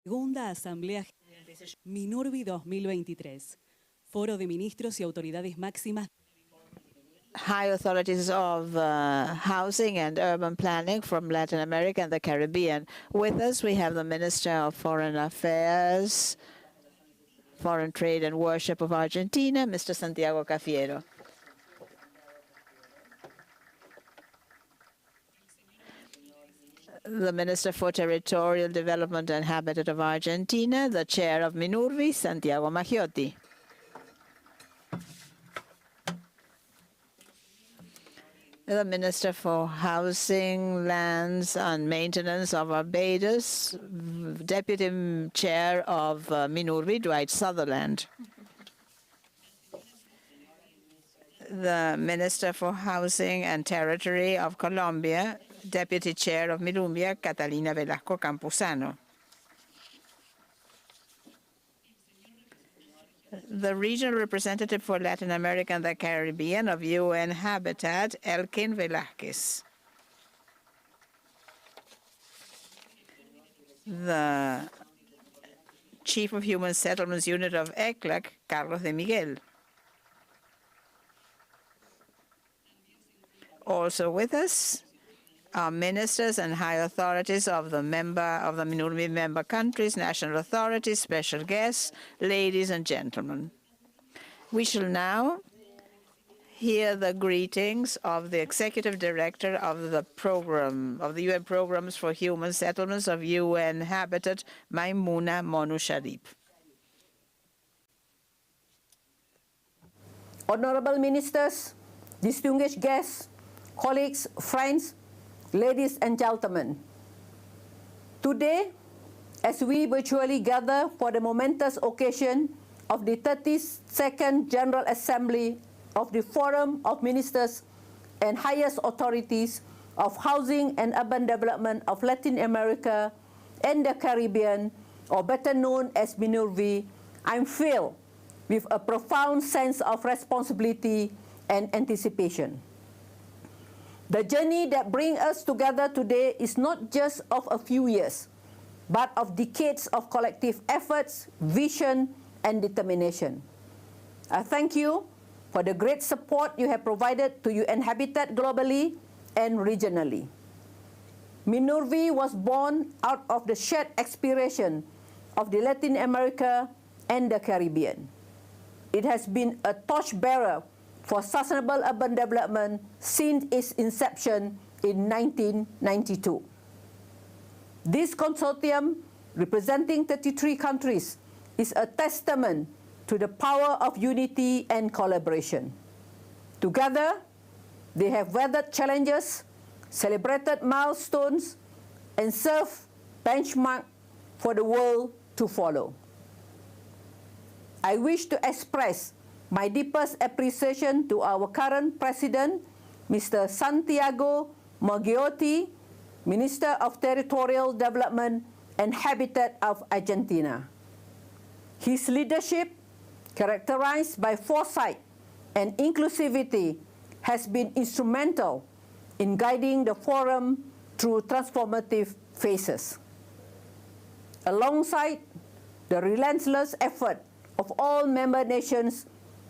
Segunda Asamblea Minurvi 2023. Foro de Ministros y Autoridades Máximas. High authorities of housing and urban planning from Latin America and the Caribbean. With us, we have the Minister of Foreign Affairs, Foreign Trade and Worship of Argentina, Mr. Santiago Cafiero. The Minister for Territorial Development and Habitat of Argentina, the Chair of Minurvi, Santiago Maggiotti. The Minister for Housing, Lands and Maintenance of Barbados, Deputy Chair of Minurvi, Dwight Sutherland. The Minister for Housing and Territory of Colombia, Deputy Chair of Minurvi, Catalina Velasco Campuzano. The Regional Representative for Latin America and the Caribbean of UN Habitat, Elkin Velázquez. The Chief of Human Settlements Unit of ECLAC, Carlos de Miguel. Also with us are ministers and high authorities of the Minurvi member countries, national authorities, special guests, ladies and gentlemen. We shall now hear the greetings of the Executive Director of the program, of the UN Programs for Human Settlements of UN Habitat, Maimouna Monu Sharif. Honorable ministers, distinguished guests, colleagues, friends, ladies and gentlemen, today, as we virtually gather for the momentous occasion of the 32nd General Assembly of the Forum of Ministers and Highest Authorities of Housing and Urban Development of Latin America and the Caribbean, or better known as Minurvi, I'm filled with a profound sense of responsibility and anticipation. The journey that brings us together today is not just of a few years, but of decades of collective efforts, vision, and determination. I thank you for the great support you have provided to UN Habitat globally and regionally. Minurvi was born out of the shared aspiration of the Latin America and the Caribbean. It has been a torchbearer for sustainable urban development since its inception in 1992. This consortium, representing 33 countries, is a testament to the power of unity and collaboration. Together, they have weathered challenges, celebrated milestones, and served benchmark for the world to follow. I wish to express my deepest appreciation to our current President, Mr. Santiago Maggiotti, Minister of Territorial Development and Habitat of Argentina. His leadership, characterized by foresight and inclusivity, has been instrumental in guiding the Forum through transformative phases. Alongside the relentless effort of all member nations,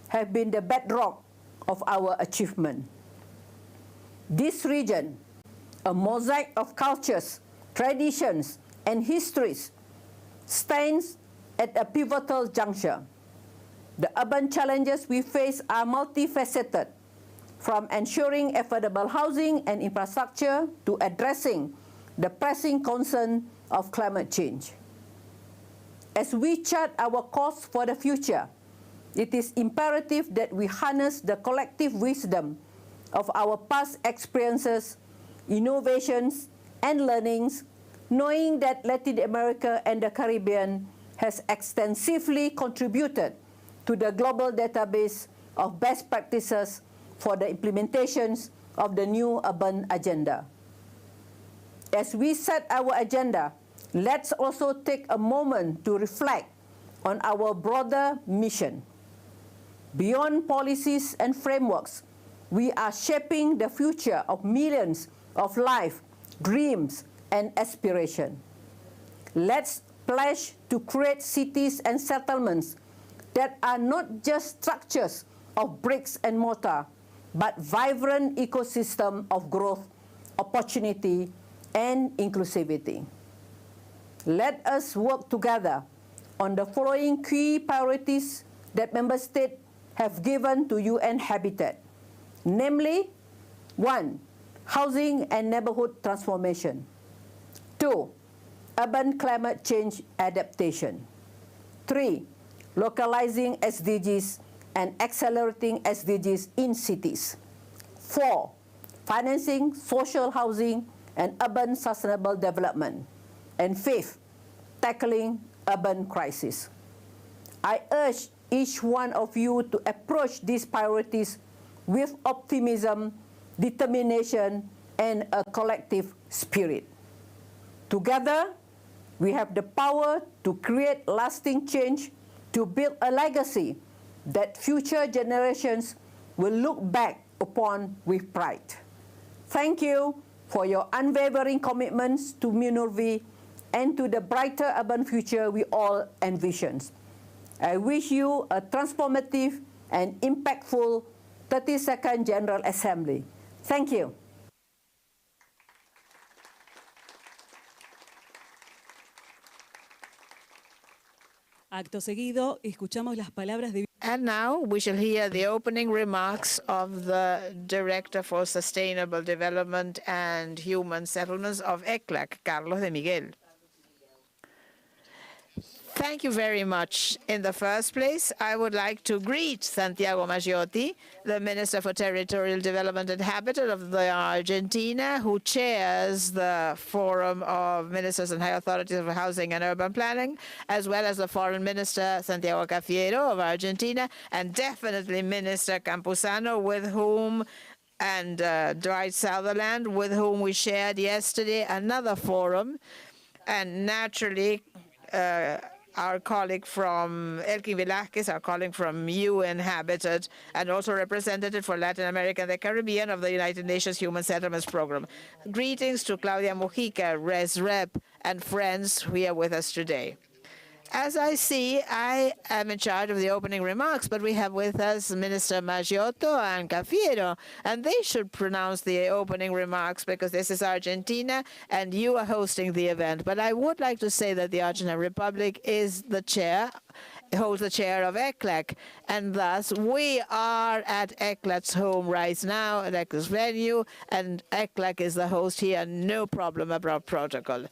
have been the bedrock of our achievement. This region, a mosaic of cultures, traditions, and histories, stands at a pivotal juncture. The urban challenges we face are multifaceted, from ensuring affordable housing and infrastructure to addressing the pressing concern of climate change. As we chart our course for the future, it is imperative that we harness the collective wisdom of our past experiences, innovations, and learnings, knowing that Latin America and the Caribbean has extensively contributed to the global database of best practices for the implementations of the new urban agenda. As we set our agenda, let's also take a moment to reflect on our broader mission. Beyond policies and frameworks, we are shaping the future of millions of lives, dreams, and aspirations. Let's pledge to create cities and settlements that are not just structures of bricks and mortar, but vibrant ecosystem of growth, opportunity, and inclusivity. Let us work together on the following key priorities that member states have given to UN Habitat, namely, 1. Housing and neighborhood transformation. 2. Urban climate change adaptation. 3. Localizing SDGs and accelerating SDGs in cities. 4. Financing social housing and urban sustainable development. And 5th, tackling urban crisis. I urge each one of you to approach these priorities with optimism, determination, and a collective spirit. Together, we have the power to create lasting change, to build a legacy that future generations will look back upon with pride. Thank you for your unwavering commitments to Minurvi and to the brighter urban future we all envision. I wish you a transformative and impactful 32nd General Assembly. Thank you. Acto seguido, escuchamos las palabras de... And now we shall hear the opening remarks of the Director for Sustainable Development and Human Settlements of ECLAC, Carlos de Miguel. Thank you very much. In the first place, I would like to greet Santiago Maggiotti, the Minister for Territorial Development and Habitat of Argentina, who chairs the Forum of Ministers and High Authorities of Housing and Urban Planning, as well as the Foreign Minister Santiago Cafiero of Argentina, and definitely Minister Campuzano, with whom and Dwight Sutherland, with whom we shared yesterday another forum, and naturally our colleague from Elkin Velázquez, our colleague from UN Habitat, and also representative for Latin America and the Caribbean of the United Nations Human Settlements Program. Greetings to Claudia Mujica, Res Rep, and friends who are with us today. As I see, I am in charge of the opening remarks, but we have with us Minister Maggiotto and Cafiero, and they should pronounce the opening remarks because this is Argentina and you are hosting the event. But I would like to say that the Argentine Republic is the chair, holds the chair of ECLAC, and thus we are at ECLAC's home right now, at ECLAC's venue, and ECLAC is the host here, no problem about protocol.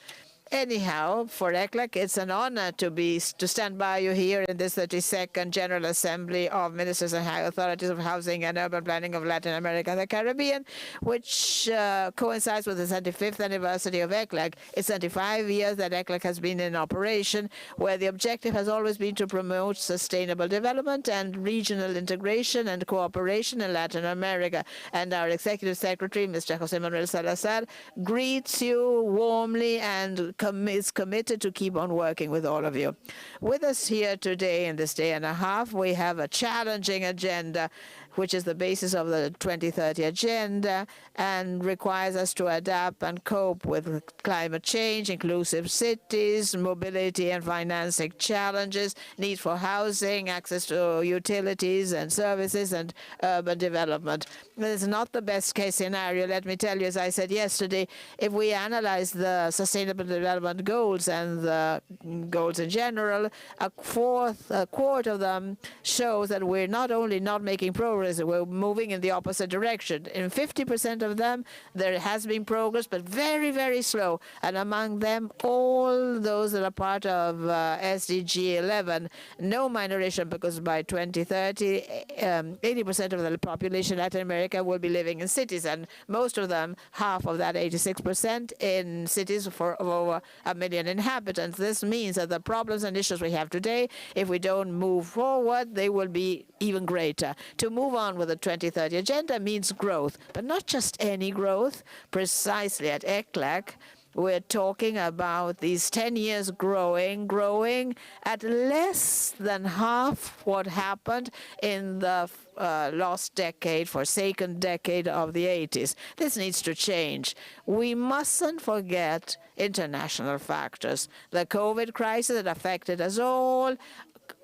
Anyhow, for ECLAC, it's an honor to stand by you here in this 32nd General Assembly of Ministers and High Authorities of Housing and Urban Planning of Latin America and the Caribbean, which coincides with the 75th anniversary of ECLAC. It's 75 years that ECLAC has been in operation, where the objective has always been to promote sustainable development and regional integration and cooperation in Latin America. And our Executive Secretary, Mr. José Manuel Salazar, greets you warmly and is committed to keep on working with all of you. With us here today in this day and a half, we have a challenging agenda, which is the basis of the 2030 agenda and requires us to adapt and cope with climate change, inclusive cities, mobility and financing challenges, need for housing, access to utilities and services, and urban development. This is not the best case scenario. Let me tell you, as I said yesterday, if we analyze the Sustainable Development Goals and the goals in general, a quarter of them shows that we're not only not making progress, we're moving in the opposite direction. In 50% of them, there has been progress, but very, very slow. And among them, all those that are part of SDG 11, no minoration, because by 2030, 80% of the population in Latin America will be living in cities, and most of them, half of that, 86%, in cities of over 1 million inhabitants. This means that the problems and issues we have today, if we don't move forward, they will be even greater. To move on with the 2030 agenda means growth, but not just any growth. Precisely at ECLAC, We're talking about these 10 years growing at less than half what happened in the lost decade, forsaken decade of the 80s. This needs to change. We mustn't forget international factors. The COVID crisis that affected us all,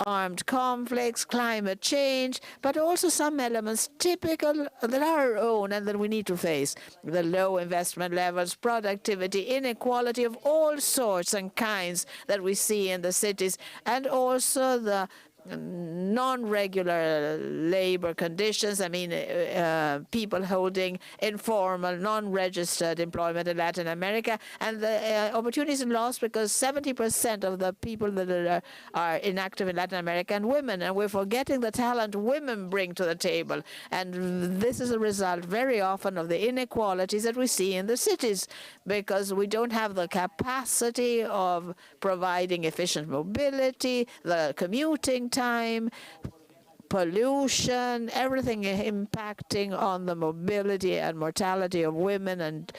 armed conflicts, climate change, but also some elements typical that are our own and that we need to face. The low investment levels, productivity, inequality of all sorts and kinds that we see in the cities, and also the non-regular labor conditions. I mean, people holding informal, non-registered employment in Latin America, and the opportunities lost because 70% of the people that are inactive in Latin America are women, and we're forgetting the talent women bring to the table. And this is a result very often of the inequalities that we see in the cities, because we don't have the capacity of providing efficient mobility, the commuting time, pollution, everything impacting on the mobility and mortality of women and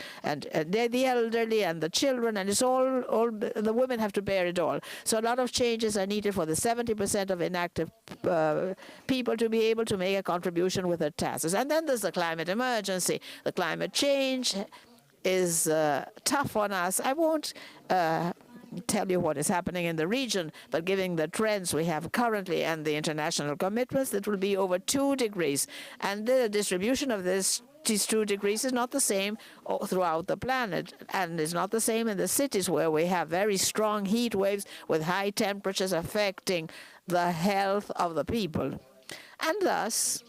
the elderly and the children, and it's all the women have to bear it all. So a lot of changes are needed for the 70% of inactive people to be able to make a contribution with their tasks. And then there's the climate emergency. The climate change is tough on us. I won't tell you what is happening in the region, but given the trends we have currently and the international commitments, it will be over 2 degrees. And the distribution of these 2 degrees is not the same throughout the planet, and is not the same in the cities where we have very strong heat waves with high temperatures affecting the health of the people. And thus,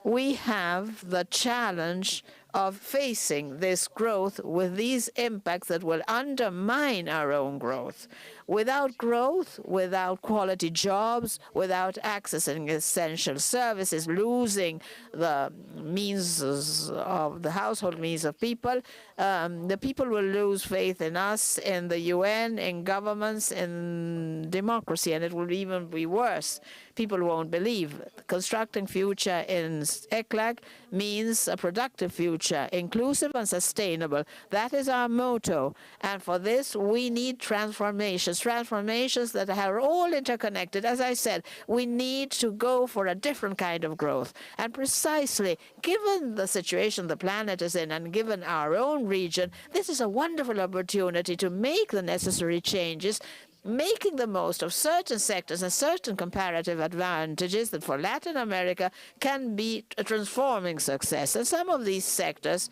we have the challenge of facing this growth with these impacts that will undermine our own growth. Without growth, without quality jobs, without accessing essential services, losing the means of the household means of people, the people will lose faith in us, in the UN, in governments, in democracy, and it will even be worse. People won't believe. Constructing future in XXXII means a productive future, inclusive and sustainable. That is our motto. And for this, we need transformations that are all interconnected. As I said, we need to go for a different kind of growth. And precisely, given the situation the planet is in and given our own region, this is a wonderful opportunity to make the necessary changes, making the most of certain sectors and certain comparative advantages that for Latin America can be a transforming success. And some of these sectors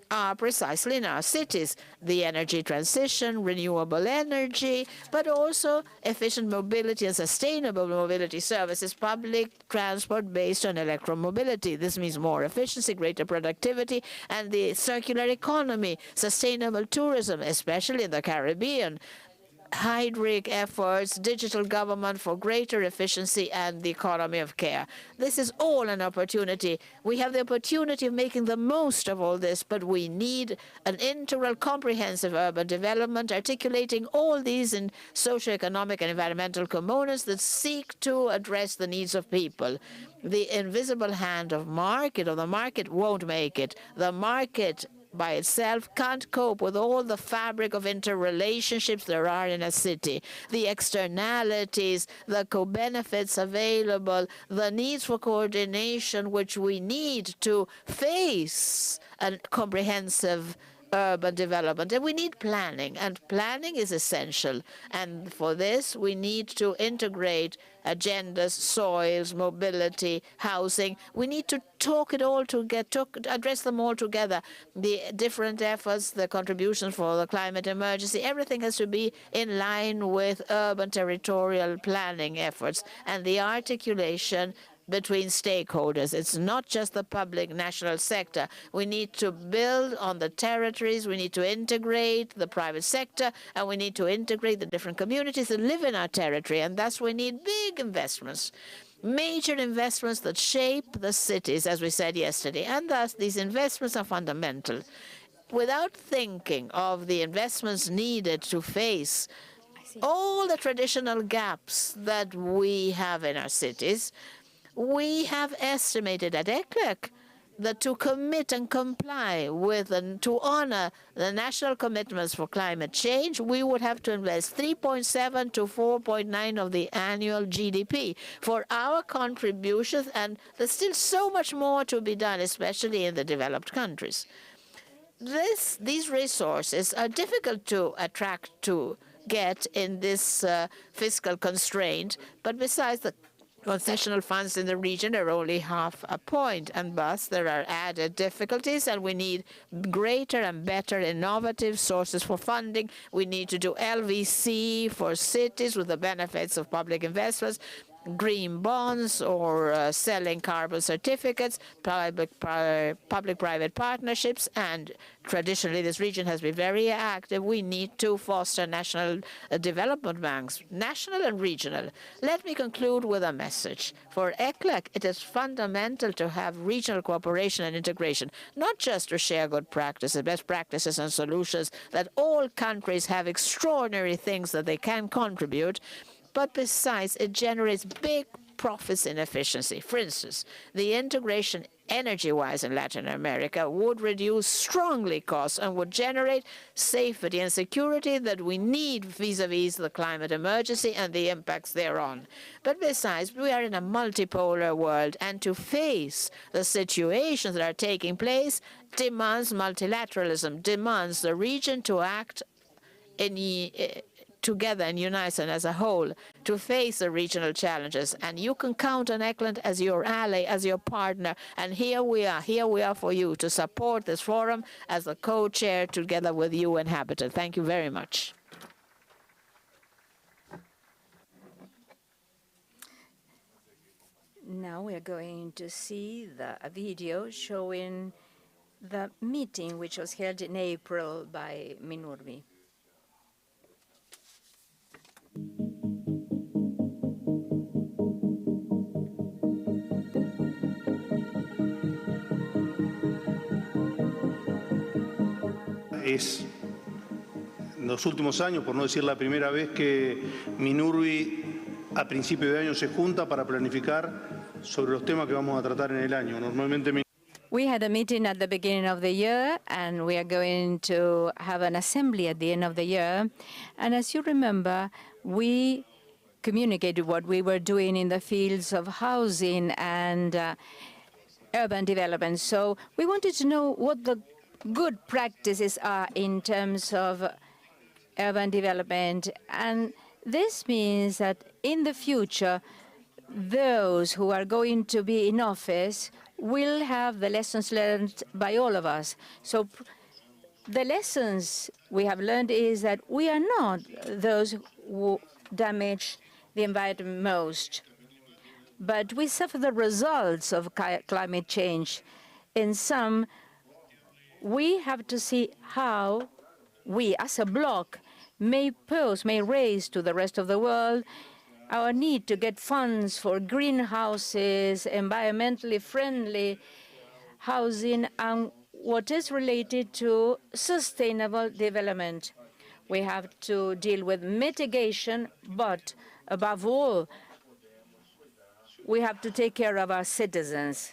are precisely in our cities: the energy transition, renewable energy, but also efficient mobility and sustainable mobility services, public transport based on electromobility. This means more efficiency, greater productivity, and the circular economy, sustainable tourism, especially in the Caribbean, hydric efforts, digital government for greater efficiency, and the economy of care. This is all an opportunity. We have the opportunity of making the most of all this, but we need an integral, comprehensive urban development, articulating all these in socioeconomic and environmental components that seek to address the needs of people. The invisible hand of the market won't make it. The market by itself can't cope with all the fabric of interrelationships there are in a city, the externalities, the co-benefits available, the needs for coordination which we need to face a comprehensive urban development. And we need planning, and planning is essential. And for this, we need to integrate agendas, soils, mobility, housing. We need to talk it all together, address them all together. The different efforts, the contributions for the climate emergency, everything has to be in line with urban territorial planning efforts and the articulation between stakeholders. It's not just the public national sector. We need to build on the territories, we need to integrate the private sector, and we need to integrate the different communities that live in our territory, and thus we need big investments, major investments that shape the cities, as we said yesterday, and thus these investments are fundamental. Without thinking of the investments needed to face all the traditional gaps that we have in our cities, we have estimated at XXXII that to commit and comply with and to honor the national commitments for climate change, we would have to invest 3.7 to 4.9 of the annual GDP for our contributions, and there's still so much more to be done, especially in the developed countries. These resources are difficult to attract to get in this fiscal constraint, but besides, the concessional funds in the region are only half a point, and thus there are added difficulties, and we need greater and better innovative sources for funding. We need to do LVC for cities with the benefits of public investments, green bonds, or selling carbon certificates, public-private partnerships, and traditionally this region has been very active. We need to foster national development banks, national and regional. Let me conclude with a message. For ECLAC, it is fundamental to have regional cooperation and integration, not just to share good practices, best practices and solutions, that all countries have extraordinary things that they can contribute, but besides, it generates big profits in efficiency. For instance, the integration energy-wise in Latin America would reduce strongly costs and would generate safety and security that we need vis-à-vis the climate emergency and the impacts thereon. But besides, we are in a multipolar world, and to face the situations that are taking place demands multilateralism, demands the region to act together in unison as a whole to face the regional challenges. And you can count on ECLAC as your ally, as your partner. And here we are for you to support this forum as a co-chair together with you and Habitat. Thank you very much. Now we are going to see a video showing the meeting which was held in April by Minurvi. Es en los últimos años, por no decir la primera vez, que Minurvi a principio de año se junta para planificar sobre los temas que vamos a tratar en el año. Normalmente we had a meeting at the beginning of the year, and we are going to have an assembly at the end of the year. And as you remember, we communicated what we were doing in the fields of housing and urban development. So we wanted to know what the good practices are in terms of urban development. And this means that in the future, those who are going to be in office will have the lessons learned by all of us. So the lessons we have learned is that we are not those who damage the environment most, but we suffer the results of climate change. In some, we have to see how we, as a bloc, may raise to the rest of the world our need to get funds for greenhouses, environmentally friendly housing, and what is related to sustainable development. We have to deal with mitigation, but above all, we have to take care of our citizens.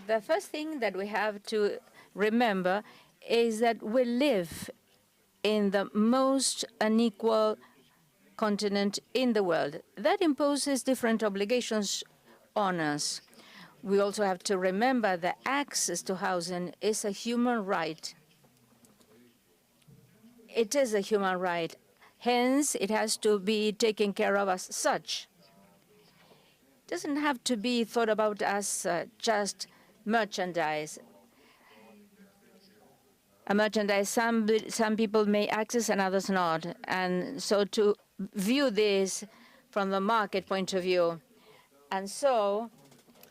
The first thing that we have to remember is that we live in the most unequal continent in the world. That imposes different obligations on us. We also have to remember that access to housing is a human right. It is a human right. Hence, it has to be taken care of as such. It doesn't have to be thought about as just merchandise. A merchandise some people may access and others not. And so to view this from the market point of view. And so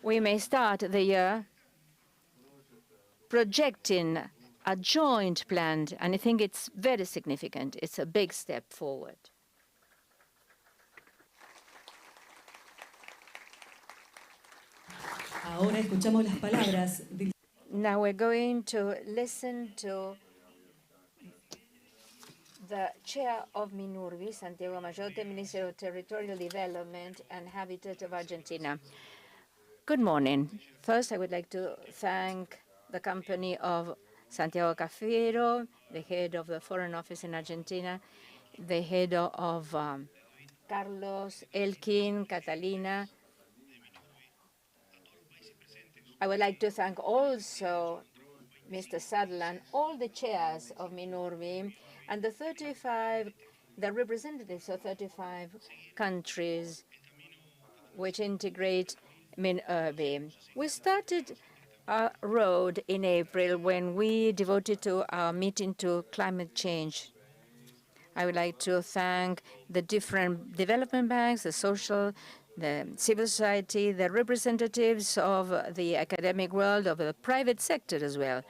we may start the year projecting a joint plan, and I think it's very significant. It's a big step forward. Ahora escuchamos las palabras del... Now we're going to listen to the chair of Minurvi, Santiago Mayotte, Minister of Territorial Development and Habitat of Argentina. Good morning. First, I would like to thank the company of Santiago Cafiero, the head of the Foreign Office in Argentina, the head of Carlos, Elkin, Catalina. I would like to thank also Mr. Sutherland, all the chairs of Minurvi, and the representatives of 35 countries which integrate Minurvi. We started a road in April when we devoted to our meeting to climate change. I would like to thank the different development banks, the civil society, the representatives of the academic world, of the private sector as well.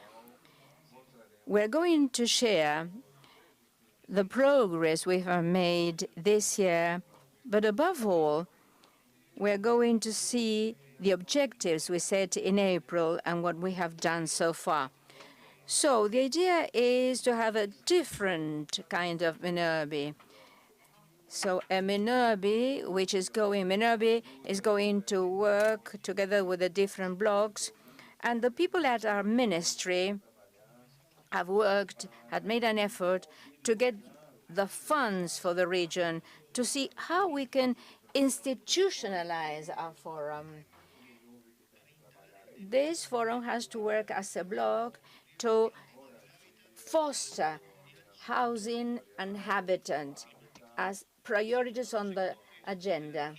We're going to share the progress we have made this year, but above all, we're going to see the objectives we set in April and what we have done so far. So the idea is to have a different kind of Minurvi. So a Minurvi is going to work together with the different blocks, and the people at our ministry had made an effort to get the funds for the region to see how we can institutionalize our forum. This forum has to work as a block to foster housing and habitat as priorities on the agenda,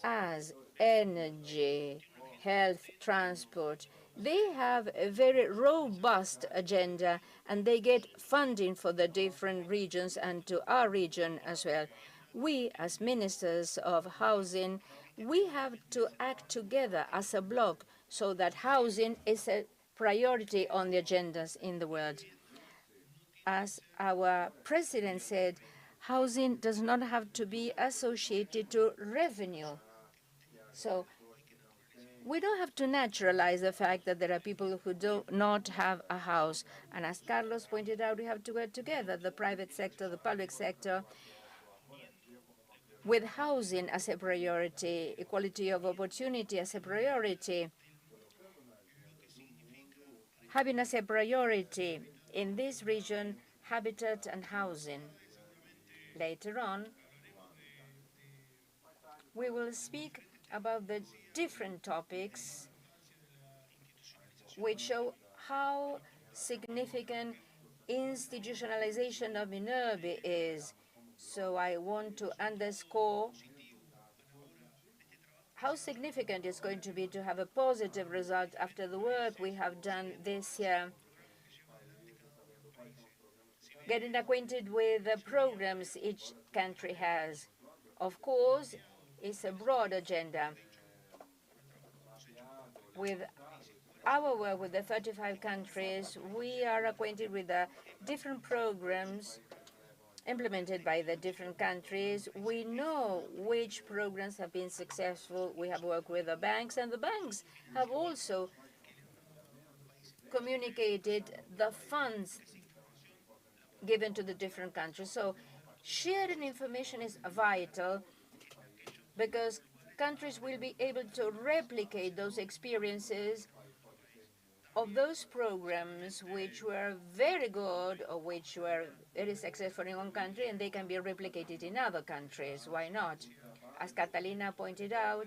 as energy, health, transport. They have a very robust agenda, and they get funding for the different regions and to our region as well. We, as ministers of housing, we have to act together as a bloc so that housing is a priority on the agendas in the world. As our president said, housing does not have to be associated to revenue. So we don't have to naturalize the fact that there are people who do not have a house. And as Carlos pointed out, we have to work together, the private sector, the public sector, with housing as a priority, equality of opportunity as a priority, having as a priority in this region habitat and housing. Later on, we will speak about the different topics which show how significant institutionalization of Minurvi is. So I want to underscore how significant it's going to be to have a positive result after the work we have done this year, getting acquainted with the programs each country has. Of course, it's a broad agenda. With our work with the 35 countries, we are acquainted with the different programs implemented by the different countries. We know which programs have been successful. We have worked with the banks, and the banks have also communicated the funds given to the different countries. So sharing information is vital because countries will be able to replicate those experiences of those programs which were very good or which were very successful in one country, and they can be replicated in other countries. Why not? As Catalina pointed out,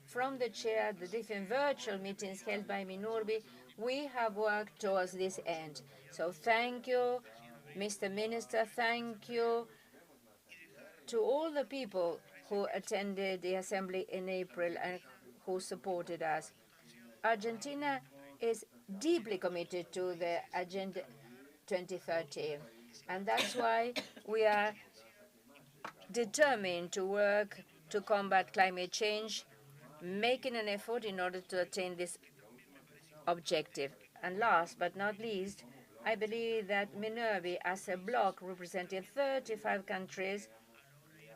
from the chair, the different virtual meetings held by Minurvi, we have worked towards this end. So thank you, Mr. Minister, thank you to all the people who attended the assembly in April and who supported us. Argentina is deeply committed to the Agenda 2030, and that's why we are determined to work to combat climate change, making an effort in order to attain this objective. And last but not least, I believe that Minurvi, as a bloc representing 35 countries,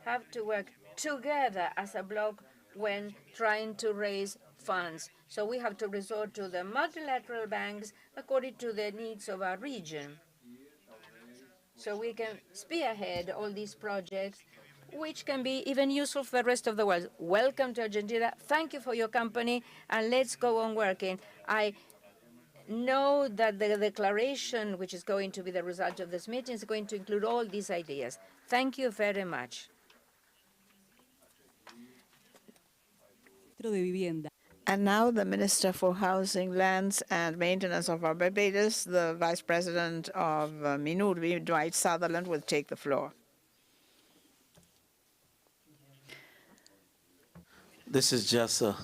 have to work together as a bloc when trying to raise funds. So we have to resort to the multilateral banks according to the needs of our region. so we can spearhead all these projects, which can be even useful for the rest of the world. Welcome to Argentina. Thank you for your company, and let's go on working. I know that the declaration, which is going to be the result of this meeting, is going to include all these ideas. Thank you very much. Ministro de Vivienda. And now the Minister for Housing, Lands and Maintenance of Barbados, the Vice President of Minurvi, Dwight Sutherland, will take the floor. This is just a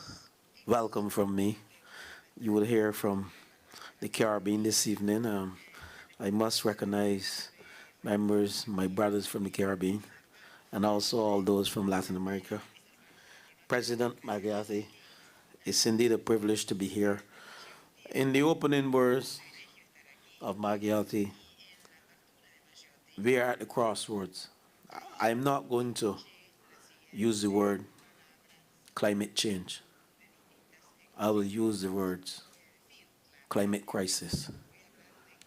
welcome from me. You will hear from the Caribbean this evening. I must recognize members, my brothers from the Caribbean, and also all those from Latin America. President Maggiati, it's indeed a privilege to be here. In the opening words of Maggiati, we are at the crossroads. I'm not going to use the word climate change. I will use the words climate crisis.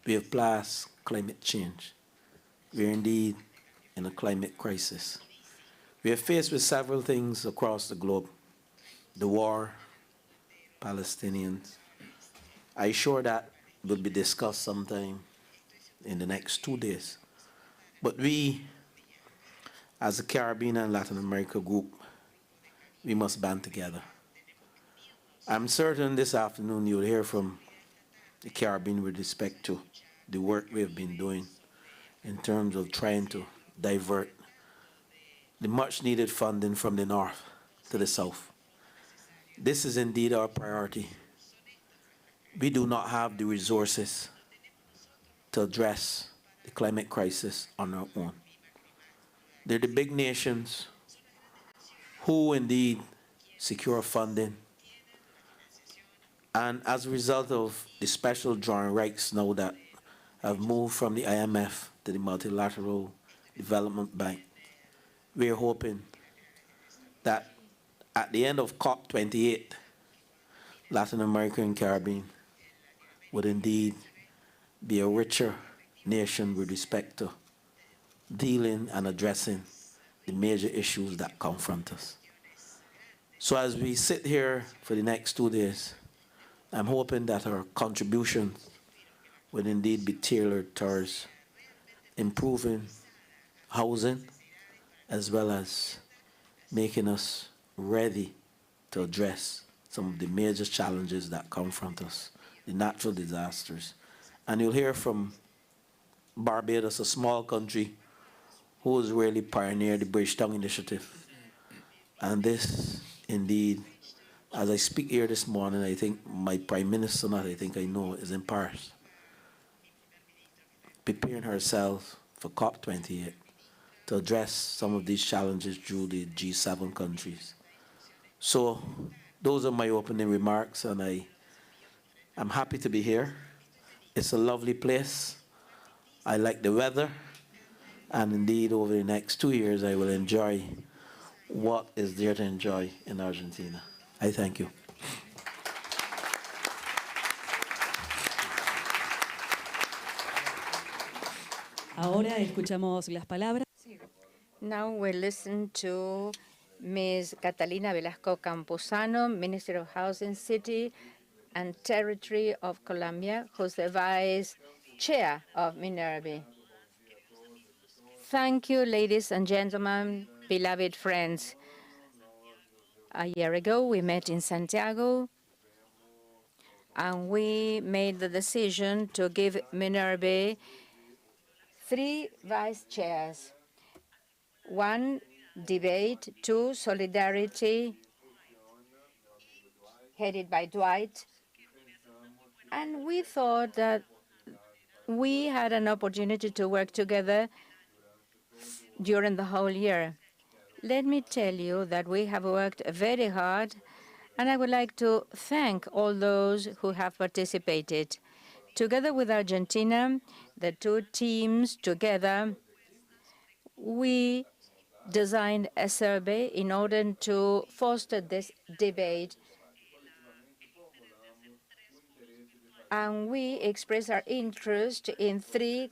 We have passed climate change. We are indeed in a climate crisis. We are faced with several things across the globe. The war, Palestinians. I'm sure that will be discussed sometime in the next 2 days. But we, as a Caribbean and Latin America group, we must band together. I'm certain this afternoon you'll hear from the Caribbean with respect to the work we have been doing in terms of trying to divert the much needed funding from the north to the south. This is indeed our priority. We do not have the resources to address the climate crisis on our own. They're the big nations who indeed secure funding. And as a result of the special drawing rights now that have moved from the IMF to the Multilateral Development Bank, we're hoping that at the end of COP28, Latin America and Caribbean would indeed be a richer nation with respect to dealing and addressing the major issues that confront us. So as we sit here for the next 2 days, I'm hoping that our contributions will indeed be tailored towards improving housing as well as making us ready to address some of the major challenges that confront us, the natural disasters. And you'll hear from Barbados, a small country who has really pioneered the Bridgetown Initiative. And this, indeed, as I speak here this morning, I think my Prime Minister, not I think I know, is in Paris, preparing herself for COP28 to address some of these challenges through the G7 countries. So those are my opening remarks, and I'm happy to be here. It's a lovely place. I like the weather, and indeed over the next 2 years I will enjoy what is there to enjoy in Argentina. I thank you. Ahora escuchamos las palabras. Now we listen to Ms. Catalina Velasco Campuzano, Minister of Housing, City and Territory of Colombia, who's the Vice Chair of Minurvi. Thank you, ladies and gentlemen, beloved friends. A year ago, we met in Santiago, and we made the decision to give Minurvi 3 vice chairs. 1, debate. 2, solidarity, headed by Dwight. And we thought that we had an opportunity to work together during the whole year. Let me tell you that we have worked very hard, and I would like to thank all those who have participated. Together with Argentina, the 2 teams together, we designed a survey in order to foster this debate. And we express our interest in 3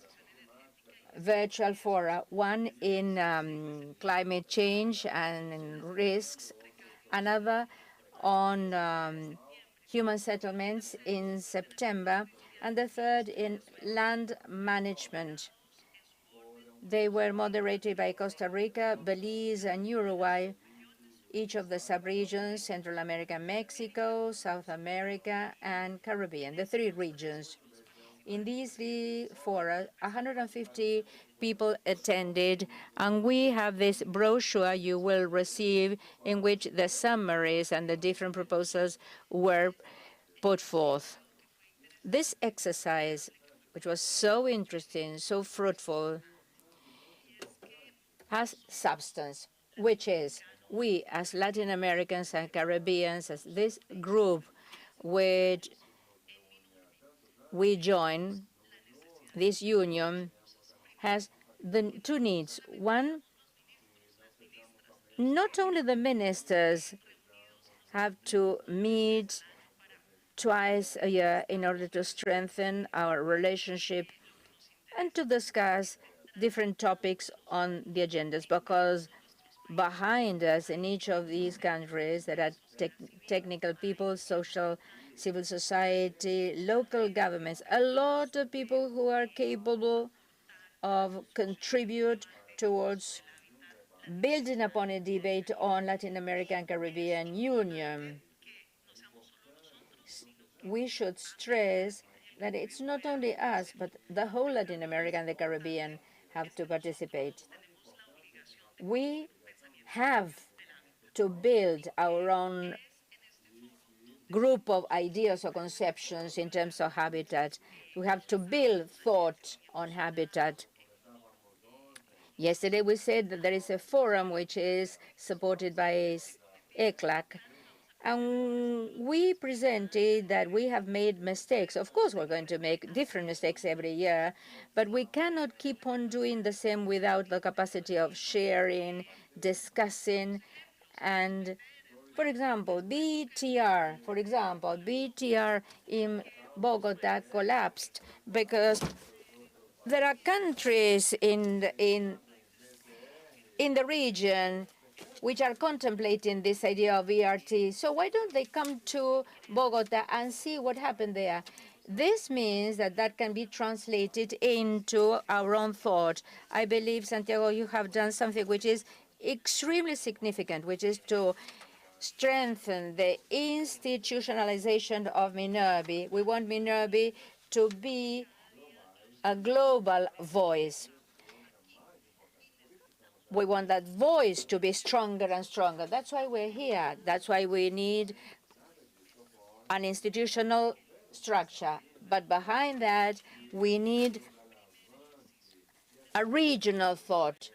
virtual fora, one in climate change and risks, another on human settlements in September, and the third in land management. They were moderated by Costa Rica, Belize, and Uruguay, each of the subregions, Central America, Mexico, South America, and Caribbean, the three regions. In these three fora, 150 people attended, and we have this brochure you will receive in which the summaries and the different proposals were put forth. This exercise, which was so interesting, so fruitful, has substance, which is we as Latin Americans and Caribbeans, as this group which we join, this union, has the two needs. One, not only the ministers have to meet twice a year in order to strengthen our relationship and to discuss different topics on the agendas, because behind us in each of these countries there are technical people, civil society, local governments, a lot of people who are capable of contribute towards building upon a debate on Latin America and Caribbean Union. We should stress that it's not only us, but the whole Latin America and the Caribbean have to participate. We have to build our own group of ideas or conceptions in terms of habitat. We have to build thought on habitat. Yesterday we said that there is a forum which is supported by ECLAC, and we presented that we have made mistakes. Of course, we're going to make different mistakes every year, but we cannot keep on doing the same without the capacity of sharing, discussing, and, for example, BTR in Bogota collapsed because there are countries in the region which are contemplating this idea of ERT. So why don't they come to Bogota and see what happened there? This means that that can be translated into our own thought. I believe, Santiago, you have done something which is extremely significant, which is to strengthen the institutionalization of Minurvi. We want Minurvi to be a global voice. We want that voice to be stronger and stronger. That's why we're here. That's why we need an institutional structure. But behind that, we need a regional thought.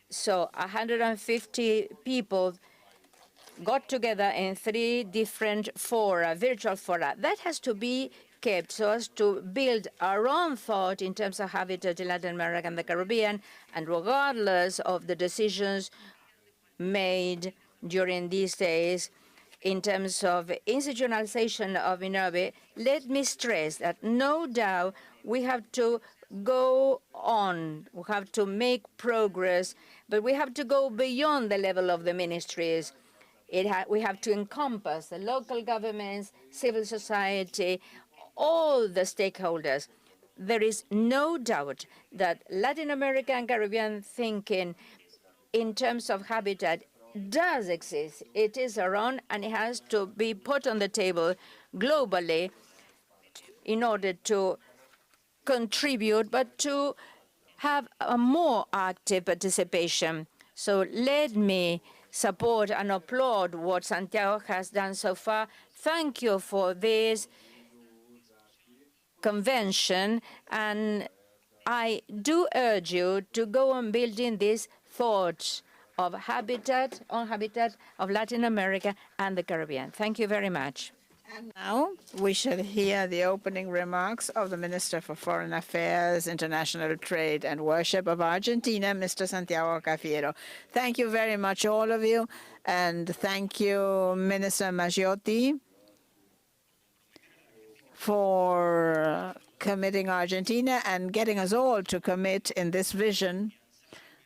So 150 people got together in 3 different fora, virtual fora. That has to be kept so as to build our own thought in terms of habitat in Latin America and the Caribbean, and regardless of the decisions made during these days in terms of institutionalization of Minurvi, let me stress that no doubt we have to go on, we have to make progress, but we have to go beyond the level of the ministries. We have to encompass the local governments, civil society, all the stakeholders. There is no doubt that Latin America and Caribbean thinking in terms of habitat does exist. It is around, and it has to be put on the table globally in order to contribute, but to have a more active participation. So let me support and applaud what Santiago has done so far. Thank you for this convention, and I do urge you to go on building these thoughts of habitat of Latin America and the Caribbean. Thank you very much. And now we shall hear the opening remarks of the Minister for Foreign Affairs, International Trade and Worship of Argentina, Mr. Santiago Cafiero. Thank you very much, all of you, and thank you, Minister Maggiotti, for committing Argentina and getting us all to commit in this vision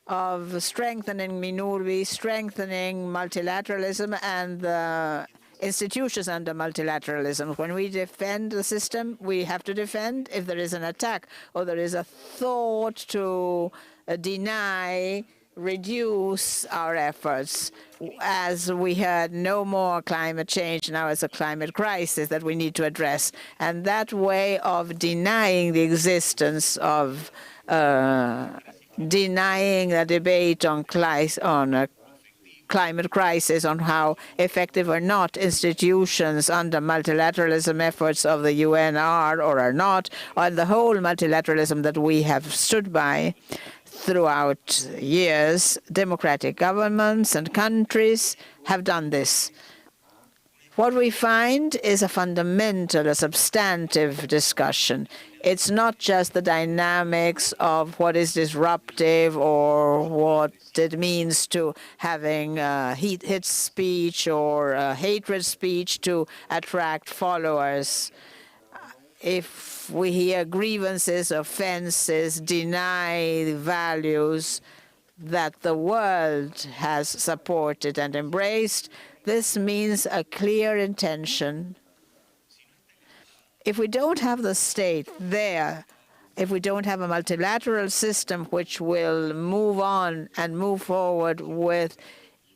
of strengthening Minurvi, strengthening multilateralism and the institutions under multilateralism. When we defend the system, we have to defend if there is an attack or there is a thought to deny, reduce our efforts. As we heard, no more climate change, now it's a climate crisis that we need to address. And that way of denying the existence of denying a debate on a climate crisis, on how effective or not institutions under multilateralism efforts of the UN are or are not, on the whole multilateralism that we have stood by throughout years. Democratic governments and countries have done this. What we find is a fundamental, a substantive discussion. It's not just the dynamics of what is disruptive or what it means to having hate speech or hatred speech to attract followers. If we hear grievances, offenses, deny values that the world has supported and embraced, this means a clear intention. If we don't have the state there, if we don't have a multilateral system which will move on and move forward with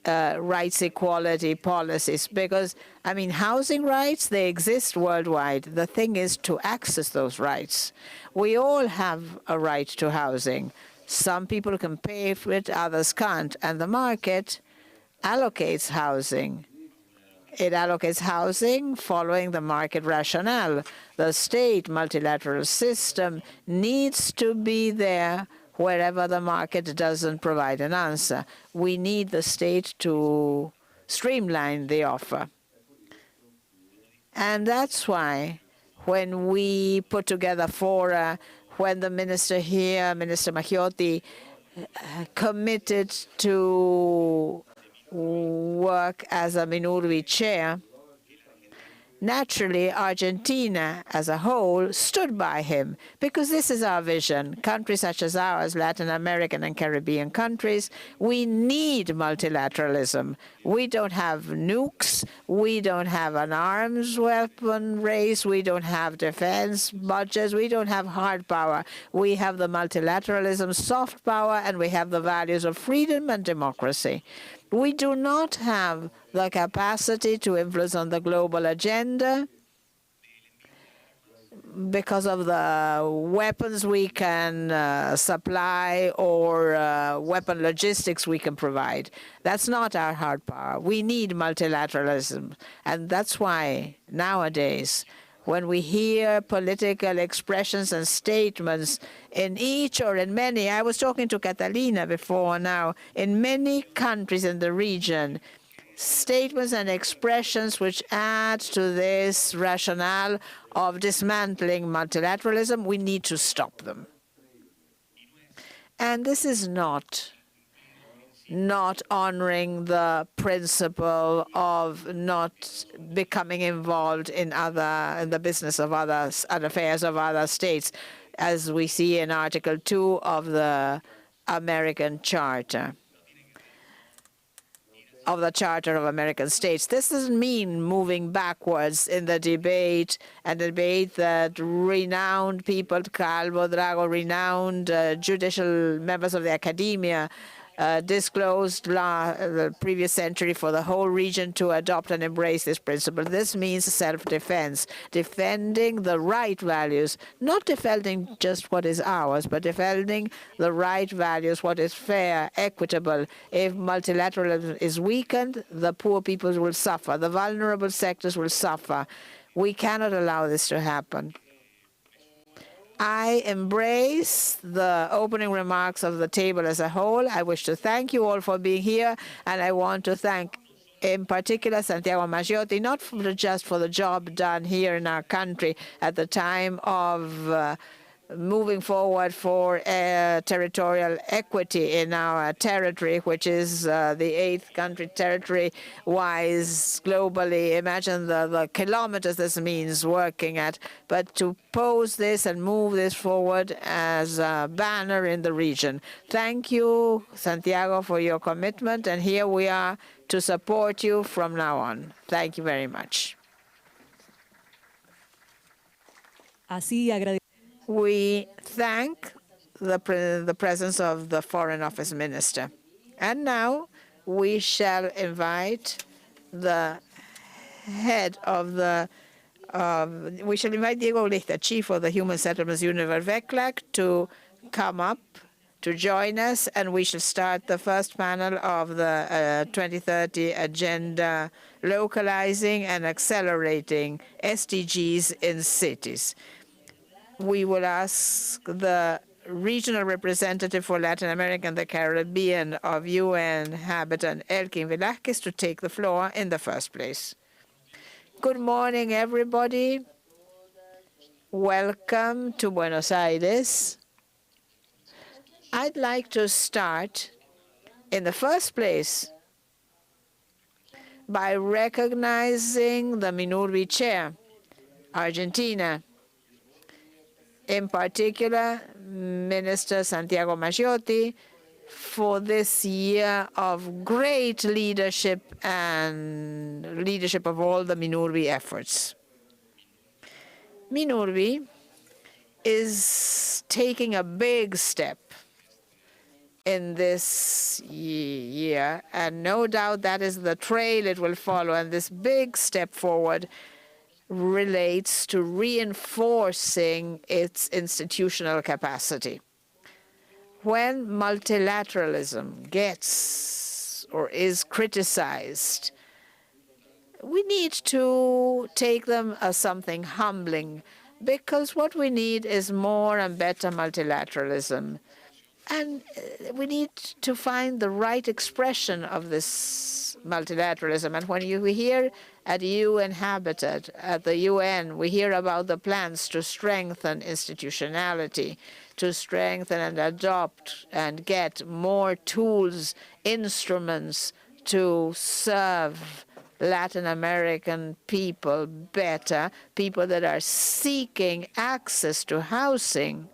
rights equality policies, because, I mean, housing rights, they exist worldwide. The thing is to access those rights. We all have a right to housing. Some people can pay for it, others can't. And the market allocates housing. It allocates housing following the market rationale. The state multilateral system needs to be there wherever the market doesn't provide an answer. We need the state to streamline the offer. And that's why when we put together fora, when the minister here, Minister Maggiotti, committed to work as a Minurvi chair, naturally, Argentina as a whole stood by him, because this is our vision. Countries such as ours, Latin American and Caribbean countries, we need multilateralism. We don't have nukes. We don't have an arms weapon race. We don't have defense budgets. We don't have hard power. We have the multilateralism soft power, and we have the values of freedom and democracy. We do not have the capacity to influence on the global agenda because of the weapons we can supply or weapon logistics we can provide. That's not our hard power. We need multilateralism. And that's why nowadays, when we hear political expressions and statements in each or in many, I was talking to Catalina before now, in many countries in the region, statements and expressions which add to this rationale of dismantling multilateralism, we need to stop them. And this is not honoring the principle of not becoming involved in the business of others and affairs of other states, as we see in Article 2 of the American Charter, of the Charter of American States. This doesn't mean moving backwards in the debate, a debate that renowned people, Calvo, Drago, renowned judicial members of the academia, disclosed the previous century for the whole region to adopt and embrace this principle. This means self-defense, defending the right values, not defending just what is ours, but defending the right values, what is fair, equitable. If multilateralism is weakened, the poor people will suffer, the vulnerable sectors will suffer. We cannot allow this to happen. I embrace the opening remarks of the table as a whole. I wish to thank you all for being here, and I want to thank in particular Santiago Maggiotti, not just for the job done here in our country at the time of moving forward for territorial equity in our territory, which is the 8th country territory-wise globally. Imagine the kilometers this means working at, but to pose this and move this forward as a banner in the region. Thank you, Santiago, for your commitment, and here we are to support you from now on. Thank you very much. Así We thank the presence of the Foreign Office Minister. And now we shall invite the head of the, we shall invite Diego Lichter, Chief of the Human Settlements Univerveclac, to come up to join us, and we shall start the first panel of the 2030 Agenda, Localizing and Accelerating SDGs in Cities. We will ask the regional representative for Latin America and the Caribbean of UN Habitat, Elkin Velázquez, to take the floor in the first place. Good morning, everybody. Welcome to Buenos Aires. I'd like to start in the first place by recognizing the Minurvi chair, Argentina. In particular, Minister Santiago Maggiotti, for this year of great leadership and leadership of all the Minurvi efforts. Minurvi is taking a big step in this year, and no doubt that is the trail it will follow, and this big step forward relates to reinforcing its institutional capacity. When multilateralism gets or is criticized, we need to take them as something humbling, because what we need is more and better multilateralism. And we need to find the right expression of this multilateralism. And when you hear at UN Habitat, at the UN, we hear about the plans to strengthen institutionality, to strengthen and adopt and get more tools, instruments to serve Latin American people better, people that are seeking access to housing.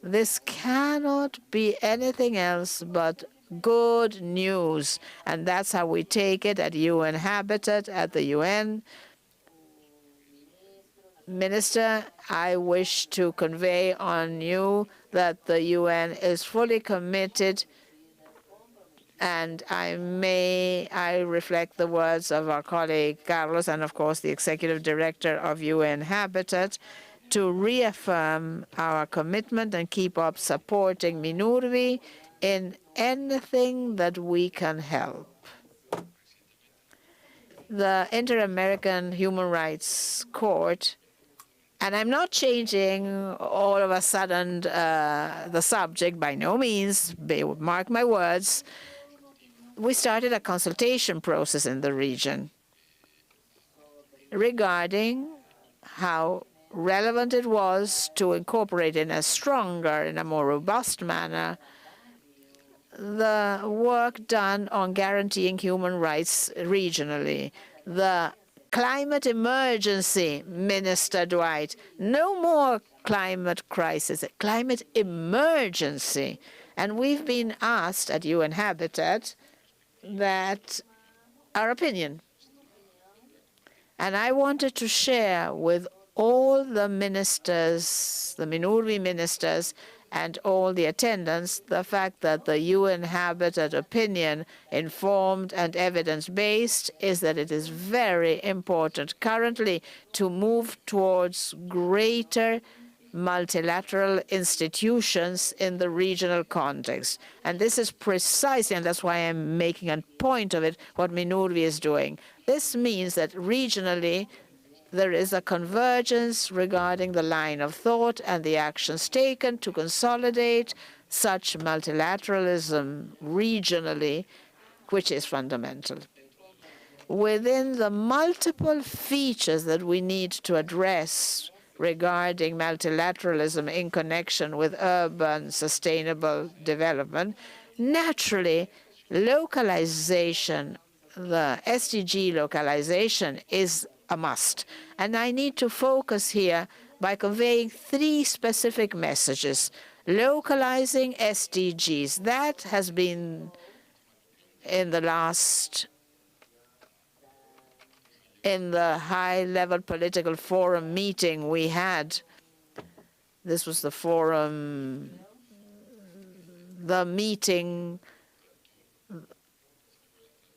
This cannot be anything else but good news, and that's how we take it at UN Habitat, at the UN. Minister, I wish to convey on you that the UN is fully committed, and I reflect the words of our colleague Carlos and, of course, the Executive Director of UN Habitat, to reaffirm our commitment and keep up supporting Minurvi in anything that we can help. The Inter-American Human Rights Court, and I'm not changing all of a sudden the subject, by no means, mark my words, we started a consultation process in the region regarding how relevant it was to incorporate in a stronger, in a more robust manner, the work done on guaranteeing human rights regionally. The climate emergency, Minister Dwight, no more climate crisis, a climate emergency. And we've been asked at UN Habitat that our opinion. And I wanted to share with all the ministers, the Minurvi ministers, and all the attendants, the fact that the UN Habitat opinion, informed and evidence-based, is that it is very important currently to move towards greater multilateral institutions in the regional context. And this is precisely, and that's why I'm making a point of it, what Minurvi is doing. This means that regionally, there is a convergence regarding the line of thought and the actions taken to consolidate such multilateralism regionally, which is fundamental. Within the multiple features that we need to address regarding multilateralism in connection with urban sustainable development, naturally, localization, the SDG localization is a must. And I need to focus here by conveying three specific messages. Localizing SDGs, that has been in the high-level political forum meeting we had. This was the forum, the meeting.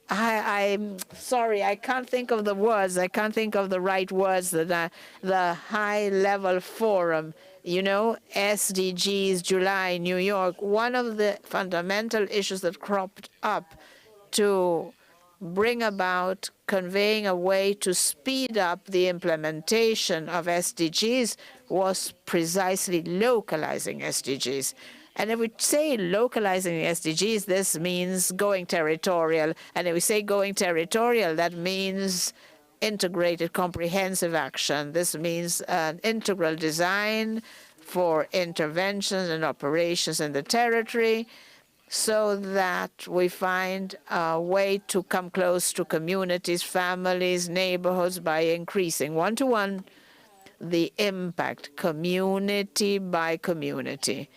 I'm sorry, I can't think of the words. I can't think of the right words. The high-level forum, you know, SDGs, July, New York. One of the fundamental issues that cropped up to bring about conveying a way to speed up the implementation of SDGs was precisely localizing SDGs. And if we say localizing the SDGs, this means going territorial. And if we say going territorial, that means integrated comprehensive action. This means an integral design for interventions and operations in the territory, so that we find a way to come close to communities, families, neighborhoods by increasing one-to-one the impact, community by community.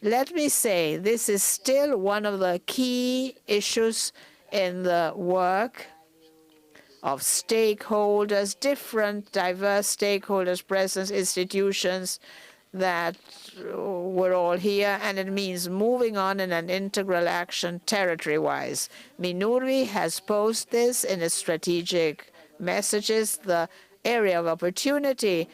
Let me say, this is still one of the key issues in the work of stakeholders, different diverse stakeholders, presence, institutions, that we're all here, and it means moving on in an integral action territory-wise. Minurvi has posed this in its strategic messages. The area of opportunity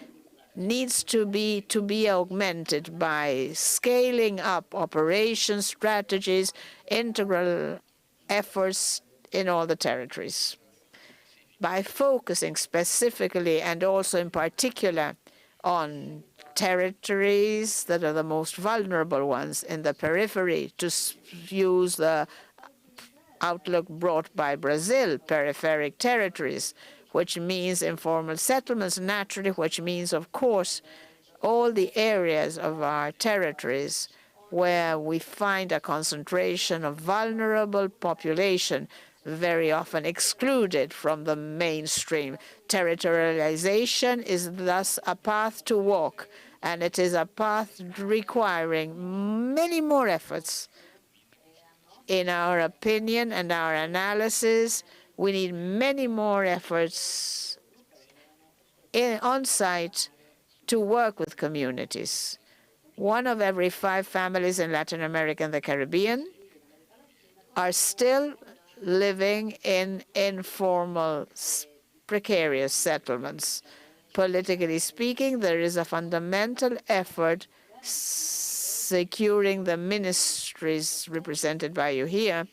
needs to be augmented by scaling up operations, strategies, integral efforts in all the territories. By focusing specifically and also in particular on territories that are the most vulnerable ones in the periphery, to use the outlook brought by Brazil, peripheric territories, which means informal settlements, naturally, which means, of course, all the areas of our territories where we find a concentration of vulnerable population, very often excluded from the mainstream. Territorialization is thus a path to walk, and it is a path requiring many more efforts. In our opinion and our analysis, we need many more efforts on site to work with communities. 1 of every 5 families in Latin America and the Caribbean are still living in informal, precarious settlements. Politically speaking, there is a fundamental effort securing the ministries represented by you here.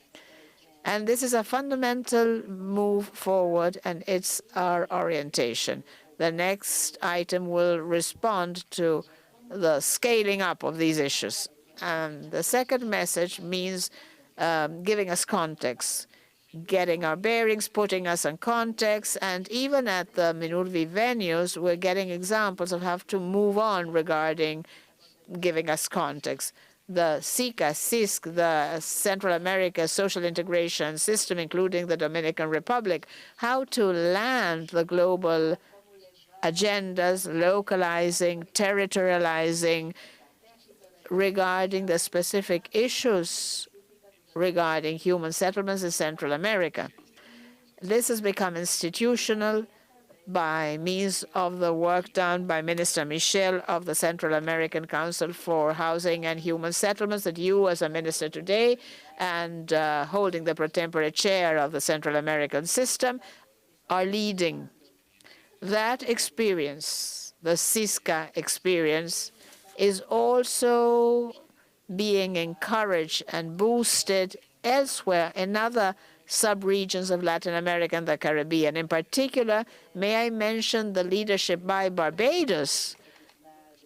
And this is a fundamental move forward, and it's our orientation. The next item will respond to the scaling up of these issues. And the second message means giving us context, getting our bearings, putting us in context, and even at the Minurvi venues, we're getting examples of how to move on regarding giving us context. The SICA, CISC, the Central America Social Integration System, including the Dominican Republic, how to land the global agendas, localizing, territorializing, regarding the specific issues regarding human settlements in Central America. This has become institutional by means of the work done by Minister Michel of the Central American Council for Housing and Human Settlements, that you as a minister today and holding the pro tempore chair of the Central American system are leading. That experience, the CISCA experience, is also being encouraged and boosted elsewhere in other sub-regions of Latin America and the Caribbean. In particular, may I mention the leadership by Barbados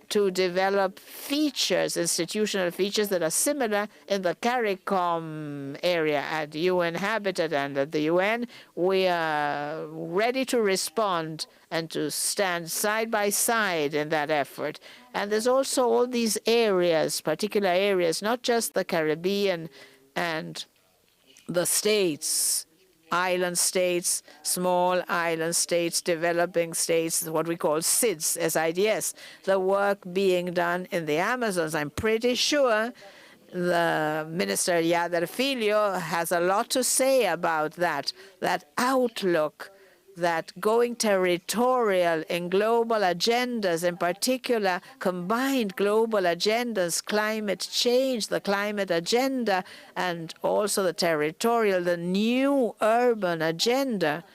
to develop features, institutional features that are similar in the CARICOM area at UN Habitat and at the UN. We are ready to respond and to stand side by side in that effort. And there's also all these areas, particular areas, not just the Caribbean and the states, island states, small island states, developing states, what we call SIDS, SIDS, the work being done in the Amazons. I'm pretty sure the Minister Yader Filho has a lot to say about that outlook, that going territorial in global agendas, in particular combined global agendas, climate change, the climate agenda, and also the territorial, the new urban agenda.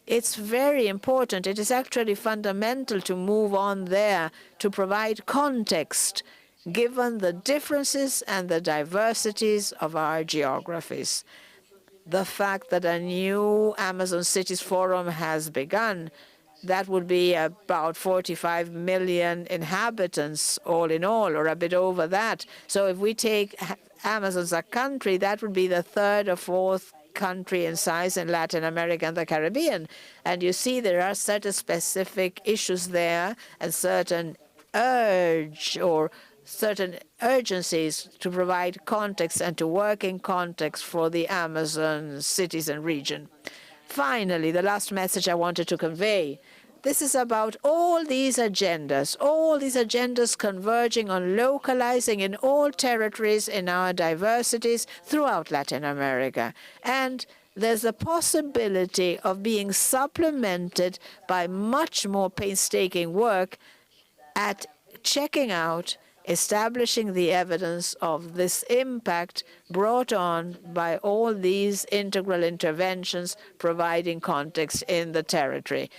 It's very important. It is actually fundamental to move on there, to provide context, given the differences and the diversities of our geographies. The fact that a new Amazon Cities Forum has begun, that would be about 45 million inhabitants all in all, or a bit over that. So if we take Amazon as a country, that would be the third or fourth country in size in Latin America and the Caribbean. And you see there are certain specific issues there and certain certain urgencies to provide context and to work in context for the Amazon cities and region. Finally, the last message I wanted to convey. This is about all these agendas converging on localizing in all territories in our diversities throughout Latin America. And there's a possibility of being supplemented by much more painstaking work at checking out, establishing the evidence of this impact brought on by all these integral interventions providing context in the territory.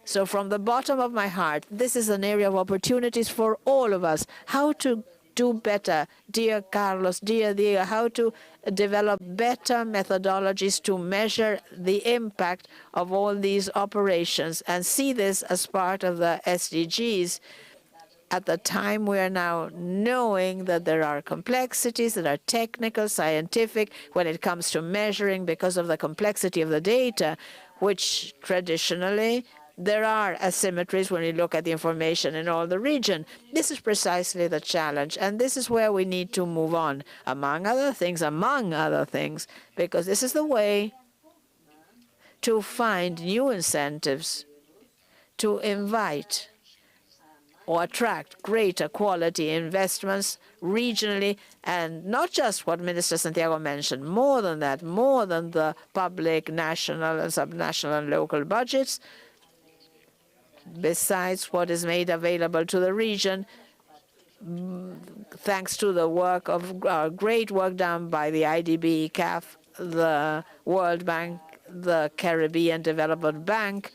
So from the bottom of my heart, this is an area of opportunities for all of us. How to do better, dear Carlos, dear Diego, how to develop better methodologies to measure the impact of all these operations and see this as part of the SDGs. At the time we are now knowing that there are complexities that are technical, scientific, when it comes to measuring because of the complexity of the data, which traditionally there are asymmetries when you look at the information in all the region. This is precisely the challenge, and this is where we need to move on, among other things, because this is the way to find new incentives to invite or attract greater quality investments regionally, and not just what Minister Santiago mentioned, more than that, more than the public, national, and subnational and local budgets, besides what is made available to the region, thanks to the work of great work done by the IDB, CAF, the World Bank, the Caribbean Development Bank,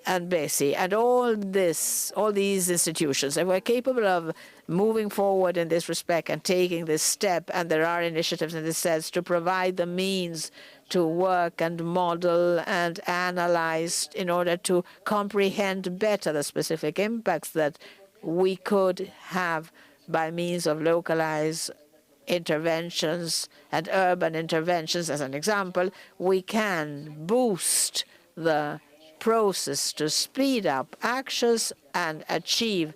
and BESI, and all these institutions. And we're capable of moving forward in this respect and taking this step, and there are initiatives in this sense to provide the means to work and model and analyze in order to comprehend better the specific impacts that we could have by means of localized interventions and urban interventions. As an example, we can boost the process to speed up actions and achieve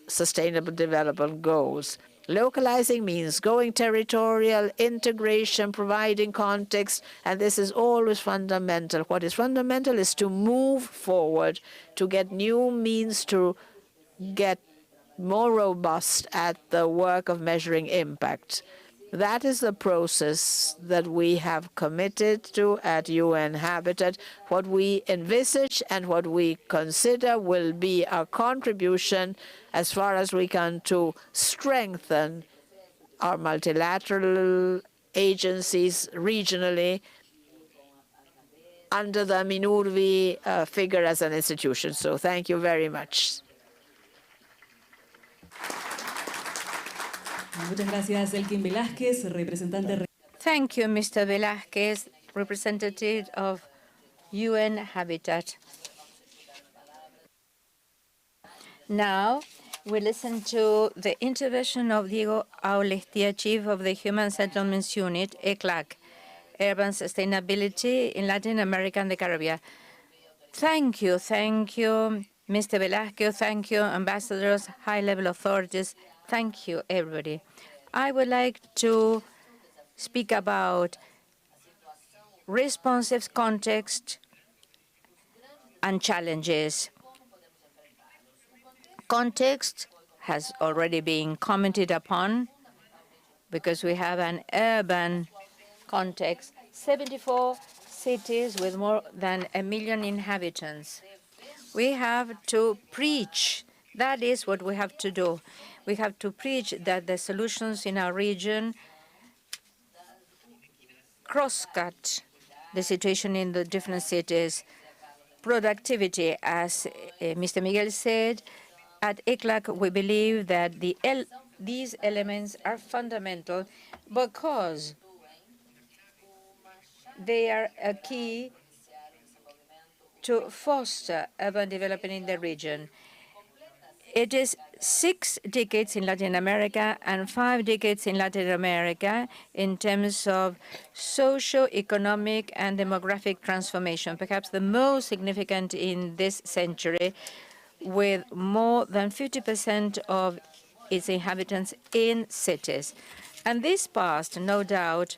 sustainable development goals. Localizing means going territorial, integration, providing context, and this is always fundamental. What is fundamental is to move forward, to get new means to get more robust at the work of measuring impact. That is the process that we have committed to at UN Habitat. What we envisage and what we consider will be a contribution as far as we can to strengthen our multilateral agencies regionally under the Minurvi figure as an institution. So thank you very much. Muchas gracias, Elkin Velázquez, representante. Thank you, Mr. Velázquez, representative of UN Habitat. Now, We listened to the intervention of Diego Aulestia, Chief of the Human Settlements Unit, ECLAC, Urban Sustainability in Latin America and the Caribbean. Thank you, Mr. Velasquez, thank you, ambassadors, high-level authorities, thank you, everybody. I would like to speak about responsive context and challenges. Context has already been commented upon because we have an urban context, 74 cities with more than 1 million inhabitants. We have to preach. That is what we have to do. We have to preach that the solutions in our region cross-cut the situation in the different cities. Productivity, as Mr. Miguel said, at ECLAC, we believe that these elements are fundamental because they are a key to foster urban development in the region. It is 6 decades in Latin America and 5 decades in Latin America in terms of socio-economic and demographic transformation, perhaps the most significant in this century, with more than 50% of its inhabitants in cities. And this past, no doubt,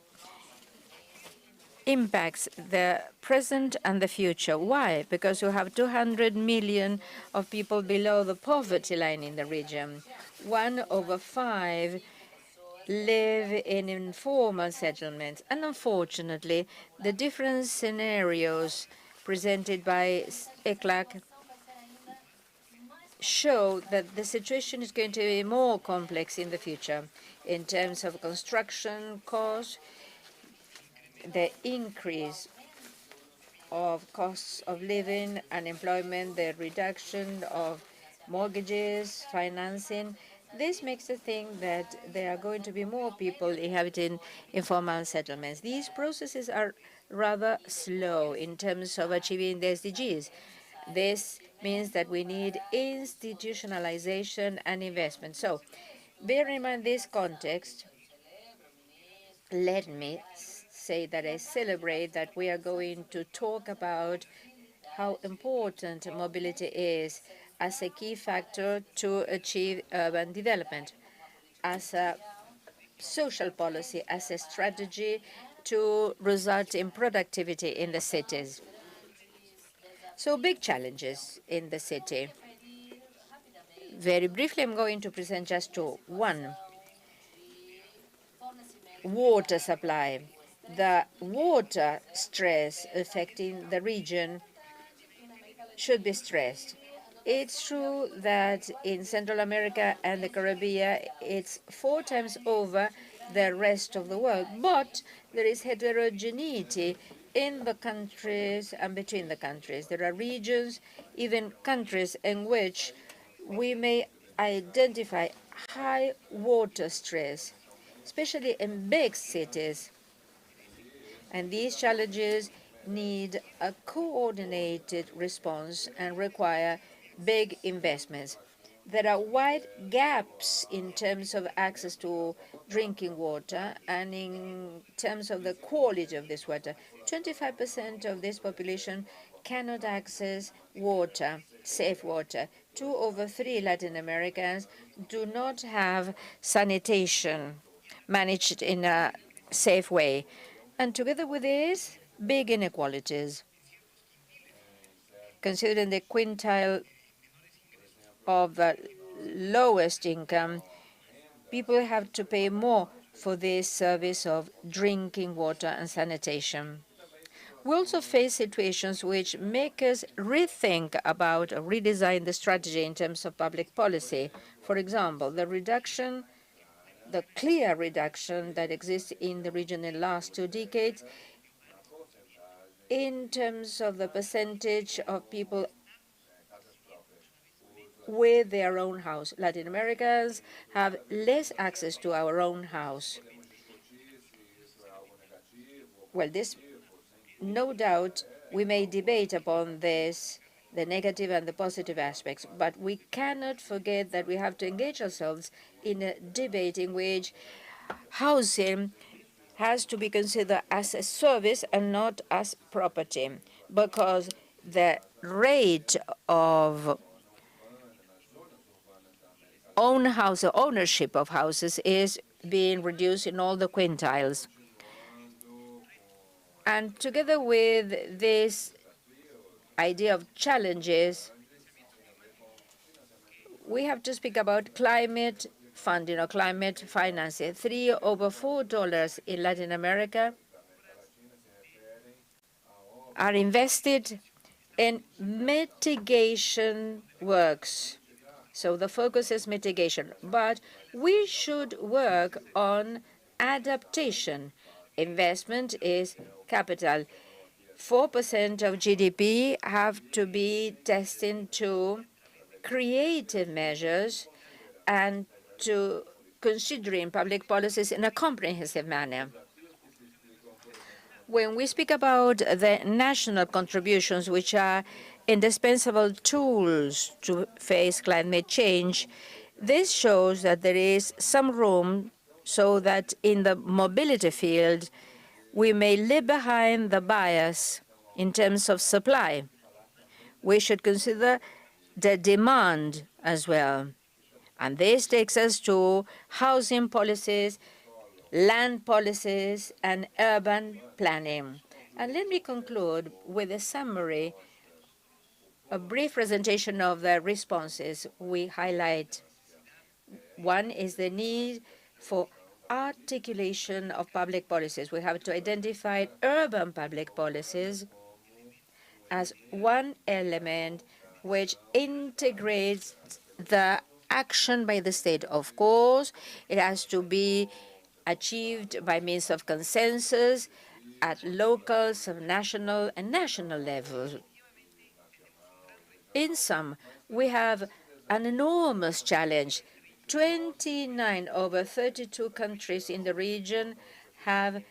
impacts the present and the future. Why? Because you have 200 million of people below the poverty line in the region. 1 over 5 live in informal settlements. And unfortunately, the different scenarios presented by ECLAC show that the situation is going to be more complex in the future in terms of construction costs, the increase of costs of living, unemployment, the reduction of mortgages, financing. This makes us think that there are going to be more people inhabiting informal settlements. These processes are rather slow in terms of achieving the SDGs. This means that we need institutionalization and investment. So, bearing in mind this context, let me say that I celebrate that we are going to talk about how important mobility is as a key factor to achieve urban development, as a social policy, as a strategy to result in productivity in the cities. So big challenges in the city. Very briefly, I'm going to present just two. One, water supply. The water stress affecting the region should be stressed. It's true that in Central America and the Caribbean, it's 4 times over the rest of the world, but there is heterogeneity in the countries and between the countries. There are regions, even countries, in which we may identify high water stress, especially in big cities. And these challenges need a coordinated response and require big investments. There are wide gaps in terms of access to drinking water and in terms of the quality of this water. 25% of this population cannot access water, safe water. 2 over 3 Latin Americans do not have sanitation managed in a safe way. And together with this, big inequalities. Considering the quintile of the lowest income, people have to pay more for this service of drinking water and sanitation. We also face situations which make us rethink about or redesign the strategy in terms of public policy. For example, the clear reduction that exists in the region in the last 2 decades in terms of the percentage of people with their own house. Latin Americans have less access to our own house. Well, this, no doubt, we may debate upon this the negative and the positive aspects. But we cannot forget that we have to engage ourselves in a debate in which housing has to be considered as a service and not as property, because the rate of ownership of houses is being reduced in all the quintiles. And together with this idea of challenges, we have to speak about climate funding or climate financing. $3 over $4 in Latin America are invested in mitigation works. So the focus is mitigation. But we should work on adaptation. Investment is capital. 4% of GDP have to be destined to creative measures and to considering public policies in a comprehensive manner. When we speak about the national contributions, which are indispensable tools to face climate change, this shows that there is some room so that in the mobility field, we may leave behind the bias in terms of supply. We should consider the demand as well. And this takes us to housing policies, land policies, and urban planning. And let me conclude with a summary, a brief presentation of the responses we highlight. One is the need for articulation of public policies. We have to identify urban public policies as one element which integrates the action by the state. Of course, it has to be achieved by means of consensus at local, subnational, and national levels. In sum, we have an enormous challenge. 29 over 32 countries in the region have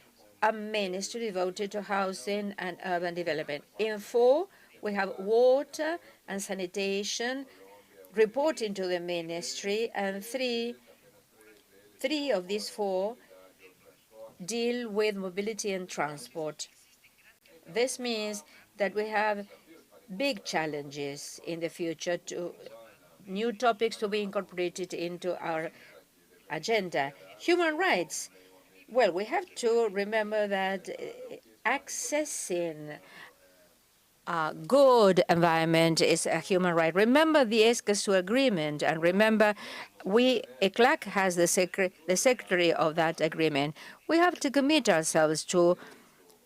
a ministry devoted to housing and urban development. In 4, we have water and sanitation reporting to the ministry, and three of these 4 deal with mobility and transport. This means that we have big challenges in the future, to new topics to be incorporated into our agenda. Human rights. Well, we have to remember that accessing a good environment is a human right. Remember the XXXII agreement, and remember ECLAC has the secretary of that agreement. We have to commit ourselves to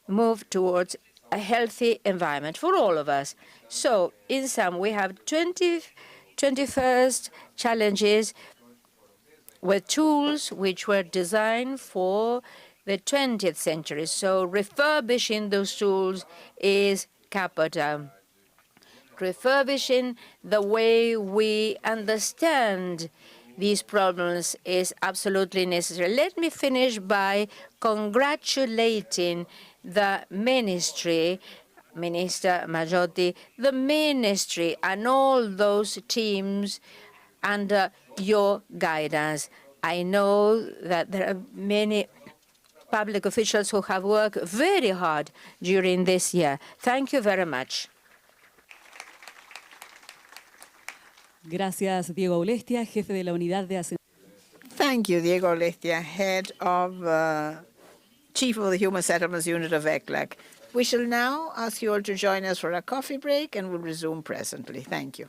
move towards a healthy environment for all of us. So in sum, we have 21st challenges with tools which were designed for the 20th century. So refurbishing those tools is capital. Refurbishing the way we understand these problems is absolutely necessary. Let me finish by congratulating the ministry, Minister Maggiotti, the ministry, and all those teams under your guidance. I know that there are many public officials who have worked very hard during this year. Thank you very much. Gracias, Diego Ulestia, jefe de la Unidad de Thank you, Diego Lestia, Chief of the Human Settlements Unit of ECLAC. We shall now ask you all to join us for a coffee break, and we'll resume presently. Thank you.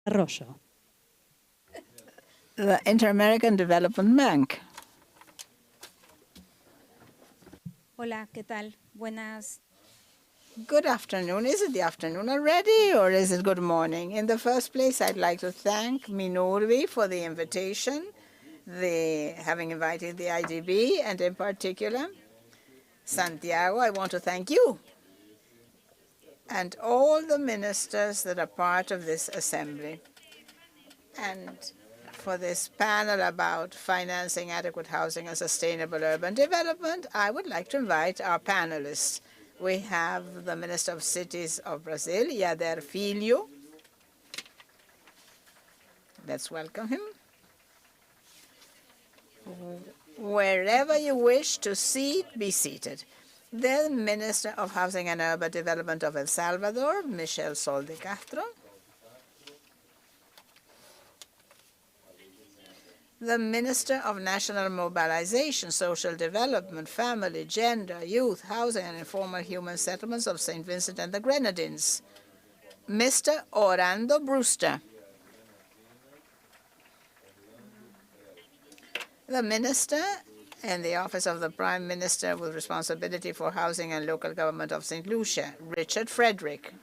Arroyo. The Inter-American Development Bank. Hola, ¿qué tal? Buenas. Good afternoon. Is it the afternoon already, or is it good morning? In the first place, I'd like to thank Minurvi for the invitation, having invited the IDB, and in particular, Santiago. I want to thank you and all the ministers that are part of this assembly. And for this panel about financing adequate housing and sustainable urban development, I would like to invite our panelists. We have the Minister of Cities of Brazil, Yader Filho. Let's welcome him. Wherever you wish to seat, be seated. The Minister of Housing and Urban Development of El Salvador, Michel Sol de Castro. The Minister of National Mobilization, Social Development, Family, Gender, Youth, Housing and Informal Human Settlements of St. Vincent and the Grenadines, Mr. Orlando Brewster. The Minister in the Office of the Prime Minister with responsibility for housing and local government of St. Lucia, Richard Frederick.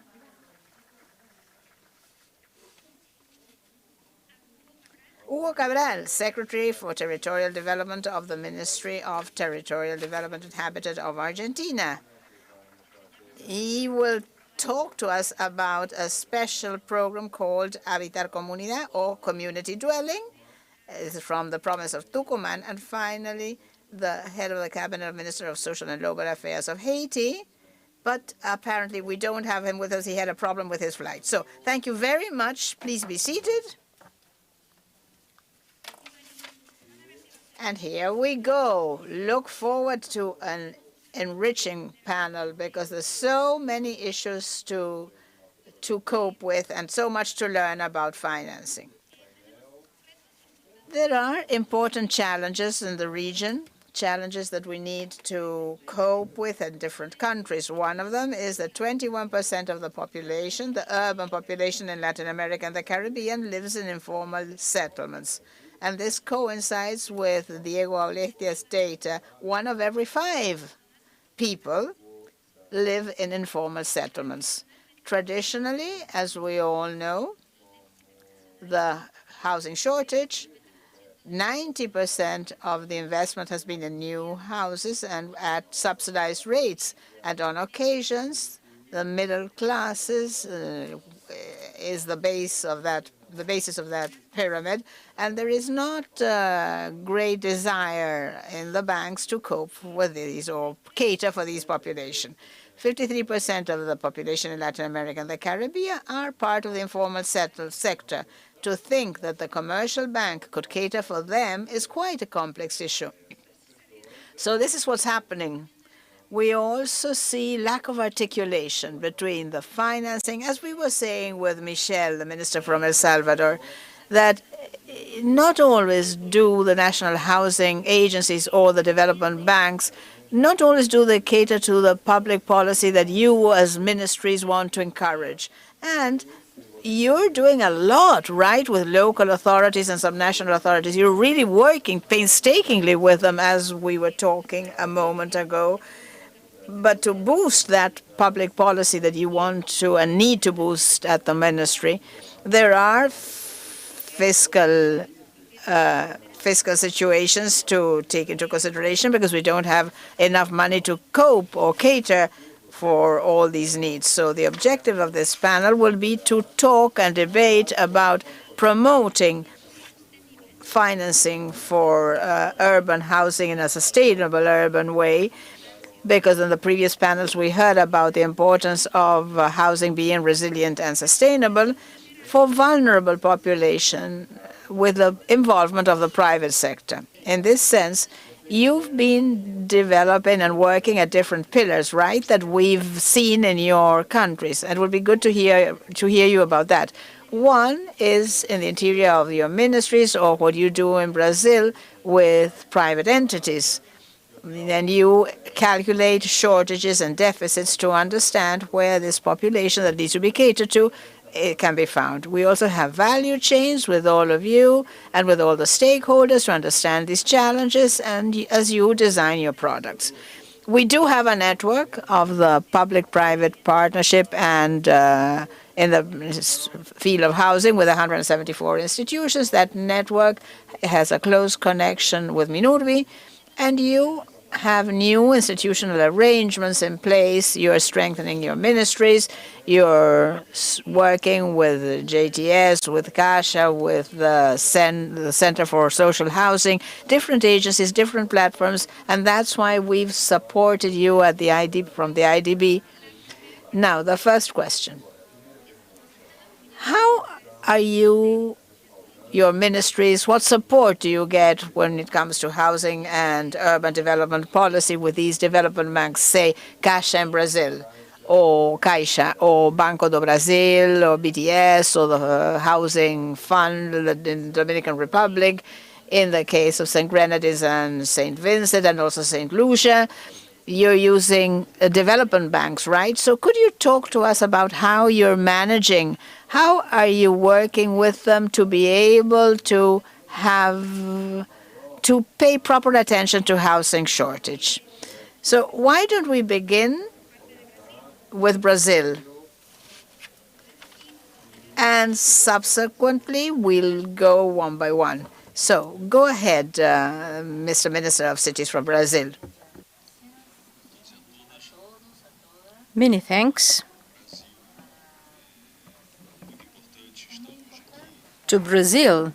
Hugo Cabral, Secretary for Territorial Development of the Ministry of Territorial Development and Habitat of Argentina. He will talk to us about a special program called Habitar Comunidad, or Community Dwelling. It's from the province of Tucumán. And finally, the head of the Cabinet Minister of Social and Global Affairs of Haiti. But apparently we don't have him with us. He had a problem with his flight. So thank you very much. Please be seated. And here we go. Look forward to an enriching panel because there's so many issues to cope with and so much to learn about financing. There are important challenges in the region, challenges that we need to cope with in different countries. One of them is that 21% of the population, the urban population in Latin America and the Caribbean, lives in informal settlements. And this coincides with Diego Aulestia's data. 1 of every 5 people live in informal settlements. Traditionally, as we all know, the housing shortage, 90% of the investment has been in new houses and at subsidized rates. And on occasions, the middle classes is the basis of that pyramid, and there is not great desire in the banks to cope with these or cater for these population. 53% of the population in Latin America and the Caribbean are part of the informal sector. To think that the commercial bank could cater for them is quite a complex issue. So this is what's happening. We also see lack of articulation between the financing, as we were saying with Michel, the minister from El Salvador, that not always do the national housing agencies or the development banks, not always do they cater to the public policy that you as ministries want to encourage. And you're doing a lot, right, with local authorities and subnational authorities. You're really working painstakingly with them, as we were talking a moment ago. But to boost that public policy that you want to and need to boost at the ministry, there are fiscal situations to take into consideration because we don't have enough money to cope or cater for all these needs. So the objective of this panel will be to talk and debate about promoting financing for urban housing in a sustainable urban way, because in the previous panels we heard about the importance of housing being resilient and sustainable for vulnerable population with the involvement of the private sector. In this sense, you've been developing and working at different pillars, right, that we've seen in your countries, and it would be good to hear you about that. One is in the interior of your ministries, or what you do in Brazil with private entities. And you calculate shortages and deficits to understand where this population that needs to be catered to it can be found. We also have value chains with all of you and with all the stakeholders to understand these challenges and as you design your products. We do have a network of the public-private partnership and in the field of housing with 174 institutions. That network has a close connection with Minurvi, and you have new institutional arrangements in place. You're strengthening your ministries. You're working with JTS, with CASHA, with the Center for Social Housing, different agencies, different platforms, and that's why we've supported you at the from the IDB. Now, the first question. How are your ministries, what support do you get when it comes to housing and urban development policy with these development banks, say Caixa in Brazil, or Caixa, or Banco do Brasil, or BTS, or the Housing Fund in the Dominican Republic, in the case of St. Grenadines and St. Vincent, and also St. Lucia? You're using development banks, right? So could you talk to us about how you're managing? How are you working with them to be able to pay proper attention to housing shortage? So why don't we begin with Brazil? And subsequently, we'll go one by one. So go ahead, Mr. Minister of Cities from Brazil. Many thanks to Brazil.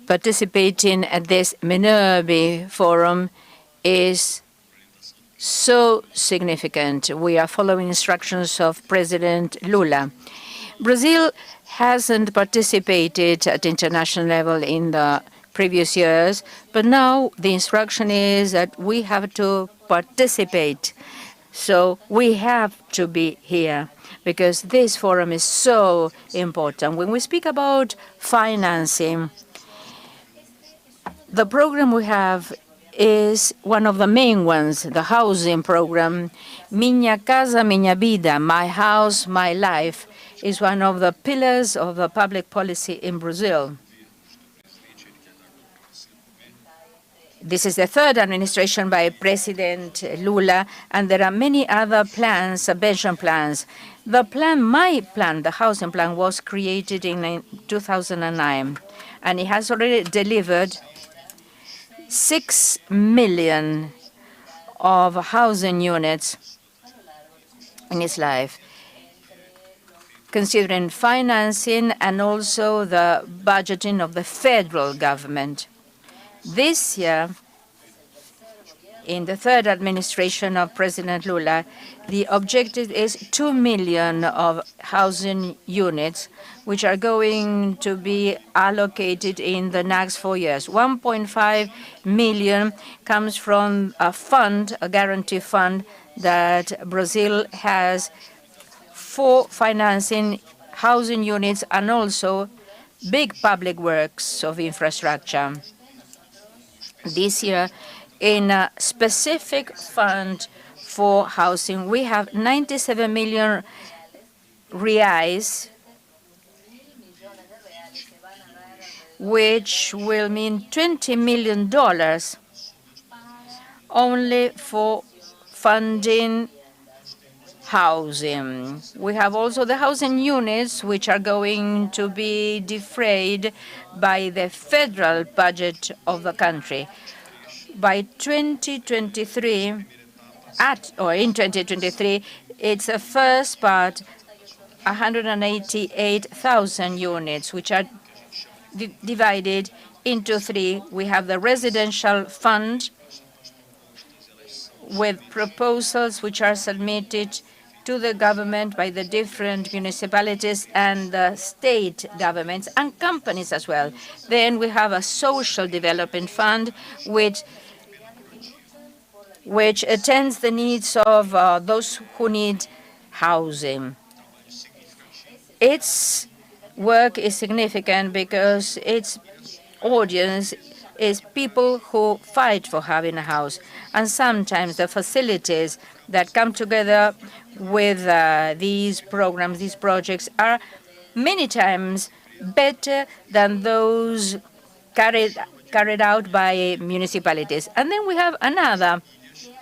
Participating at this Minurvi forum is so significant. We are following instructions of President Lula. Brazil hasn't participated at international level in the previous years, but now the instruction is that we have to participate. So we have to be here because this forum is so important. When we speak about financing, the program we have is one of the main ones, the housing program. Minha Casa, Minha Vida, My House, My Life, is one of the pillars of the public policy in Brazil. This is the third administration by President Lula, and there are many other plans, subvention plans. The plan, my plan, the housing plan, was created in 2009, and it has already delivered 6 million of housing units in its life, considering financing and also the budgeting of the federal government. This year, in the third administration of President Lula, the objective is 2 million of housing units, which are going to be allocated in the next 4 years. 1.5 million comes from a fund, a guarantee fund, that Brazil has for financing housing units and also big public works of infrastructure. This year, in a specific fund for housing, we have 97 million reais, which will mean $20 million only for funding housing. We have also the housing units, which are going to be defrayed by the federal budget of the country. By 2023, in 2023, it's the first part, 188,000 units, which are divided into three. We have the residential fund with proposals which are submitted to the government by the different municipalities and the state governments and companies as well. Then we have a social development fund which attends the needs of those who need housing. Its work is significant because its audience is people who fight for having a house. And sometimes the facilities that come together with these programs, these projects, are many times better than those carried out by municipalities. And then we have another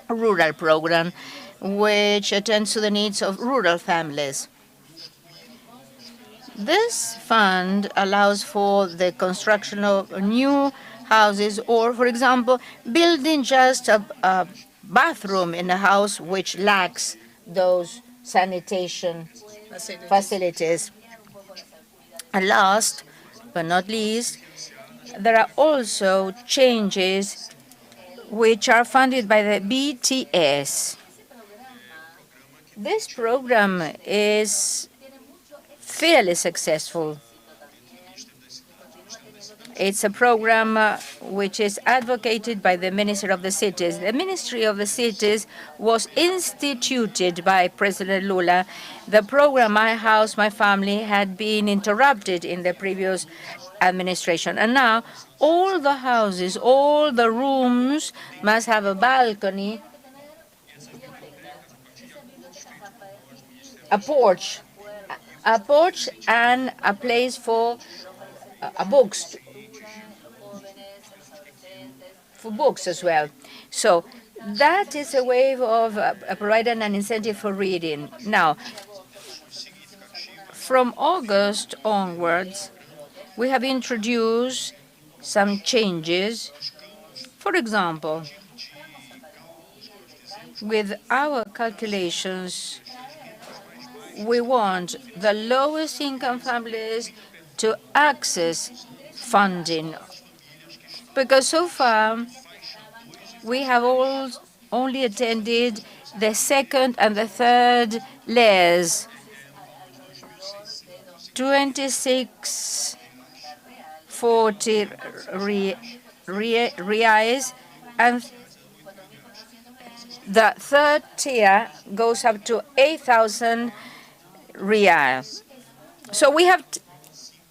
rural program which attends to the needs of rural families. This fund allows for the construction of new houses or, for example, building just a bathroom in a house which lacks those sanitation facilities. And last but not least, there are also changes which are funded by the BTS. This program is fairly successful. It's a program which is advocated by the Ministry of the Cities. The Ministry of the Cities was instituted by President Lula. The program, My House, My Family, had been interrupted in the previous administration. And now all the houses, all the rooms must have a balcony, a porch and a place for books as well. So that is a way of providing an incentive for reading. Now, from August onwards, we have introduced some changes. For example, with our calculations, we want the lowest income families to access funding, because so far we have only attended the second and the third layers, 2640 reais, and the third tier goes up to 8,000 reais. So we have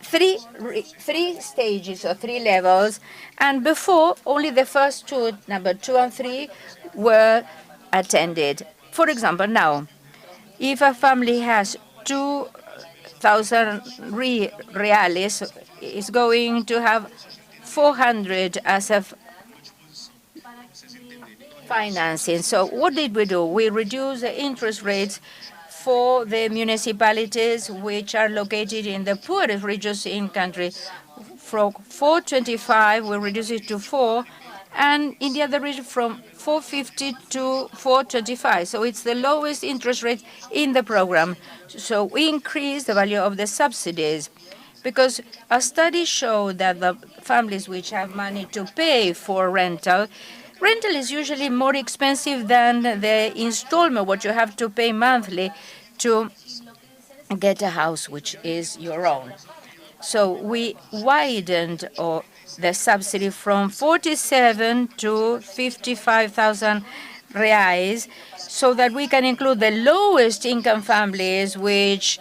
three stages or three levels, and before only the first two, number 2 and 3, were attended. For example, now, if a family has 2,000 reales, is going to have 400 as a financing. So what did we do? We reduced the interest rates for the municipalities which are located in the poorest regions in country. From 425, we reduced it to 4, and in the other region from 450 to 425. So it's the lowest interest rate in the program. So we increased the value of the subsidies, because a study showed that the families which have money to pay for rental is usually more expensive than the installment, what you have to pay monthly to get a house which is your own. So we widened the subsidy from 47 to 55,000 reais, so that we can include the lowest income families which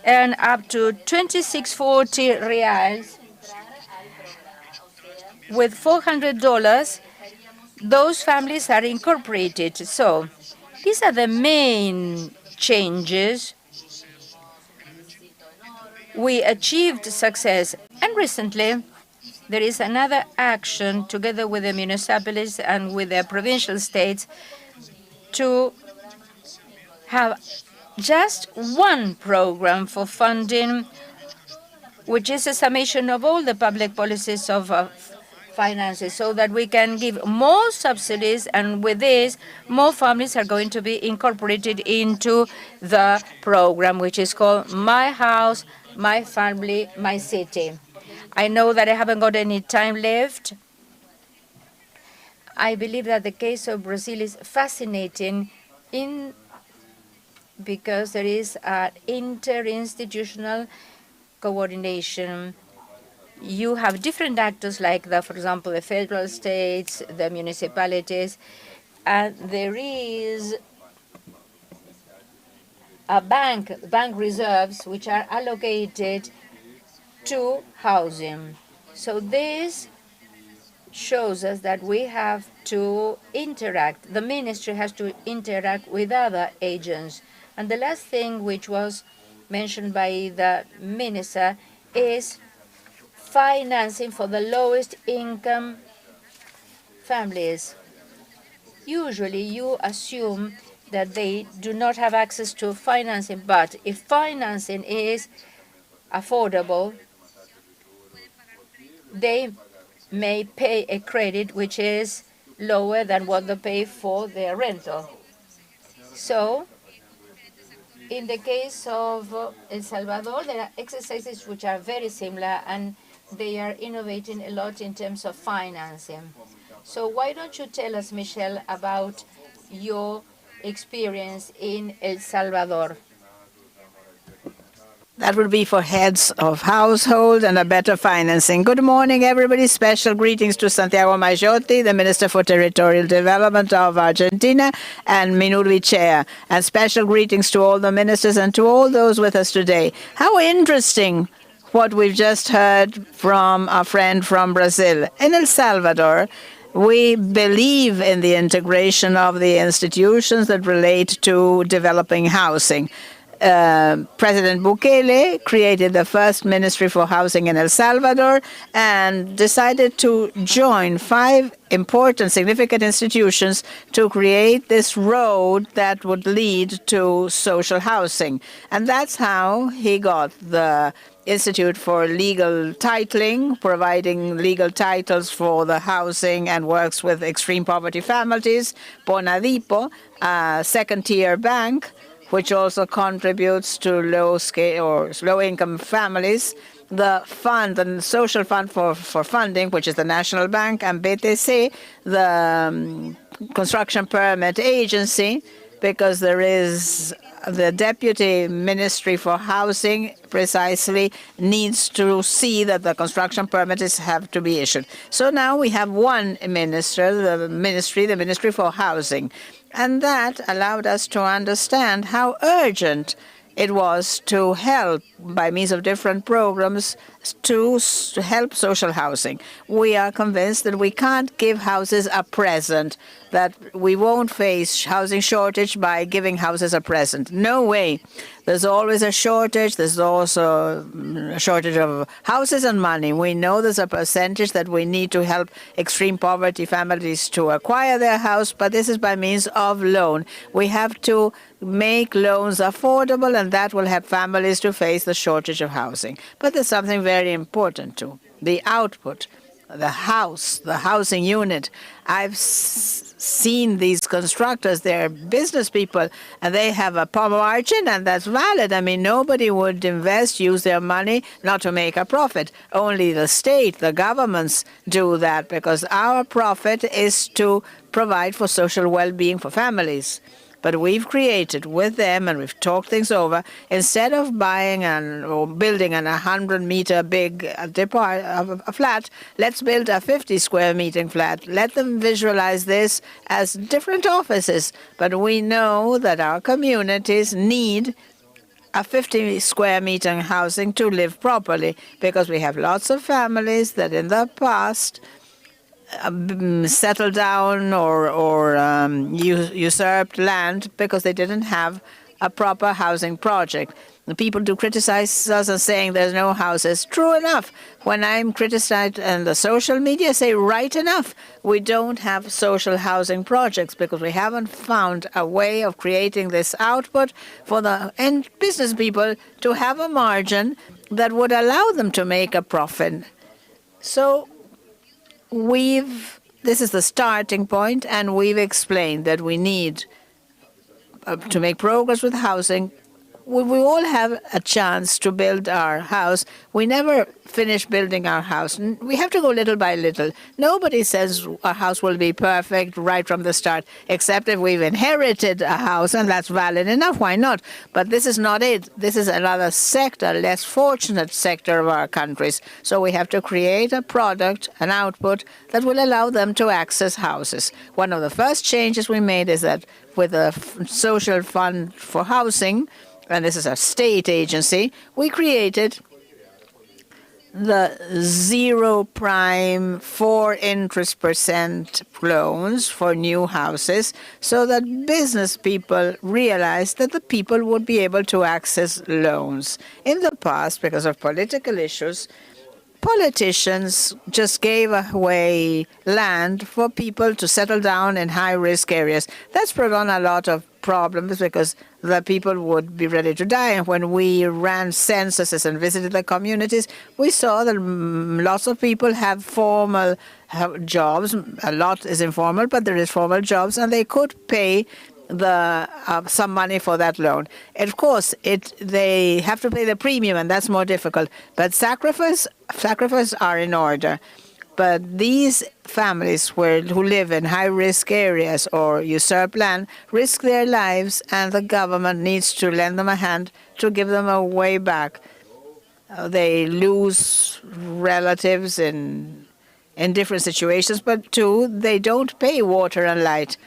earn up to 2640 reais. With $400, those families are incorporated. So these are the main changes. We achieved success. And recently, there is another action together with the municipalities and with the provincial states to have just one program for funding, which is a summation of all the public policies of finances, so that we can give more subsidies, and with this, more families are going to be incorporated into the program, which is called My House, My Family, My City. I know that I haven't got any time left. I believe that the case of Brazil is fascinating because there is an interinstitutional coordination. You have different actors like, for example, the federal states, the municipalities, and there is a bank reserves, which are allocated to housing. So this shows us that we have to interact. The ministry has to interact with other agents. And the last thing which was mentioned by the minister is financing for the lowest income families. Usually you assume that they do not have access to financing, but if financing is affordable, they may pay a credit which is lower than what they pay for their rental. So, in the case of El Salvador, there are exercises which are very similar, and they are innovating a lot in terms of financing. So why don't you tell us, Michelle, about your experience in El Salvador? That would be for heads of household and a better financing. Good morning, everybody. Special greetings to Santiago Maggiotti, the Minister for Territorial Development of Argentina, and Minurvi Chair. And special greetings to all the ministers and to all those with us today. How interesting what we've just heard from our friend from Brazil. In El Salvador, we believe in the integration of the institutions that relate to developing housing. President Bukele created the first Ministry for Housing in El Salvador and decided to join 5 important, significant institutions to create this road that would lead to social housing. And that's how he got the Institute for Legal Titling, providing legal titles for the housing and works with extreme poverty families, Bonadipo, a second-tier bank, which also contributes to low-scale or low-income families, the fund, the social fund for funding, which is the National Bank, and BTC, the construction permit agency, because there is the Deputy Ministry for Housing precisely needs to see that the construction permits have to be issued. So now we have one minister, the Ministry for Housing. And that allowed us to understand how urgent it was to help, by means of different programs, to help social housing. We are convinced that we can't give houses a present, that we won't face housing shortage by giving houses a present. No way. There's always a shortage. There's also a shortage of houses and money. We know there's a percentage that we need to help extreme poverty families to acquire their house, but this is by means of loan. We have to make loans affordable, and that will help families to face the shortage of housing. But there's something very important too, the output, the housing unit. I've seen these constructors, they're business people, and they have a margin, and that's valid. I mean, nobody would use their money not to make a profit. Only the state, the governments do that, because our profit is to provide for social well-being for families. But we've created with them, and we've talked things over, instead of buying or building an 100-meter big a flat, let's build a 50-square-meter flat. Let them visualize this as different offices. But we know that our communities need a 50-square-meter housing to live properly, because we have lots of families that in the past settled down or usurped land because they didn't have a proper housing project. The people do criticize us and saying there's no houses. True enough. When I'm criticized in the social media, I say right enough. We don't have social housing projects because we haven't found a way of creating this output for the end business people to have a margin that would allow them to make a profit. So this is the starting point, and we've explained that we need to make progress with housing. We all have a chance to build our house. We never finish building our house. We have to go little by little. Nobody says our house will be perfect right from the start, except if we've inherited a house, and that's valid enough. Why not? But this is not it. This is another sector, less fortunate sector of our countries. So we have to create a product, an output, that will allow them to access houses. One of the first changes we made is that with a social fund for housing, and this is a state agency, we created the 0 prime 4 interest percent loans for new houses so that business people realized that the people would be able to access loans. In the past, because of political issues, politicians just gave away land for people to settle down in high-risk areas. That's brought on a lot of problems because the people would be ready to die. And when we ran censuses and visited the communities, we saw that lots of people have formal jobs. A lot is informal, but there is formal jobs, and they could pay some money for that loan. Of course, they have to pay the premium, and that's more difficult. But sacrifices are in order. But these families who live in high-risk areas or usurp land risk their lives, and the government needs to lend them a hand to give them a way back. They lose relatives in different situations, but too, they don't pay water and light.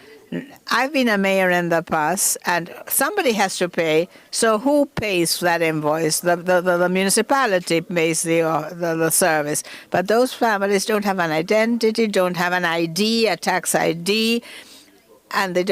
I've been a mayor in the past, and somebody has to pay. So who pays that invoice? The municipality pays the service. But those families don't have an identity, don't have an ID, a tax ID, and they're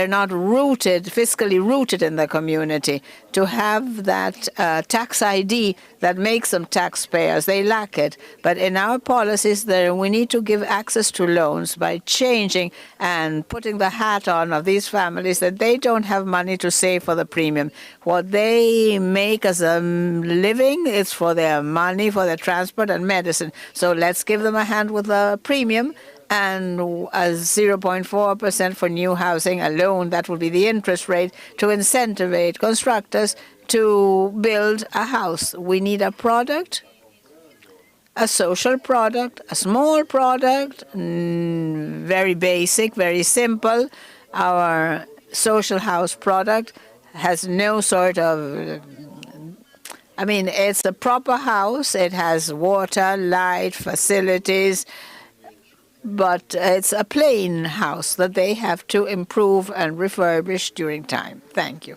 not fiscally rooted in the community. To have that tax ID that makes them taxpayers, they lack it. But in our policies, we need to give access to loans by changing and putting the hat on of these families that they don't have money to save for the premium. What they make as a living is for their money, for their transport and medicine. So let's give them a hand with the premium, and a 0.4% for new housing, a loan that will be the interest rate to incentivize constructors to build a house. We need a product, a social product, a small product, very basic, very simple. Our social house product has no sort of it's a proper house. It has water, light, facilities, but it's a plain house that they have to improve and refurbish during time. Thank you.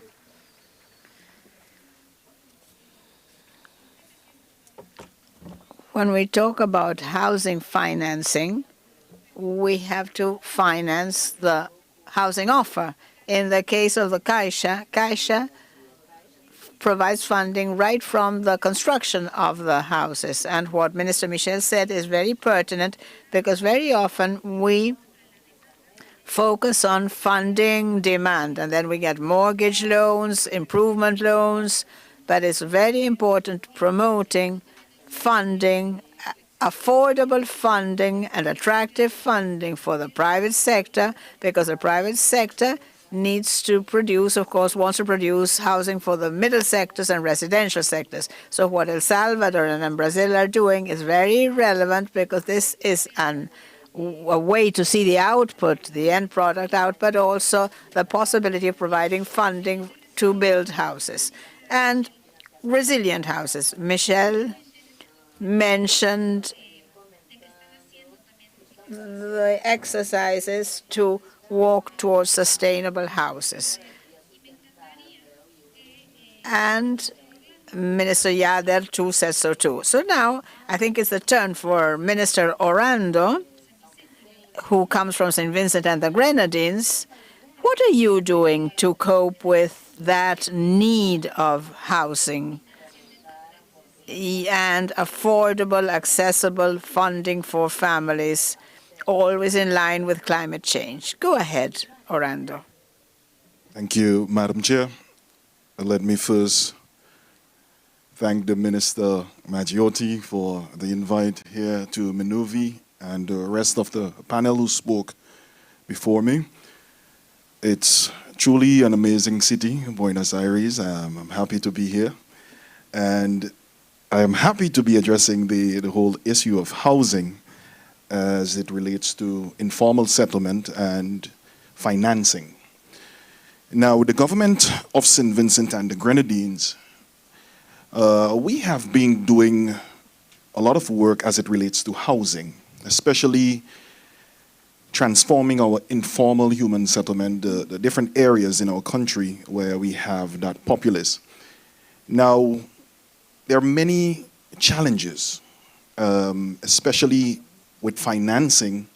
When we talk about housing financing, we have to finance the housing offer. In the case of the Caixa provides funding right from the construction of the houses. And what Minister Michel said is very pertinent, because very often we focus on funding demand, and then we get mortgage loans, improvement loans, but it's very important promoting funding, affordable funding and attractive funding for the private sector, because the private sector needs to produce, of course, wants to produce housing for the middle sectors and residential sectors. So what El Salvador and Brazil are doing is very relevant, because this is a way to see the output, the end product out, but also the possibility of providing funding to build houses and resilient houses. Michel mentioned the exercises to walk towards sustainable houses. And Minister Yader too said so too. So now I think it's the turn for Minister Orlando, who comes from St. Vincent and the Grenadines. What are you doing to cope with that need of housing and affordable, accessible funding for families, always in line with climate change? Go ahead, Orlando. Thank you, Madam Chair. Let me first thank the Minister Maggiotti for the invite here to Minurvi and the rest of the panel who spoke before me. It's truly an amazing city, Buenos Aires. I'm happy to be here. And I am happy to be addressing the whole issue of housing as it relates to informal settlement and financing. Now, the government of St. Vincent and the Grenadines, we have been doing a lot of work as it relates to housing, especially transforming our informal human settlement, the different areas in our country where we have that populace. Now, there are many challenges, especially with financing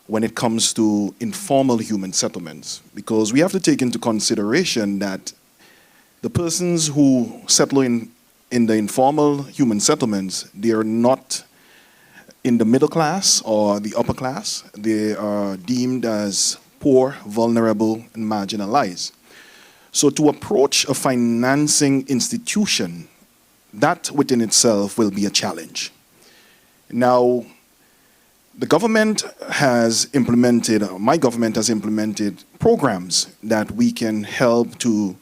when it comes to informal human settlements, because we have to take into consideration that the persons who settle in the informal human settlements, they are not in the middle class or the upper class. They are deemed as poor, vulnerable, and marginalized. So to approach a financing institution, that within itself will be a challenge. Now, the government has implemented, my government has implemented programs that we can help to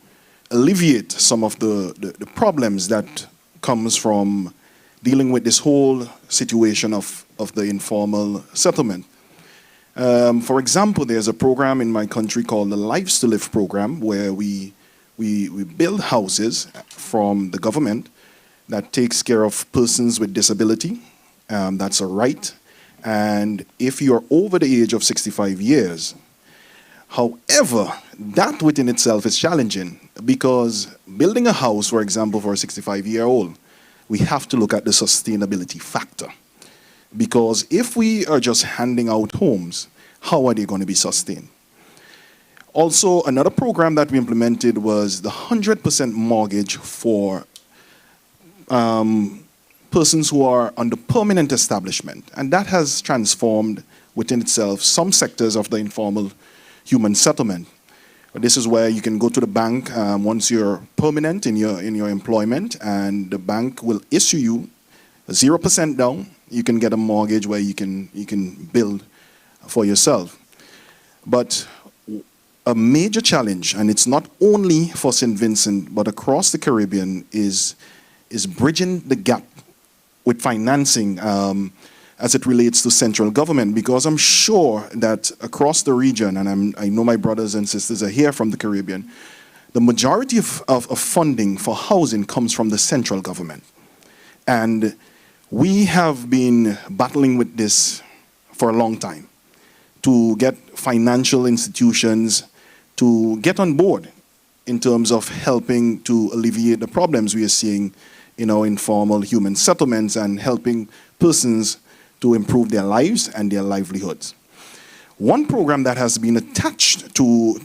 alleviate some of the problems that comes from dealing with this whole situation of the informal settlement. For example, there's a program in my country called the Lives to Live program, where we build houses from the government that takes care of persons with disability. That's a right. And if you're over the age of 65 years, however, that within itself is challenging, because building a house, for example, for a 65-year-old, we have to look at the sustainability factor. Because if we are just handing out homes, how are they going to be sustained? Also, another program that we implemented was the 100% mortgage for persons who are under permanent establishment. And that has transformed within itself some sectors of the informal human settlement. This is where you can go to the bank once you're permanent in your employment, and the bank will issue you 0% down. You can get a mortgage where you can build for yourself. But a major challenge, and it's not only for St. Vincent, but across the Caribbean, is bridging the gap with financing as it relates to central government, because I'm sure that across the region, and I know my brothers and sisters are here from the Caribbean, the majority of funding for housing comes from the central government. And we have been battling with this for a long time to get financial institutions to get on board in terms of helping to alleviate the problems we are seeing in our informal human settlements and helping persons to improve their lives and their livelihoods. One program that has been attached to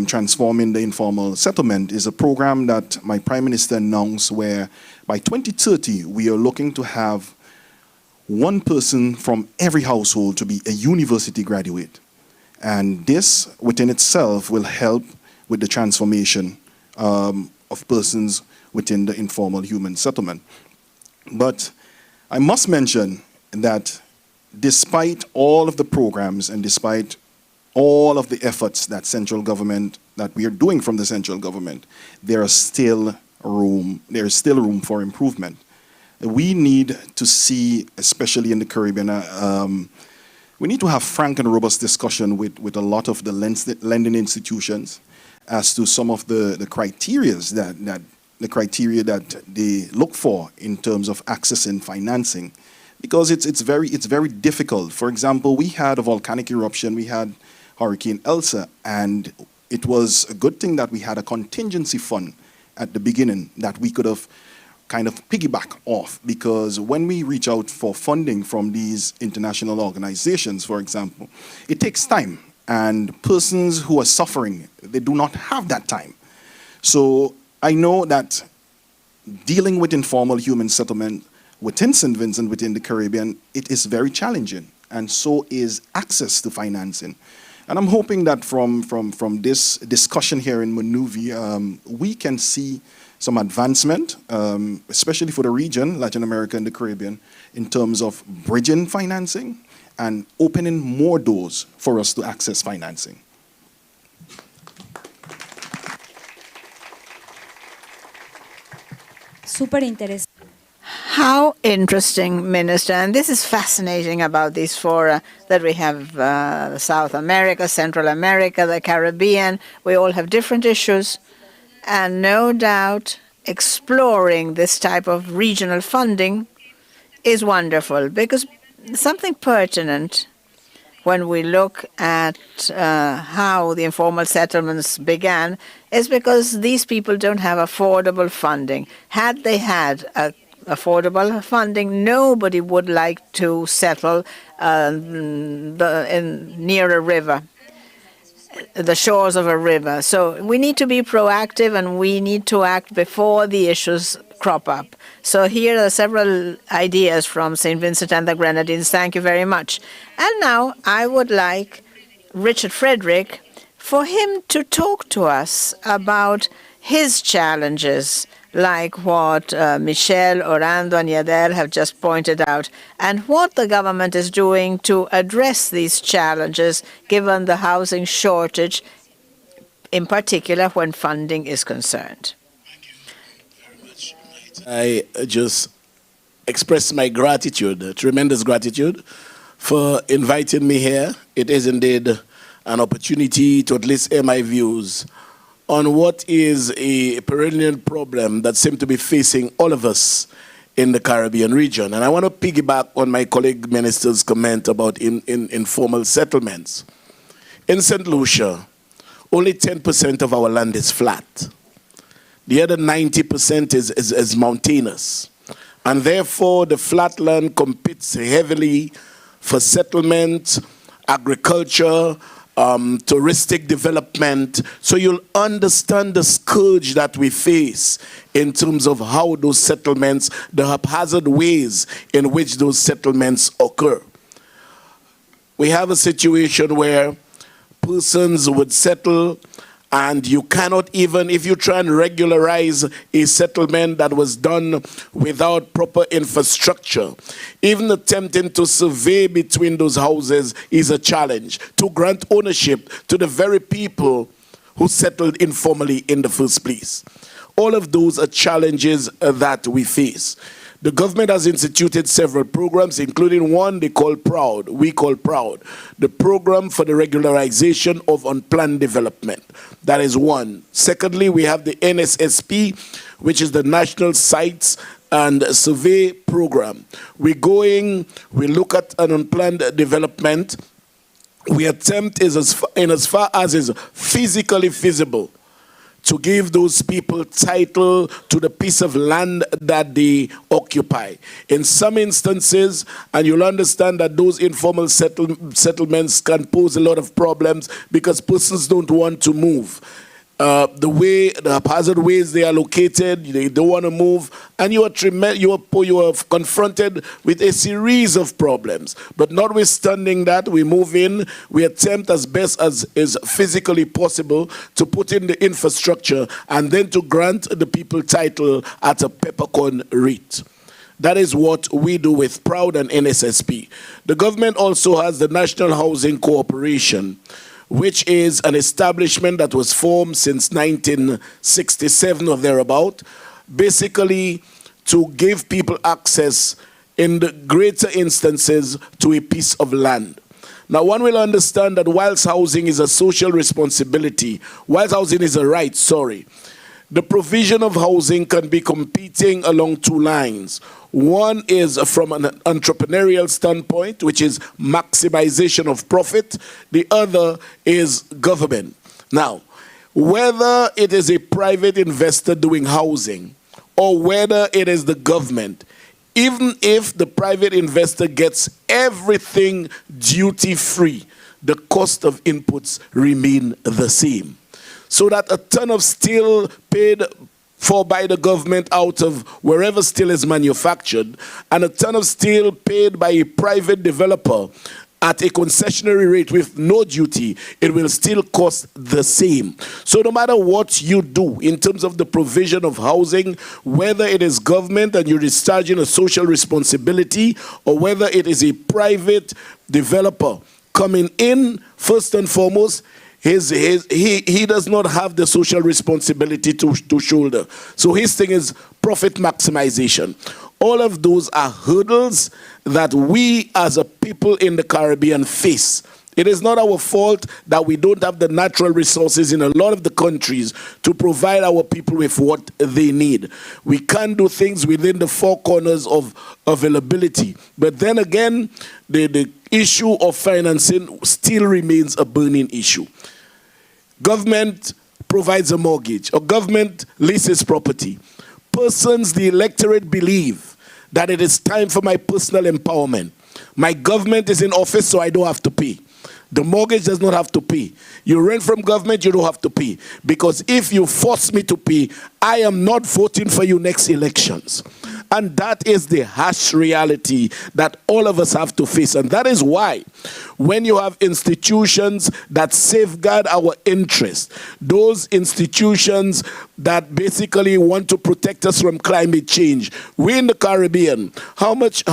transforming the informal settlement is a program that my Prime Minister announced, where by 2030 we are looking to have one person from every household to be a university graduate. And this within itself will help with the transformation of persons within the informal human settlement. But I must mention that despite all of the programs and despite all of the efforts that we are doing from the central government, there is still room for improvement. We need to see, especially in the Caribbean, we need to have frank and robust discussion with a lot of the lending institutions as to some of the criteria that they look for in terms of accessing financing, because it's very difficult. For example, we had a volcanic eruption, we had Hurricane Elsa, and it was a good thing that we had a contingency fund at the beginning that we could have kind of piggyback off, because when we reach out for funding from these international organizations, for example, it takes time, and persons who are suffering, they do not have that time. So I know that dealing with informal human settlement within St. Vincent, within the Caribbean, it is very challenging, and so is access to financing. And I'm hoping that from this discussion here in Minurvi, we can see some advancement, especially for the region, Latin America and the Caribbean, in terms of bridging financing and opening more doors for us to access financing. Súper interesante. How interesting, Minister. And this is fascinating about these fora that we have South America, Central America, the Caribbean. We all have different issues. And no doubt exploring this type of regional funding is wonderful, because something pertinent when we look at how the informal settlements began is because these people don't have affordable funding. Had they had a affordable funding, nobody would like to settle near a river, the shores of a river. So we need to be proactive and we need to act before the issues crop up. So here are several ideas from St. Vincent and the Grenadines. Thank you very much. And now I would like Richard Frederick for him to talk to us about his challenges, like what Michelle, Orlando, and Yadel have just pointed out, and what the government is doing to address these challenges, given the housing shortage, in particular when funding is concerned. I just express my gratitude, tremendous gratitude, for inviting me here. It is indeed an opportunity to at least air my views on what is a perennial problem that seems to be facing all of us in the Caribbean region. And I want to piggyback on my colleague minister's comment about informal settlements. In St. Lucia, only 10% of our land is flat. The other 90% is mountainous. And therefore, the flat land competes heavily for settlement, agriculture, touristic development. So you'll understand the scourge that we face in terms of how those settlements, the haphazard ways in which those settlements occur. We have a situation where persons would settle, and you cannot even, if you try and regularize a settlement that was done without proper infrastructure, even attempting to survey between those houses is a challenge, to grant ownership to the very people who settled informally in the first place. All of those are challenges that we face. The government has instituted several programs, including one they call PROUD, we call PROUD, the Program for the Regularization of Unplanned Development. That is one. Secondly, we have the NSSP, which is the National Sites and Survey Program. We look at an unplanned development. We attempt as far as is physically feasible to give those people title to the piece of land that they occupy. In some instances, and you'll understand that those informal settlements can pose a lot of problems because persons don't want to move. The haphazard ways they are located, they don't want to move, and you are confronted with a series of problems. But notwithstanding that, we move in, we attempt as best as is physically possible to put in the infrastructure and then to grant the people title at a peppercorn rate. That is what we do with PROUD and NSSP. The government also has the National Housing Corporation, which is an establishment that was formed since 1967 or thereabout, basically to give people access in the greater instances to a piece of land. Now, one will understand that whilst housing is a social responsibility, whilst housing is a right, the provision of housing can be competing along two lines. One is from an entrepreneurial standpoint, which is maximization of profit. The other is government. Now, whether it is a private investor doing housing or whether it is the government, even if the private investor gets everything duty-free, the cost of inputs remain the same. So that a ton of steel paid for by the government out of wherever steel is manufactured, and a ton of steel paid by a private developer at a concessionary rate with no duty, it will still cost the same. So no matter what you do in terms of the provision of housing, whether it is government and you're discharging a social responsibility, or whether it is a private developer coming in, first and foremost, he does not have the social responsibility to shoulder. So his thing is profit maximization. All of those are hurdles that we as a people in the Caribbean face. It is not our fault that we don't have the natural resources in a lot of the countries to provide our people with what they need. We can't do things within the four corners of availability. But then again, the issue of financing still remains a burning issue. Government provides a mortgage, or government leases property. Persons, the electorate believe that it is time for my personal empowerment. My government is in office, so I don't have to pay. The mortgage does not have to pay. You rent from government, you don't have to pay. Because if you force me to pay, I am not voting for you next elections. And that is the harsh reality that all of us have to face. And that is why when you have institutions that safeguard our interests, those institutions that basically want to protect us from climate change, we in the Caribbean, how much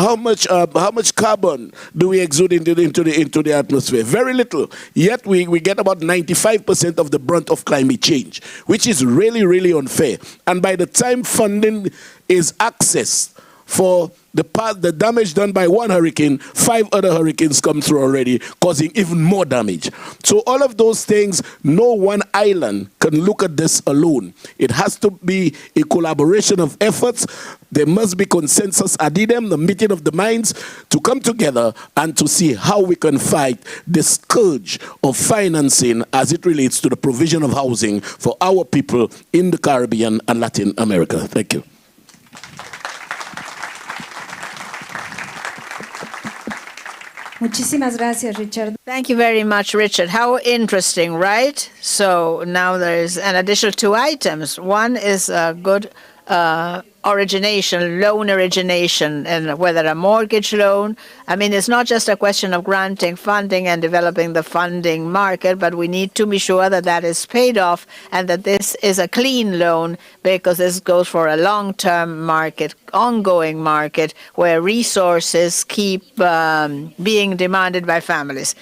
carbon do we exude into the atmosphere? Very little. Yet we get about 95% of the brunt of climate change, which is really, really unfair. And by the time funding is accessed for the damage done by one hurricane, 5 other hurricanes come through already, causing even more damage. So all of those things, no one island can look at this alone. It has to be a collaboration of efforts. There must be consensus addendum, the meeting of the minds, to come together and to see how we can fight the scourge of financing as it relates to the provision of housing for our people in the Caribbean and Latin America. Thank you. Muchísimas gracias, Richard. Thank you very much, Richard. How interesting, right? So now there's an additional 2 items. One is a good loan origination, and whether a mortgage loan. I mean, it's not just a question of granting funding and developing the funding market, but we need to be sure that that is paid off and that this is a clean loan, because this goes for a long-term market, ongoing market, where resources keep being demanded by families.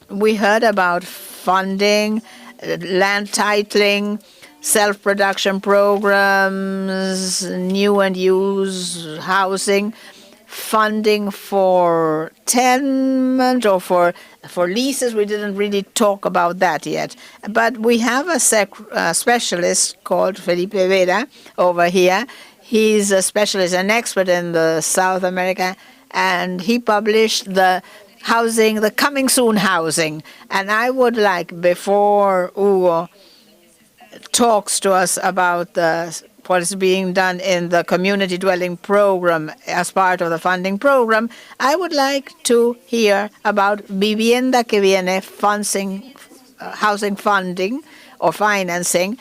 We heard about funding, land titling, self-production programs, new and used housing, funding for tenement or for leases. We didn't really talk about that yet. But we have a specialist called Felipe Vera over here. He's a specialist, an expert in the South America, and he published the housing, the coming soon housing. And I would like, before Hugo talks to us about what is being done in the community dwelling program as part of the funding program, I would like to hear about Vivienda que Viene housing funding or financing.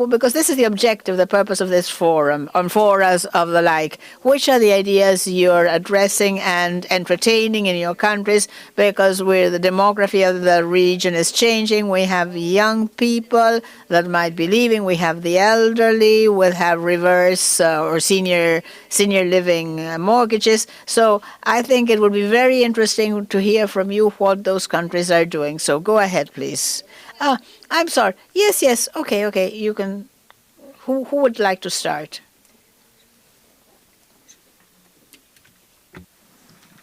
Because this is the objective, the purpose of this forum, on forums of the like. Which are the ideas you're addressing and entertaining in your countries? Because the demography of the region is changing. We have young people that might be leaving. We have the elderly. We'll have reverse or senior living mortgages. So I think it would be very interesting to hear from you what those countries are doing. So go ahead, please. I'm sorry. Yes. Okay. You can. Who would like to start?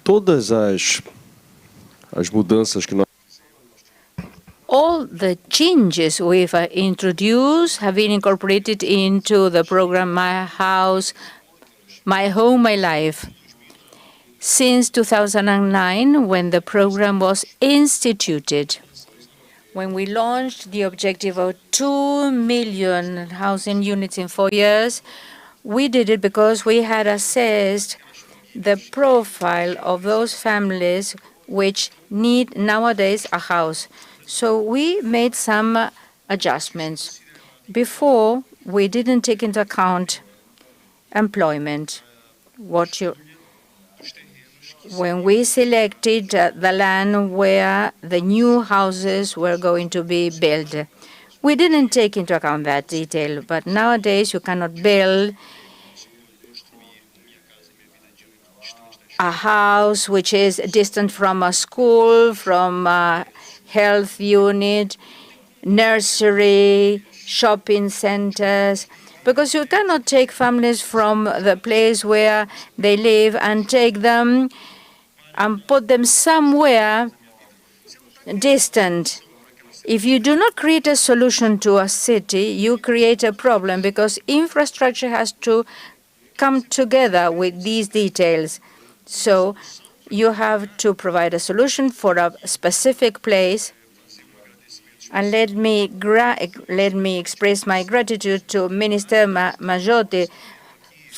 Todas as mudanças que nós all the changes we've introduced have been incorporated into the program My House, My Home, My Life. Since 2009, when the program was instituted, when we launched the objective of 2 million housing units in 4 years, we did it because we had assessed the profile of those families which need nowadays a house. So we made some adjustments. Before, we didn't take into account employment. When we selected the land where the new houses were going to be built, we didn't take into account that detail. But nowadays, you cannot build a house which is distant from a school, from a health unit, nursery, shopping centers, because you cannot take families from the place where they live and take them and put them somewhere distant. If you do not create a solution to a city, you create a problem, because infrastructure has to come together with these details. So you have to provide a solution for a specific place. And let me express my gratitude to Minister Majority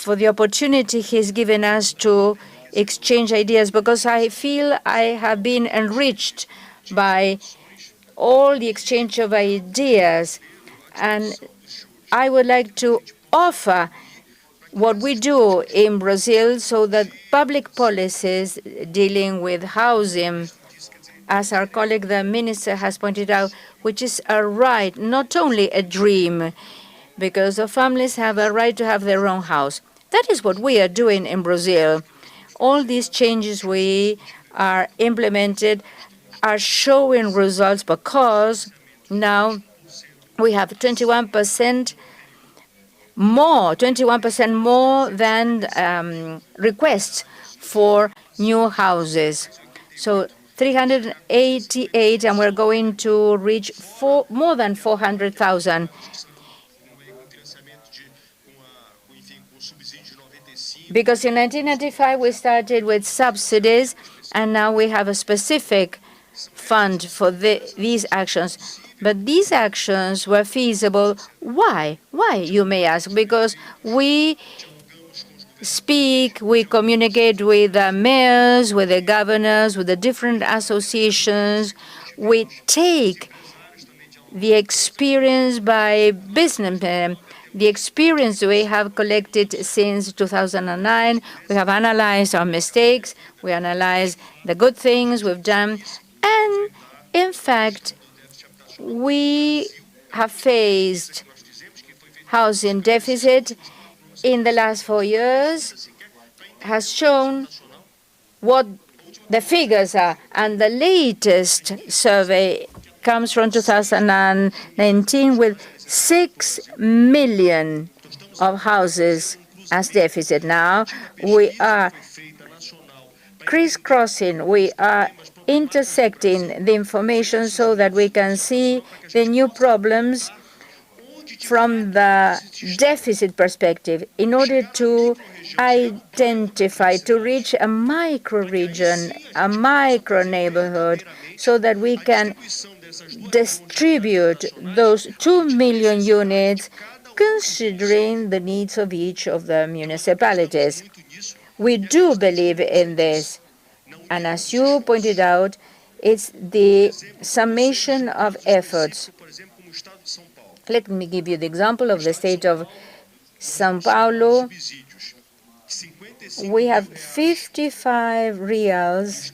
for the opportunity he's given us to exchange ideas, because I feel I have been enriched by all the exchange of ideas. And I would like to offer what we do in Brazil so that public policies dealing with housing, as our colleague, the minister, has pointed out, which is a right, not only a dream, because the families have a right to have their own house. That is what we are doing in Brazil. All these changes we are implemented are showing results, because now we have 21% more than requests for new houses. So 388, and we're going to reach more than 400,000. Because in 1995 we started with subsidies, and now we have a specific fund for these actions. But these actions were feasible. Why? Why, you may ask? Because we speak, we communicate with the mayors, with the governors, with the different associations. We take the experience by businessmen, the experience we have collected since 2009. We have analyzed our mistakes. We analyze the good things we've done. And in fact, we have faced housing deficit in the last 4 years, has shown what the figures are. And the latest survey comes from 2019 with 6 million of houses as deficit. Now we are crisscrossing, we are intersecting the information so that we can see the new problems from the deficit perspective, in order to identify, to reach a micro-region, a micro-neighborhood, so that we can distribute those 2 million units considering the needs of each of the municipalities. We do believe in this. And as you pointed out, it's the summation of efforts. Let me give you the example of the state of São Paulo. We have 55 reals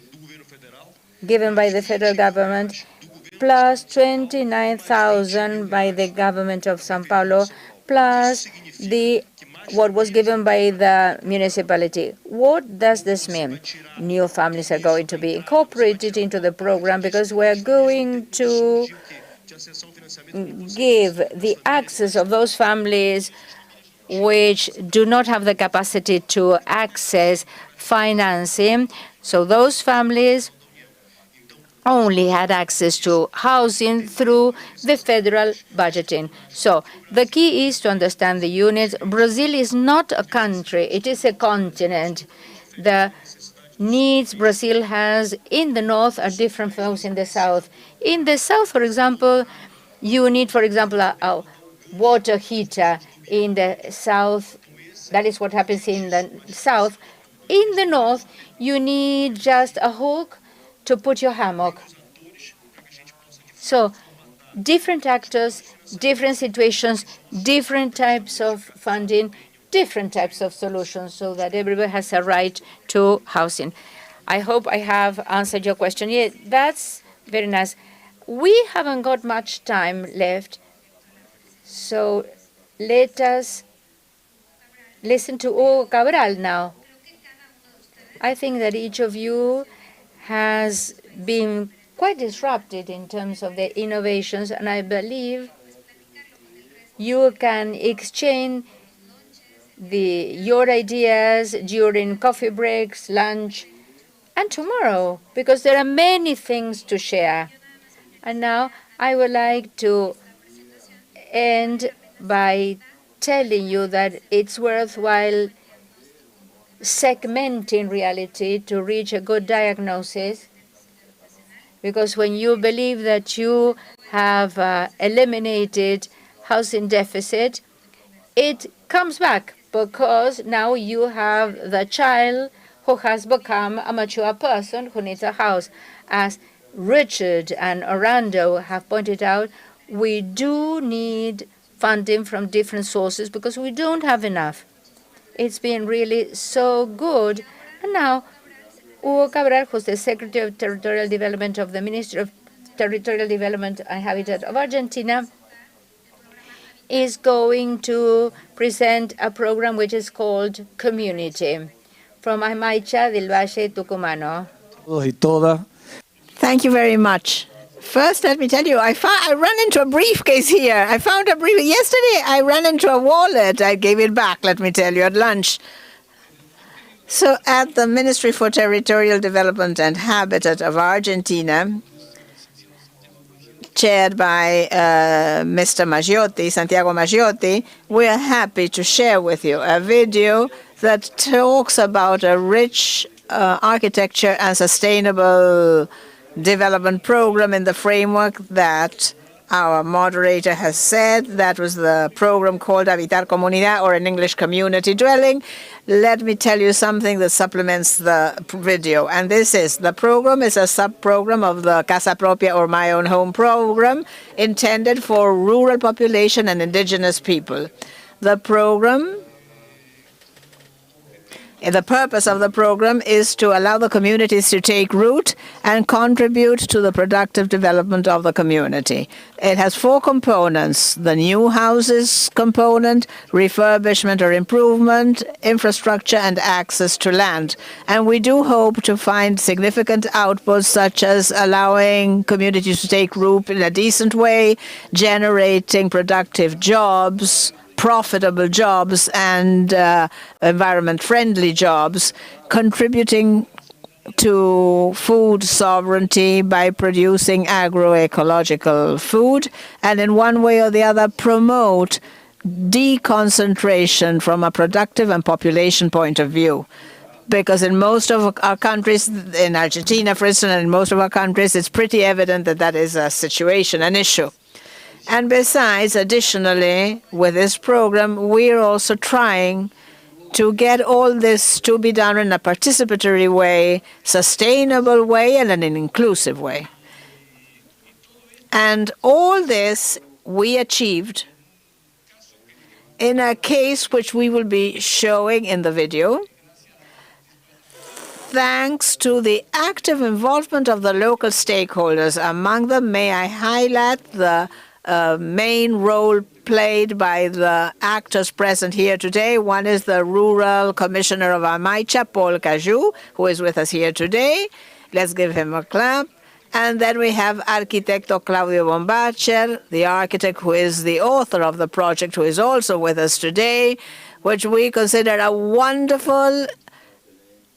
given by the federal government, plus 29,000 by the government of São Paulo, plus what was given by the municipality. What does this mean? New families are going to be incorporated into the program, because we're going to give the access of those families which do not have the capacity to access financing. So those families only had access to housing through the federal budgeting. So the key is to understand the units. Brazil is not a country, it is a continent. The needs Brazil has in the north are different from those in the south. In the south, for example, you need, for example, a water heater. In the south, that is what happens in the south. In the north, you need just a hook to put your hammock. So different actors, different situations, different types of funding, different types of solutions, so that everybody has a right to housing. I hope I have answered your question. Yeah, that's very nice. We haven't got much time left, so let us listen to Hugo Cabral now. I think that each of you has been quite disrupted in terms of the innovations, and I believe you can exchange your ideas during coffee breaks, lunch, and tomorrow, because there are many things to share. And now I would like to end by telling you that it's worthwhile segmenting reality to reach a good diagnosis, because when you believe that you have eliminated housing deficit, it comes back. because now you have the child who has become a mature person who needs a house. As Richard and Orlando have pointed out, we do need funding from different sources because we don't have enough. It's been really so good. And now, Hugo Cabral, who's the Secretary of Territorial Development of the Ministry of Territorial Development and Habitat of Argentina, is going to present a program which is called Community from Amaicha del Valle Tucumano. Thank you very much. First, let me tell you, I ran into a briefcase here. I found a brief. Yesterday, I ran into a wallet. I gave it back, let me tell you, at lunch. So at the Ministry for Territorial Development and Habitat of Argentina, chaired by Mr. Maggiotti, Santiago Maggiotti, we are happy to share with you a video that talks about a rich architecture and sustainable development program in the framework that our moderator has said. That was the program called Habitar Comunidad, or in English, Community Dwelling. Let me tell you something that supplements the video. And this is, the program is a sub-program of the Casa Propia, or My Own Home program, intended for rural population and indigenous people. The purpose of the program is to allow the communities to take root and contribute to the productive development of the community. It has 4 components: the new houses component, refurbishment or improvement, infrastructure, and access to land. And we do hope to find significant outputs, such as allowing communities to take root in a decent way, generating productive jobs, profitable jobs, and environment-friendly jobs, contributing to food sovereignty by producing agroecological food, and in one way or the other promote deconcentration from a productive and population point of view. Because in most of our countries, in Argentina, for instance, and in most of our countries, it's pretty evident that that is a situation, an issue. And besides, additionally, with this program, we're also trying to get all this to be done in a participatory way, sustainable way, and in an inclusive way. And all this we achieved in a case which we will be showing in the video, thanks to the active involvement of the local stakeholders. Among them, may I highlight the main role played by the actors present here today. One is the Rural Commissioner of Amaicha, Paul Caju, who is with us here today. Let's give him a clap. And then we have Arquitecto Claudio Bombacher, the architect who is the author of the project, who is also with us today, which we consider a wonderful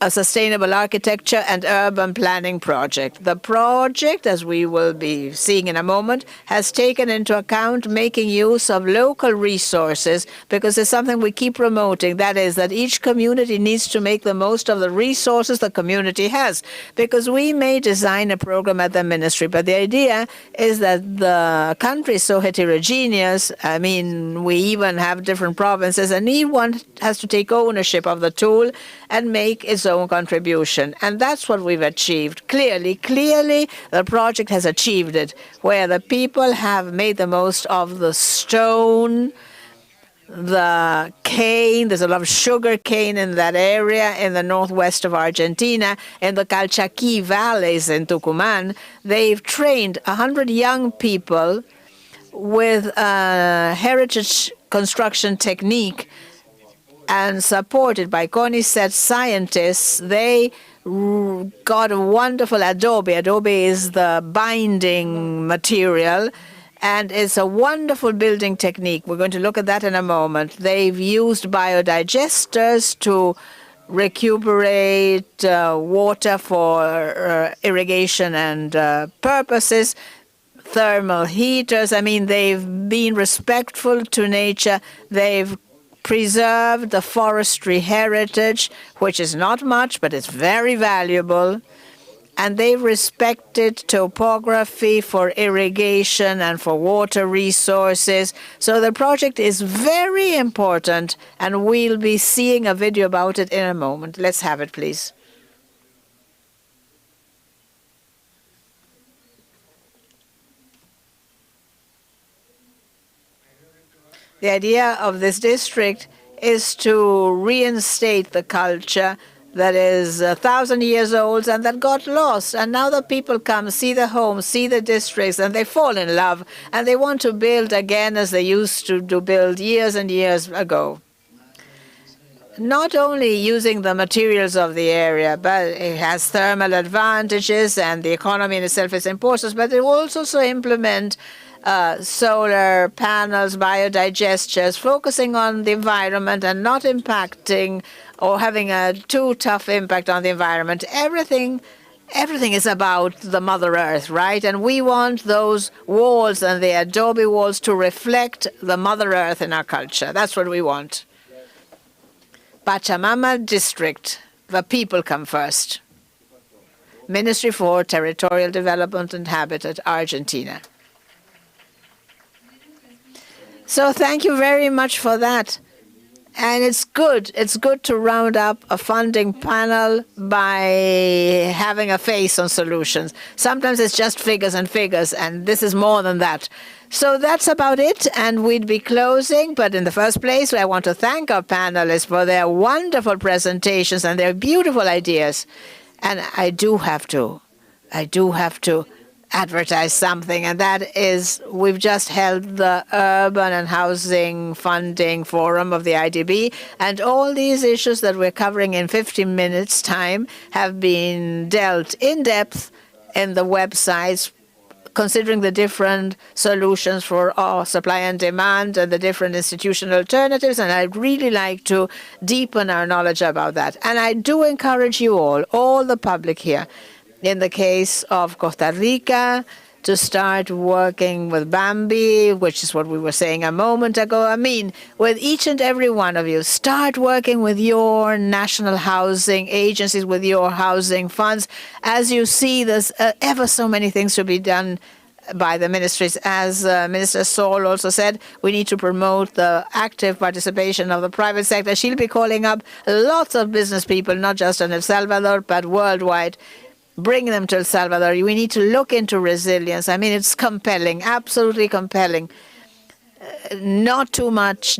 sustainable architecture and urban planning project. The project, as we will be seeing in a moment, has taken into account making use of local resources, because it's something we keep promoting. That is, that each community needs to make the most of the resources the community has. Because we may design a program at the ministry, but the idea is that the country is so heterogeneous. I mean, we even have different provinces, and each one has to take ownership of the tool and make its own contribution. And that's what we've achieved. Clearly, the project has achieved it, where the people have made the most of the stone, the cane. There's a lot of sugar cane in that area in the northwest of Argentina, in the Calchaquí valleys in Tucumán. They've trained 100 young people with a heritage construction technique, and supported by CONICET scientists. They got a wonderful adobe. Adobe is the binding material, and it's a wonderful building technique. We're going to look at that in a moment. They've used biodigesters to recuperate water for irrigation and purposes, thermal heaters. I mean, they've been respectful to nature. They've preserved the forestry heritage, which is not much, but it's very valuable. and they respected topography for irrigation and for water resources. So the project is very important, and we'll be seeing a video about it in a moment. Let's have it, please. The idea of this district is to reinstate the culture that is 1,000 years old and that got lost. And now the people come, see the homes, see the districts, and they fall in love, and they want to build again as they used to build years and years ago. Not only using the materials of the area, but it has thermal advantages, and the economy in itself is important, but it will also implement solar panels, biodigesters, focusing on the environment and not impacting or having a too tough impact on the environment. Everything is about the Mother Earth, right? And we want those walls and the adobe walls to reflect the Mother Earth in our culture. That's what we want. Pachamama District, the people come first. Ministry for Territorial Development and Habitat, Argentina. So thank you very much for that. And it's good to round up a funding panel by having a face on solutions. Sometimes it's just figures and figures, and this is more than that. So that's about it, and we'd be closing. But in the first place, I want to thank our panelists for their wonderful presentations and their beautiful ideas. And I do have to advertise something, and that is we've just held the Urban and Housing Funding Forum of the IDB, and all these issues that we're covering in 15 minutes time have been dealt in depth in the websites, considering the different solutions for supply and demand and the different institutional alternatives, and I'd really like to deepen our knowledge about that. And I do encourage you all the public here, in the case of Costa Rica, to start working with Bambi, which is what we were saying a moment ago. I mean, with each and every one of you, start working with your national housing agencies, with your housing funds. As you see, there's ever so many things to be done by the ministries. As Minister Sol also said, we need to promote the active participation of the private sector. She'll be calling up lots of business people, not just in El Salvador, but worldwide, bring them to El Salvador. We need to look into resilience. I mean, it's compelling, absolutely compelling. Not too much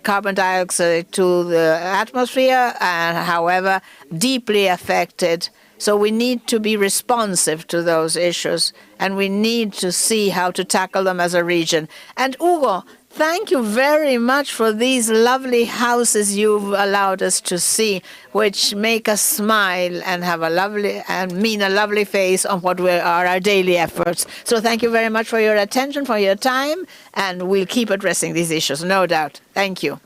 carbon dioxide to the atmosphere, and however, deeply affected. So we need to be responsive to those issues, and we need to see how to tackle them as a region. And Hugo, thank you very much for these lovely houses you've allowed us to see, which make us smile and have a lovely face on what are our daily efforts. So thank you very much for your attention, for your time, and we'll keep addressing these issues, no doubt. Thank you.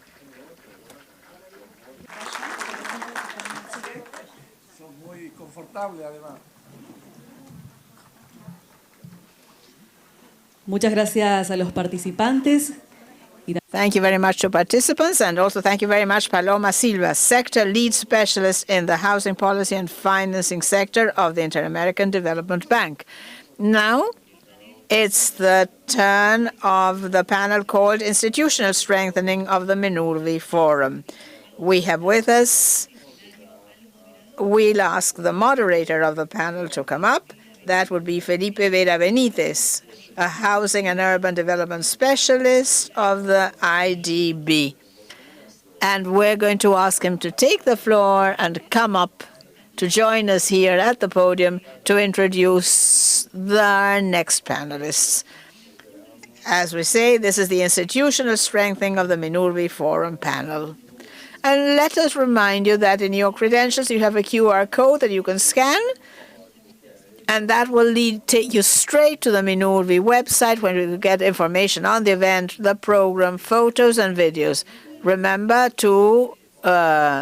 Muchas gracias a los participantes. Thank you very much to participants, and also thank you very much, Paloma Silva, Sector Lead Specialist in the Housing Policy and Financing Sector of the Inter-American Development Bank. Now, it's the turn of the panel called Institutional Strengthening of the Minurvi Forum. We have with us, we'll ask the moderator of the panel to come up. That would be Felipe Vera Benitez, a housing and urban development specialist of the IDB. And we're going to ask him to take the floor and come up to join us here at the podium to introduce the next panelists. As we say, this is the Institutional Strengthening of the Minurvi Forum panel. And let us remind you that in your credentials you have a QR code that you can scan, and that will take you straight to the Minurvi website where you get information on the event, the program, photos, and videos. Remember to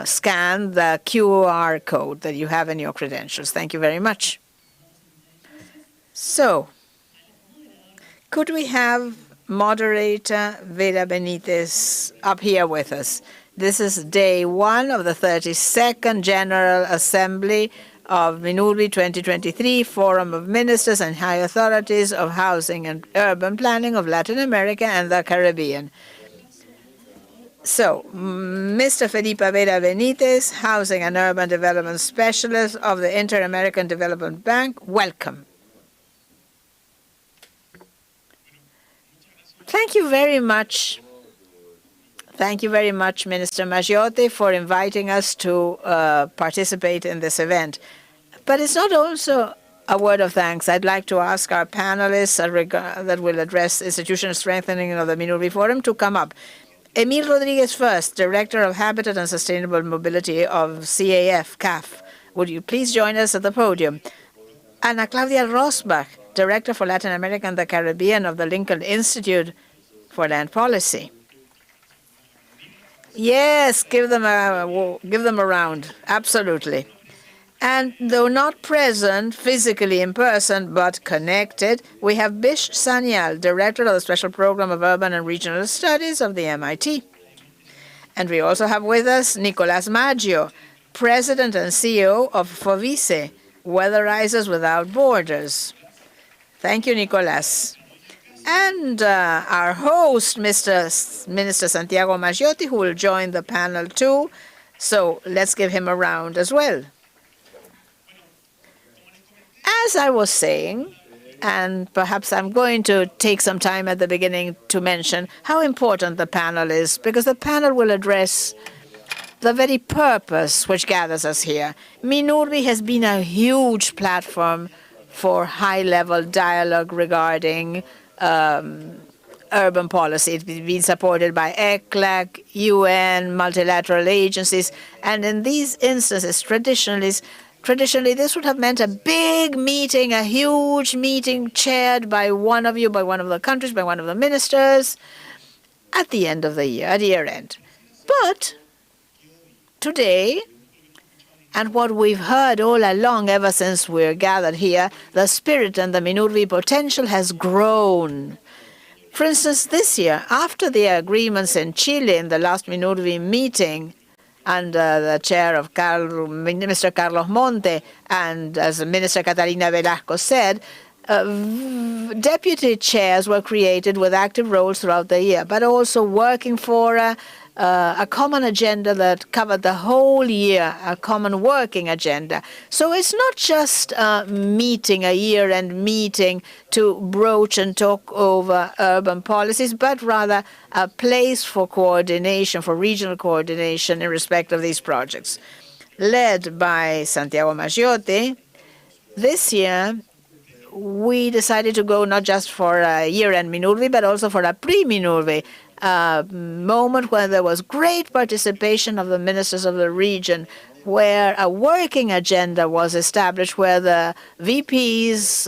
scan the QR code that you have in your credentials. Thank you very much. So, could we have moderator Vera Benitez up here with us? This is day one of the 32nd General Assembly of Minurvi 2023 Forum of Ministers and High Authorities of Housing and Urban Planning of Latin America and the Caribbean. So, Mr. Felipe Vera Benitez, Housing and Urban Development Specialist of the Inter-American Development Bank, welcome. Thank you very much. Thank you very much, Minister Maggiotti, for inviting us to participate in this event. But it's not also a word of thanks. I'd like to ask our panelists that will address institutional strengthening of the Minurvi Forum to come up. Emil Rodriguez first, Director of Habitat and Sustainable Mobility of CAF. Would you please join us at the podium? Ana Claudia Rosbach, Director for Latin America and the Caribbean of the Lincoln Institute for Land Policy. Yes, give them a round. Absolutely. And though not present physically in person, but connected, we have Bish Sanyal, Director of the Special Program of Urban and Regional Studies of the MIT. And we also have with us Nicolas Maggio, President and CEO of FOVISE, Weatherizers Without Borders. Thank you, Nicolas. And our host, Minister Santiago Maggiotti, who will join the panel too. So let's give him a round as well. As I was saying, and perhaps I'm going to take some time at the beginning to mention how important the panel is, because the panel will address the very purpose which gathers us here. Minurvi has been a huge platform for high-level dialogue regarding urban policy. It's been supported by ECLAC, UN, multilateral agencies, and in these instances, traditionally, this would have meant a big meeting, a huge meeting chaired by one of you, by one of the countries, by one of the ministers at the end of the year, at year end. But today, and what we've heard all along ever since we're gathered here, the spirit and the Minurvi potential has grown. For instance, this year, after the agreements in Chile in the last Minurvi meeting, under the chair of Minister Carlos Monte, and as Minister Catalina Velasco said, deputy chairs were created with active roles throughout the year, but also working for a common agenda that covered the whole year, a common working agenda. So it's not just a meeting, a year-end meeting to broach and talk over urban policies, but rather a place for coordination, for regional coordination in respect of these projects. Led by Santiago Maggiotti, this year we decided to go not just for a year-end Minurvi, but also for a pre-Minurvi, a moment where there was great participation of the ministers of the region, where a working agenda was established, where the VPs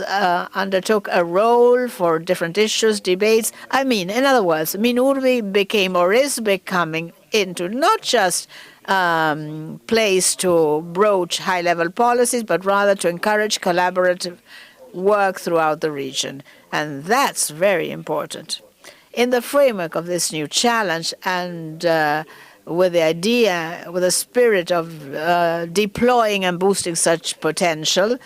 undertook a role for different issues, debates. I mean, in other words, Minurvi became or is becoming into not just place to broach high-level policies, but rather to encourage collaborative work throughout the region. And that's very important. In the framework of this new challenge and with the spirit of deploying and boosting such potential,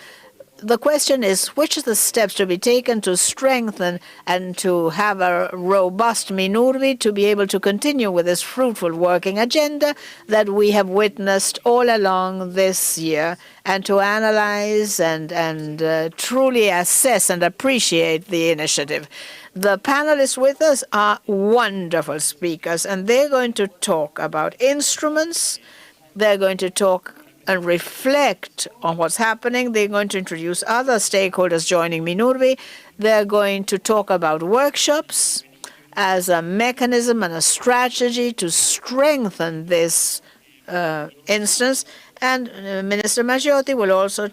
the question is, which are the steps to be taken to strengthen and to have a robust Minurvi to be able to continue with this fruitful working agenda that we have witnessed all along this year, and to analyze and truly assess and appreciate the initiative. The panelists with us are wonderful speakers, and they're going to talk about instruments. They're going to talk and reflect on what's happening. They're going to introduce other stakeholders joining Minurvi. They're going to talk about workshops as a mechanism and a strategy to strengthen this instance. And Minister Maggiotti will also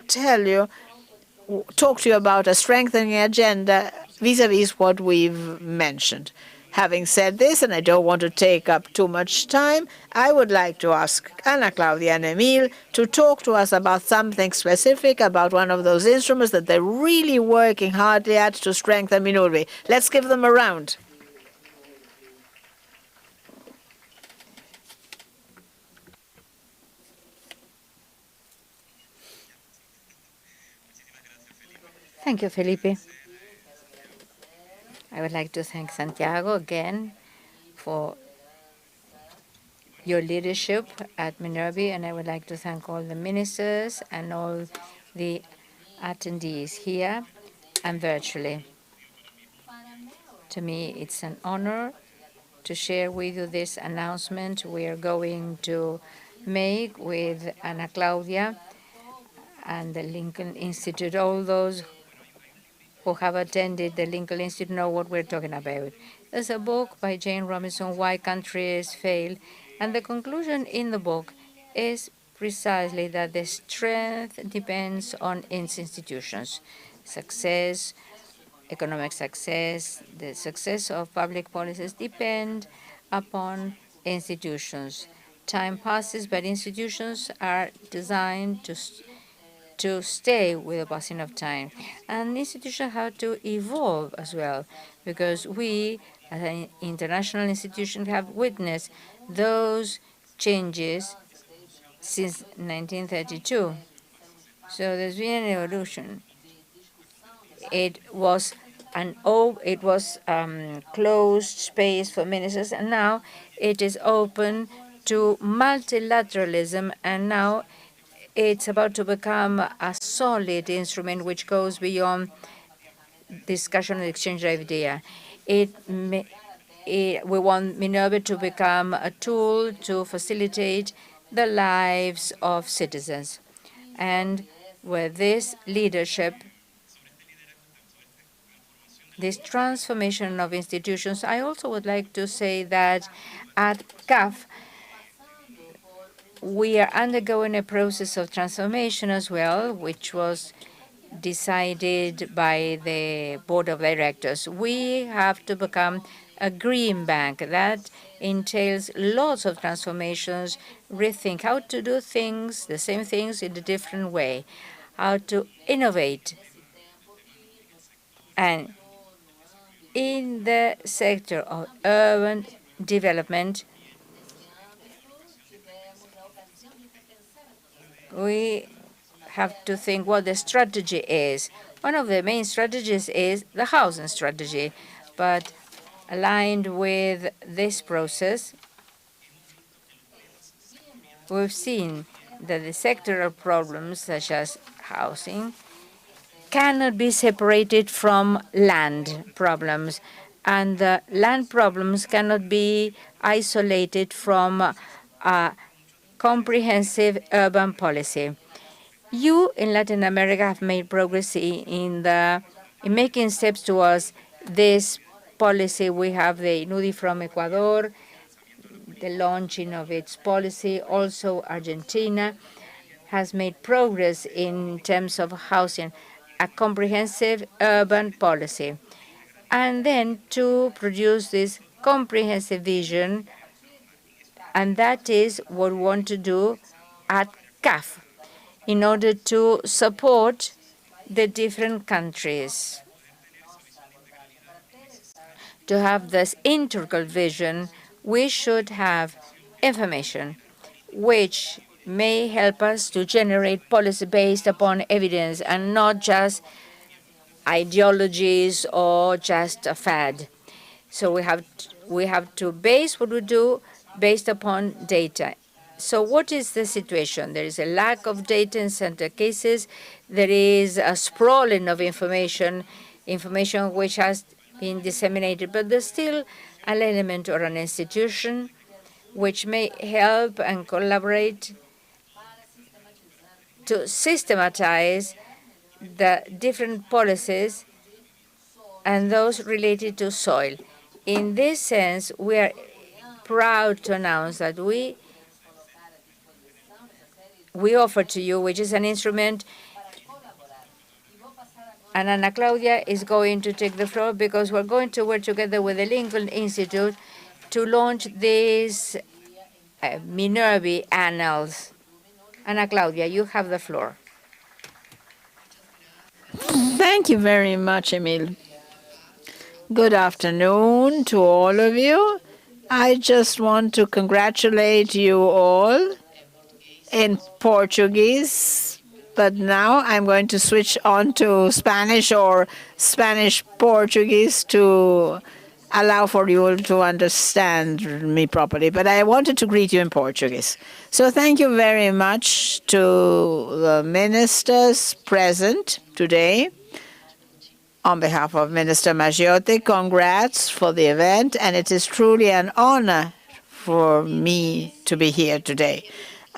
talk to you about a strengthening agenda vis-à-vis what we've mentioned. Having said this, and I don't want to take up too much time, I would like to ask Ana Claudia and Emil to talk to us about something specific, about one of those instruments that they're really working hard at to strengthen Minurvi. Let's give them a round. Thank you, Felipe. I would like to thank Santiago again for your leadership at Minurvi, and I would like to thank all the ministers and all the attendees here and virtually. To me, it's an honor to share with you this announcement we are going to make with Ana Claudia and the Lincoln Institute. All those who have attended the Lincoln Institute know what we're talking about. There's a book by Jane Robinson, Why Countries Fail, and the conclusion in the book is precisely that the strength depends on its institutions. Success, economic success, the success of public policies depend upon institutions. Time passes, but institutions are designed to stay with the passing of time. And institutions have to evolve as well, because we, as an international institution, have witnessed those changes since 1932. So there's been an evolution. It was closed space for ministers, and now it is open to multilateralism, and now it's about to become a solid instrument which goes beyond discussion and exchange of ideas. We want Minurvi to become a tool to facilitate the lives of citizens. And with this leadership, this transformation of institutions, I also would like to say that at CAF, we are undergoing a process of transformation as well, which was decided by the board of directors. We have to become a green bank. That entails lots of transformations, rethink how to do things, the same things in a different way, how to innovate. And in the sector of urban development, we have to think what the strategy is. One of the main strategies is the housing strategy, but aligned with this process, we've seen that the sectoral problems, such as housing, cannot be separated from land problems, and the land problems cannot be isolated from a comprehensive urban policy. You in Latin America have made progress in making steps towards this policy. We have the INUDI from Ecuador, the launching of its policy. Also, Argentina has made progress in terms of housing, a comprehensive urban policy. And then to produce this comprehensive vision, and that is what we want to do at CAF in order to support the different countries. To have this integral vision, we should have information which may help us to generate policy based upon evidence and not just ideologies or just a fad. So we have to base what we do based upon data. So what is the situation? There is a lack of data in some cases. There is a sprawling of information which has been disseminated, but there's still an element or an institution which may help and collaborate to systematize the different policies and those related to soil. In this sense, we are proud to announce that we offer to you, which is an instrument, and Ana Claudia is going to take the floor because we're going to work together with the Lincoln Institute to launch these Minurvi Annals. Ana Claudia, you have the floor. Thank you very much, Emil. Good afternoon to all of you. I just want to congratulate you all in Portuguese, but now I'm going to switch on to Spanish or Spanish-Portuguese to allow for you to understand me properly. But I wanted to greet you in Portuguese. So thank you very much to the ministers present today. On behalf of Minister Maggiotti, congrats for the event, and it is truly an honor for me to be here today.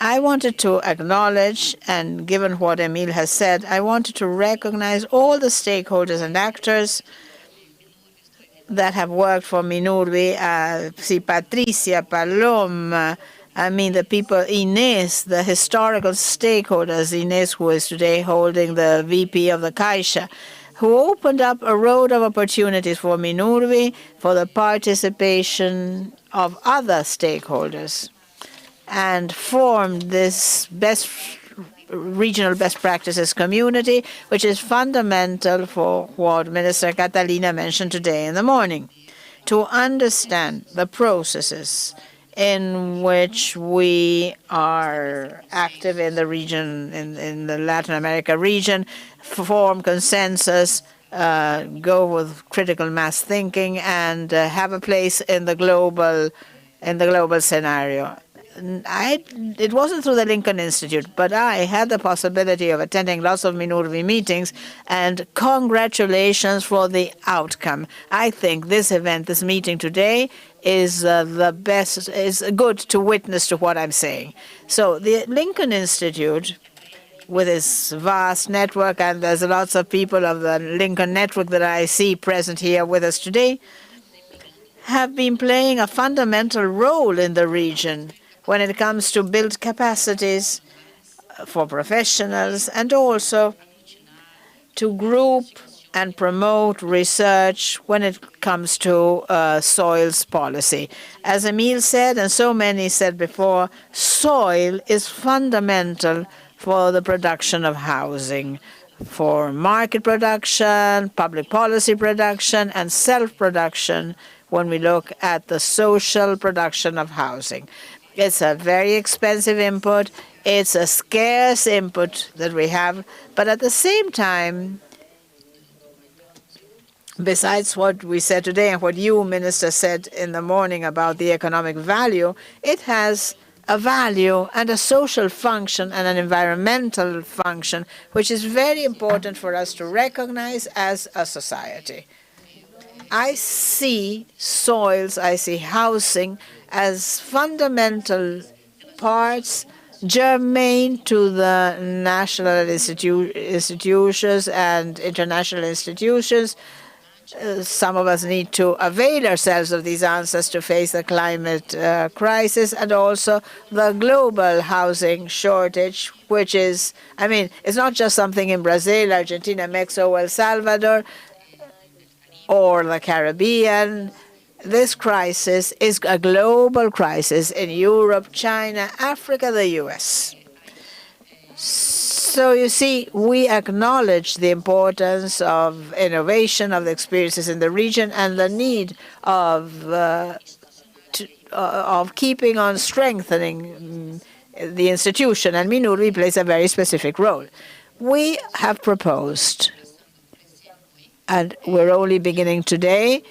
I wanted to acknowledge, and given what Emil has said, I wanted to recognize all the stakeholders and actors that have worked for Minurvi, Patricia, Paloma, the people, Ines, the historical stakeholders, Ines, who is today holding the VP of the Caixa, who opened up a road of opportunities for Minurvi, for the participation of other stakeholders, and formed this regional best practices community, which is fundamental for what Minister Catalina mentioned today in the morning, to understand the processes in which we are active in the region, in the Latin America region, form consensus, go with critical mass thinking, and have a place in the global scenario. It wasn't through the Lincoln Institute, but I had the possibility of attending lots of Minurvi meetings, and congratulations for the outcome. I think this event, this meeting today, is the best, is good to witness to what I'm saying. So the Lincoln Institute, with its vast network, and there's lots of people of the Lincoln network that I see present here with us today, have been playing a fundamental role in the region when it comes to build capacities for professionals and also to group and promote research when it comes to soils policy. As Emil said, and so many said before, soil is fundamental for the production of housing, for market production, public policy production, and self-production when we look at the social production of housing. It's a very expensive input. It's a scarce input that we have. But at the same time, besides what we said today and what you, Minister, said in the morning about the economic value, it has a value and a social function and an environmental function, which is very important for us to recognize as a society. I see soils, I see housing as fundamental parts germane to the national institutions and international institutions. Some of us need to avail ourselves of these answers to face the climate crisis and also the global housing shortage, which is, it's not just something in Brazil, Argentina, Mexico, El Salvador, or the Caribbean. This crisis is a global crisis in Europe, China, Africa, the U.S. So you see, we acknowledge the importance of innovation, of the experiences in the region, and the need of keeping on strengthening the institution. And Minurvi plays a very specific role. We have proposed, and we're only beginning today,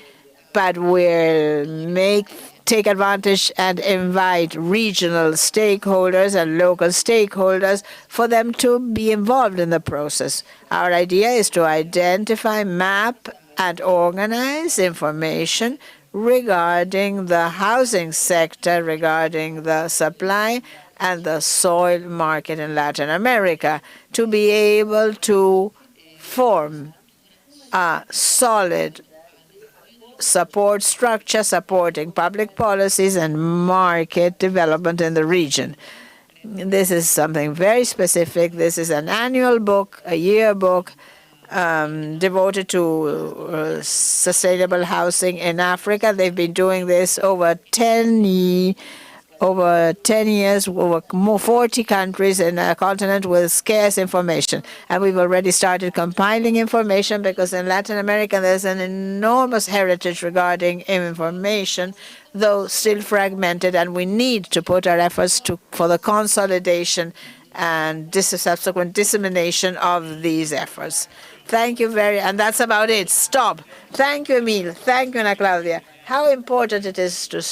but we'll take advantage and invite regional stakeholders and local stakeholders for them to be involved in the process. Our idea is to identify, map, and organize information regarding the housing sector, regarding the supply and the soil market in Latin America, to be able to form a solid support structure supporting public policies and market development in the region. This is something very specific. This is an annual book, a yearbook, devoted to sustainable housing in Africa. They've been doing this over 10 years, over 40 countries in a continent with scarce information. And we've already started compiling information because in Latin America there's an enormous heritage regarding information, though still fragmented, and we need to put our efforts for the consolidation and subsequent dissemination of these efforts. Thank you and that's about it. Stop. Thank you, Emil. Thank you, Ana Claudia. How important it is to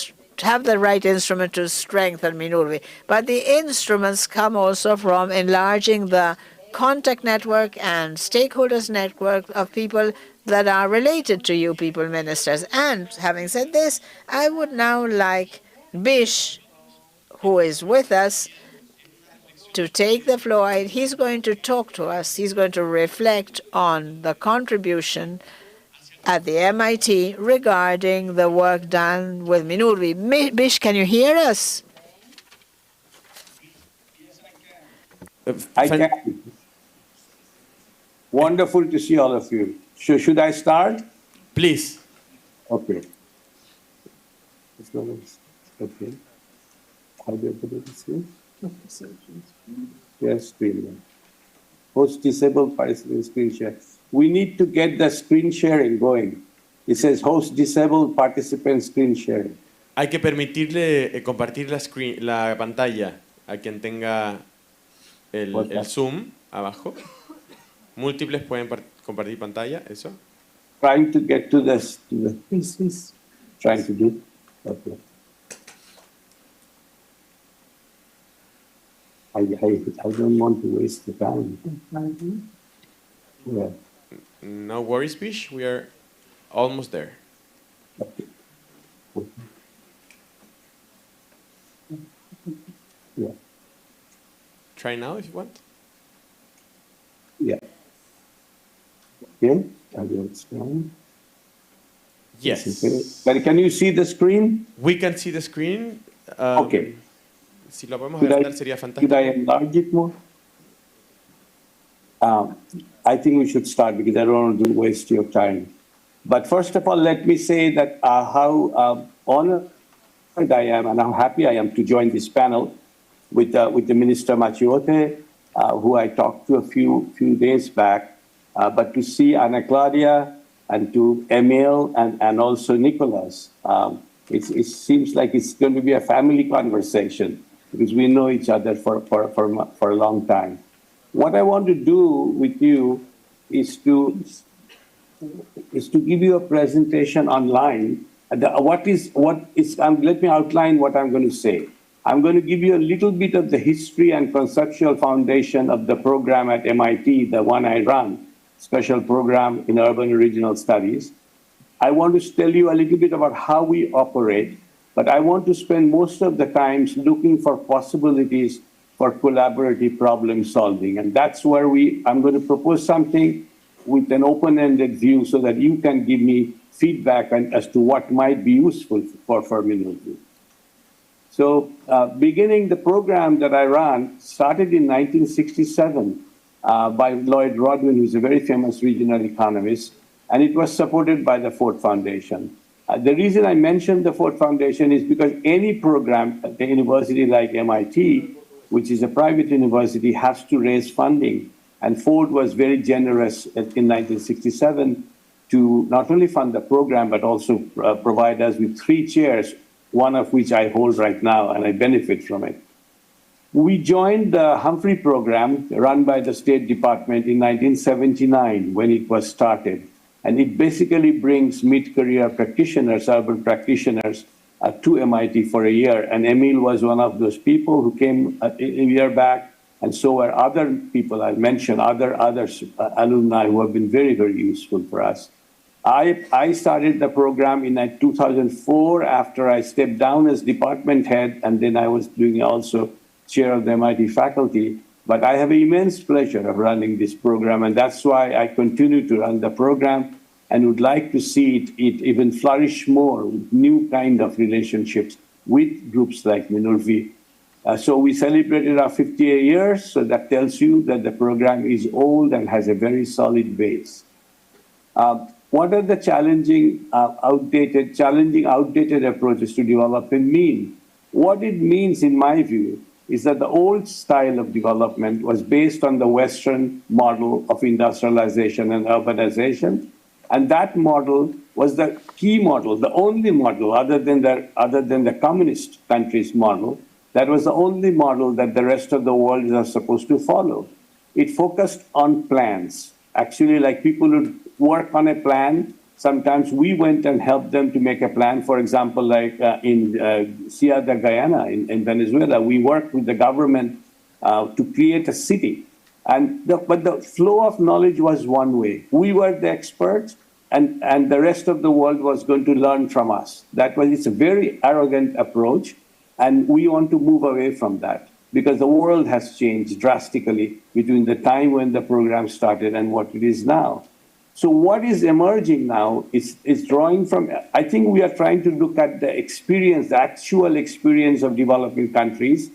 have the right instrument to strengthen Minurvi. But the instruments come also from enlarging the contact network and stakeholders network of people that are related to you people ministers. And having said this, I would now like Bish, who is with us, to take the floor. He's going to talk to us. He's going to reflect on the contribution at the MIT regarding the work done with Minurvi. Bish, can you hear us? I can. Wonderful to see all of you. Should I start? Please. Okay. Okay. How do I put it this way? Yes, screen. Host disabled participant screen share. We need to get the screen sharing going. It says host disabled participant screen sharing. Hay que permitirle compartir la pantalla a quien tenga el Zoom abajo. Múltiples pueden compartir pantalla, eso. Trying to get to this. Trying to do. Okay. I don't want to waste the time. Yeah. No worries, Bish. We are almost there. Okay. Yeah. Try now if you want. Yeah. Okay. I will explain. Yes. But can you see the screen? We can see the screen. Okay. Si lo podemos agrandar sería fantástico. Could I enlarge it more? I think we should start because I don't want to waste your time. But first of all, let me say that how honored I am and how happy I am to join this panel with the Minister Machiote, who I talked to a few days back, but to see Ana Claudia and to Emil and also Nicholas. It seems like it's going to be a family conversation because we know each other for a long time. What I want to do with you is to give you a presentation online. Let me outline what I'm going to say. I'm going to give you a little bit of the history and conceptual foundation of the program at MIT, the one I run, special program in urban and regional studies. I want to tell you a little bit about how we operate, but I want to spend most of the time looking for possibilities for collaborative problem solving. And that's where I'm going to propose something with an open-ended view so that you can give me feedback as to what might be useful for Minurvi. So beginning the program that I ran started in 1967 by Lloyd Rodwin, who's a very famous regional economist, and it was supported by the Ford Foundation. The reason I mentioned the Ford Foundation is because any program at a university like MIT, which is a private university, has to raise funding. And Ford was very generous in 1967 to not only fund the program, but also provide us with 3 chairs, one of which I hold right now, and I benefit from it. We joined the Humphrey program run by the State Department in 1979 when it was started. And it basically brings mid-career practitioners, urban practitioners, to MIT for a year. And Emil was one of those people who came a year back, and so were other people I mentioned, other alumni who have been very, very useful for us. I started the program in 2004 after I stepped down as department head, and then I was doing also chair of the MIT faculty. But I have immense pleasure of running this program, and that's why I continue to run the program and would like to see it even flourish more with new kind of relationships with groups like Minurvi. So we celebrated our 50 years, so that tells you that the program is old and has a very solid base. What are the challenging, outdated approaches to development mean? What it means, in my view, is that the old style of development was based on the Western model of industrialization and urbanization. And that model was the key model, the only model other than the communist countries' model That was the only model that the rest of the world is supposed to follow. It focused on plans. Actually, like people would work on a plan. Sometimes we went and helped them to make a plan. For example, like in Ciudad de Guyana in Venezuela, we worked with the government to create a city. But the flow of knowledge was one way. We were the experts, and the rest of the world was going to learn from us. It's a very arrogant approach, and we want to move away from that because the world has changed drastically between the time when the program started and what it is now. So what is emerging now is drawing from, I think we are trying to look at the experience, the actual experience of developing countries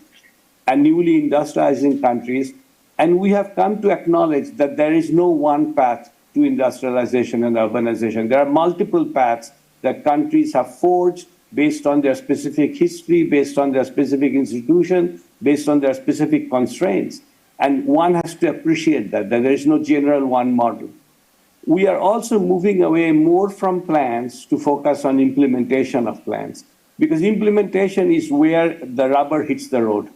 and newly industrializing countries. And we have come to acknowledge that there is no one path to industrialization and urbanization. There are multiple paths that countries have forged based on their specific history, based on their specific institution, based on their specific constraints. And one has to appreciate that there is no general one model. We are also moving away more from plans to focus on implementation of plans, because implementation is where the rubber hits the road.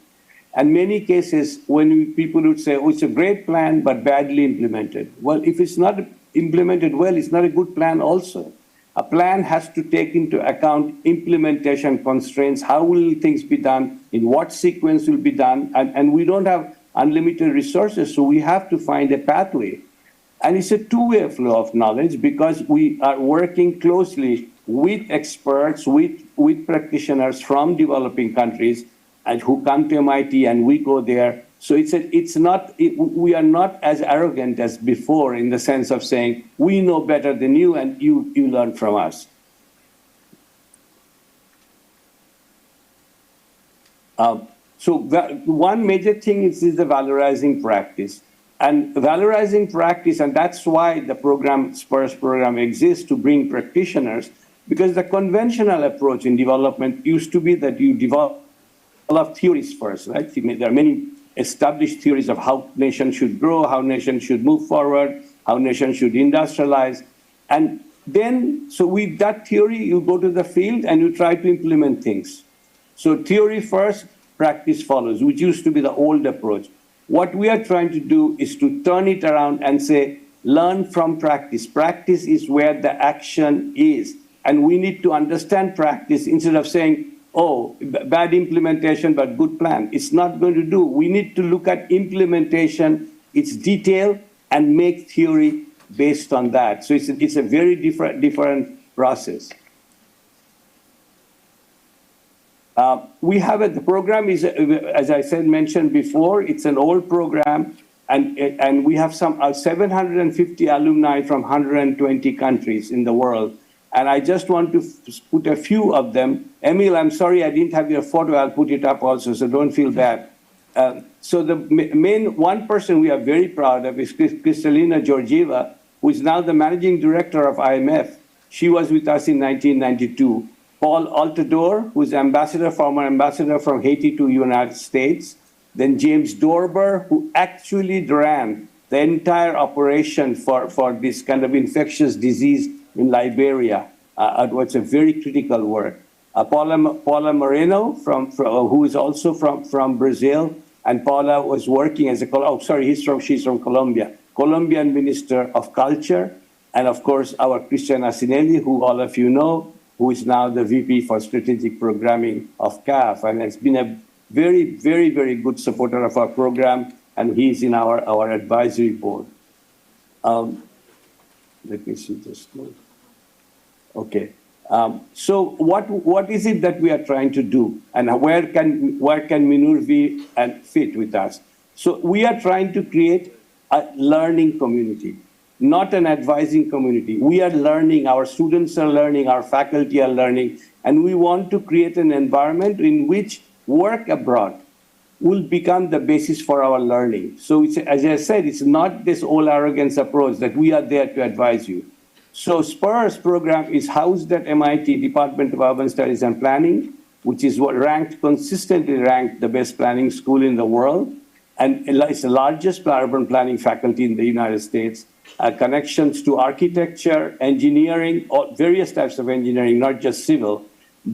And many cases, when people would say, oh, it's a great plan, but badly implemented. Well, if it's not implemented well, it's not a good plan also. A plan has to take into account implementation constraints. How will things be done? In what sequence will be done? And we don't have unlimited resources, so we have to find a pathway. And it's a two-way flow of knowledge because we are working closely with experts, with practitioners from developing countries and who come to MIT and we go there. So we are not as arrogant as before in the sense of saying, we know better than you and you learn from us. So one major thing is the valorizing practice. And valorizing practice, and that's why the program, SPURS program exists to bring practitioners, because the conventional approach in development used to be that you develop theories first, right? There are many established theories of how nations should grow, how nations should move forward, how nations should industrialize. And then, so with that theory, you go to the field and you try to implement things. So theory first, practice follows, which used to be the old approach. What we are trying to do is to turn it around and say, learn from practice. Practice is where the action is. And we need to understand practice instead of saying, oh, bad implementation, but good plan. It's not going to do. We need to look at implementation, its detail, and make theory based on that. So it's a very different process. The program is, as I mentioned before, it's an old program, and we have some 750 alumni from 120 countries in the world. And I just want to put a few of them. Emil, I'm sorry I didn't have your photo. I'll put it up also, so don't feel bad. So the main one person we are very proud of is Kristalina Georgieva, who is now the managing director of IMF. She was with us in 1992. Paul Altador, who is former ambassador from Haiti to the United States. Then James Dorber, who actually ran the entire operation for this kind of infectious disease in Liberia. It was a very critical work. Paula Moreno, who is also from Brazil, and Paula was working as she's from Colombia, Colombian Minister of Culture, and of course our Christian Asinelli, who all of you know, who is now the VP for Strategic Programming of CAF, and has been a very, very, very good supporter of our program, and he's in our advisory board. Let me see this. Okay. So what is it that we are trying to do, and where can Minurvi fit with us? So we are trying to create a learning community, not an advising community. We are learning, our students are learning, our faculty are learning, and we want to create an environment in which work abroad will become the basis for our learning. So as I said, it's not this all arrogance approach that we are there to advise you. So SPURS program is housed at MIT Department of Urban Studies and Planning, which is consistently ranked the best planning school in the world. And it's the largest urban planning faculty in the United States. Connections to architecture, engineering, various types of engineering, not just civil.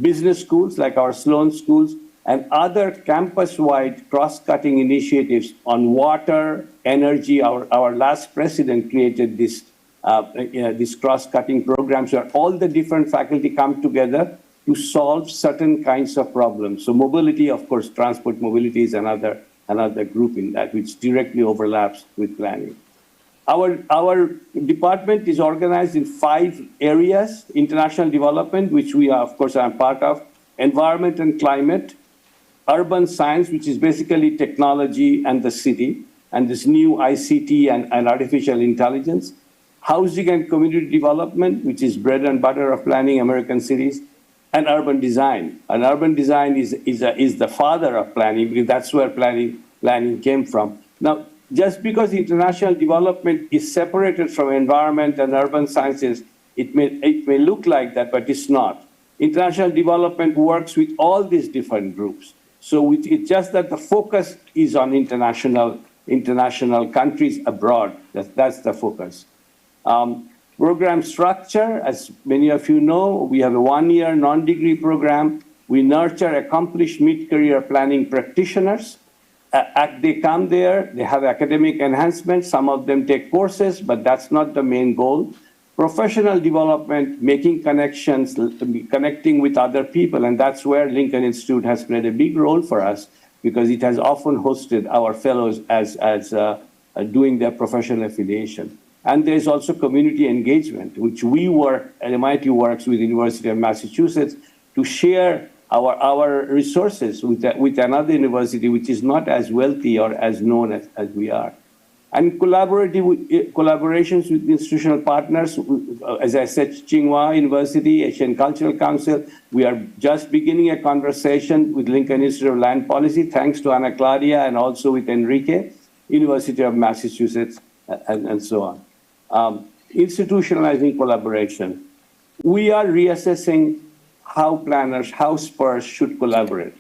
Business schools like our Sloan schools, and other campus-wide cross-cutting initiatives on water, energy. Our last president created this cross-cutting programs where all the different faculty come together to solve certain kinds of problems. So mobility, of course, transport mobility is another group in that, which directly overlaps with planning. Our department is organized in 5 areas: international development, which we are, of course, are part of, environment and climate, urban science, which is basically technology and the city, and this new ICT and artificial intelligence, housing and community development, which is bread and butter of planning American cities, and urban design. And urban design is the father of planning, because that's where planning came from. Now, just because international development is separated from environment and urban sciences, it may look like that, but it's not. International development works with all these different groups. So it's just that the focus is on international countries abroad. That's the focus. Program structure, as many of you know, we have a 1-year non-degree program. We nurture accomplished mid-career planning practitioners. They come there, they have academic enhancement. Some of them take courses, but that's not the main goal. Professional development, making connections, connecting with other people, and that's where Lincoln Institute has played a big role for us, because it has often hosted our fellows as doing their professional affiliation. And there's also community engagement, which we work, at MIT works with the University of Massachusetts to share our resources with another university which is not as wealthy or as known as we are. And collaborations with institutional partners, as I said, Tsinghua University, Asian Cultural Council. We are just beginning a conversation with Lincoln Institute of Land Policy, thanks to Ana Claudia, and also with Enrique, University of Massachusetts, and so on. Institutionalizing collaboration. We are reassessing how planners, how SPURS should collaborate.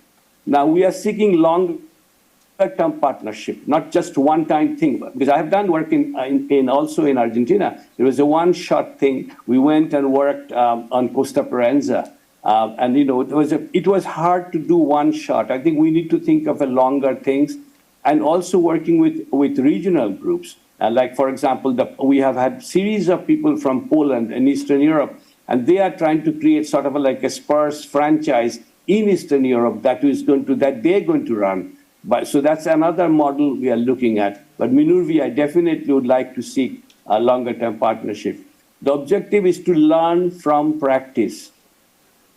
Now we are seeking long-term partnership, not just one-time thing. Because I have done work also in Argentina. There was a one-shot thing. We went and worked on Costa Proenza. And it was hard to do one shot. I think we need to think of a longer things, and also working with regional groups. Like, for example, we have had series of people from Poland and Eastern Europe, and they are trying to create sort of like a SPURS franchise in Eastern Europe that they're going to run. So that's another model we are looking at. But Minurvi, I definitely would like to seek a longer-term partnership. The objective is to learn from practice.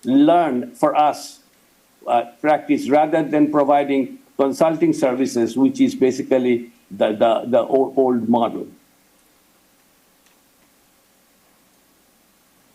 Learn for us, practice, rather than providing consulting services, which is basically the old model.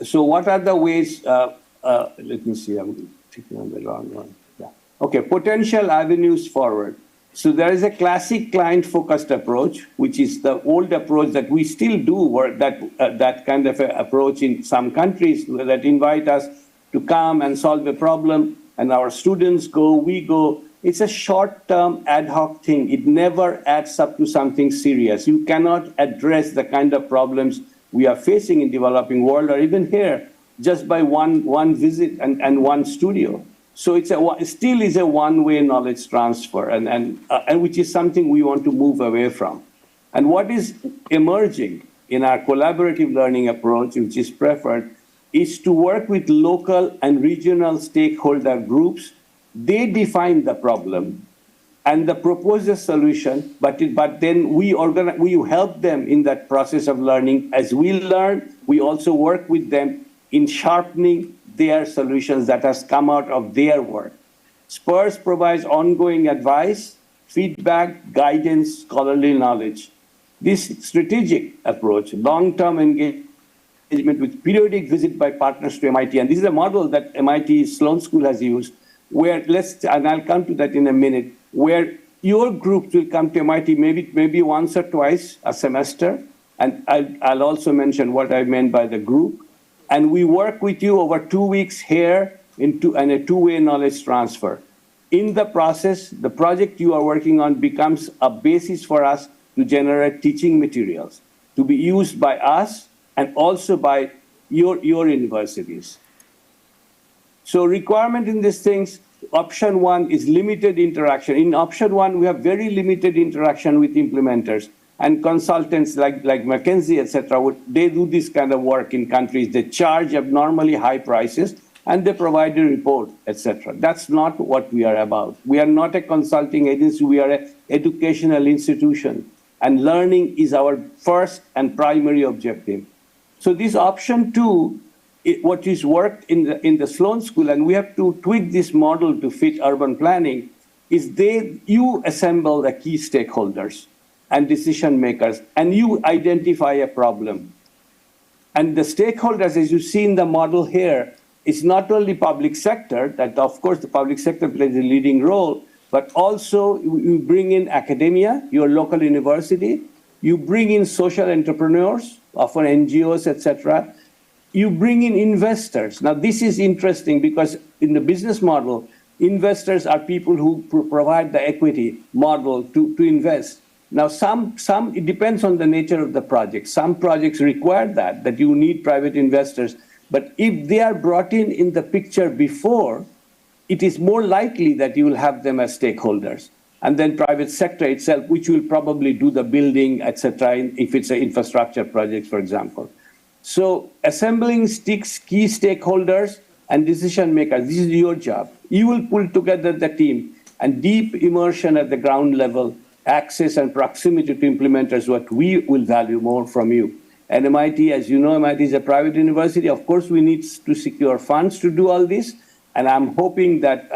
So what are the ways, let me see, I'm taking on the wrong one. Yeah. Okay, potential avenues forward. So there is a classic client-focused approach, which is the old approach that we still do work, that kind of approach in some countries that invite us to come and solve a problem, and our students go, we go. It's a short-term ad hoc thing. It never adds up to something serious. You cannot address the kind of problems we are facing in developing world, or even here, just by one visit and one studio. So it still is a one-way knowledge transfer, and which is something we want to move away from. And what is emerging in our collaborative learning approach, which is preferred, is to work with local and regional stakeholder groups. They define the problem and the propose a solution, but then we help them in that process of learning. As we learn, we also work with them in sharpening their solutions that has come out of their work. SPURS provides ongoing advice, feedback, guidance, scholarly knowledge. This strategic approach, long-term engagement with periodic visit by partners to MIT, and this is a model that MIT Sloan School has used, where and I'll come to that in a minute, where your group will come to MIT maybe once or twice a semester, and I'll also mention what I meant by the group, and we work with you over 2 weeks here and a two-way knowledge transfer. In the process, the project you are working on becomes a basis for us to generate teaching materials to be used by us and also by your universities. So requirement in these things, option one is limited interaction. In option one, we have very limited interaction with implementers and consultants like McKinsey, etc. They do this kind of work in countries. They charge abnormally high prices and they provide a report, etc. That's not what we are about. We are not a consulting agency. We are an educational institution. And learning is our first and primary objective. So this option two, what is worked in the Sloan School, and we have to tweak this model to fit urban planning, is you assemble the key stakeholders and decision makers, and you identify a problem. And the stakeholders, as you see in the model here, is not only public sector, that of course the public sector plays a leading role, but also you bring in academia, your local university, you bring in social entrepreneurs, often NGOs, etc. You bring in investors. Now this is interesting because in the business model, investors are people who provide the equity model to invest. Now it depends on the nature of the project. Some projects require that you need private investors. But if they are brought in the picture before, it is more likely that you will have them as stakeholders. And then private sector itself, which will probably do the building, etc., if it's an infrastructure project, for example. So assembling key stakeholders and decision makers, this is your job. You will pull together the team, and deep immersion at the ground level, access and proximity to implementers, what we will value more from you. And MIT, as you know, MIT is a private university. Of course, we need to secure funds to do all this. And I'm hoping that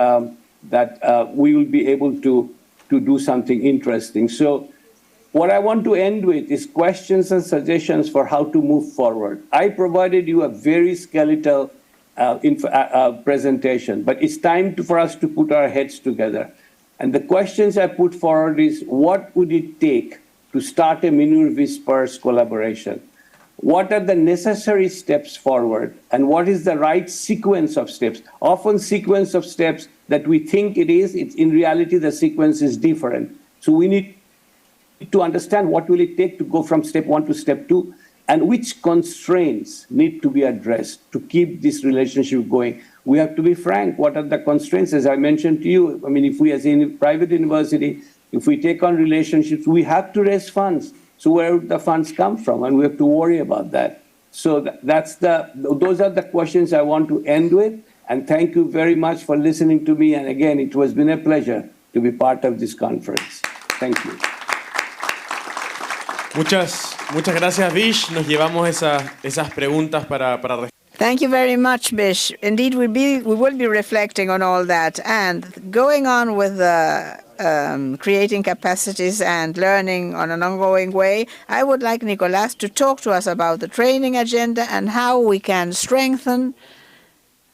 we will be able to do something interesting. So what I want to end with is questions and suggestions for how to move forward. I provided you a very skeletal presentation, but it's time for us to put our heads together. And the questions I put forward is, what would it take to start a Minurvi Spurs collaboration? What are the necessary steps forward? And what is the right sequence of steps? Often sequence of steps that we think it's in reality, the sequence is different. So we need to understand what will it take to go from step one to step two, and which constraints need to be addressed to keep this relationship going. We have to be frank. What are the constraints? As I mentioned to you, I mean, if we as a private university, if we take on relationships, we have to raise funds. So where would the funds come from? And we have to worry about that. So those are the questions I want to end with. And thank you very much for listening to me. And again, it has been a pleasure to be part of this conference. Thank you. Muchas gracias, Vish. Nos llevamos esas preguntas para Thank you very much, Bish. Indeed, we will be reflecting on all that. And going on with creating capacities and learning on an ongoing way, I would like Nicolas to talk to us about the training agenda and how we can strengthen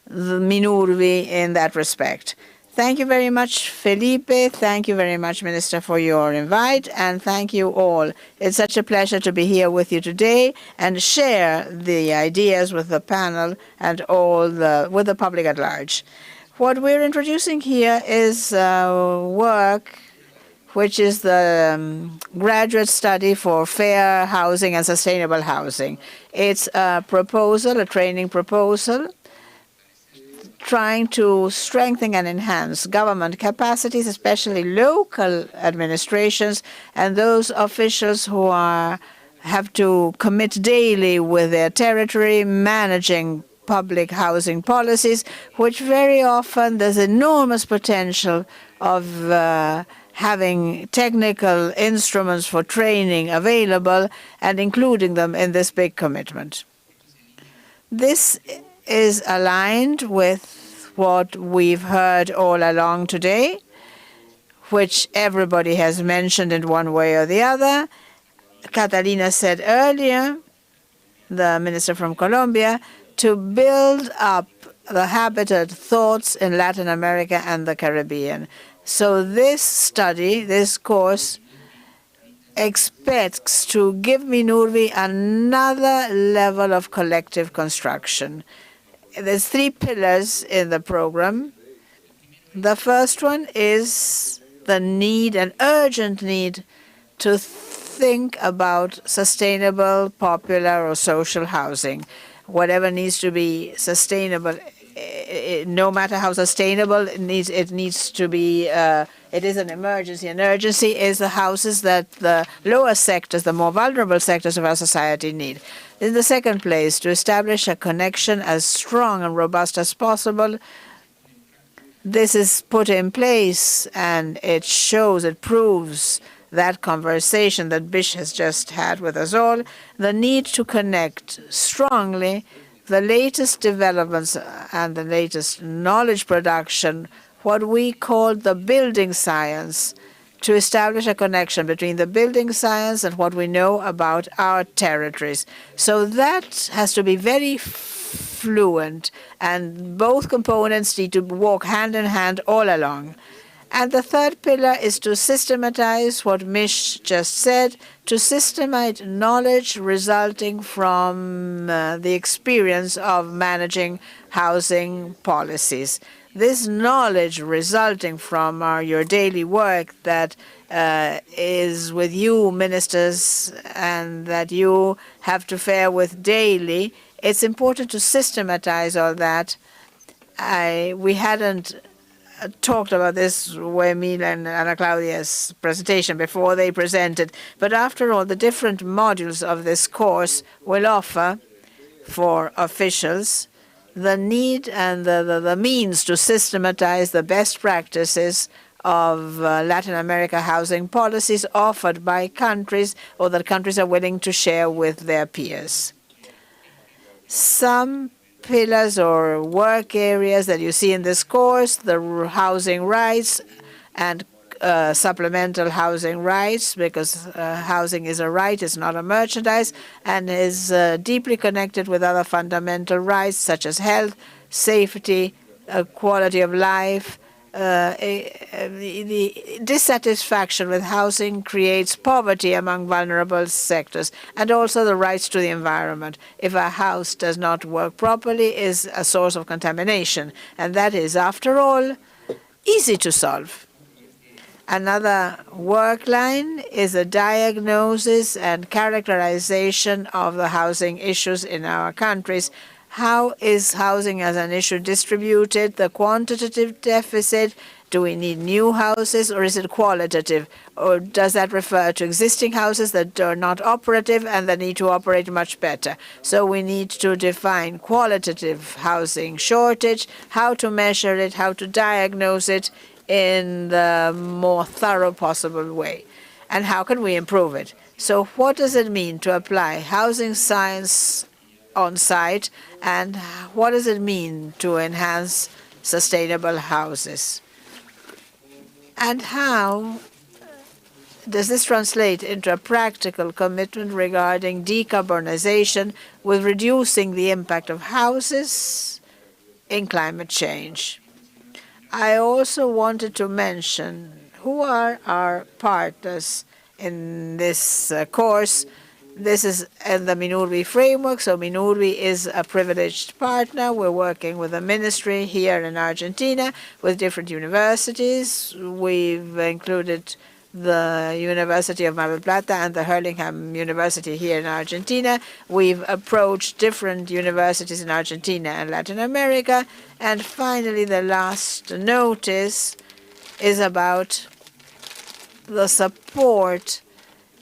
the Minurvi in that respect. Thank you very much, Felipe. Thank you very much, Minister, for your invite. And thank you all. It's such a pleasure to be here with you today and share the ideas with the panel and with the public at large. What we're introducing here is work which is the graduate study for fair housing and sustainable housing. It's a proposal, a training proposal, trying to strengthen and enhance government capacities, especially local administrations and those officials who have to commit daily with their territory, managing public housing policies, which very often there's enormous potential of having technical instruments for training available and including them in this big commitment. This is aligned with what we've heard all along today, which everybody has mentioned in one way or the other. Catalina said earlier, the minister from Colombia, to build up the habitat thoughts in Latin America and the Caribbean. So this study, this course, expects to give Minurvi another level of collective construction. There's 3 pillars in the program. The first one is the need, an urgent need, to think about sustainable, popular, or social housing. Whatever needs to be sustainable no matter how sustainable, it needs to be, it is an emergency. An urgency is the houses that the lower sectors, the more vulnerable sectors of our society need. In the second place, to establish a connection as strong and robust as possible. This is put in place, and it shows, it proves that conversation that Bish has just had with us all, the need to connect strongly the latest developments and the latest knowledge production, what we call the building science, to establish a connection between the building science and what we know about our territories. So that has to be very fluent, and both components need to walk hand in hand all along. And the third pillar is to systematize what Mish just said, to systematize knowledge resulting from the experience of managing housing policies. This knowledge resulting from your daily work that is with you, ministers, and that you have to fare with daily, it's important to systematize all that. We hadn't talked about this with me and Ana Claudia's presentation before they presented. But after all, the different modules of this course will offer for officials the need and the means to systematize the best practices of Latin America housing policies offered by countries or that countries are willing to share with their peers. Some pillars or work areas that you see in this course, the housing rights and supplemental housing rights, because housing is a right, it's not a merchandise, and is deeply connected with other fundamental rights such as health, safety, quality of life. The dissatisfaction with housing creates poverty among vulnerable sectors, and also the rights to the environment. If a house does not work properly, is a source of contamination, and that is, after all, easy to solve. Another work line is a diagnosis and characterization of the housing issues in our countries. How is housing as an issue distributed? The quantitative deficit, do we need new houses, or is it qualitative? Or does that refer to existing houses that are not operative and that need to operate much better? So we need to define qualitative housing shortage, how to measure it, how to diagnose it in the more thorough possible way, and how can we improve it? So what does it mean to apply housing science on site, and what does it mean to enhance sustainable houses? And how does this translate into a practical commitment regarding decarbonization with reducing the impact of houses in climate change? I also wanted to mention who are our partners in this course. This is in the Minurvi framework, so Minurvi is a privileged partner. We're working with a ministry here in Argentina with different universities. We've included the University of Mar del Plata and the Hurlingham University here in Argentina. We've approached different universities in Argentina and Latin America. And finally, the last notice is about the support,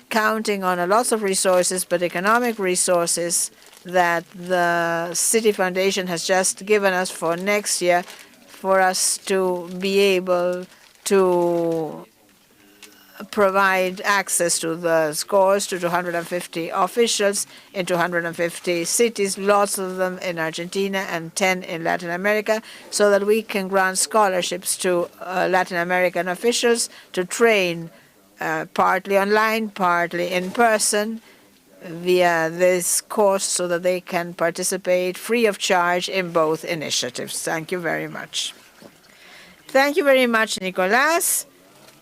counting on a lot of resources, but economic resources that the City Foundation has just given us for next year for us to be able to provide access to the scores to 250 officials in 250 cities, lots of them in Argentina and 10 in Latin America, so that we can grant scholarships to Latin American officials to train partly online, partly in person via this course, so that they can participate free of charge in both initiatives. Thank you very much. Thank you very much, Nicolas.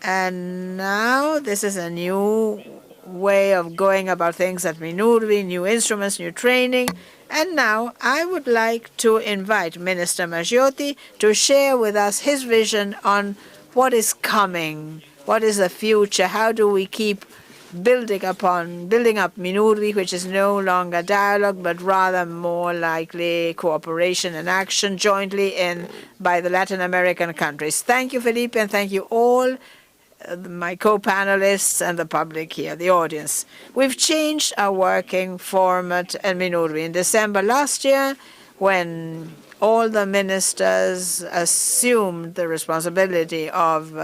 And now this is a new way of going about things at Minurvi, new instruments, new training. And now I would like to invite Minister Maggiotti to share with us his vision on what is coming, what is the future, how do we keep building up Minurvi, which is no longer dialogue, but rather more likely cooperation and action jointly by the Latin American countries. Thank you, Felipe, and thank you all, my co-panelists and the public here, the audience. We've changed our working format in Minurvi. In December last year, when all the ministers assumed the responsibility of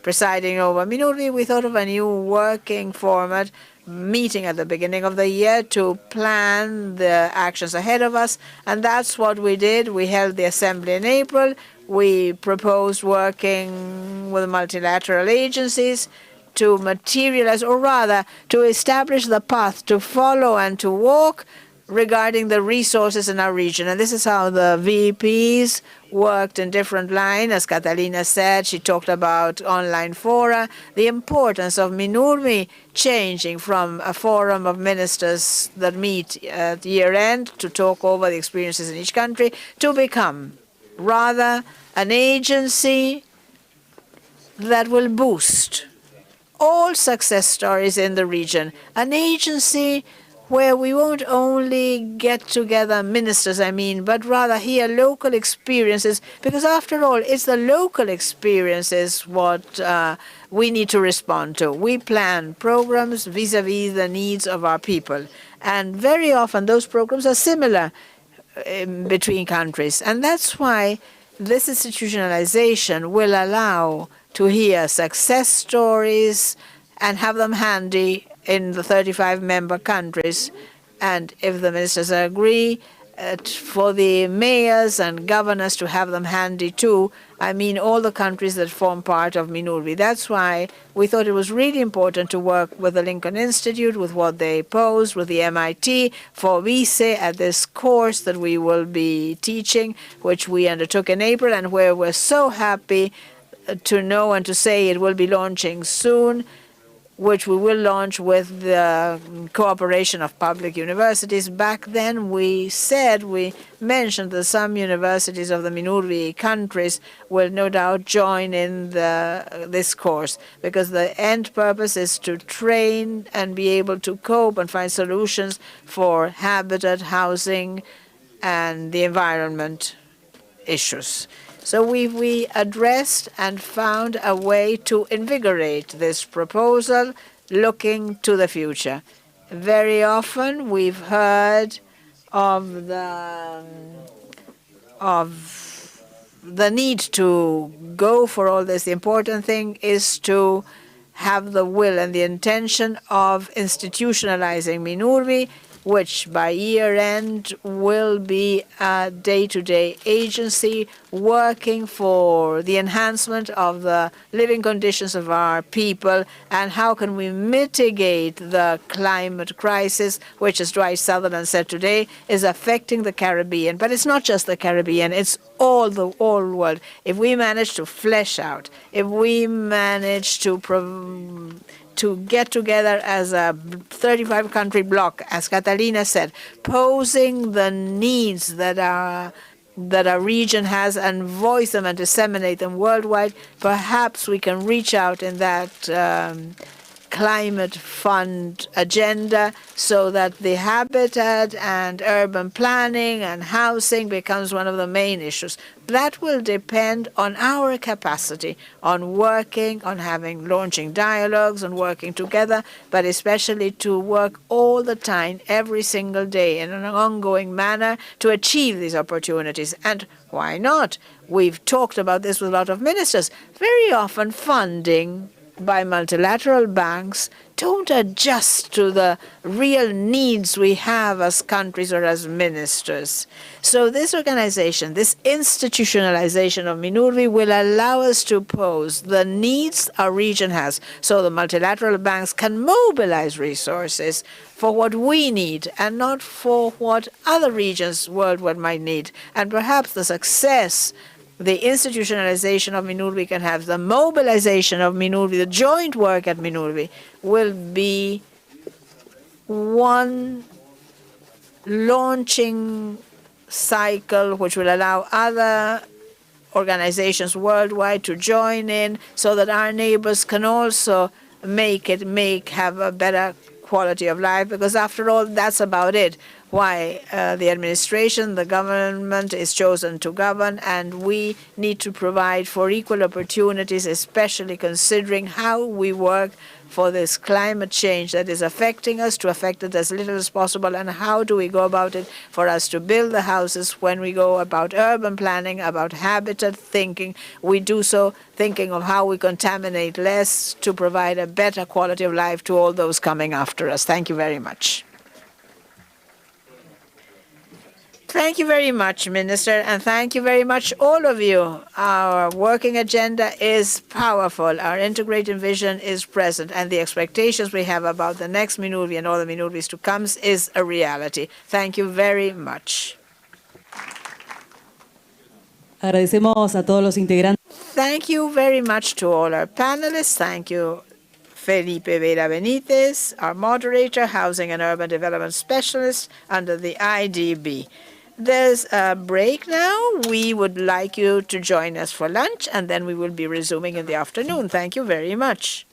presiding over Minurvi, we thought of a new working format, meeting at the beginning of the year to plan the actions ahead of us. And that's what we did. We held the assembly in April. We proposed working with multilateral agencies to materialize, or rather, to establish the path to follow and to walk regarding the resources in our region. And this is how the VPs worked in different lines. As Catalina said, she talked about online fora, the importance of Minurvi changing from a forum of ministers that meet at year-end to talk over the experiences in each country to become rather an agency that will boost all success stories in the region, an agency where we won't only get together ministers, but rather hear local experiences, because after all, it's the local experiences what we need to respond to. We plan programs vis-à-vis the needs of our people, and very often those programs are similar between countries, and that's why this institutionalization will allow to hear success stories and have them handy in the 35 member countries. And if the ministers agree, for the mayors and governors to have them handy too, all the countries that form part of Minurvi. That's why we thought it was really important to work with the Lincoln Institute, with what they posed, with the MIT, for Vice at this course that we will be teaching, which we undertook in April, and where we're so happy to know and to say it will be launching soon, which we will launch with the cooperation of public universities. Back then we mentioned that some universities of the Minurvi countries will no doubt join in this course, because the end purpose is to train and be able to cope and find solutions for habitat, housing, and the environment issues. So we addressed and found a way to invigorate this proposal, looking to the future. Very often we've heard of the need to go for all this. The important thing is to have the will and the intention of institutionalizing Minurvi, which by year-end will be a day-to-day agency working for the enhancement of the living conditions of our people, and how can we mitigate the climate crisis, which, as Dwight Sutherland said today, is affecting the Caribbean. But it's not just the Caribbean, it's all the world. If we manage to flesh out, if we manage to get together as a 35-country bloc, as Catalina said, posing the needs that our region has and voice them and disseminate them worldwide, perhaps we can reach out in that climate fund agenda so that the habitat and urban planning and housing becomes one of the main issues. That will depend on our capacity, on working, on launching dialogues, on working together, but especially to work all the time, every single day, in an ongoing manner to achieve these opportunities. And why not? We've talked about this with a lot of ministers. Very often funding by multilateral banks don't adjust to the real needs we have as countries or as ministers. So this organization, this institutionalization of Minurvi, will allow us to pose the needs our region has, so the multilateral banks can mobilize resources for what we need and not for what other regions worldwide might need. And perhaps the success the institutionalization of Minurvi can have, the mobilization of Minurvi, the joint work at Minurvi, will be one launching cycle which will allow other organizations worldwide to join in, so that our neighbors can also have a better quality of life, because after all, that's about it. Why the administration, the government is chosen to govern, and we need to provide for equal opportunities, especially considering how we work for this climate change that is affecting us, to affect it as little as possible, and how do we go about it for us to build the houses when we go about urban planning, about habitat thinking. We do so thinking of how we contaminate less to provide a better quality of life to all those coming after us. Thank you very much. Thank you very much, Minister, and thank you very much, all of you. Our working agenda is powerful. Our integrated vision is present, and the expectations we have about the next Minurvi and all the Minurvis to come is a reality. Thank you very much. Agradecemos a todos los integrantes. Thank you very much to all our panelists. Thank you, Felipe Vera Benitez, our moderator, Housing and Urban Development Specialist under the IDB. There's a break now. We would like you to join us for lunch, and then we will be resuming in the afternoon. Thank you very much.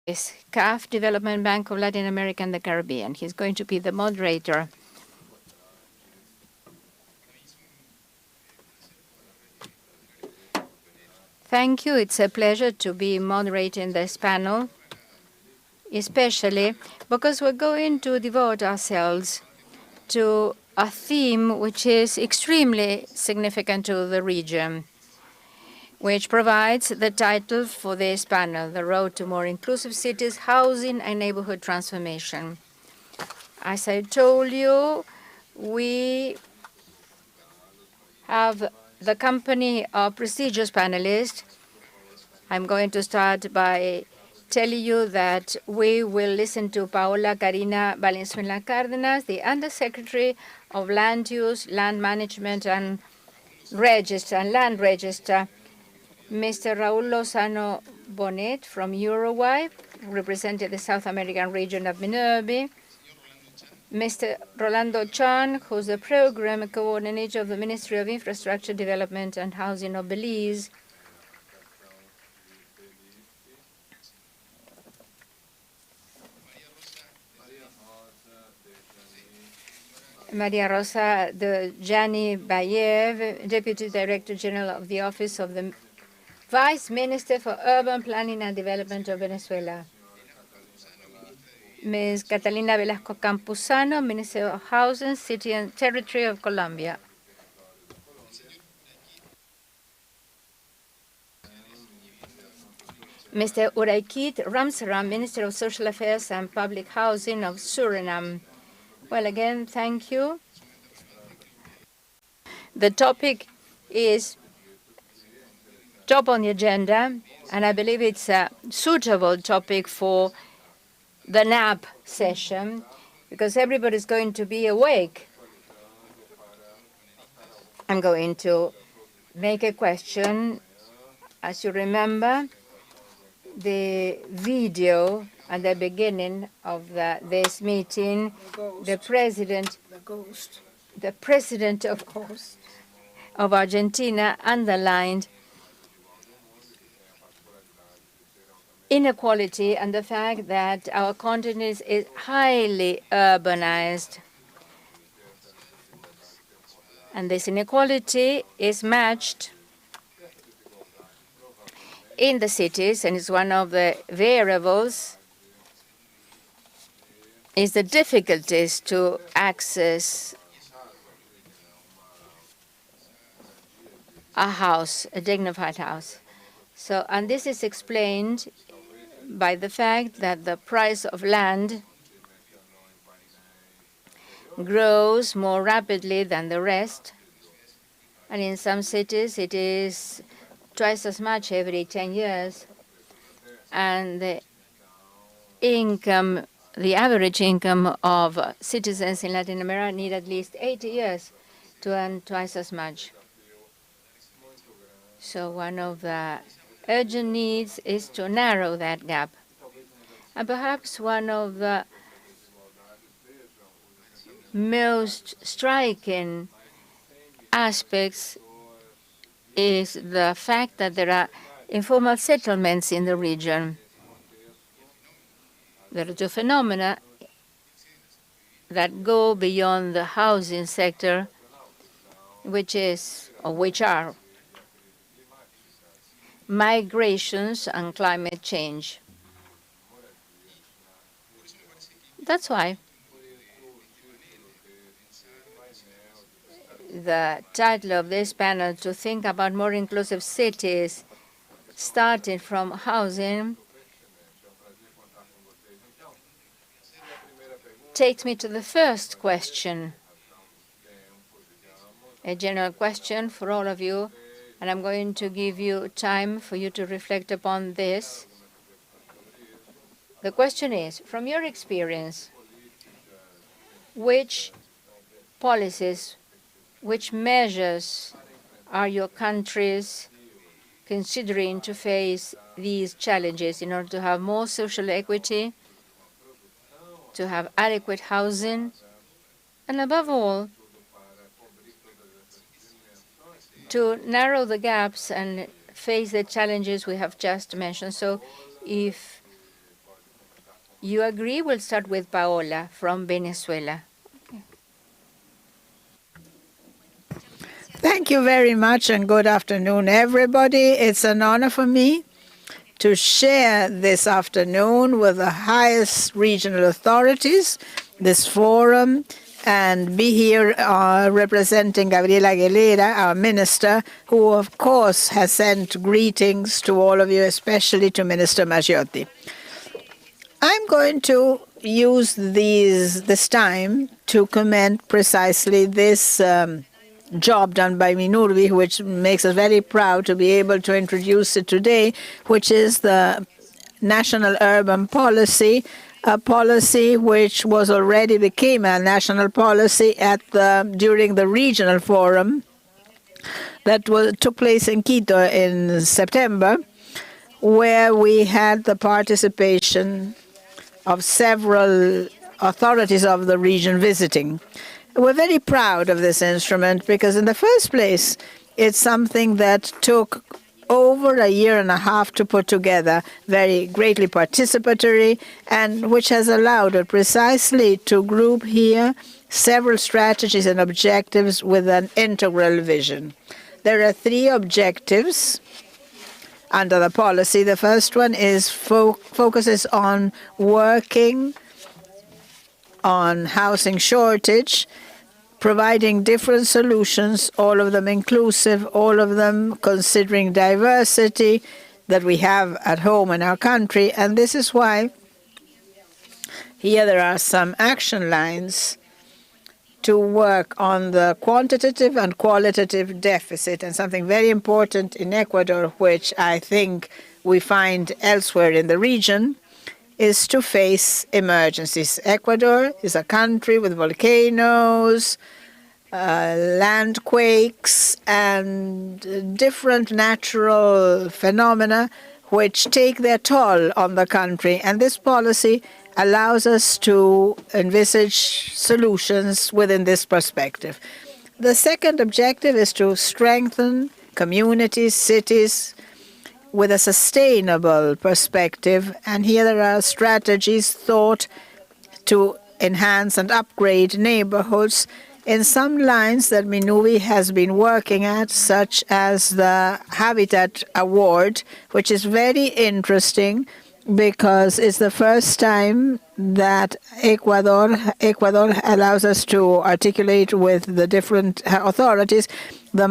is CAF, Development Bank of Latin America and the Caribbean. He's going to be the moderator. Thank you. It's a pleasure to be moderating this panel, especially because we're going to devote ourselves to a theme which is extremely significant to the region, which provides the title for this panel, The Road to More Inclusive Cities, Housing and Neighborhood Transformation. As I told you, we have the company of prestigious panelists. I'm going to start by telling you that we will listen to Paola Karina Valenzuela Cárdenas, the Undersecretary of Land Use, Land Management and Land Register, Mr. Raúl Lozano Bonet from Uruguay, representing the South American region of Minurvi, Mr. Rolando Chan, who's the Program Coordinator of the Ministry of Infrastructure, Development and Housing of Belize, Maria Rosa de Gianni Bayev, Deputy Director General of the Office of the Vice Minister for Urban Planning and Development of Venezuela. Ms. Catalina Velasco Campuzano, Minister of Housing, City and Territory of Colombia. Mr. Uraikit Ramsaram, Minister of Social Affairs and Public Housing of Suriname. Well, again, thank you. The topic is top on the agenda, and I believe it's a suitable topic for the nap session because everybody's going to be awake. I'm going to make a question. As you remember, the video at the beginning of this meeting, the president of Argentina underlined inequality and the fact that our continent is highly urbanized. And this inequality is matched in the cities, and it's one of the variables is the difficulties to access a house, a dignified house. So, and this is explained by the fact that the price of land grows more rapidly than the rest. And in some cities, it is twice as much every 10 years. And the income, the average income of citizens in Latin America need at least 80 years to earn twice as much. So one of the urgent needs is to narrow that gap. And perhaps one of the most striking aspects is the fact that there are informal settlements in the region. There are two phenomena that go beyond the housing sector, which are migrations and climate change. That's why the title of this panel, to think about more inclusive cities, starting from housing, takes me to the first question, a general question for all of you, and I'm going to give you time for you to reflect upon this. The question is, from your experience, which policies, which measures are your countries considering to face these challenges in order to have more social equity, to have adequate housing, and above all, to narrow the gaps and face the challenges we have just mentioned? So if You agree? We'll start with Paola from Venezuela. Thank you very much, and good afternoon, everybody. It's an honor for me to share this afternoon with the highest regional authorities, this forum, and be here representing Gabriela Aguilera, our minister, who, of course, has sent greetings to all of you, especially to Minister Maggiotti. I'm going to use this time to comment precisely this job done by Minurvi, which makes us very proud to be able to introduce it today, which is the National Urban Policy, a policy which was already became a national policy during the regional forum that took place in Quito in September, where we had the participation of several authorities of the region visiting. We're very proud of this instrument because, in the first place, it's something that took over a year and a half to put together, very greatly participatory, and which has allowed it precisely to group here several strategies and objectives with an integral vision. There are three objectives under the policy. The first one is focuses on working on housing shortage, providing different solutions, all of them inclusive, all of them considering diversity that we have at home in our country. And this is why here there are some action lines to work on the quantitative and qualitative deficit, and something very important in Ecuador, which I think we find elsewhere in the region, is to face emergencies. Ecuador is a country with volcanoes, landquakes, and different natural phenomena which take their toll on the country. And this policy allows us to envisage solutions within this perspective. The second objective is to strengthen communities, cities, with a sustainable perspective. And here there are strategies thought to enhance and upgrade neighborhoods in some lines that Minurvi has been working at, such as the Habitat Award, which is very interesting because it's the first time that Ecuador allows us to articulate with the different authorities the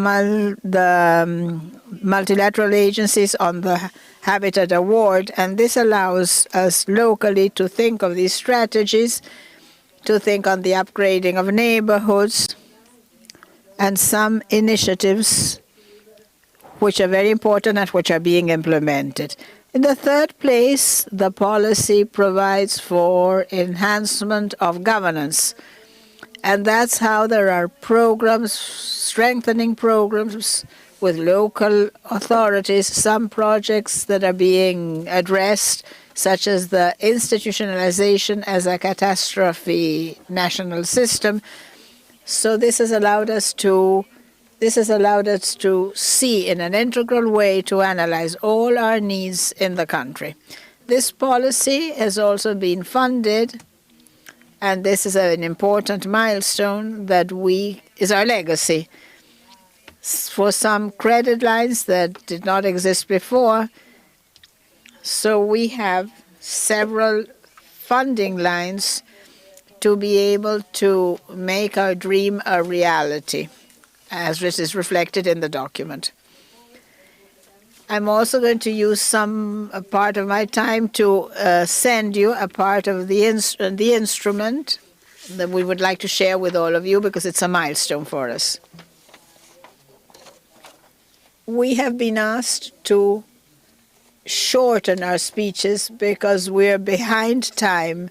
multilateral agencies on the Habitat Award, and this allows us locally to think of these strategies, to think on the upgrading of neighborhoods, and some initiatives which are very important and which are being implemented. In the third place, the policy provides for enhancement of governance. And that's how there are programs, strengthening programs with local authorities, some projects that are being addressed, such as the institutionalization as a catastrophe national system. So this has allowed us to see in an integral way, to analyze all our needs in the country. This policy has also been funded, and this is an important milestone that is our legacy. For some credit lines that did not exist before, so we have several funding lines to be able to make our dream a reality, as it is reflected in the document. I'm also going to use a part of my time to send you a part of the instrument that we would like to share with all of you, because it's a milestone for us. We have been asked to shorten our speeches because we're behind time.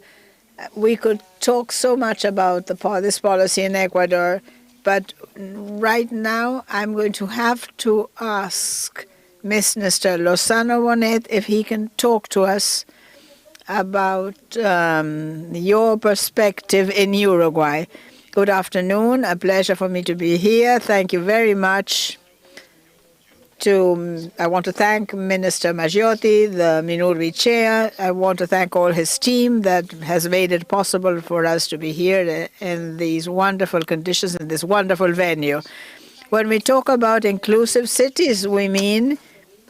We could talk so much about this policy in Ecuador, but right now I'm going to have to ask Mr. Lozano Bonet if he can talk to us about your perspective in Uruguay. Good afternoon. A pleasure for me to be here. Thank you very much want to thank Minister Maggioti, the Minurvi chair. I want to thank all his team that has made it possible for us to be here in these wonderful conditions, in this wonderful venue. When we talk about inclusive cities, we mean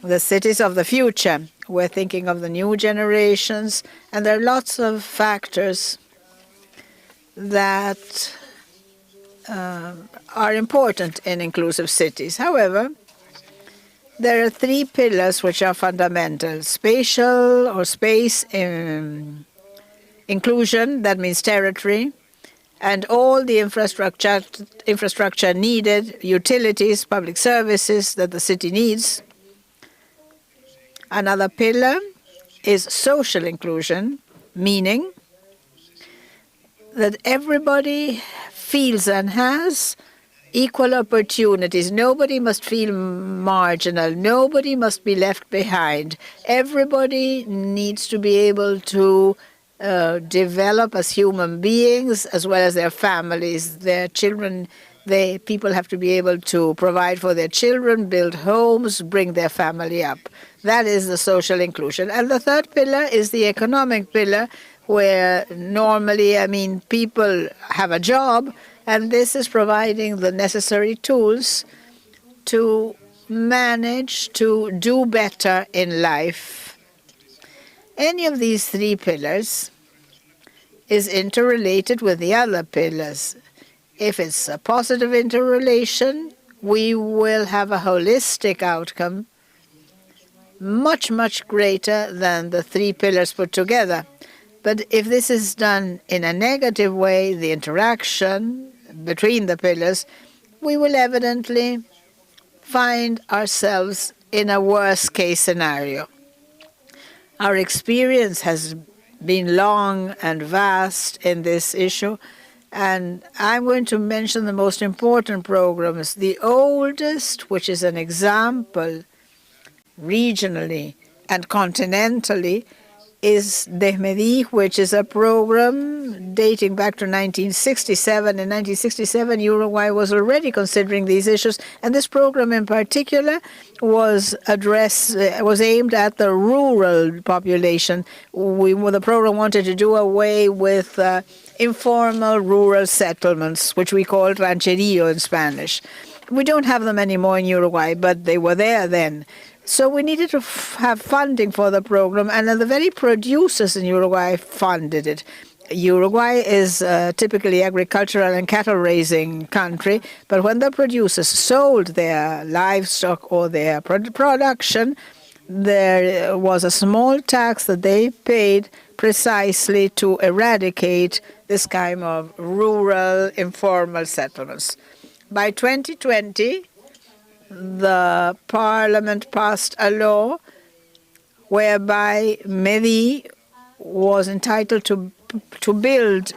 the cities of the future. We're thinking of the new generations, and there are lots of factors that are important in inclusive cities. However, there are three pillars which are fundamental: spatial or space inclusion, that means territory, and all the infrastructure needed, utilities, public services that the city needs. Another pillar is social inclusion, meaning that everybody feels and has equal opportunities. Nobody must feel marginal. Nobody must be left behind. Everybody needs to be able to develop as human beings, as well as their families, their children. People have to be able to provide for their children, build homes, bring their family up. That is the social inclusion. And the third pillar is the economic pillar, where normally, people have a job, and this is providing the necessary tools to manage to do better in life. Any of these three pillars is interrelated with the other pillars. If it's a positive interrelation, we will have a holistic outcome much, much greater than the three pillars put together. But if this is done in a negative way, the interaction between the pillars, we will evidently find ourselves in a worst-case scenario. Our experience has been long and vast in this issue, and I'm going to mention the most important programs. The oldest, which is an example regionally and continentally, is DEMEDI, which is a program dating back to 1967. In 1967, Uruguay was already considering these issues, and this program in particular was aimed at the rural population. The program wanted to do away with informal rural settlements, which we call rancherío in Spanish. We don't have them anymore in Uruguay, but they were there then. So we needed to have funding for the program, and the very producers in Uruguay funded it. Uruguay is typically agricultural and cattle-raising country, but when the producers sold their livestock or their production, there was a small tax that they paid precisely to eradicate this kind of rural informal settlements. By 2020, the parliament passed a law whereby MEDI was entitled to build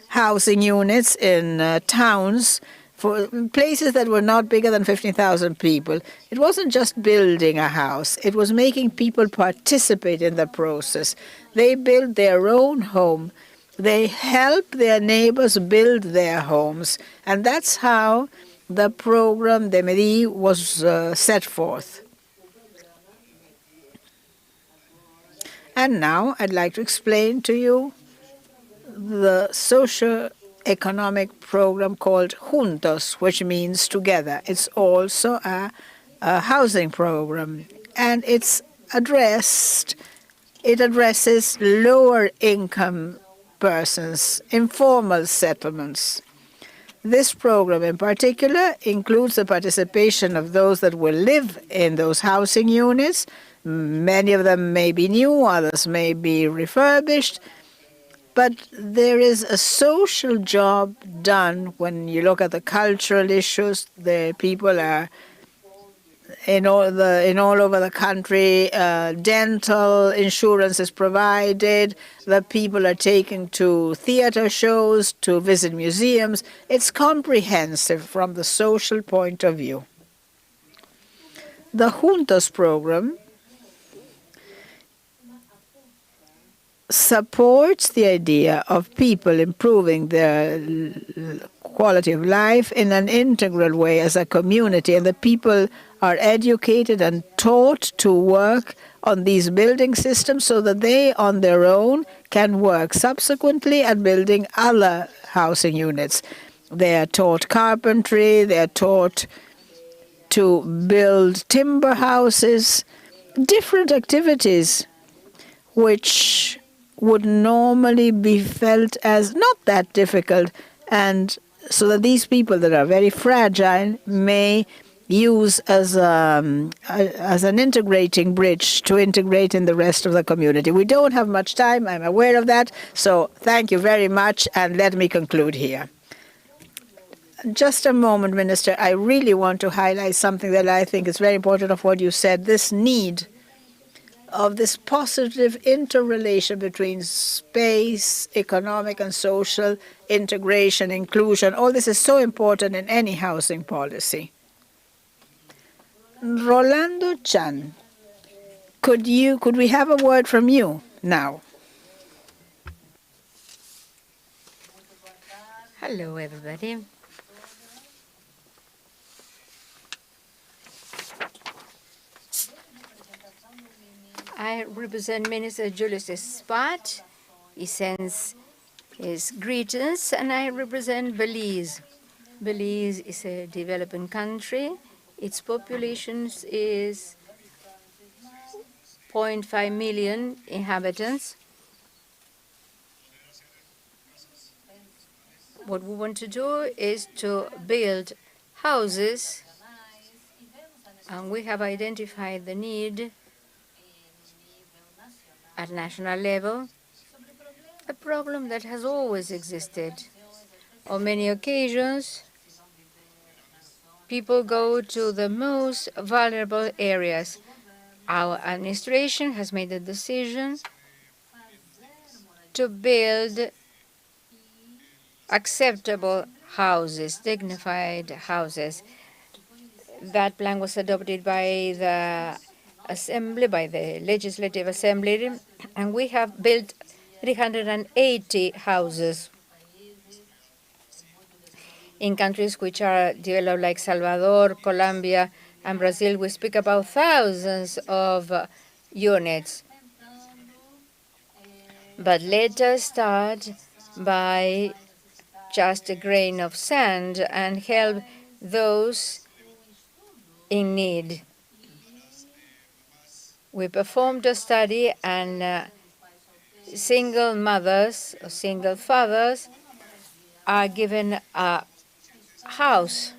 housing units in towns for places that were not bigger than 15,000 people. It wasn't just building a house. It was making people participate in the process. They built their own home. They help their neighbors build their homes. And that's how the program DEMEDI was set forth. And now I'd like to explain to you the socio-economic program called Juntos, which means together. It's also a housing program, and it addresses lower income persons, informal settlements. This program in particular includes the participation of those that will live in those housing units. Many of them may be new, others may be refurbished, but there is a social job done when you look at the cultural issues. The people are in all over the country. Dental insurance is provided. The people are taken to theater shows, to visit museums. It's comprehensive from the social point of view. The Juntos program supports the idea of people improving their quality of life in an integral way as a community, and the people are educated and taught to work on these building systems so that they on their own can work subsequently at building other housing units. They are taught carpentry, they are taught to build timber houses, different activities which would normally be felt as not that difficult, and so that these people that are very fragile may use as an integrating bridge to integrate in the rest of the community. We don't have much time, I'm aware of that, so thank you very much, and let me conclude here. Just a moment, Minister. I really want to highlight something that I think is very important of what you said, this need of this positive interrelation between space, economic and social integration, inclusion. All this is so important in any housing policy. Rolando Chan, could we have a word from you now? Hello, everybody. I represent Minister Julius Spat. He sends his greetings, and I represent Belize. Belize is a developing country. Its population is 0.5 million inhabitants. What we want to do is to build houses, and we have identified the need at national level, a problem that has always existed. On many occasions, people go to the most vulnerable areas. Our administration has made the decision to build acceptable houses, dignified houses. That plan was adopted by the Assembly, by the Legislative Assembly, and we have built 380 houses in countries which are developed like Salvador, Colombia, and Brazil. We speak about thousands of units. But let us start by just a grain of sand and help those in need. We performed a study, and single mothers or single fathers are given a house.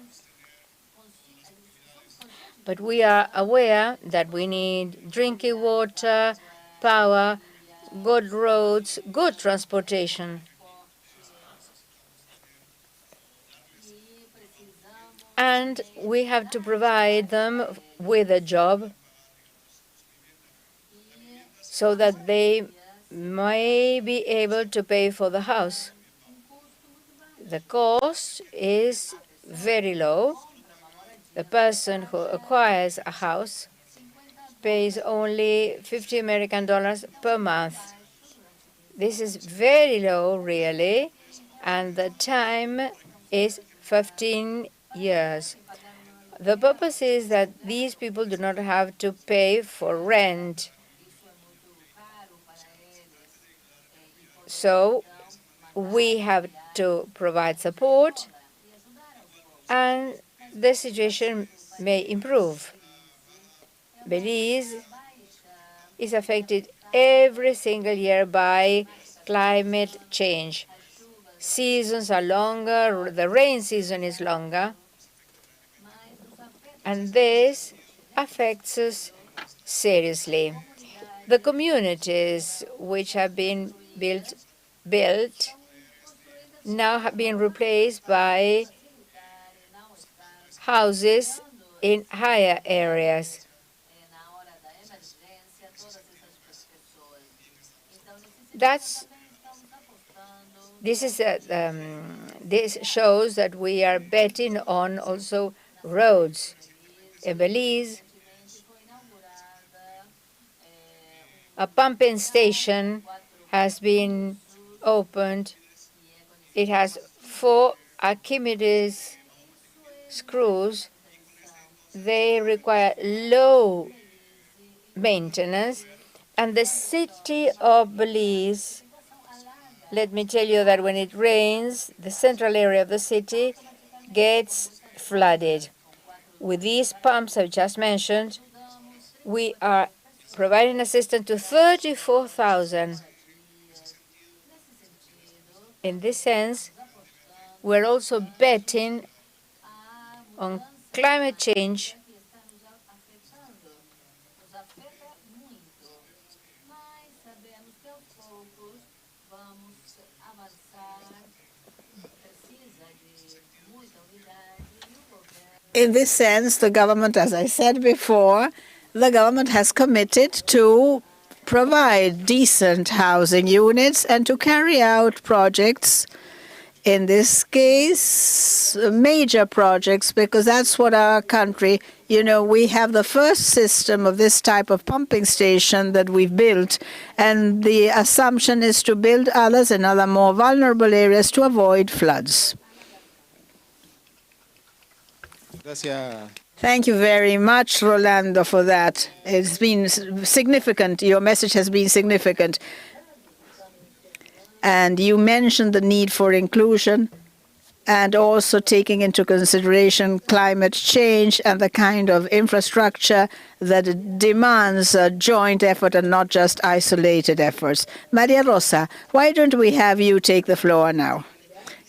But we are aware that we need drinking water, power, good roads, good transportation. And we have to provide them with a job so that they may be able to pay for the house. The cost is very low. The person who acquires a house pays only $50 American per month. This is very low, really, and the time is 15 years. The purpose is that these people do not have to pay for rent. So we have to provide support, and the situation may improve. Belize is affected every single year by climate change. Seasons are longer, the rain season is longer, and this affects us seriously. The communities which have been built now have been replaced by houses in higher areas. This shows that we are betting on also roads. In Belize, a pumping station has been opened. It has 4 Archimedes screws, they require low maintenance. And the city of Belize, let me tell you that when it rains, the central area of the city gets flooded. With these pumps I've just mentioned, we are providing assistance to 34,000. In this sense, we're also betting on climate change. In this sense, the government, as I said before, the government has committed to provide decent housing units and to carry out projects, in this case, major projects, because that's what our country, we have the first system of this type of pumping station that we've built, and the assumption is to build others in other more vulnerable areas to avoid floods. Thank you very much, Rolando, for that. It's been significant. Your message has been significant. And you mentioned the need for inclusion and also taking into consideration climate change and the kind of infrastructure that demands a joint effort and not just isolated efforts. Maria Rosa, why don't we have you take the floor now?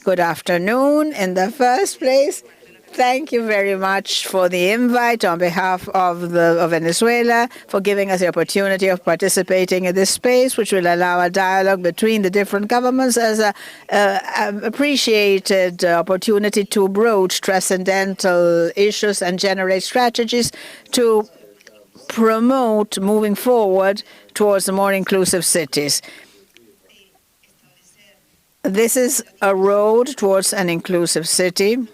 Good afternoon. In the first place, thank you very much for the invite on behalf of Venezuela, for giving us the opportunity of participating in this space, which will allow a dialogue between the different governments as an appreciated opportunity to broach transcendental issues and generate strategies to promote moving forward towards more inclusive cities. This is a road towards an inclusive city,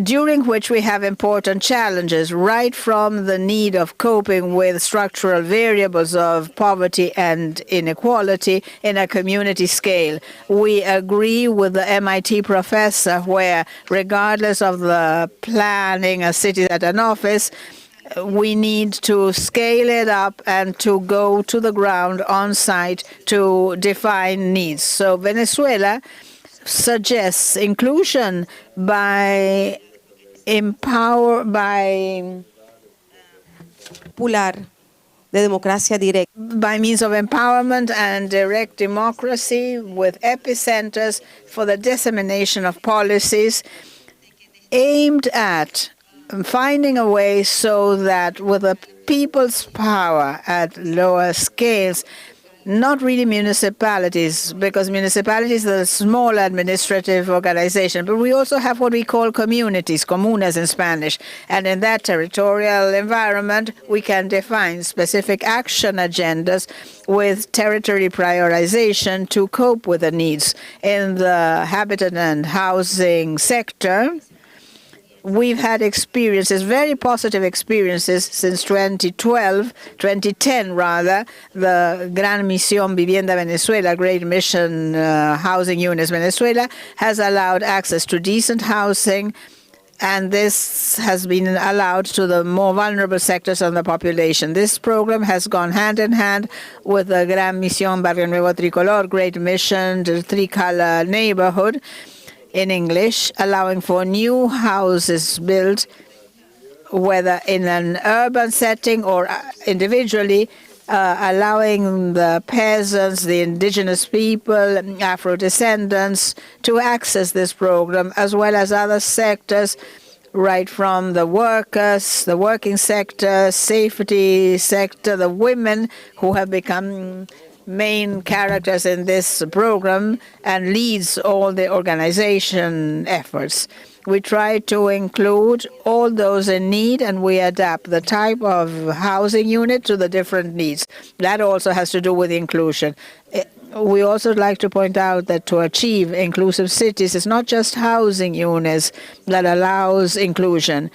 during which we have important challenges, right from the need of coping with structural variables of poverty and inequality in a community scale. We agree with the MIT professor where, regardless of the planning a city at an office, we need to scale it up and to go to the ground on site to define needs. So Venezuela suggests inclusion by by means of empowerment and direct democracy, with epicenters for the dissemination of policies aimed at finding a way so that with the people's power at lower scales, not really municipalities, because municipalities are a small administrative organization, but we also have what we call communities, comunas in Spanish. And in that territorial environment, we can define specific action agendas with territory prioritization to cope with the needs. In the habitat and housing sector, we've had experiences, very positive experiences, since 2010 rather, the Gran Misión Vivienda Venezuela, Great Mission Housing Units Venezuela, has allowed access to decent housing, and this has been allowed to the more vulnerable sectors of the population. This program has gone hand in hand with the Gran Misión Barrio Nuevo Tricolor, Great Mission, the Tricolor neighborhood, in English, allowing for new houses built, whether in an urban setting or individually, allowing the peasants, the indigenous people, Afro-descendants to access this program, as well as other sectors, right from the workers, the working sector, safety sector, the women who have become main characters in this program and leads all the organization efforts. We try to include all those in need, and we adapt the type of housing unit to the different needs. That also has to do with inclusion. We also like to point out that to achieve inclusive cities, it's not just housing units that allows inclusion.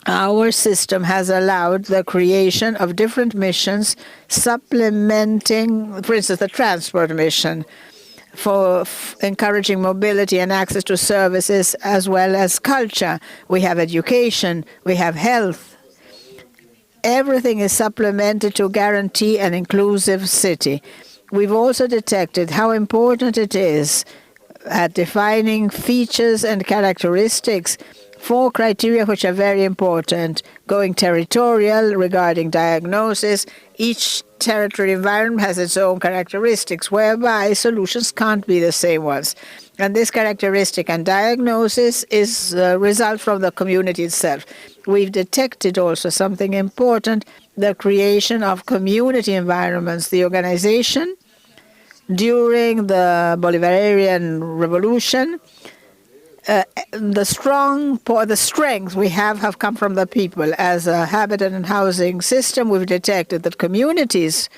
Our system has allowed the creation of different missions supplementing, for instance, the transport mission for encouraging mobility and access to services as well as culture. We have education, we have health. Everything is supplemented to guarantee an inclusive city. We've also detected how important it is at defining features and characteristics, 4 criteria which are very important: going territorial regarding diagnosis. Each territory environment has its own characteristics, whereby solutions can't be the same ones. And this characteristic and diagnosis is a result from the community itself. We've detected also something important: the creation of community environments. The organization during the Bolivarian Revolution, the strength we have come from the people. As a habitat and housing system, we've detected that communities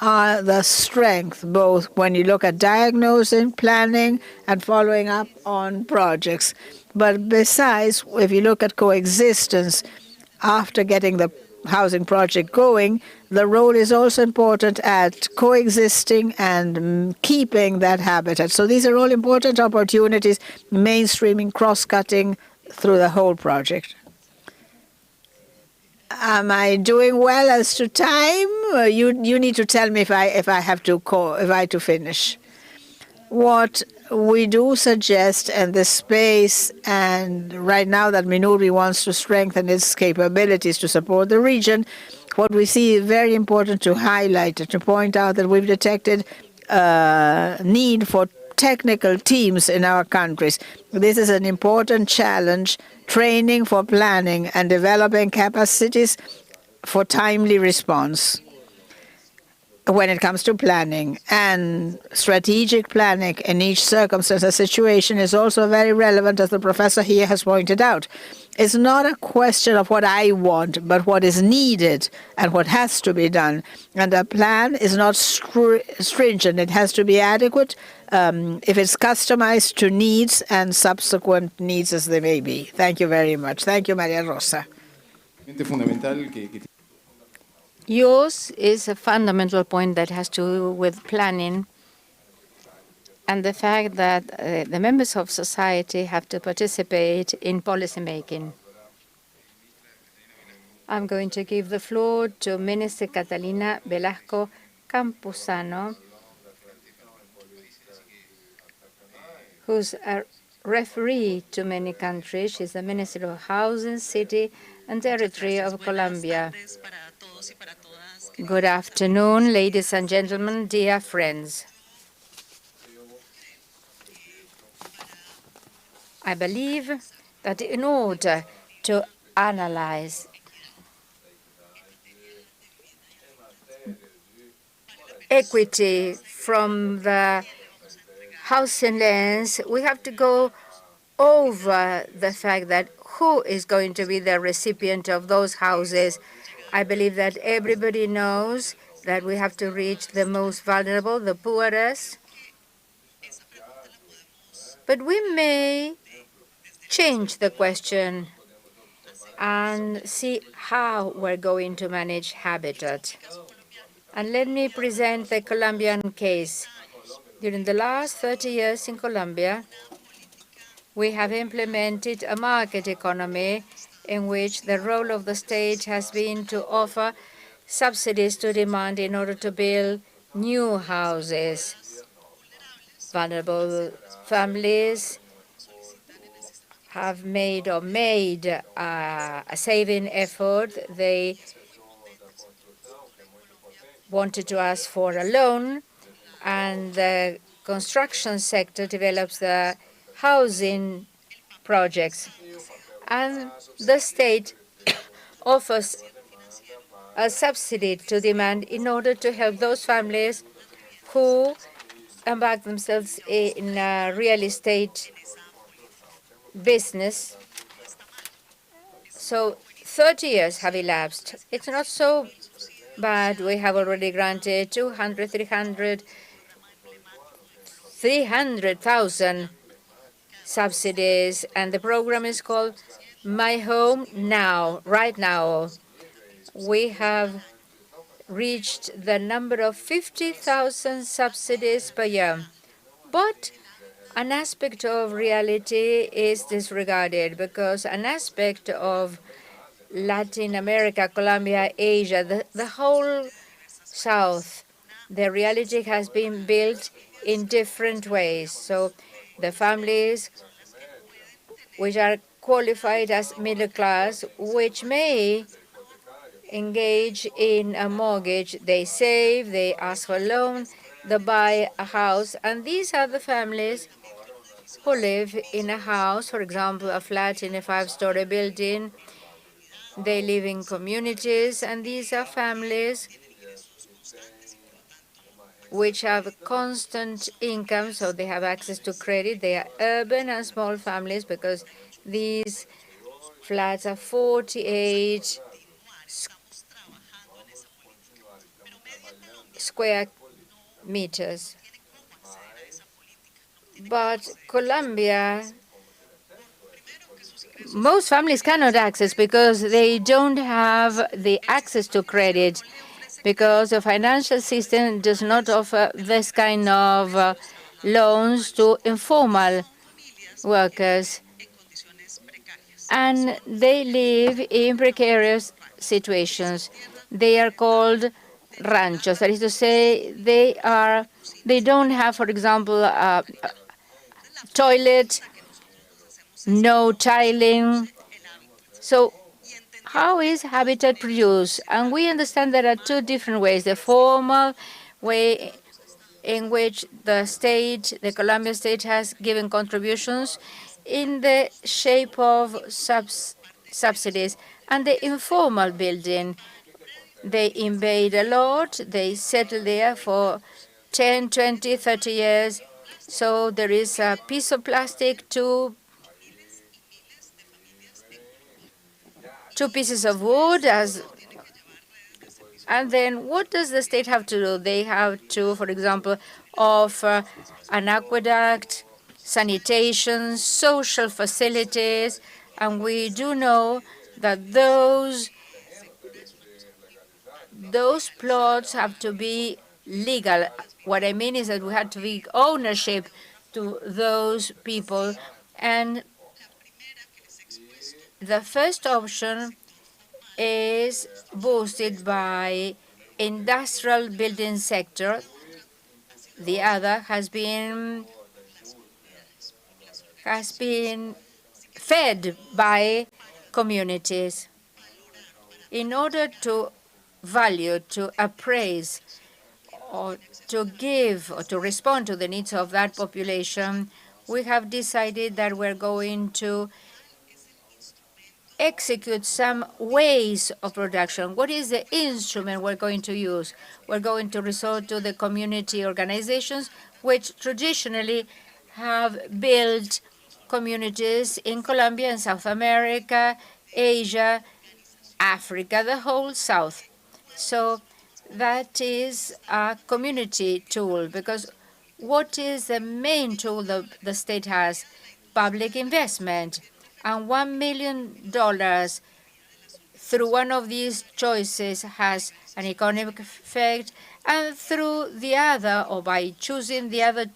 are the strength, both when you look at diagnosing, planning, and following up on projects. But besides, if you look at coexistence, after getting the housing project going, the role is also important at coexisting and keeping that habitat. So these are all important opportunities, mainstreaming, cross-cutting through the whole project. Am I doing well as to time? You need to tell me if I have to finish. What we do suggest in this space, and right now that Minurvi wants to strengthen its capabilities to support the region, what we see is very important to highlight, to point out that we've detected a need for technical teams in our countries. This is an important challenge: training for planning and developing capacities for timely response when it comes to planning. And strategic planning in each circumstance or situation is also very relevant, as the professor here has pointed out. It's not a question of what I want, but what is needed and what has to be done. And a plan is not stringent. It has to be adequate if it's customized to needs and subsequent needs as they may be. Thank you very much. Thank you, Maria Rosa. Yours is a fundamental point that has to do with planning and the fact that the members of society have to participate in policy making. I'm going to give the floor to Minister Catalina Velasco Campuzano, who's a referee to many countries. She's the Minister of Housing, City, and Territory of Colombia. Good afternoon, ladies and gentlemen, dear friends. I believe that in order to analyze equity from the housing lens, we have to go over the fact that who is going to be the recipient of those houses. I believe that everybody knows that we have to reach the most vulnerable, the poorest. But we may change the question and see how we're going to manage habitat. And let me present the Colombian case. During the last 30 years in Colombia, we have implemented a market economy in which the role of the state has been to offer subsidies to demand in order to build new houses. Vulnerable families have made a saving effort. They wanted to ask for a loan, and the construction sector develops the housing projects. And the state offers a subsidy to demand in order to help those families who embark themselves in a real estate business. So 30 years have elapsed. It's not so bad. We have already granted 300,000 subsidies, and the program is called My Home Now, right now. We have reached the number of 50,000 subsidies per year. But an aspect of reality is disregarded because an aspect of Latin America, Colombia, Asia, the whole South, the reality has been built in different ways. So the families which are qualified as middle class, which may engage in a mortgage, they save, they ask for a loan, they buy a house, and these are the families who live in a house, for example, a flat in a 5-story building. They live in communities, and these are families which have constant income, so they have access to credit. They are urban and small families because these flats are 48 square meters. But Colombia, most families cannot access because they don't have the access to credit, because the financial system does not offer this kind of loans to informal workers. And they live in precarious situations. They are called ranchos. That is to say, they don't have, for example, a toilet, no tiling. So how is habitat produced? And we understand there are two different ways. The formal way in which the state, the Colombia state, has given contributions in the shape of subsidies, and the informal building. They invade a lot, they settle there for 10, 20, 30 years. So there is a piece of plastic, two pieces of wood, and then what does the state have to do? They have to, for example, offer an aqueduct, sanitation, social facilities, and we do know that those plots have to be legal. What I mean is that we have to be ownership to those people. And the first option is boosted by industrial building sector. The other has been fed by communities. In order to value, to appraise, or to give, or to respond to the needs of that population, we have decided that we're going to execute some ways of production. What is the instrument we're going to use? We're going to resort to the community organizations, which traditionally have built communities in Colombia and South America, Asia, Africa, the whole South. So that is a community tool, because what is the main tool that the state has? Public investment. And $1 million through one of these choices has an economic effect, and through the other, or by choosing the other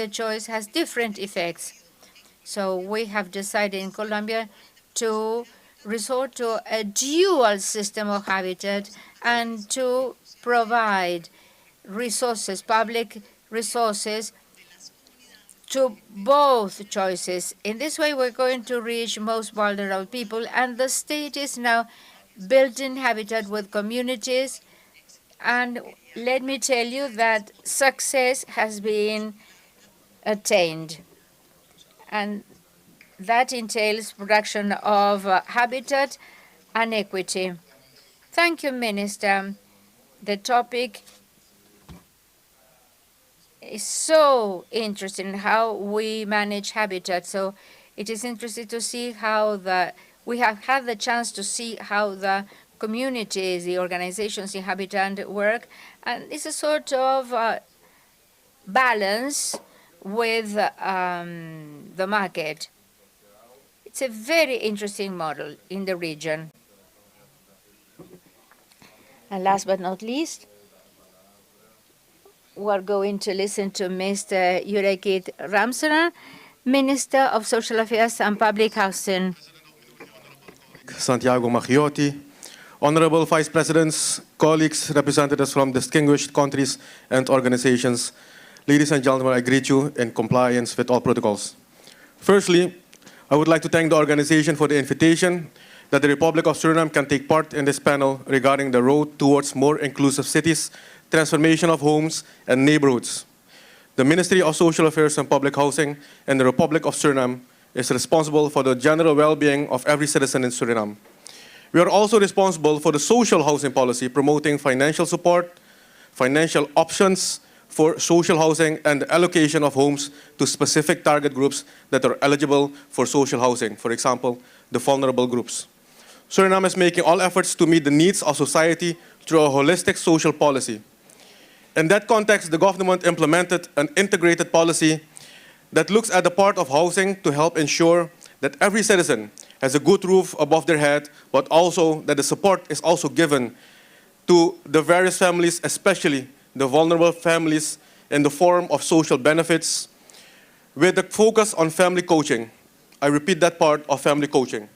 choice, has different effects. So we have decided in Colombia to resort to a dual system of habitat and to provide resources, public resources, to both choices. In this way, we're going to reach most vulnerable people, and the state is now building habitat with communities. And let me tell you that success has been attained, and that entails production of habitat and equity. Thank you, Minister. The topic is so interesting, how we manage habitat. So it is interesting to see how we have had the chance to see how the communities, the organizations in habitat work, and it's a sort of balance with the market. It's a very interesting model in the region. And last but not least, we're going to listen to Mr. Yurekit Ramsaran, Minister of Social Affairs and Public Housing. Santiago Maggiotti, Honorable Vice Presidents, colleagues, representatives from distinguished countries and organizations, ladies and gentlemen, I greet you in compliance with all protocols. Firstly, I would like to thank the organization for the invitation that the Republic of Suriname can take part in this panel regarding the road towards more inclusive cities, transformation of homes and neighborhoods. The Ministry of Social Affairs and Public Housing in the Republic of Suriname is responsible for the general well-being of every citizen in Suriname. We are also responsible for the social housing policy, promoting financial support, financial options for social housing, and the allocation of homes to specific target groups that are eligible for social housing, for example, the vulnerable groups. Suriname is making all efforts to meet the needs of society through a holistic social policy. In that context, the government implemented an integrated policy that looks at the part of housing to help ensure that every citizen has a good roof above their head, but also that the support is also given to the various families, especially the vulnerable families, in the form of social benefits, with a focus on family coaching. I repeat that part of family coaching.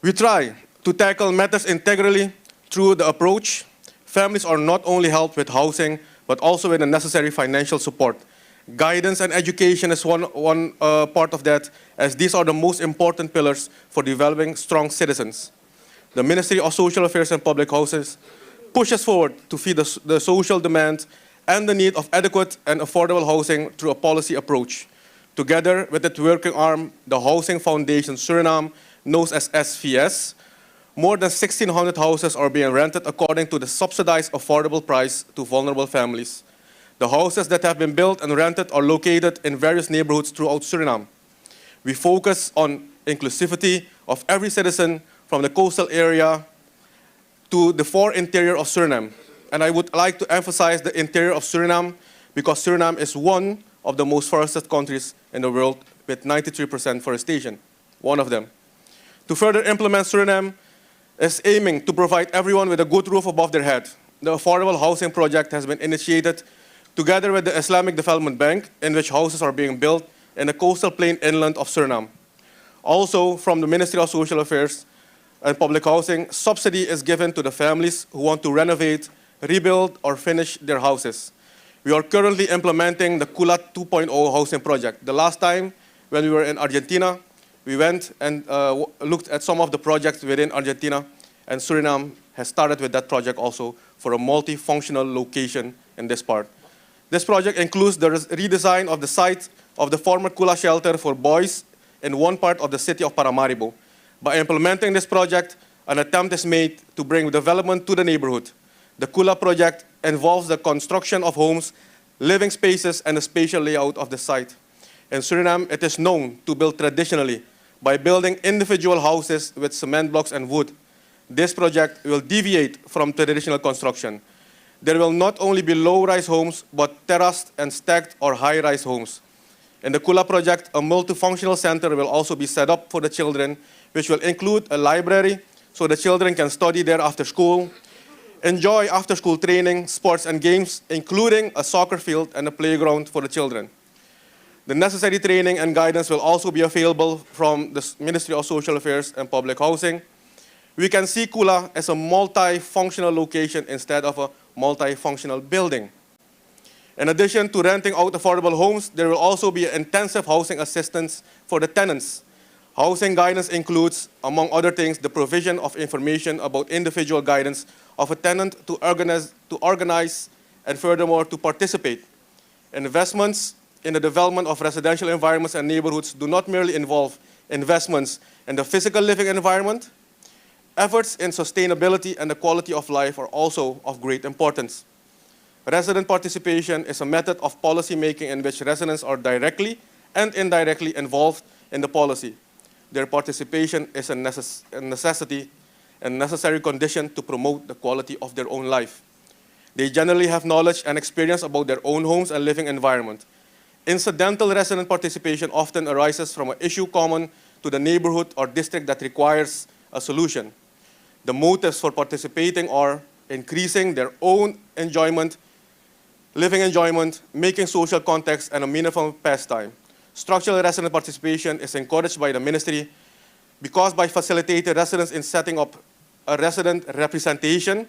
We try to tackle matters integrally through the approach. Families are not only helped with housing, but also with the necessary financial support. Guidance and education is one part of that, as these are the most important pillars for developing strong citizens. The Ministry of Social Affairs and Public Houses pushes forward to feed the social demand and the need of adequate and affordable housing through a policy approach. Together with its working arm, the Housing Foundation Suriname, known as SVS, more than 1,600 houses are being rented according to the subsidized affordable price to vulnerable families. The houses that have been built and rented are located in various neighborhoods throughout Suriname. We focus on inclusivity of every citizen from the coastal area to the far interior of Suriname. And I would like to emphasize the interior of Suriname because Suriname is one of the most forested countries in the world with 93% forestation, one of them. To further implement Suriname is aiming to provide everyone with a good roof above their head. The Affordable Housing Project has been initiated together with the Islamic Development Bank, in which houses are being built in the coastal plain inland of Suriname. Also, from the Ministry of Social Affairs and Public Housing, subsidy is given to the families who want to renovate, rebuild, or finish their houses. We are currently implementing the Kula 2.0 housing project. The last time when we were in Argentina, we went and looked at some of the projects within Argentina, and Suriname has started with that project also for a multifunctional location in this part. This project includes the redesign of the site of the former Kula shelter for boys in one part of the city of Paramaribo. By implementing this project, an attempt is made to bring development to the neighborhood. The Kula project involves the construction of homes, living spaces, and the spatial layout of the site. In Suriname, it is known to build traditionally by building individual houses with cement blocks and wood. This project will deviate from traditional construction. There will not only be low-rise homes, but terraced and stacked or high-rise homes. In the Kula project, a multifunctional center will also be set up for the children, which will include a library so the children can study there after school, enjoy after-school training, sports and games, including a soccer field and a playground for the children. The necessary training and guidance will also be available from the Ministry of Social Affairs and Public Housing. We can see Kula as a multifunctional location instead of a multifunctional building. In addition to renting out affordable homes, there will also be intensive housing assistance for the tenants. Housing guidance includes, among other things, the provision of information about individual guidance of a tenant to organize and furthermore to participate. Investments in the development of residential environments and neighborhoods do not merely involve investments in the physical living environment. Efforts in sustainability and the quality of life are also of great importance. Resident participation is a method of policy making in which residents are directly and indirectly involved in the policy. Their participation is a necessity and necessary condition to promote the quality of their own life. They generally have knowledge and experience about their own homes and living environment. Incidental resident participation often arises from an issue common to the neighborhood or district that requires a solution. the motives for participating are increasing their own enjoyment, living enjoyment, making social context, and a meaningful pastime. Structural resident participation is encouraged by the ministry because by facilitating residents in setting up a resident representation,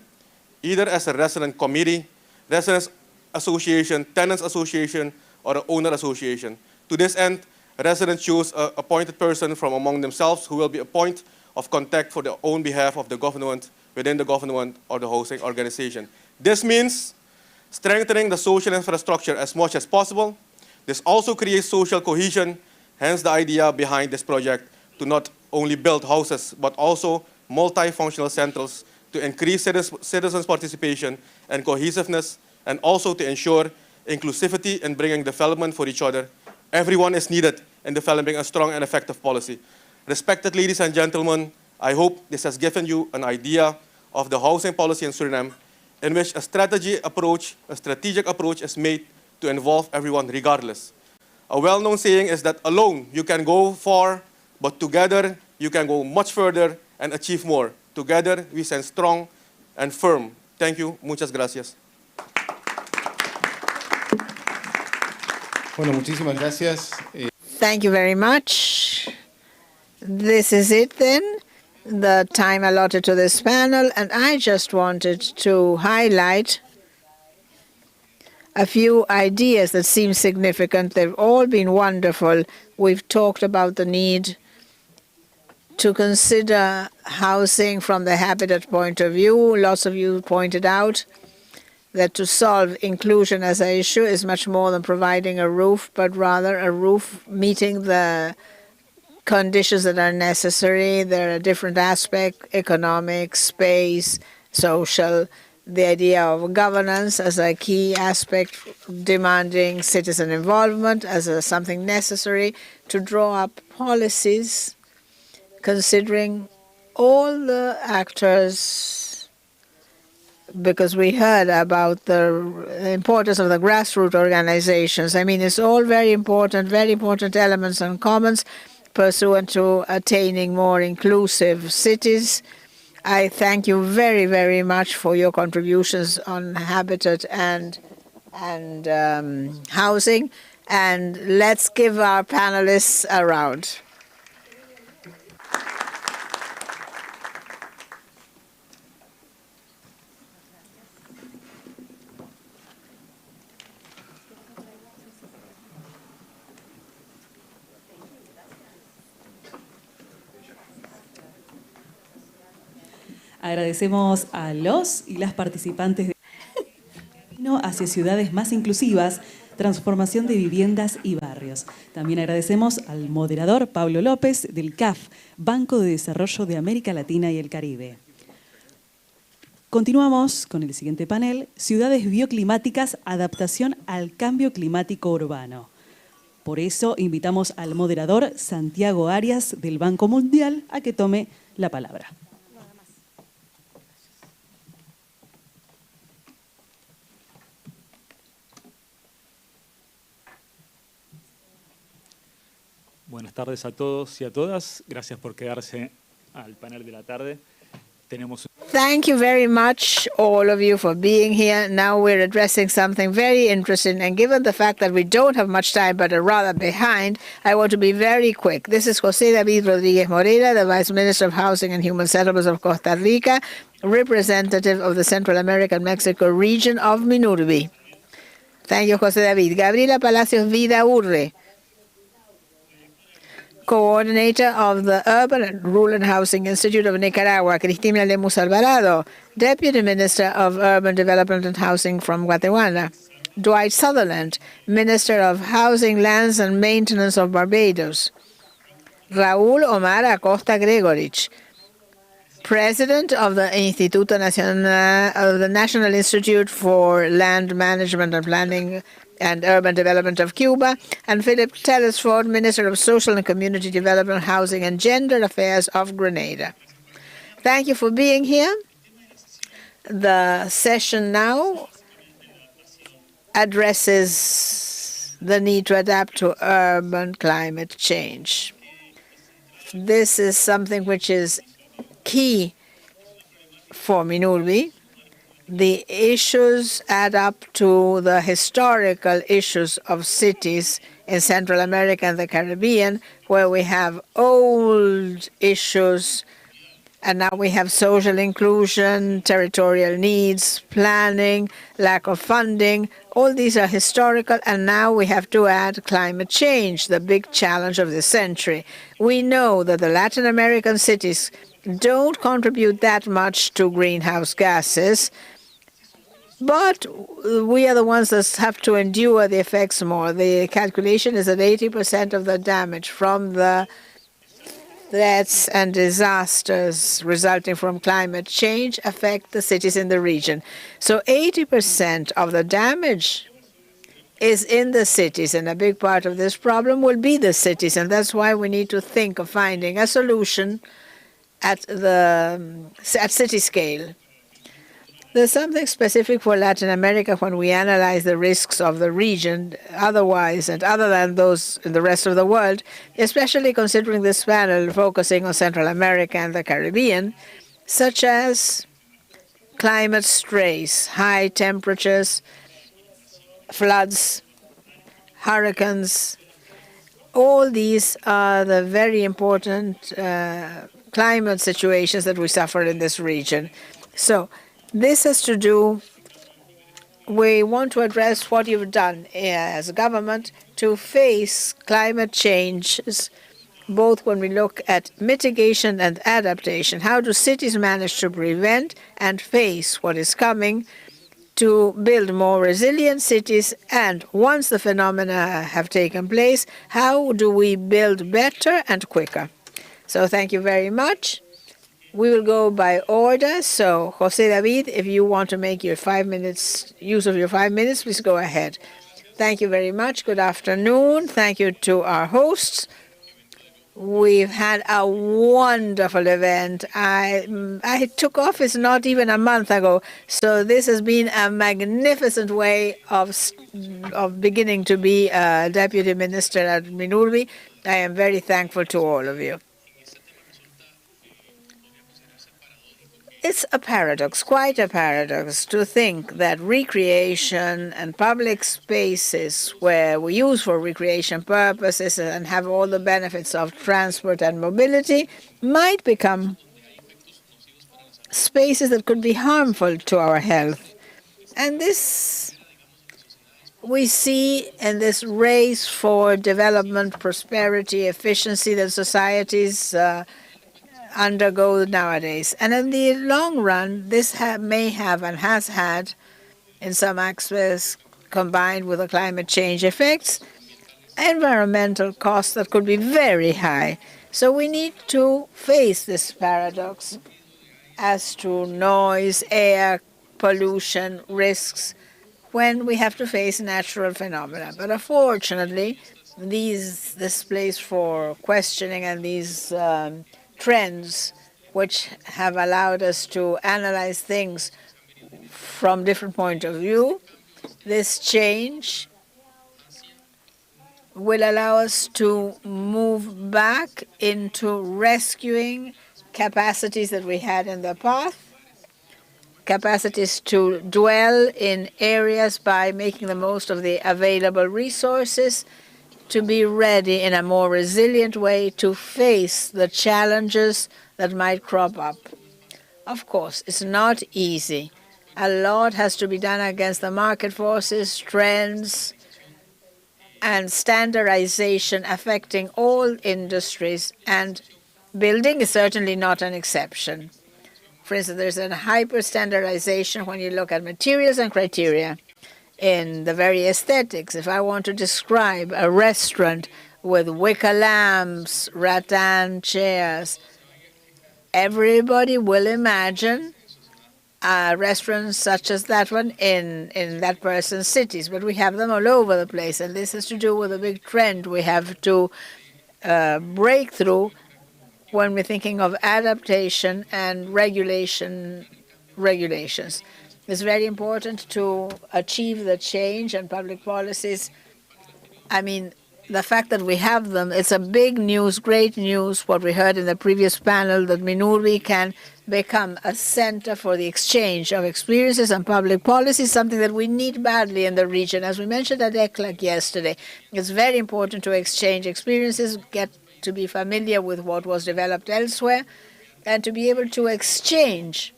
either as a resident committee, residents association, tenants association, or an owner association. To this end, residents choose an appointed person from among themselves who will be a point of contact for their own behalf of the government, within the government or the housing organization. This means strengthening the social infrastructure as much as possible. This also creates social cohesion, hence the idea behind this project to not only build houses, but also multifunctional centers to increase citizens' participation and cohesiveness, and also to ensure inclusivity in bringing development for each other. Everyone is needed in developing a strong and effective policy. Respected ladies and gentlemen, I hope this has given you an idea of the housing policy in Suriname, in which a strategic approach is made to involve everyone regardless. A well-known saying is that alone you can go far, but together you can go much further and achieve more. Together we stand strong and firm. Thank you. Muchas gracias. Bueno, muchísimas gracias. Thank you very much. This is it then, the time allotted to this panel, and I just wanted to highlight a few ideas that seem significant. They've all been wonderful. We've talked about the need to consider housing from the habitat point of view. Lots of you pointed out that to solve inclusion as an issue is much more than providing a roof, but rather a roof meeting the conditions that are necessary. There are different aspects: economic, space, social, the idea of governance as a key aspect, demanding citizen involvement as something necessary to draw up policies, considering all the actors, because we heard about the importance of the grassroots organizations. I mean, it's all very important elements and comments pursuant to attaining more inclusive cities. I thank you very, very much for your contributions on habitat and housing. And let's give our panelists a round. Agradecemos a los y las participantes de Camino hacia ciudades más inclusivas, transformación de viviendas y barrios. También agradecemos al moderador Pablo López del CAF, Banco de Desarrollo de América Latina y el Caribe. Continuamos con el siguiente panel, Ciudades bioclimáticas, adaptación al cambio climático urbano. Por eso invitamos al moderador Santiago Arias del Banco Mundial a que tome la palabra. Buenas tardes a todos y a todas. Gracias por quedarse al panel de la tarde. Thank you very much, all of you, for being here. Now we're addressing something very interesting, and given the fact that we don't have much time but are rather behind, I want to be very quick. This is José David Rodríguez Moreira, the Vice Minister of Housing and Human Settlements of Costa Rica, representative of the Central American Mexico region of Minurvi. Thank you, José David. Gabriela Palacios Vidaurre, Coordinator of the Urban and Rural Housing Institute of Nicaragua. Cristina Lemus Alvarado, Deputy Minister of Urban Development and Housing from Guatemala. Dwight Sutherland, Minister of Housing, Lands and Maintenance of Barbados. Raúl Omar Acosta Gregorich, President of the Instituto Nacional of the National Institute for Land Management and Planning and Urban Development of Cuba, and Philip Telesford, Minister of Social and Community Development, Housing and Gender Affairs of Grenada. Thank you for being here. The session now addresses the need to adapt to urban climate change. This is something which is key for Minurvi, the issues add up to the historical issues of cities in Central America and the Caribbean, where we have old issues, and now we have social inclusion, territorial needs, planning, lack of funding. All these are historical, and now we have to add climate change, the big challenge of this century. We know that the Latin American cities don't contribute that much to greenhouse gases, but we are the ones that have to endure the effects more. The calculation is that 80% of the damage from the deaths and disasters resulting from climate change affect the cities in the region. So 80% of the damage is in the cities, and a big part of this problem will be the cities, and that's why we need to think of finding a solution at city scale. There's something specific for Latin America when we analyze the risks of the region, otherwise and other than those in the rest of the world, especially considering this panel focusing on Central America and the Caribbean, such as climate stress, high temperatures, floods, hurricanes. All these are the very important climate situations that we suffer in this region. So this has to do, we want to address what you've done as a government to face climate changes, both when we look at mitigation and adaptation. How do cities manage to prevent and face what is coming to build more resilient cities? And once the phenomena have taken place, how do we build better and quicker? So thank you very much. We will go by order. So, Jose David, if you want to make your 5 minutes, use of your 5 minutes, please go ahead. Thank you very much. Good afternoon. Thank you to our hosts. We've had a wonderful event. I took office not even a month ago, so this has been a magnificent way of beginning to be a deputy minister at Minurvi. I am very thankful to all of you. It's a paradox, quite a paradox, to think that recreation and public spaces where we use for recreation purposes and have all the benefits of transport and mobility might become spaces that could be harmful to our health. And this we see in this race for development, prosperity, efficiency that societies undergo nowadays. And in the long run, this may have and has had, in some aspects, combined with the climate change effects, environmental costs that could be very high. So we need to face this paradox as to noise, air pollution risks when we have to face natural phenomena. But unfortunately, this place for questioning and these trends which have allowed us to analyze things from different points of view, this change will allow us to move back into rescuing capacities that we had in the past, capacities to dwell in areas by making the most of the available resources, to be ready in a more resilient way to face the challenges that might crop up. Of course, it's not easy. A lot has to be done against the market forces, trends, and standardization affecting all industries, and building is certainly not an exception. For instance, there's a hyper-standardization when you look at materials and criteria. In the very aesthetics, if I want to describe a restaurant with wicker lamps, rattan chairs, everybody will imagine a restaurant such as that one in that person's cities. But we have them all over the place, and this has to do with a big trend we have to break through when we're thinking of adaptation and regulations. It's very important to achieve the change and public policies. I mean, the fact that we have them, it's a big news, great news, what we heard in the previous panel, that Minurvi can become a center for the exchange of experiences and public policy, something that we need badly in the region. As we mentioned at ECLAC yesterday, it's very important to exchange experiences, get to be familiar with what was developed elsewhere, and to be able to exchange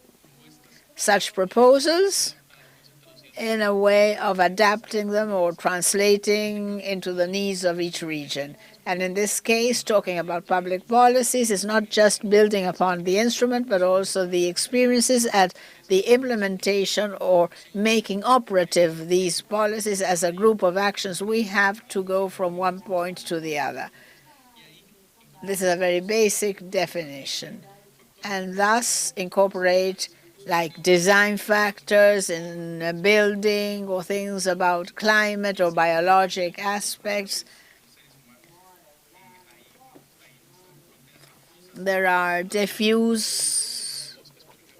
such proposals in a way of adapting them or translating into the needs of each region. And in this case, talking about public policies is not just building upon the instrument, but also the experiences at the implementation or making operative these policies as a group of actions. We have to go from one point to the other. This is a very basic definition, and thus incorporate like design factors in a building or things about climate or biologic aspects. There are diffuse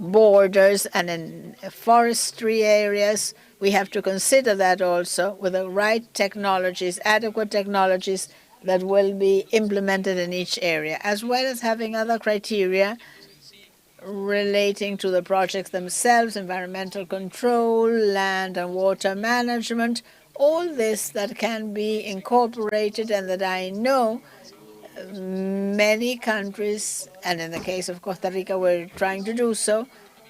borders, and in forestry areas, we have to consider that also with the right technologies, adequate technologies that will be implemented in each area, as well as having other criteria relating to the projects themselves, environmental control, land and water management, all this that can be incorporated and that I know many countries, and in the case of Costa Rica, we're trying to do so.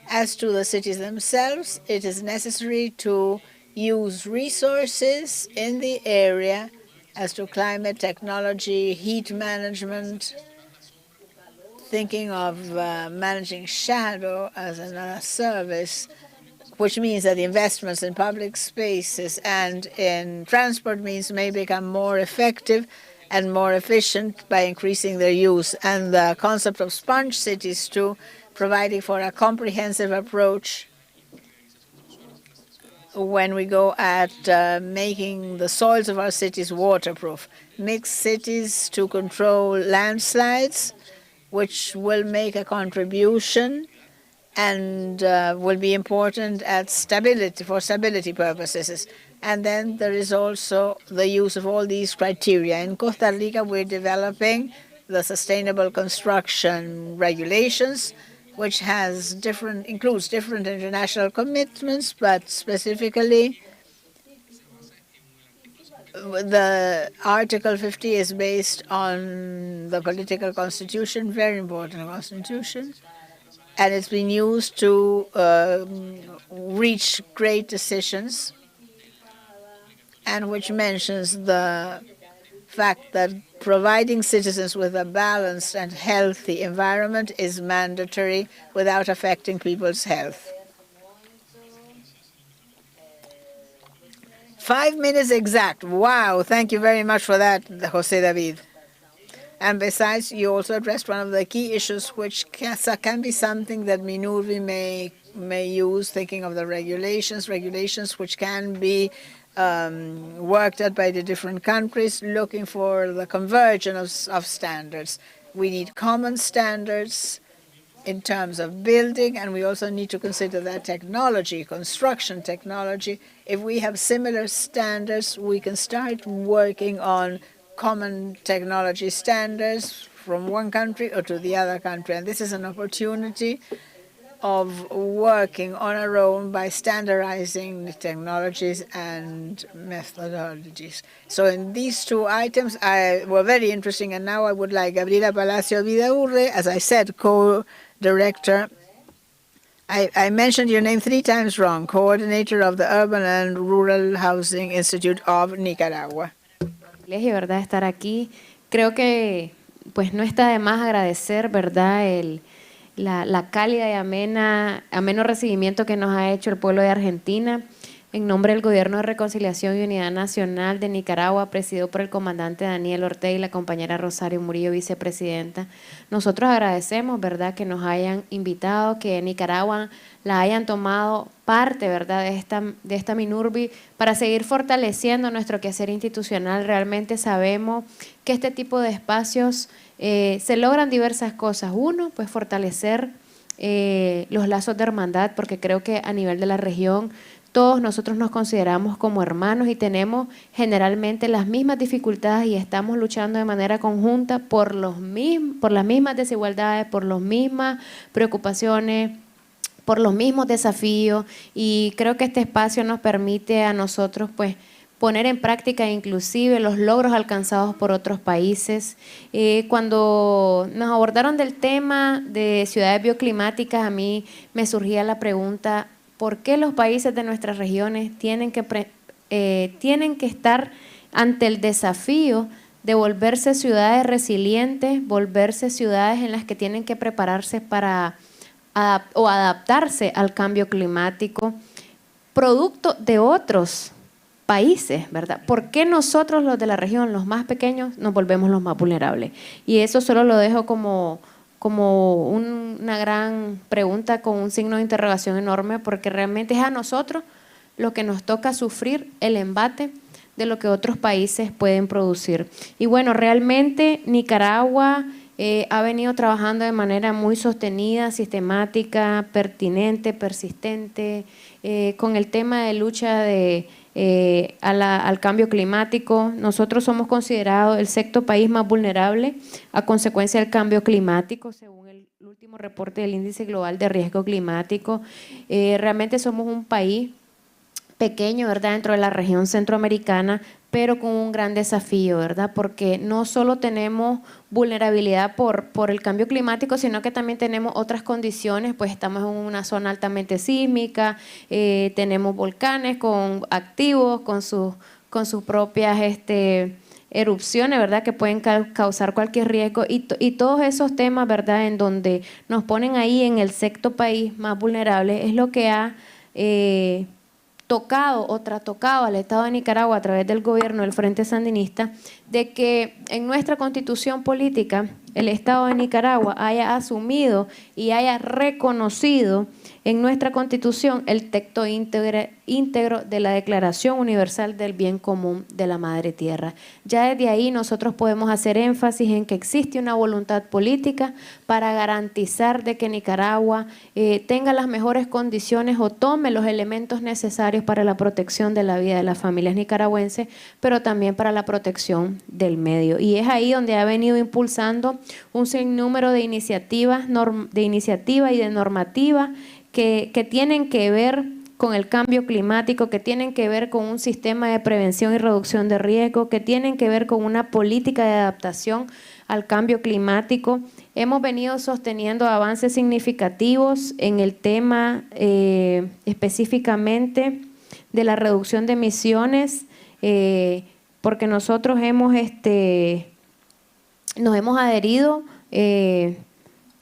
As to the cities themselves, it is necessary to use resources in the area as to climate technology, heat management, thinking of managing shadow as another service, which means that the investments in public spaces and in transport means may become more effective and more efficient by increasing their use. And the concept of sponge cities, too, providing for a comprehensive approach when we go at making the soils of our cities waterproof. Mixed cities to control landslides, which will make a contribution and will be important at stability, for stability purposes. And then there is also the use of all these criteria. In Costa Rica, we're developing the sustainable construction regulations, which includes different international commitments, but specifically the Article 50 is based on the political constitution, very important constitution, and it's been used to reach great decisions, and which mentions the fact that providing citizens with a balanced and healthy environment is mandatory without affecting people's health. 5 minutes exact. Wow, thank you very much for that, Jose David. And besides, you also addressed one of the key issues, which can be something that Minurvi may use, thinking of the regulations which can be worked at by the different countries, looking for the convergence of standards. We need common standards in terms of building, and we also need to consider that technology, construction technology. If we have similar standards, we can start working on common technology standards from one country or to the other country. And this is an opportunity of working on our own by standardizing the technologies and methodologies. So in these two items were very interesting, and now I would like Gabriela Palacio Vidaurre, as I said, co-director. I mentioned your name 3 times wrong, coordinator of the Urban and Rural Housing Institute of Nicaragua. ¿Verdad? Estar aquí. Creo que pues no está de más agradecer, ¿verdad? La cálida y ameno recibimiento que nos ha hecho el pueblo de Argentina. En nombre del Gobierno de Reconciliación y Unidad Nacional de Nicaragua, presidido por el comandante Daniel Ortega y la compañera Rosario Murillo, vicepresidenta, nosotros agradecemos, ¿verdad?, que nos hayan invitado, que Nicaragua la hayan tomado parte, ¿verdad?, de esta Minurvi para seguir fortaleciendo nuestro quehacer institucional. Realmente sabemos que este tipo de espacios se logran diversas cosas. Uno, pues fortalecer los lazos de hermandad, porque creo que a nivel de la región todos nosotros nos consideramos como hermanos y tenemos generalmente las mismas dificultades y estamos luchando de manera conjunta por las mismas desigualdades, por las mismas preocupaciones, por los mismos desafíos, y creo que este espacio nos permite a nosotros pues poner en práctica inclusive los logros alcanzados por otros países. Cuando nos abordaron del tema de ciudades bioclimáticas, a mí me surgía la pregunta, ¿por qué los países de nuestras regiones tienen que estar ante el desafío de volverse ciudades resilientes, volverse ciudades en las que tienen que prepararse para o adaptarse al cambio climático, producto de otros países, ¿verdad? ¿Por qué nosotros los de la región, los más pequeños, nos volvemos los más vulnerables? Y eso solo lo dejo como una gran pregunta con un signo de interrogación enorme, porque realmente es a nosotros lo que nos toca sufrir el embate de lo que otros países pueden producir. Y bueno, realmente Nicaragua ha venido trabajando de manera muy sostenida, sistemática, pertinente, persistente, con el tema de lucha al cambio climático. Nosotros somos considerados el sexto país más vulnerable a consecuencia del cambio climático, según el último reporte del Índice Global de Riesgo Climático. Realmente somos un país pequeño, ¿verdad?, dentro de la región centroamericana, pero con un gran desafío, ¿verdad?, porque no solo tenemos vulnerabilidad por el cambio climático, sino que también tenemos otras condiciones, pues estamos en una zona altamente sísmica, tenemos volcanes activos con sus propias erupciones, ¿verdad?, que pueden causar cualquier riesgo, y todos esos temas, ¿verdad?, en donde nos ponen ahí en el sexto país más vulnerable, es lo que ha trastocado al Estado de Nicaragua a través del gobierno del Frente Sandinista, de que en nuestra constitución política el Estado de Nicaragua haya asumido y haya reconocido en nuestra constitución el texto íntegro de la Declaración Universal del Bien Común de la Madre Tierra. Ya desde ahí nosotros podemos hacer énfasis en que existe una voluntad política para garantizar de que Nicaragua tenga las mejores condiciones o tome los elementos necesarios para la protección de la vida de las familias nicaragüenses, pero también para la protección del medio. Y es ahí donde ha venido impulsando un sinnúmero de iniciativas y de normativa que tienen que ver con el cambio climático, que tienen que ver con un sistema de prevención y reducción de riesgo, que tienen que ver con una política de adaptación al cambio climático. Hemos venido sosteniendo avances significativos en el tema específicamente de la reducción de emisiones, porque nosotros nos hemos adherido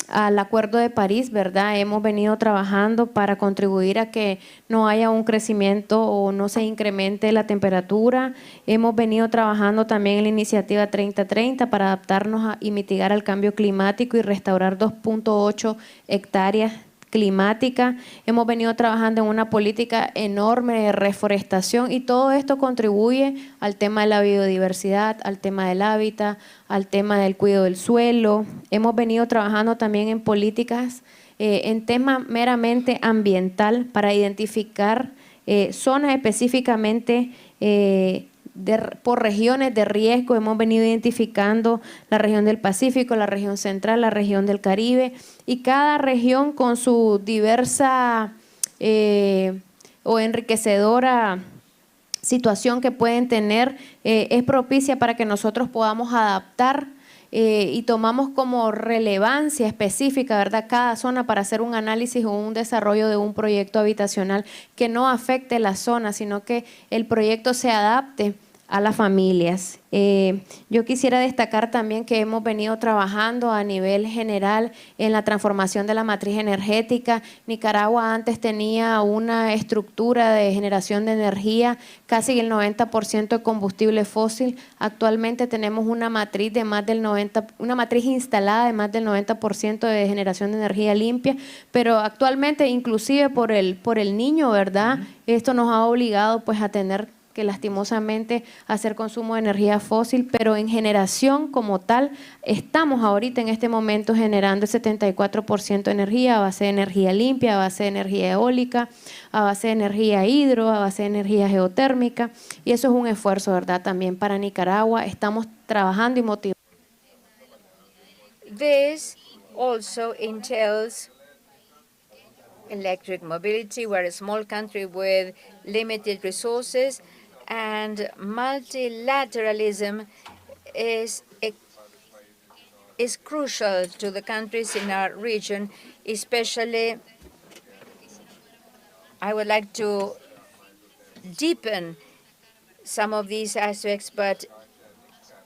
al Acuerdo de París, ¿verdad? Hemos venido trabajando para contribuir a que no haya un crecimiento o no se incremente la temperatura. Hemos venido trabajando también en la iniciativa 3030 para adaptarnos y mitigar el cambio climático y restaurar 2.8 hectáreas climática. Hemos venido trabajando en una política enorme de reforestación, y todo esto contribuye al tema de la biodiversidad, al tema del hábitat, al tema del cuidado del suelo. Hemos venido trabajando también en políticas en tema meramente ambiental para identificar zonas específicamente por regiones de riesgo. Hemos venido identificando la región del Pacífico, la región central, la región del Caribe, y cada región con su diversa o enriquecedora situación que pueden tener es propicia para que nosotros podamos adaptar y tomamos como relevancia específica, ¿verdad?, cada zona para hacer un análisis o un desarrollo de un proyecto habitacional que no afecte la zona, sino que el proyecto se adapte a las familias. Yo quisiera destacar también que hemos venido trabajando a nivel general en la transformación de la matriz energética. Nicaragua antes tenía una estructura de generación de energía casi el 90% de combustible fósil. Actualmente tenemos una matriz de más del 90%, una matriz instalada de más del 90% de generación de energía limpia, pero actualmente inclusive por el niño, ¿verdad? Esto nos ha obligado pues a tener que lastimosamente hacer consumo de energía fósil, pero en generación como tal, estamos ahorita en este momento generando el 74% de energía a base de energía limpia, a base de energía eólica, a base de energía hidro, a base de energía geotérmica, y eso es un esfuerzo, ¿verdad?, también para Nicaragua. Estamos trabajando y motivando. This also entails electric mobility. We're a small country with limited resources, and multilateralism is crucial to the countries in our region, especially. I would like to deepen some of these aspects, but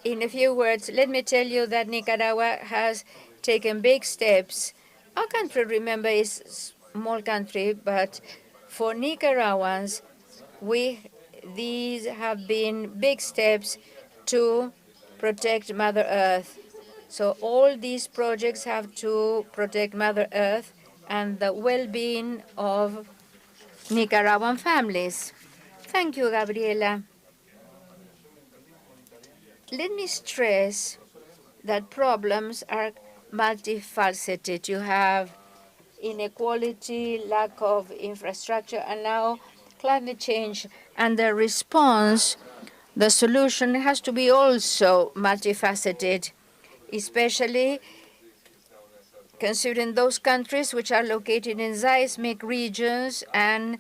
in a few words, let me tell you that Nicaragua has taken big steps. Our country, remember, is a small country, but for Nicaraguans, these have been big steps to protect Mother Earth. So all these projects have to protect Mother Earth and the well-being of Nicaraguan families. Thank you, Gabriela. Let me stress that problems are multifaceted. You have inequality, lack of infrastructure, and now climate change. And the response, the solution has to be also multifaceted, especially considering those countries which are located in seismic regions and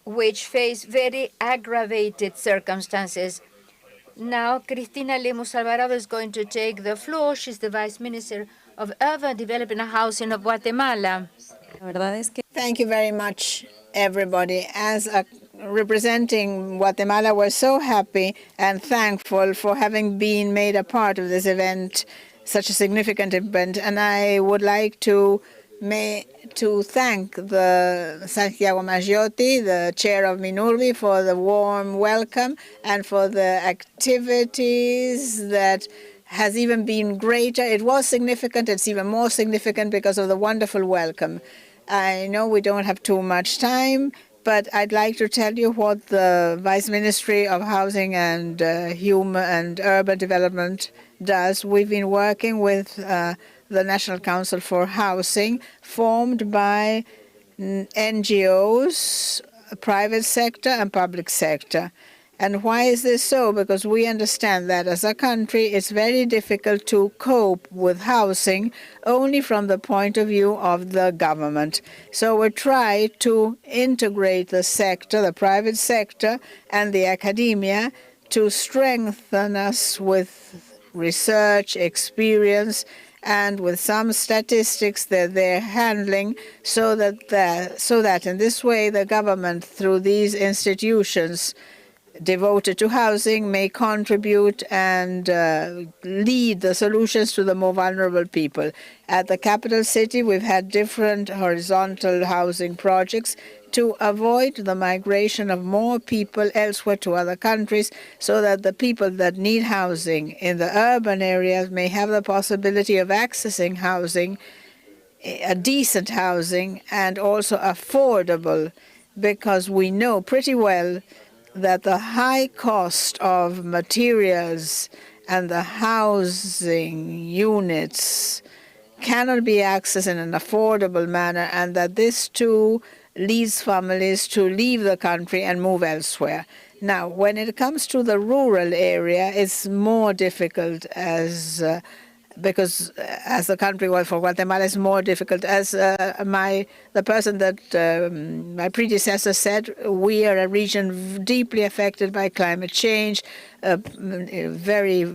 which face very aggravated circumstances. Now, Cristina Lemus Alvarado is going to take the floor. She's the Vice Minister of Urban Development and Housing of Guatemala. Thank you very much, everybody. As representing Guatemala, we're so happy and thankful for having been made a part of this event, such a significant event. And I would like to thank the Santiago Maggiotti, the chair of Minurvi, for the warm welcome and for the activities that has even been greater. It was significant. It's even more significant because of the wonderful welcome. I know we don't have too much time, but I'd like to tell you what the Vice Ministry of Housing and Human and Urban Development does. We've been working with the National Council for Housing, formed by NGOs, private sector and public sector. And why is this so? Because we understand that as a country, it's very difficult to cope with housing only from the point of view of the government. So we try to integrate the sector, the private sector, and the academia to strengthen us with research, experience, and with some statistics that they're handling, so that in this way the government, through these institutions devoted to housing, may contribute and lead the solutions to the more vulnerable people. At the capital city, we've had different horizontal housing projects to avoid the migration of more people elsewhere to other countries, so that the people that need housing in the urban areas may have the possibility of accessing housing, a decent housing, and also affordable, because we know pretty well that the high cost of materials and the housing units cannot be accessed in an affordable manner, and that this too leads families to leave the country and move elsewhere. Now, when it comes to the rural area, it's more difficult because as a country, well, for Guatemala, it's more difficult. As the person that my predecessor said, we are a region deeply affected by climate change, very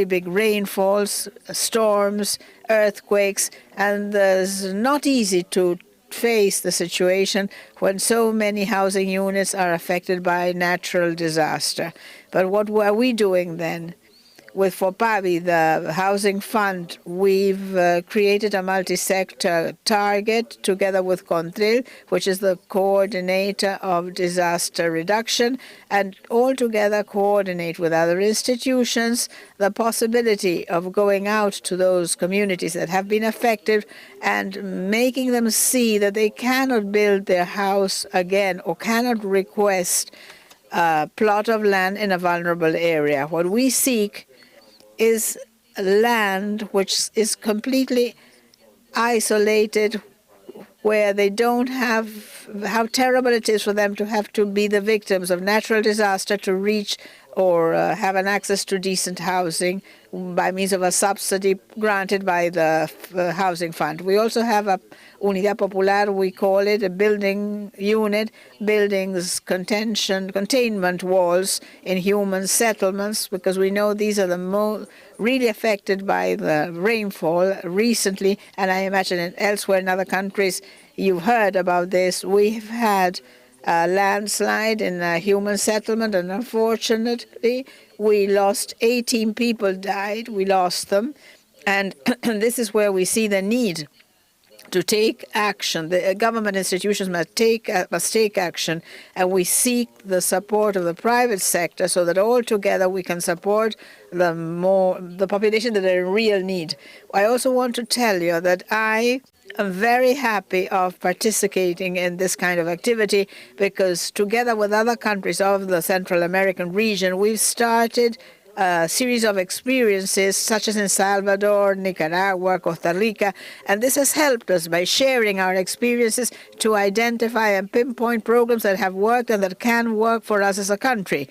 big rainfalls, storms, earthquakes, and it's not easy to face the situation when so many housing units are affected by natural disaster. But what are we doing then? with FOPAVI, the housing fund, we've created a multi-sector target together with CONTRIL, which is the coordinator of disaster reduction, and all together coordinate with other institutions the possibility of going out to those communities that have been affected and making them see that they cannot build their house again or cannot request a plot of land in a vulnerable area. What we seek is land which is completely isolated, where they don't have, how terrible it is for them to have to be the victims of natural disaster to reach or have an access to decent housing by means of a subsidy granted by the housing fund. We also have a Unidad Popular, we call it, a building unit, buildings containment walls in human settlements, because we know these are the most really affected by the rainfall recently, and I imagine elsewhere in other countries you've heard about this. We've had a landslide in a human settlement, and unfortunately we lost 18 people died. We lost them, and this is where we see the need to take action. The government institutions must take action, and we seek the support of the private sector so that all together we can support the population that are in real need. I also want to tell you that I am very happy of participating in this kind of activity, because together with other countries of the Central American region, we've started a series of experiences, such as in Salvador, Nicaragua, Costa Rica, and this has helped us by sharing our experiences to identify and pinpoint programs that have worked and that can work for us as a country.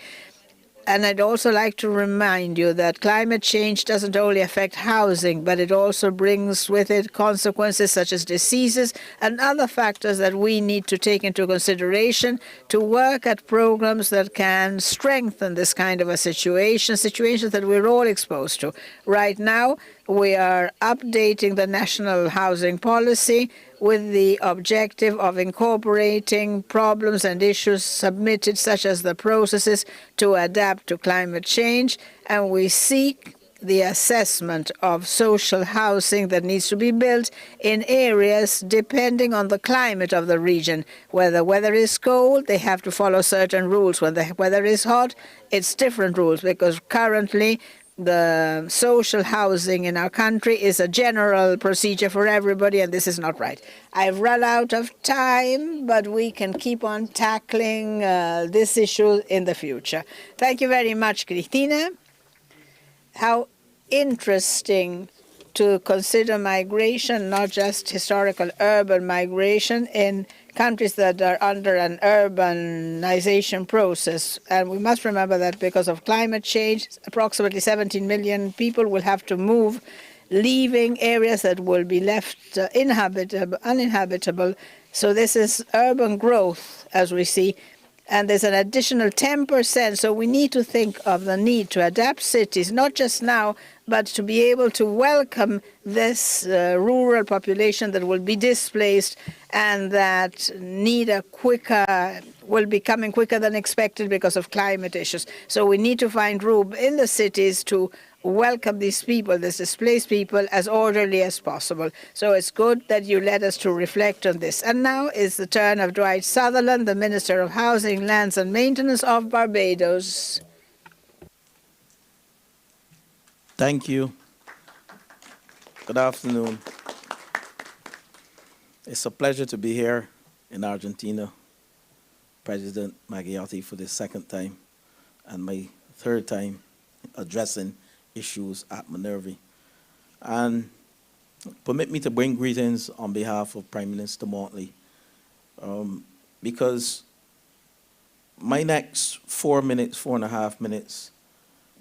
And I'd also like to remind you that climate change doesn't only affect housing, but it also brings with it consequences such as diseases and other factors that we need to take into consideration to work at programs that can strengthen this kind of a situations that we're all exposed to. Right now, we are updating the national housing policy with the objective of incorporating problems and issues submitted, such as the processes to adapt to climate change, and we seek the assessment of social housing that needs to be built in areas depending on the climate of the region. Where the weather is cold, they have to follow certain rules. When the weather is hot, it's different rules, because currently the social housing in our country is a general procedure for everybody, and this is not right. I've run out of time, but we can keep on tackling this issue in the future. Thank you very much, Cristina. How interesting to consider migration, not just historical urban migration, in countries that are under an urbanization process. And we must remember that because of climate change, approximately 17 million people will have to move, leaving areas that will be left uninhabitable. So this is urban growth, as we see. And there's an additional 10%. So we need to think of the need to adapt cities, not just now, but to be able to welcome this rural population that will be displaced and that need will be coming quicker than expected because of climate issues. So we need to find room in the cities to welcome these people, these displaced people, as orderly as possible. So it's good that you led us to reflect on this. And now is the turn of Dwight Sutherland, the Minister of Housing, Lands and Maintenance of Barbados. Thank you. Good afternoon. It's a pleasure to be here in Argentina, President Maggiotti, for the second time, and my third time addressing issues at Minurvi. And permit me to bring greetings on behalf of Prime Minister Motley, because my next 4.5 minutes,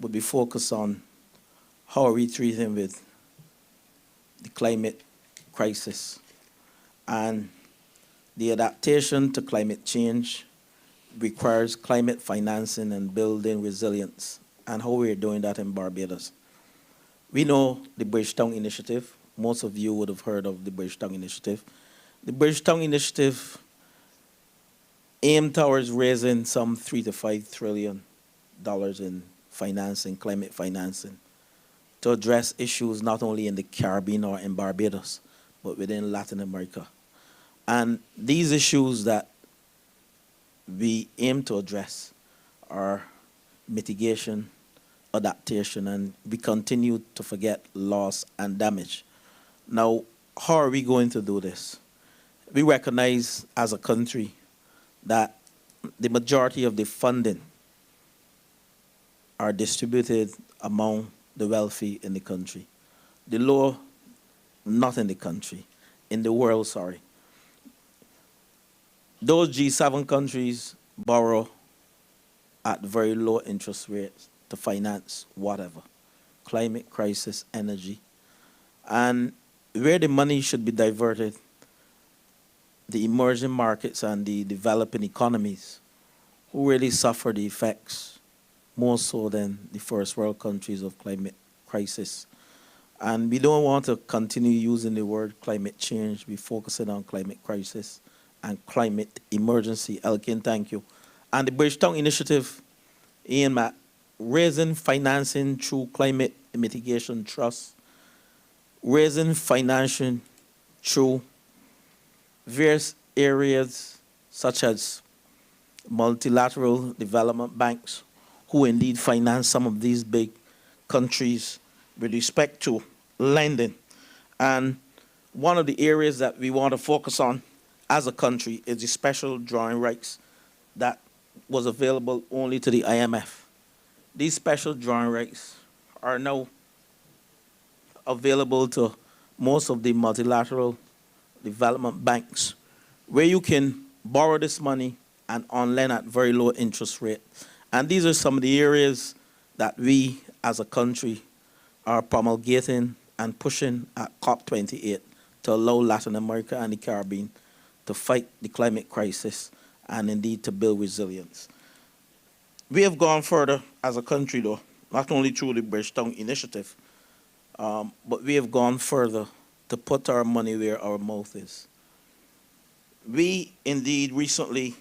would be focused on how are we treating with the climate crisis and the adaptation to climate change requires climate financing and building resilience, and how we're doing that in Barbados. We know the Bridgetown Initiative. Most of you would have heard of the Bridgetown Initiative. The Bridgetown Initiative aimed towards raising some $3 to $5 trillion in financing, climate financing to address issues not only in the Caribbean or in Barbados, but within Latin America. And these issues that we aim to address are mitigation, adaptation, and we continue to forget loss and damage. Now, how are we going to do this? We recognize as a country that the majority of the funding are distributed among the wealthy in the country. The lower, not in the country, in the world, sorry. Those G7 countries borrow at very low interest rates to finance whatever, climate crisis, energy. And where the money should be diverted, the emerging markets and the developing economies who really suffer the effects more so than the first world countries of climate crisis. And we don't want to continue using the word climate change. We're focusing on climate crisis and climate emergency. Elkin, thank you. And the Bridgetown Initiative aimed at raising financing through climate mitigation trust, raising financing through various areas such as multilateral development banks, who indeed finance some of these big countries with respect to lending. And one of the areas that we want to focus on as a country is the special drawing rights that was available only to the IMF. These special drawing rights are now available to most of the multilateral development banks, where you can borrow this money and on lend at very low interest rate. And these are some of the areas that we as a country are promulgating and pushing at COP28 to allow Latin America and the Caribbean to fight the climate crisis and indeed to build resilience. We have gone further as a country though, not only through the Bridgetown Initiative, but we have gone further to put our money where our mouth is. We indeed recently,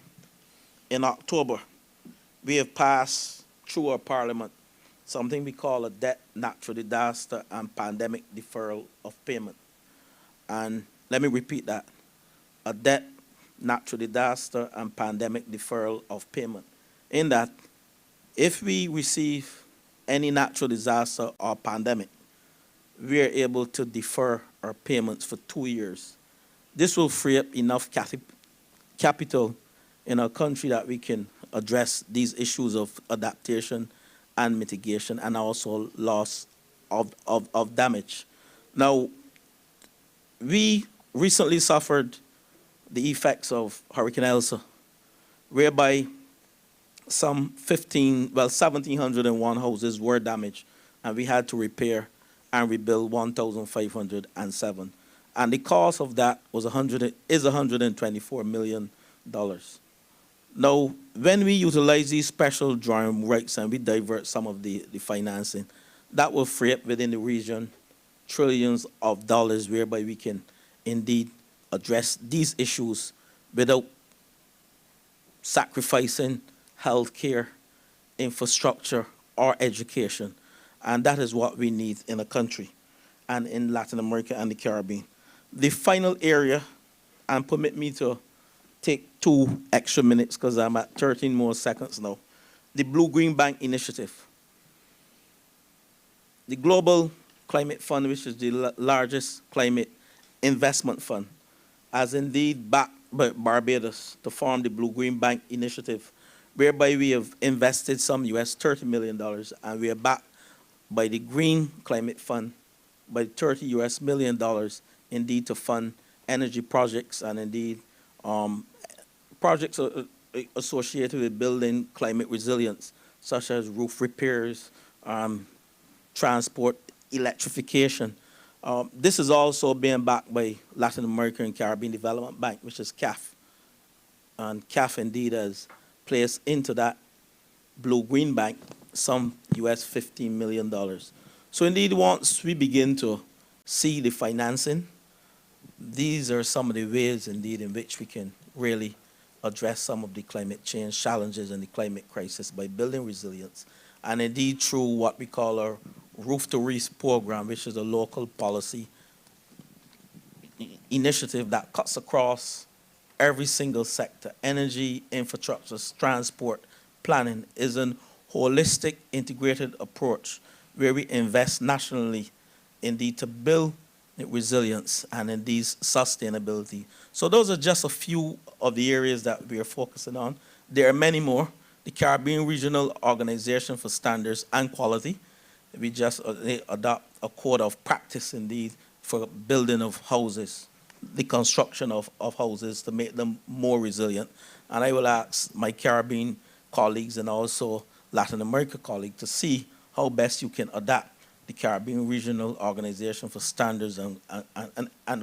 in October, we have passed through our parliament something we call a debt, natural disaster, and pandemic deferral of payment. And let me repeat that, a debt, natural disaster, and pandemic deferral of payment. In that, if we receive any natural disaster or pandemic, we are able to defer our payments for 2 years. This will free up enough capital in our country that we can address these issues of adaptation and mitigation and also loss of damage. Now, we recently suffered the effects of Hurricane Elsa, whereby some 1,701 houses were damaged, and we had to repair and rebuild 1,507. And the cost of that was $124 million. Now, when we utilize these special drawing rights and we divert some of the financing, that will free up within the region trillions of dollars, whereby we can indeed address these issues without sacrificing healthcare, infrastructure, or education. And that is what we need in a country and in Latin America and the Caribbean. The final area, and permit me to take 2 extra minutes because I'm at 13 more seconds now. The Blue-Green Bank Initiative. The Global Climate Fund, which is the largest climate investment fund, has indeed backed Barbados to form the Blue-Green Bank Initiative, whereby we have invested some US $30 million, and we are backed by the Green Climate Fund by $30 million indeed to fund energy projects and indeed projects associated with building climate resilience, such as roof repairs, transport, electrification. This is also being backed by Latin American and Caribbean Development Bank, which is CAF. And CAF indeed has placed into that Blue-Green Bank some US $15 million. So indeed, once we begin to see the financing, these are some of the ways indeed in which we can really address some of the climate change challenges and the climate crisis by building resilience, and indeed through what we call our Roof to Reef program, which is a local policy initiative that cuts across every single sector. Energy, infrastructure, transport, planning is an holistic, integrated approach where we invest nationally indeed to build resilience and indeed sustainability. So those are just a few of the areas that we are focusing on. There are many more. The Caribbean Regional Organization for Standards and Quality, we just adopt a code of practice indeed for building of houses, the construction of houses to make them more resilient. And I will ask my Caribbean colleagues and also Latin America colleagues to see how best you can adapt the Caribbean Regional Organization for Standards and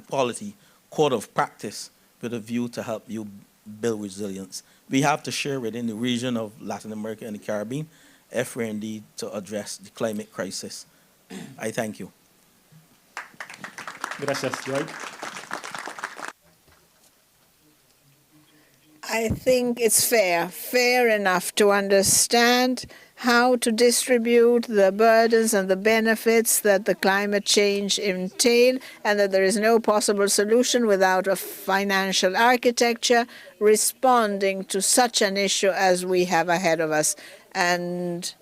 Quality Code of Practice with a view to help you build resilience. We have to share within the region of Latin America and the Caribbean if we're indeed to address the climate crisis. I thank you. Gracias, Dwight. I think it's fair enough to understand how to distribute the burdens and the benefits that the climate change entail, and that there is no possible solution without a financial architecture responding to such an issue as we have ahead of us. And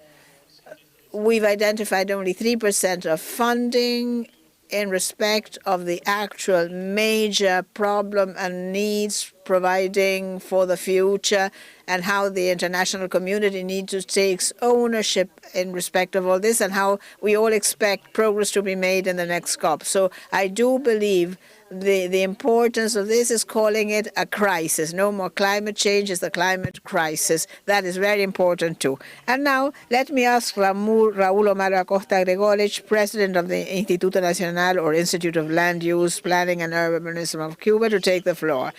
we've identified only 3% of funding in respect of the actual major problem and needs providing for the future, and how the international community needs to take ownership in respect of all this, and how we all expect progress to be made in the next COP. So I do believe the importance of this is calling it a crisis. No more climate change, it's the climate crisis. That is very important too. And now let me ask Raúl Omar Acosta Gregorich, President of the Instituto Nacional or Institute of Land Use, Planning and Urbanism of Cuba, to take the floor.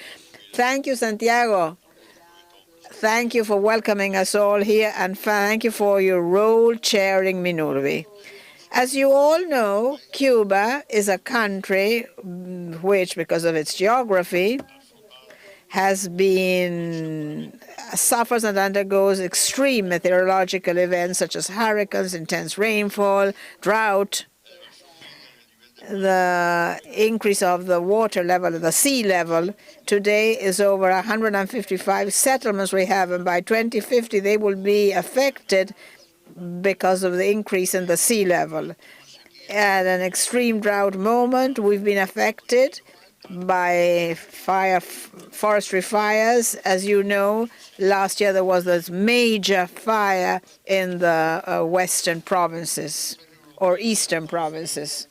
Thank you, Santiago. Thank you for welcoming us all here, and thank you for your role chairing Minurvi. As you all know, Cuba is a country which, because of its geography, suffers and undergoes extreme meteorological events such as hurricanes, intense rainfall, drought. The increase of the water level, the sea level, today is over 155 settlements we have, and by 2050 they will be affected because of the increase in the sea level. At an extreme drought moment, we've been affected by forestry fires. As you know, last year there was this major fire in the western provinces or eastern provinces.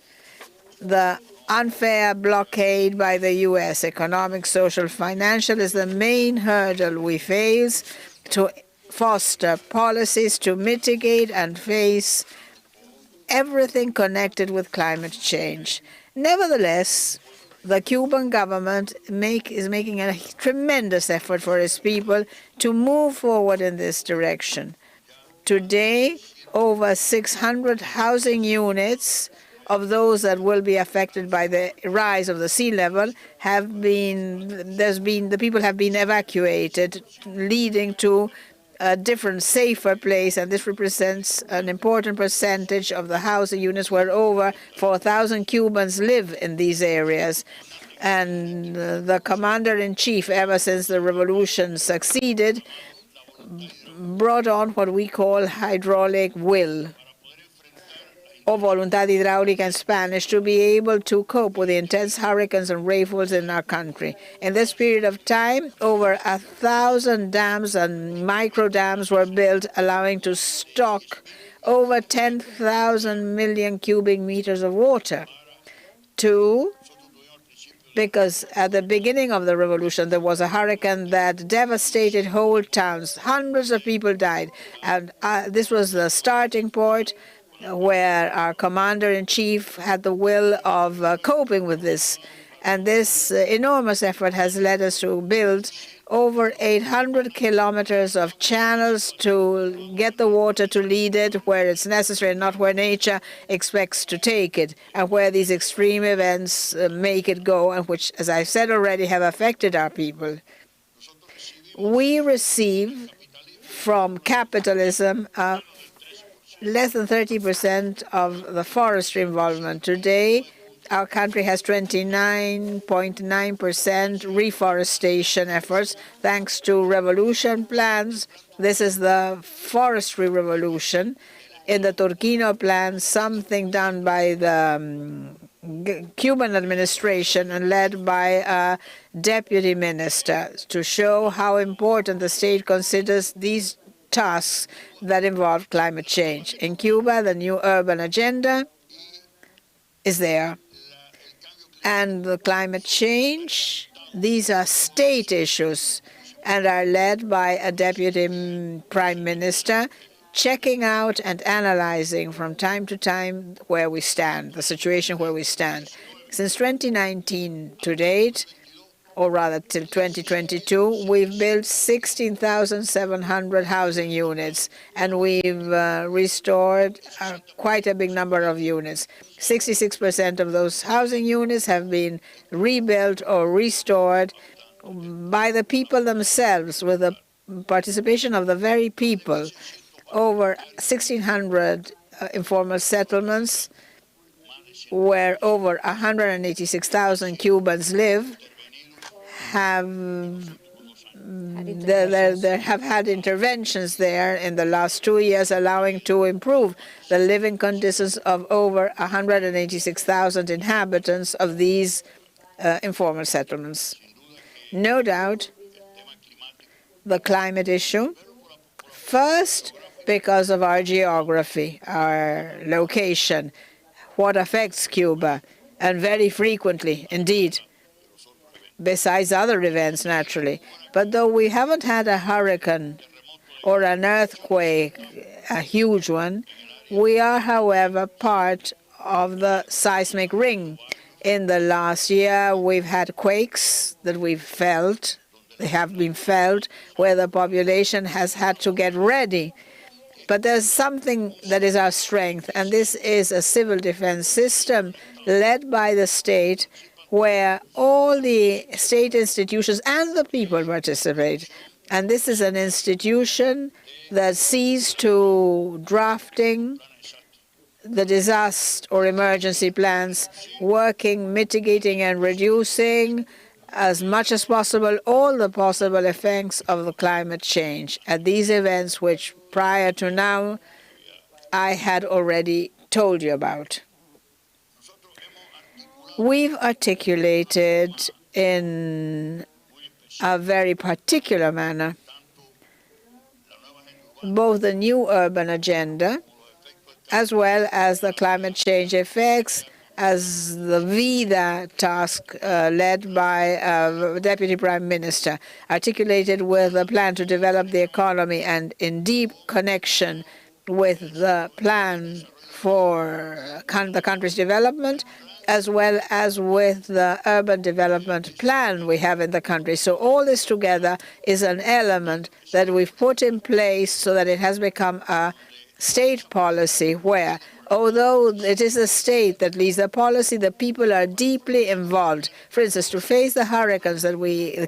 The unfair blockade by the U.S., economic, social, financial, is the main hurdle we face to foster policies to mitigate and face everything connected with climate change. Nevertheless, the Cuban government is making a tremendous effort for its people to move forward in this direction. Today, over 600 housing units of those that will be affected by the rise of the sea level the people have been evacuated, leading to a different, safer place, and this represents an important percentage of the housing units where over 4,000 Cubans live in these areas. And the commander-in-chief, ever since the revolution succeeded, brought on what we call hydraulic will, or voluntad hidráulica in Spanish, to be able to cope with the intense hurricanes and rainfalls in our country. In this period of time, over 1,000 dams and micro dams were built, allowing to stock over 10,000 million cubic meters of water. Because at the beginning of the revolution, there was a hurricane that devastated whole towns. Hundreds of people died. And this was the starting point where our commander-in-chief had the will of coping with this. And this enormous effort has led us to build over 800 kilometers of channels to get the water to lead it where it's necessary and not where nature expects to take it, and where these extreme events make it go, and which, as I've said already, have affected our people. We receive from capitalism less than 30% of the forestry involvement. Today, our country has 29.9% reforestation efforts thanks to revolution plans. This is the forestry revolution. In the Turquino plan, something done by the Cuban administration and led by a deputy minister to show how important the state considers these tasks that involve climate change. In Cuba, the new urban agenda is there. And the climate change, these are state issues and are led by a deputy prime minister checking out and analyzing from time to time where we stand, the situation where we stand. Since 2019 to date, or rather till 2022, we've built 16,700 housing units, and we've restored quite a big number of units. 66% of those housing units have been rebuilt or restored by the people themselves, with the participation of the very people. Over 1,600 informal settlements where over 186,000 Cubans live have had interventions there in the last 2 years, allowing to improve the living conditions of over 186,000 inhabitants of these informal settlements. No doubt, the climate issue, first, because of our geography, our location, what affects Cuba, and very frequently, indeed, besides other events, naturally. But though we haven't had a hurricane or an earthquake, a huge one, we are, however, part of the seismic ring. In the last year, we've had quakes that we've felt, they have been felt, where the population has had to get ready. But there's something that is our strength, and this is a civil defense system led by the state, where all the state institutions and the people participate. And this is an institution that sees to drafting the disaster or emergency plans, working, mitigating, and reducing as much as possible all the possible effects of the climate change at these events, which prior to now I had already told you about. We've articulated in a very particular manner both the new urban agenda as well as the climate change effects, as the VIDA task led by Deputy Prime Minister, articulated with a plan to develop the economy and in deep connection with the plan for the country's development, as well as with the urban development plan we have in the country. So all this together is an element that we've put in place so that it has become a state policy where, although it is the state that leads the policy, the people are deeply involved. For instance, to face the hurricanes that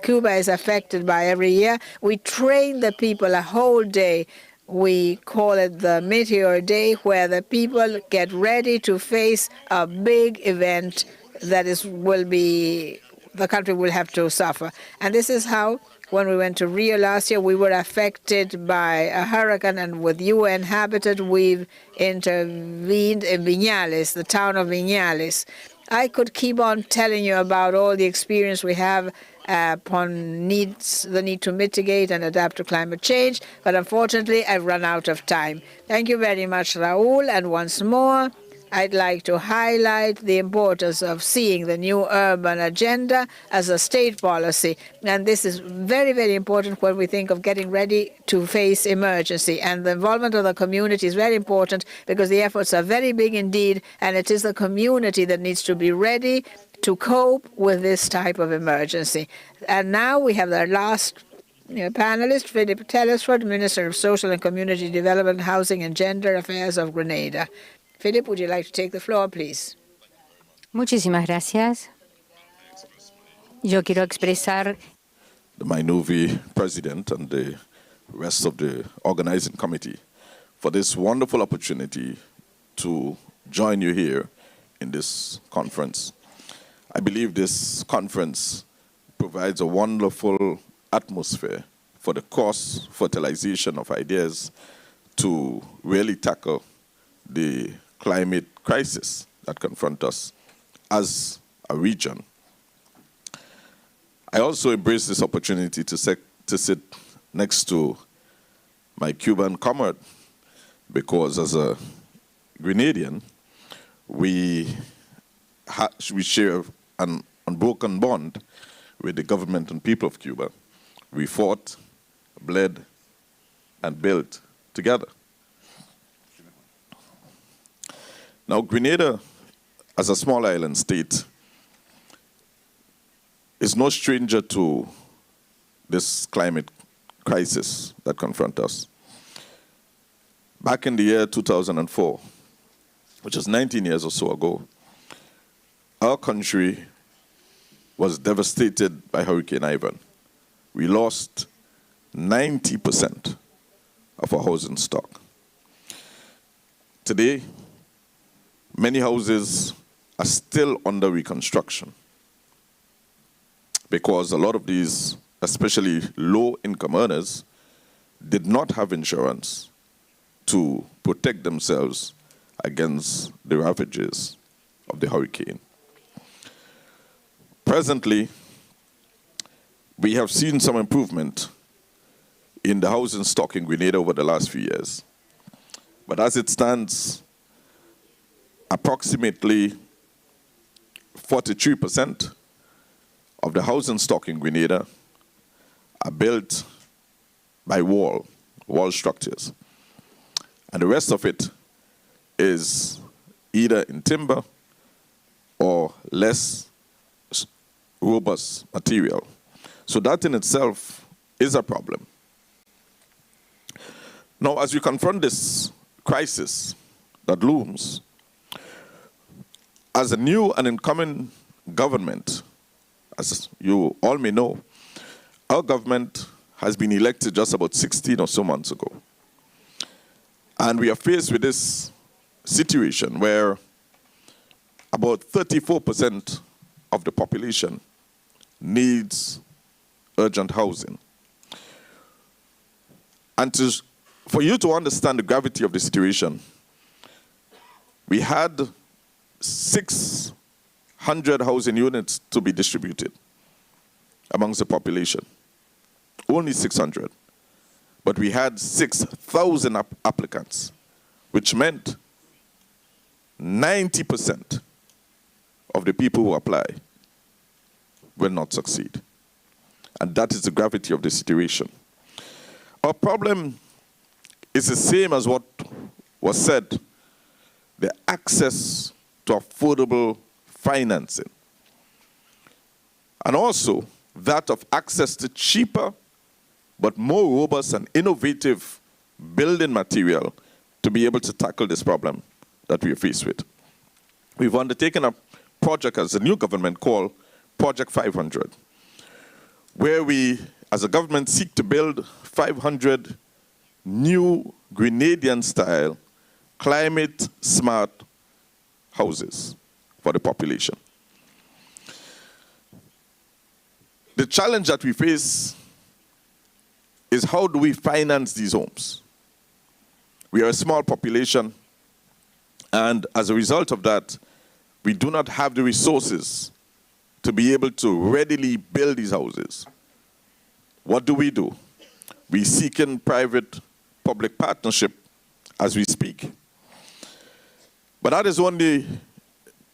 Cuba is affected by every year, we train the people a whole day. We call it the Meteor Day, where the people get ready to face a big event that the country will have to suffer. And this is how, when we went to Rio last year, we were affected by a hurricane, and with UN Habitat, we've intervened in Viñales, the town of Viñales. I could keep on telling you about all the experience we have upon the need to mitigate and adapt to climate change, but unfortunately, I've run out of time. Thank you very much, Raúl, and once more, I'd like to highlight the importance of seeing the new urban agenda as a state policy. And this is very, very important when we think of getting ready to face emergency. And the involvement of the community is very important because the efforts are very big indeed, and it is the community that needs to be ready to cope with this type of emergency. And now we have our last panelist, Philip Telesford, Minister of Social and Community Development, Housing and Gender Affairs of Grenada. Philip, would you like to take the floor, please? Muchísimas gracias. Yo quiero expresar the Minurvi president and the rest of the organizing committee for this wonderful opportunity to join you here in this conference. I believe this conference provides a wonderful atmosphere for the cross-fertilization of ideas to really tackle the climate crisis that confronts us as a region. I also embrace this opportunity to sit next to my Cuban comrade, because as a Grenadian, we share an unbroken bond with the government and people of Cuba. We fought, bled, and built together. Now, Grenada, as a small island state, is no stranger to this climate crisis that confronts us. Back in the year 2004, which is 19 years or so ago, our country was devastated by Hurricane Ivan. We lost 90% of our housing stock. Today, many houses are still under reconstruction because a lot of these, especially low-income earners, did not have insurance to protect themselves against the ravages of the hurricane. Presently, we have seen some improvement in the housing stock in Grenada over the last few years. But as it stands, approximately 43% of the housing stock in Grenada are built by wall structures. And the rest of it is either in timber or less robust material. So that in itself is a problem. Now, as we confront this crisis that looms, as a new and incoming government, as you all may know, our government has been elected just about 16 or so months ago. And we are faced with this situation where about 34% of the population needs urgent housing. And for you to understand the gravity of the situation, we had 600 housing units to be distributed amongst the population. Only 600. But we had 6,000 applicants, which meant 90% of the people who apply will not succeed. And that is the gravity of the situation. Our problem is the same as what was said, the access to affordable financing. And also that of access to cheaper but more robust and innovative building material to be able to tackle this problem that we are faced with. We've undertaken a project as a new government called Project 500, where we, as a government, seek to build 500 new Grenadian-style, climate-smart houses for the population. The challenge that we face is how do we finance these homes? We are a small population, and as a result of that, we do not have the resources to be able to readily build these houses. What do? We seek in private-public partnership as we speak. But that is only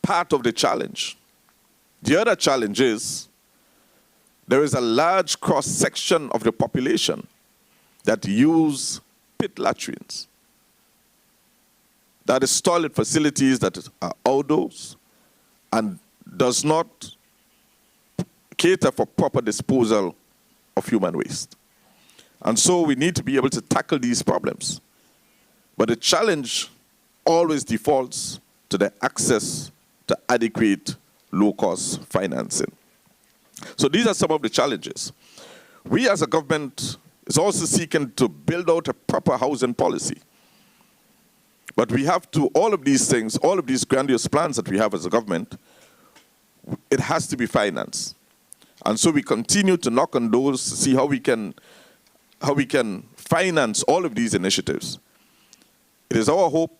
part of the challenge. The other challenge is there is a large cross-section of the population that use pit latrines. That is toilet facilities that are outdoors and does not cater for proper disposal of human waste. And so we need to be able to tackle these problems. But the challenge always defaults to the access to adequate low-cost financing. So these are some of the challenges. We as a government is also seeking to build out a proper housing policy But we have to, all of these things, all of these grandiose plans that we have as a government, it has to be financed. And so we continue to knock on doors to see how we can finance all of these initiatives. It is our hope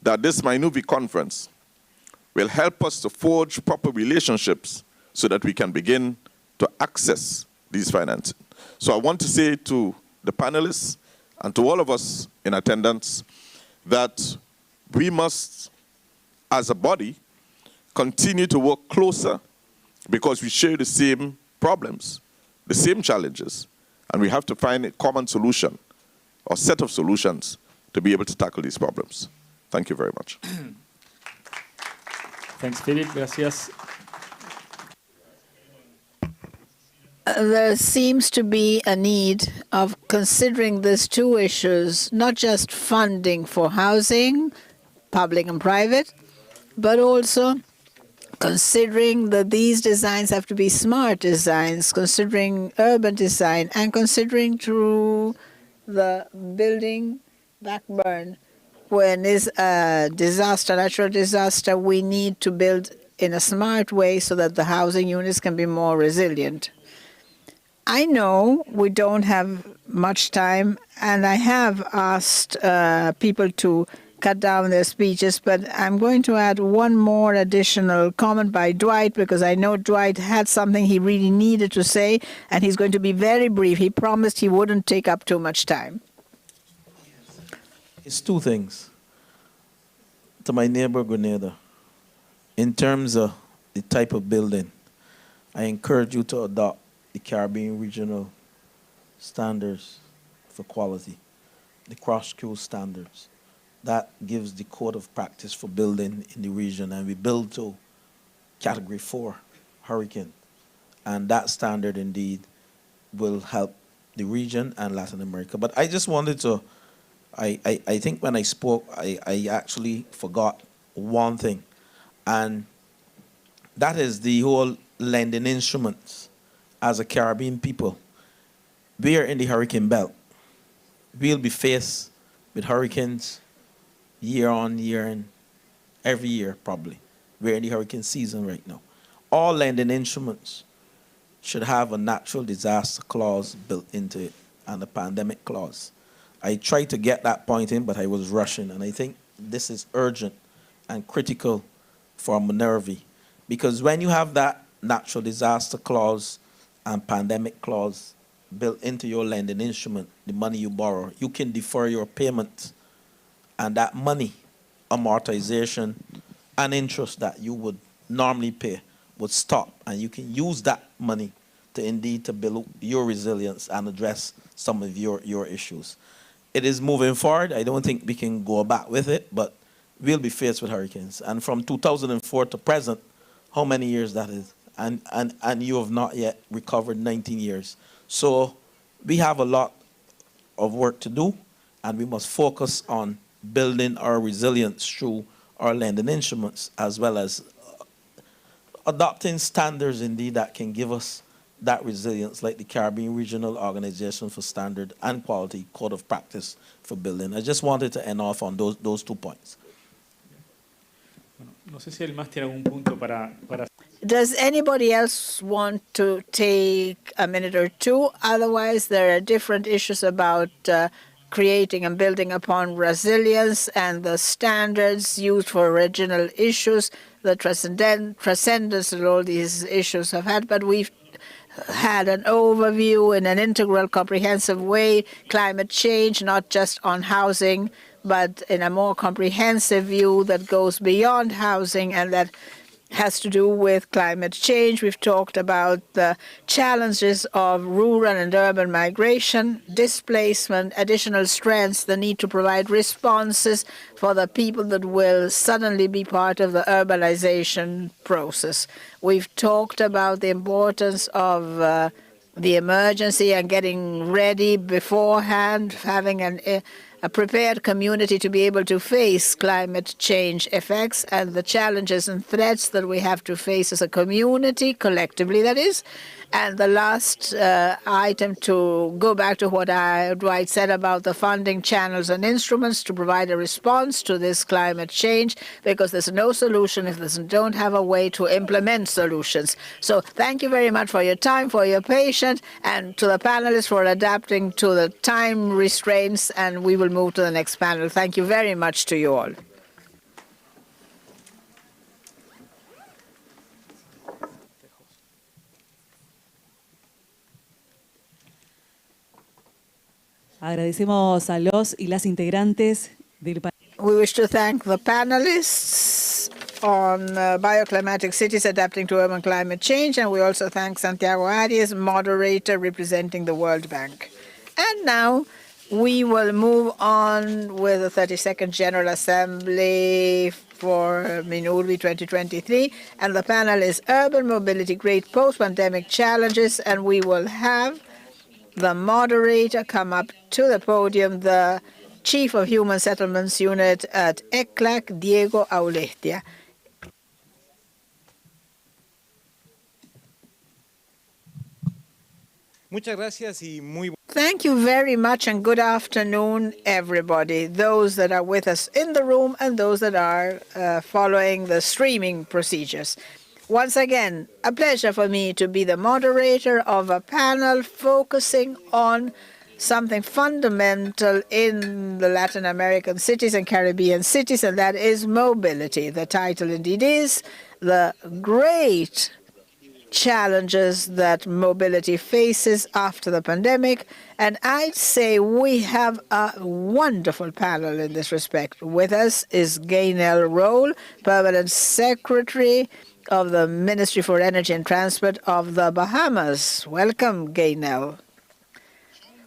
that this Minurvi conference will help us to forge proper relationships so that we can begin to access these financing. So I want to say to the panelists and to all of us in attendance that we must, as a body, continue to work closer because we share the same problems, the same challenges, and we have to find a common solution or set of solutions to be able to tackle these problems. Thank you very much. Thanks, Philip. Gracias. There seems to be a need of considering these two issues, not just funding for housing, public and private, but also considering that these designs have to be smart designs, considering urban design, and considering through the building backbone. When there's a disaster, natural disaster, we need to build in a smart way so that the housing units can be more resilient. I know we don't have much time, and I have asked people to cut down their speeches, but I'm going to add one more additional comment by Dwight, because I know Dwight had something he really needed to say, and he's going to be very brief. He promised he wouldn't take up too much time. It's two things. To my neighbor Grenada, in terms of the type of building, I encourage you to adopt the Caribbean regional standards for quality, the cross-school standards. That gives the code of practice for building in the region, and we build to Category 4 hurricane. And that standard indeed will help the region and Latin America. But I just wanted to, I think when I spoke, I actually forgot one thing, and that is the whole lending instruments. As a Caribbean people, we are in the hurricane belt. We'll be faced with hurricanes year on year and every year probably. We're in the hurricane season right now. All lending instruments should have a natural disaster clause built into it and a pandemic clause. I tried to get that point in, but I was rushing, and I think this is urgent and critical for Minurvi, because when you have that natural disaster clause and pandemic clause built into your lending instrument, the money you borrow, you can defer your payment, and that money, amortization and interest that you would normally pay would stop, and you can use that money to indeed to build your resilience and address some of your issues. It is moving forward. I don't think we can go back with it, but we'll be faced with hurricanes. And from 2004 to present, how many years that is? And you have not yet recovered 19 years. So we have a lot of work to do, and we must focus on building our resilience through our lending instruments, as well as adopting standards indeed that can give us that resilience, like the Caribbean Regional Organization for Standard and Quality Code of Practice for Building. I just wanted to end off on those 2 points. No sé si el más tiene algún punto para... Does anybody else want to take a minute or two? Otherwise, there are different issues about creating and building upon resilience and the standards used for regional issues, the transcendence that all these issues have had. But we've had an overview in an integral, comprehensive way, climate change, not just on housing, but in a more comprehensive view that goes beyond housing and that has to do with climate change. We've talked about the challenges of rural and urban migration, displacement, additional strengths, the need to provide responses for the people that will suddenly be part of the urbanization process. We've talked about the importance of the emergency and getting ready beforehand, having a prepared community to be able to face climate change effects and the challenges and threats that we have to face as a community, collectively that is. And the last item, to go back to what Dwight said about the funding channels and instruments to provide a response to this climate change, because there's no solution if they don't have a way to implement solutions. So thank you very much for your time, for your patience, and to the panelists for adapting to the time restraints, and we will move to the next panel. Thank you very much to you all. Agradecemos a los y las integrantes del panel. We wish to thank the panelists on bioclimatic cities adapting to urban climate change, and we also thank Santiago Arias, moderator representing the World Bank. And now we will move on with the 32nd General Assembly for Minurvi 2023, and the panel is Urban Mobility, Great Post-Pandemic Challenges, and we will have the moderator come up to the podium, the Chief of Human Settlements Unit at ECLAC, Diego Aulestia. Thank you very much, and good afternoon, everybody, those that are with us in the room and those that are following the streaming procedures. Once again, a pleasure for me to be the moderator of a panel focusing on something fundamental in the Latin American cities and Caribbean cities, and that is mobility. The title indeed is The Great Challenges That Mobility Faces After the Pandemic. And I'd say we have a wonderful panel in this respect. With us is Gaynell Roll, Permanent Secretary of the Ministry for Energy and Transport of the Bahamas. Welcome, Gaynell.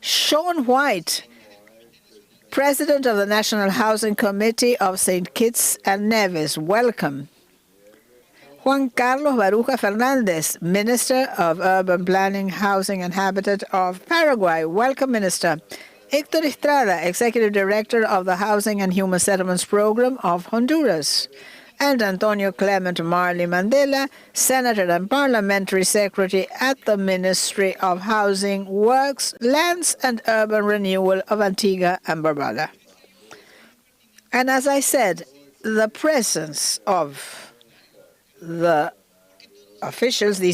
Sean White, President of the National Housing Committee of St. Kitts and Nevis. Welcome. Juan Carlos Baruja Fernandez, Minister of Urban Planning, Housing and Habitat of Paraguay. Welcome, Minister. Héctor Estrada, Executive Director of the Housing and Human Settlements Program of Honduras. And Antonio Clement Marley Mandela, Senator and Parliamentary Secretary at the Ministry of Housing, Works, Lands and Urban Renewal of Antigua and Barbuda. And as I said, the presence of these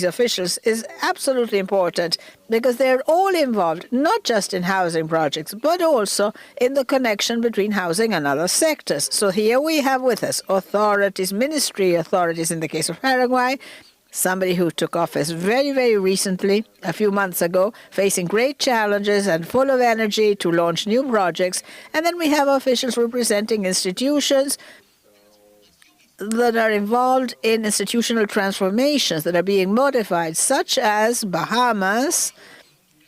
officials is absolutely important because they're all involved, not just in housing projects, but also in the connection between housing and other sectors. So here we have with us authorities, ministry authorities in the case of Paraguay, somebody who took office very, very recently, a few months ago, facing great challenges and full of energy to launch new projects. And then we have officials representing institutions that are involved in institutional transformations that are being modified, such as Bahamas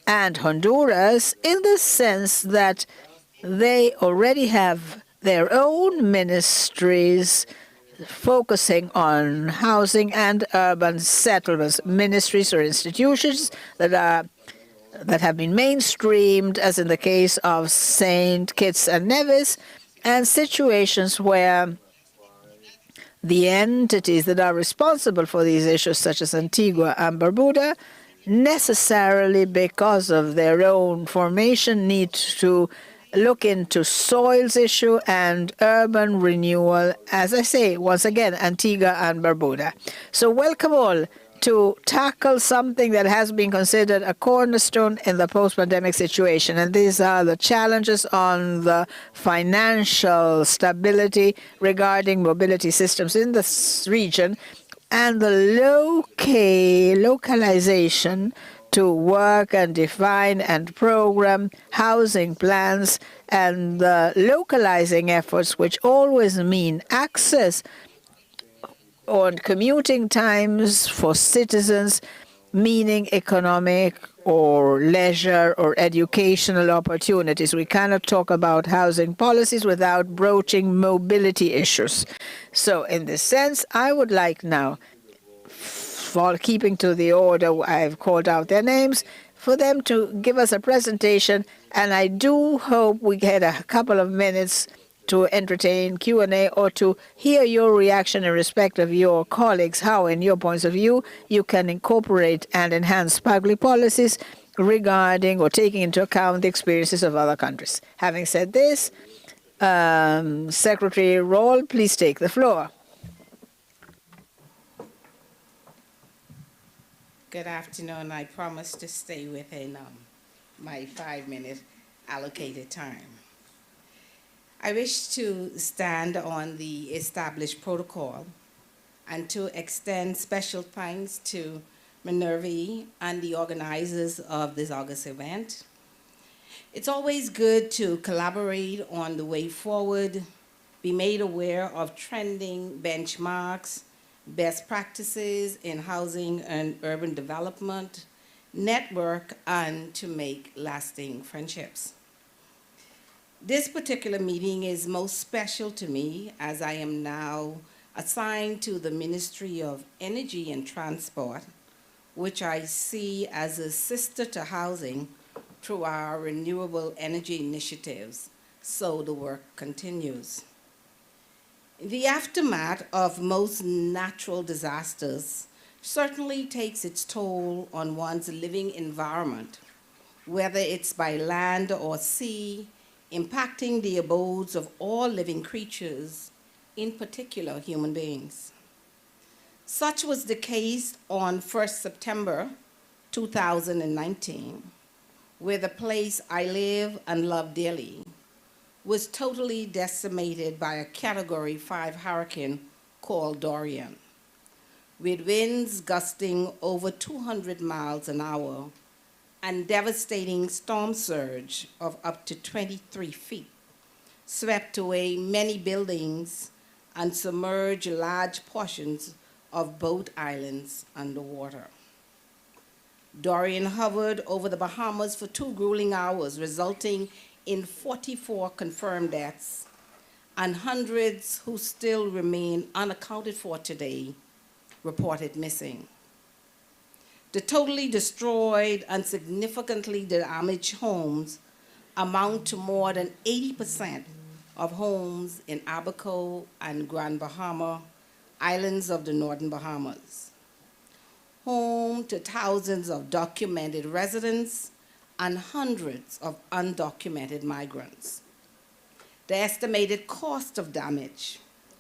and Honduras, in the sense that they already have their own ministries focusing on housing and urban settlements, ministries or institutions that have been mainstreamed, as in the case of St. Kitts and Nevis, and situations where the entities that are responsible for these issues, such as Antigua and Barbuda, necessarily, because of their own formation, need to look into soils issue and urban renewal, as I say, once again, Antigua and Barbuda. So welcome all to tackle something that has been considered a cornerstone in the post-pandemic situation. And these are the challenges on the financial stability regarding mobility systems in this region and the localization to work and define and program housing plans and the localizing efforts, which always mean access on commuting times for citizens, meaning economic or leisure or educational opportunities. We cannot talk about housing policies without broaching mobility issues. So in this sense, I would like now keeping to the order I've called out their names, for them to give us a presentation, and I do hope we get a couple of minutes to entertain Q&A or to hear your reaction in respect of your colleagues, how, in your points of view, you can incorporate and enhance public policies regarding or taking into account the experiences of other countries. Having said this, Secretary Roll, please take the floor. Good afternoon. I promise to stay within my 5-minute allocated time. I wish to stand on the established protocol and to extend special thanks to Minurvi and the organizers of this August event. It's always good to collaborate on the way forward, be made aware of trending benchmarks, best practices in housing and urban development, network, and to make lasting friendships. This particular meeting is most special to me as I am now assigned to the Ministry of Energy and Transport, which I see as a sister to housing through our renewable energy initiatives, so the work continues. The aftermath of most natural disasters certainly takes its toll on one's living environment, whether it's by land or sea, impacting the abodes of all living creatures, in particular human beings. Such was the case on 1st September 2019, where the place I live and love dearly was totally decimated by a Category 5 hurricane called Dorian, with winds gusting over 200 miles an hour and devastating storm surge of up to 23 feet, swept away many buildings and submerged large portions of both islands underwater. Dorian hovered over the Bahamas for 2 grueling hours, resulting in 44 confirmed deaths and hundreds who still remain unaccounted for today, reported missing. The totally destroyed and significantly damaged homes amount to more than 80% of homes in Abaco and Grand Bahama, islands of the Northern Bahamas, home to thousands of documented residents and hundreds of undocumented migrants. The estimated cost of damage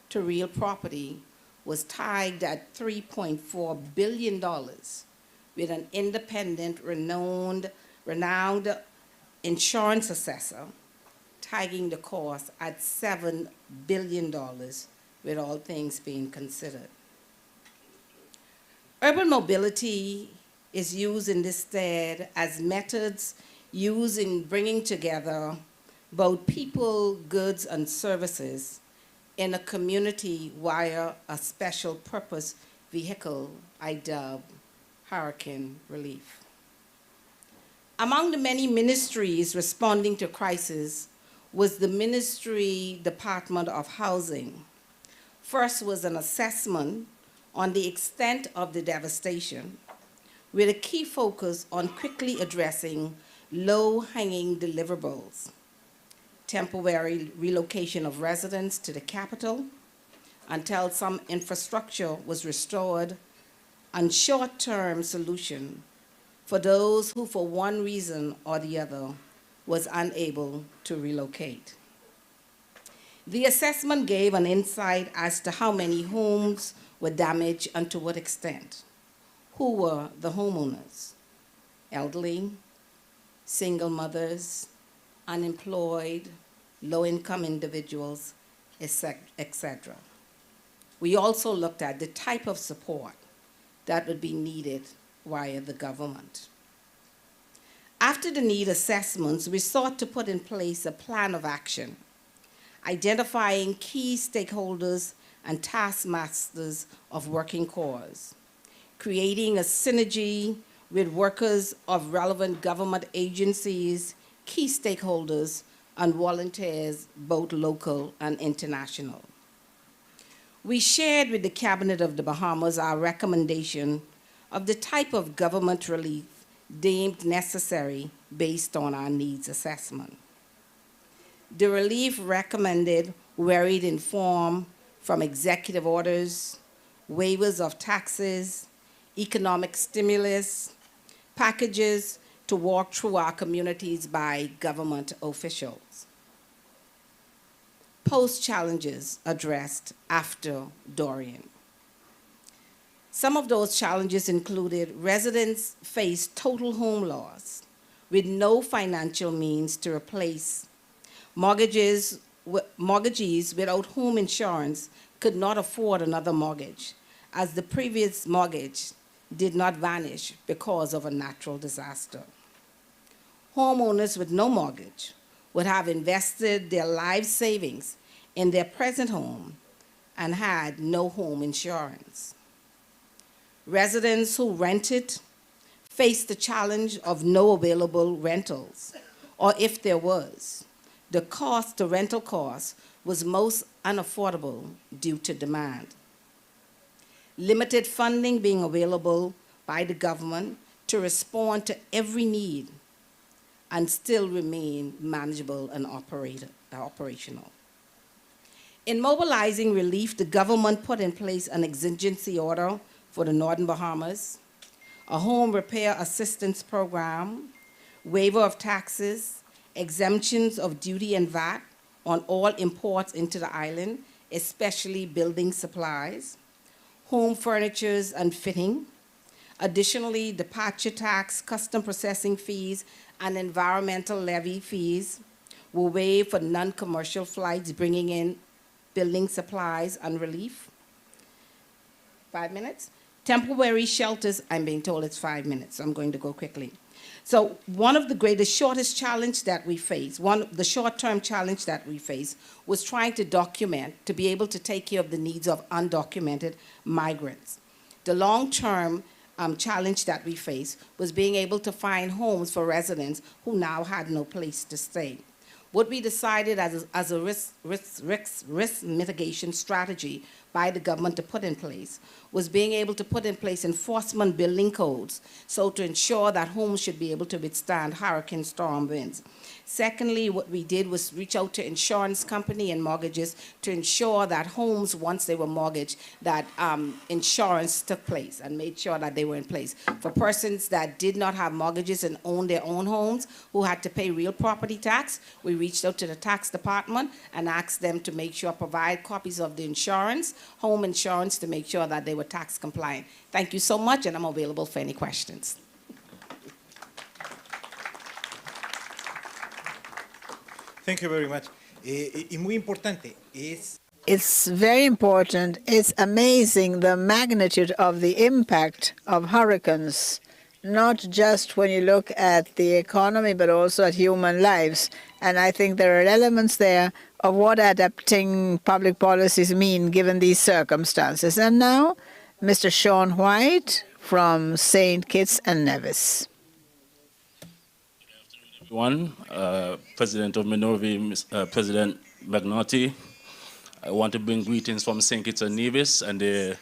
to real property was tagged at $3.4 billion, with an independent, renowned insurance assessor tagging the cost at $7 billion, with all things being considered. Urban mobility is used in this stead as methods used in bringing together both people, goods, and services in a community via a special purpose vehicle I dub hurricane relief. Among the many ministries responding to crisis was the Ministry Department of Housing. First was an assessment on the extent of the devastation, with a key focus on quickly addressing low-hanging deliverables, temporary relocation of residents to the capital until some infrastructure was restored, and short-term solution for those who, for one reason or the other, was unable to relocate. The assessment gave an insight as to how many homes were damaged and to what extent. Who were the homeowners? Elderly, single mothers, unemployed, low-income individuals, etc. We also looked at the type of support that would be needed via the government. After the need assessments, we sought to put in place a plan of action, identifying key stakeholders and taskmasters of working cause, creating a synergy with workers of relevant government agencies, key stakeholders, and volunteers, both local and international. We shared with the Cabinet of the Bahamas our recommendation of the type of government relief deemed necessary based on our needs assessment. The relief recommended varied in form from executive orders, waivers of taxes, economic stimulus, packages to walk through our communities by government officials. Post-challenges addressed after Dorian. Some of those challenges included residents faced total home loss with no financial means to replace. Mortgagees without home insurance could not afford another mortgage, as the previous mortgage did not vanish because of a natural disaster. Homeowners with no mortgage would have invested their life savings in their present home and had no home insurance. Residents who rented faced the challenge of no available rentals, or if there was, the rental cost was most unaffordable due to demand. Limited funding being available by the government to respond to every need and still remain manageable and operational. In mobilizing relief, the government put in place an exigency order for the Northern Bahamas, a home repair assistance program, waiver of taxes, exemptions of duty and VAT on all imports into the island, especially building supplies, home furnitures and fitting. Additionally, departure tax, custom processing fees, and environmental levy fees were waived for non-commercial flights bringing in building supplies and relief. 5 minutes. Temporary shelters, I'm being told it's 5 minutes, so I'm going to go quickly. So one of the shortest challenge that we face, the short-term challenge that we face was trying to document, to be able to take care of the needs of undocumented migrants. The long-term challenge that we face was being able to find homes for residents who now had no place to stay. What we decided as a risk mitigation strategy by the government to put in place was being able to put in place enforcement building codes so to ensure that homes should be able to withstand hurricane storm winds. Secondly, what we did was reach out to insurance company and mortgages to ensure that homes, once they were mortgaged, that insurance took place and made sure that they were in place. For persons that did not have mortgages and owned their own homes, who had to pay real property tax, we reached out to the tax department and asked them to make sure, provide copies of the insurance, home insurance, to make sure that they were tax compliant. Thank you so much, and I'm available for any questions. Thank you very much. Y muy importante es. It's very important. It's amazing the magnitude of the impact of hurricanes, not just when you look at the economy, but also at human lives. And I think there are elements there of what adapting public policies mean given these circumstances. And now, Mr. Sean White from St. Kitts and Nevis. President of Minurvi, President McNaughty. I want to bring greetings from St. Kitts and Nevis and the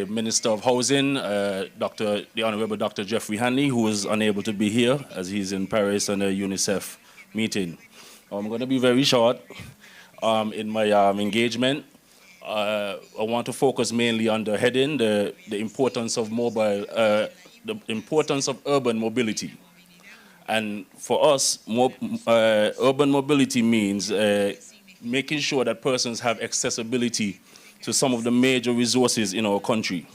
Minister of Housing, the Honorable Dr. Jeffrey Hanley, who is unable to be here as he's in Paris on a UNICEF meeting. I'm going to be very short in my engagement. I want to focus mainly on the heading, the importance of the importance of urban mobility. And for us, urban mobility means making sure that persons have accessibility to some of the major resources in our country.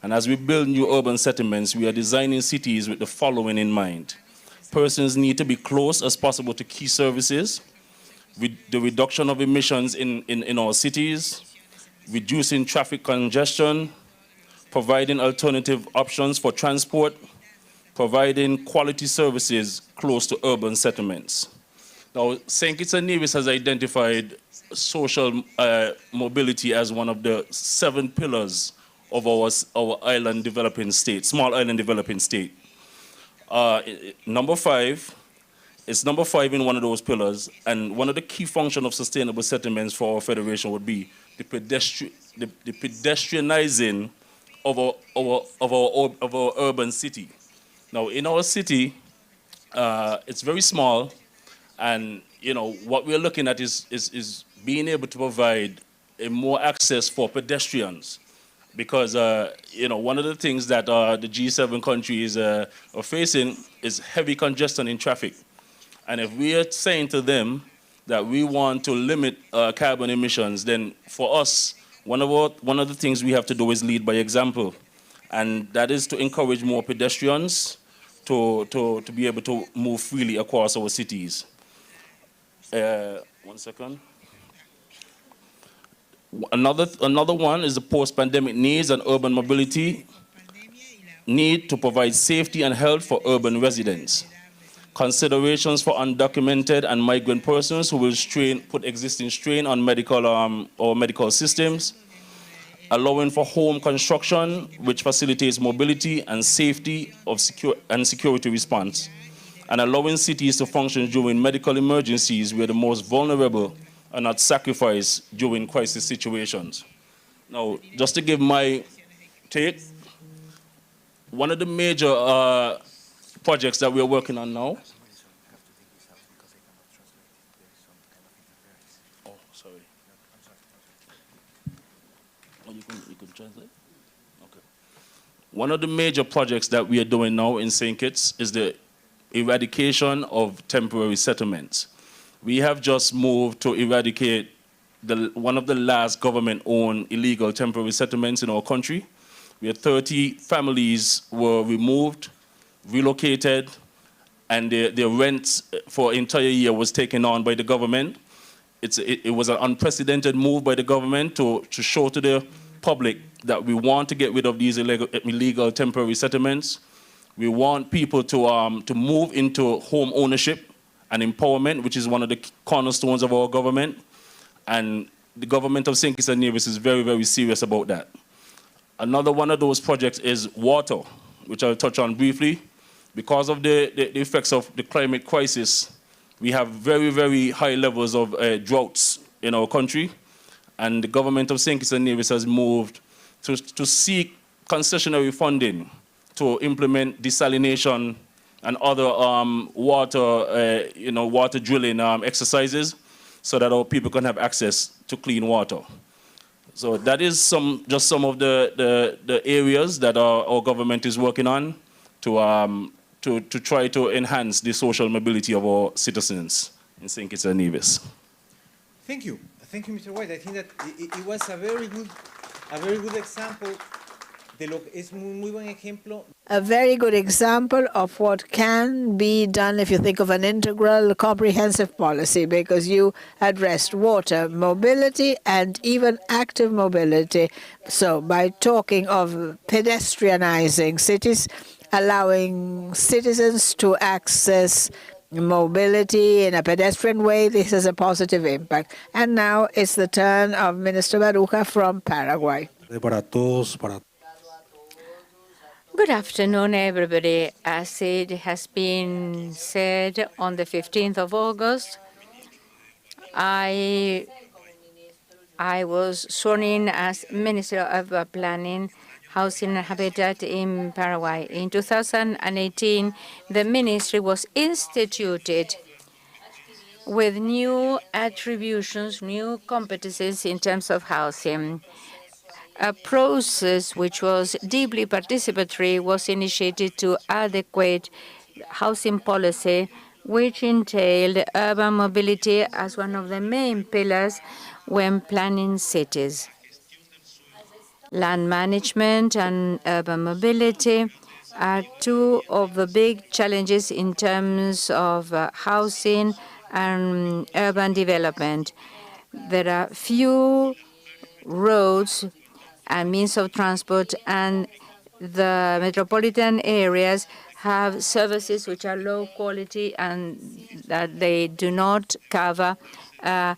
And as we build new urban settlements, we are designing cities with the following in mind. Persons need to be close as possible to key services, with the reduction of emissions in our cities, reducing traffic congestion, providing alternative options for transport, providing quality services close to urban settlements. Now, St. Kitts and Nevis has identified social mobility as one of the 7 pillars of our island developing state, small island developing state. Number 5, it's number 5 in one of those pillars, and one of the key functions of sustainable settlements for our federation would be the pedestrianizing our urban city. Now, in our city, it's very small, and what we're looking at is being able to provide a more access for pedestrians, because one of the things that the G7 countries are facing is heavy congestion in traffic. And if we are saying to them that we want to limit carbon emissions, then for us, one of the things we have to do is lead by example, and that is to encourage more pedestrians to be able to move freely across our cities. 1 second. Another one is the post-pandemic needs and urban mobility need to provide safety and health for urban residents. Considerations for undocumented and migrant persons who will put existing strain on medical systems. Allowing for home construction, which facilitates mobility and safety of security response. And allowing cities to function during medical emergencies where the most vulnerable are not sacrificed during crisis situations. Now, just to give my take, one of the major projects that we're working on now. Oh, sorry. Oh, you can translate? Okay. One of the major projects that we are doing now in St. Kitts is the eradication of temporary settlements. We have just moved to eradicate one of the last government-owned illegal temporary settlements in our country, where 30 families were removed, relocated, and their rent for an entire year was taken on by the government. It was an unprecedented move by the government to show to the public that we want to get rid of these illegal temporary settlements. We want people to move into home ownership and empowerment, which is one of the cornerstones of our government. And the government of St. Kitts and Nevis is very, very serious about that. Another one of those projects is water, which I'll touch on briefly. Because of the effects of the climate crisis, we have very, very high levels of droughts in our country. And the government of St. Kitts and Nevis has moved to seek concessionary funding to implement desalination and other water drilling exercises so that our people can have access to clean water. So that is just some of the areas that our government is working on to try to enhance the social mobility of our citizens in St. Kitts and Nevis. Thank you. Thank you, Mr. White. I think that it was a very good example de lo que es muy buen ejemplo. A very good example of what can be done if you think of an integral, comprehensive policy, because you addressed water, mobility, and even active mobility. So by talking of pedestrianizing cities, allowing citizens to access mobility in a pedestrian way, this has a positive impact. And now it's the turn of Minister Baruja from Paraguay. Good afternoon, everybody. As it has been said, on the 15th of August, I was sworn in as Minister of Planning, Housing and Habitat in Paraguay. In 2018, the ministry was instituted with new attributions, new competencies in terms of housing. A process which was deeply participatory was initiated to adequate housing policy, which entailed urban mobility as one of the main pillars when planning cities. Land management and urban mobility are two of the big challenges in terms of housing and urban development. There are few roads and means of transport, and the metropolitan areas have services which are low quality and that they do not cover a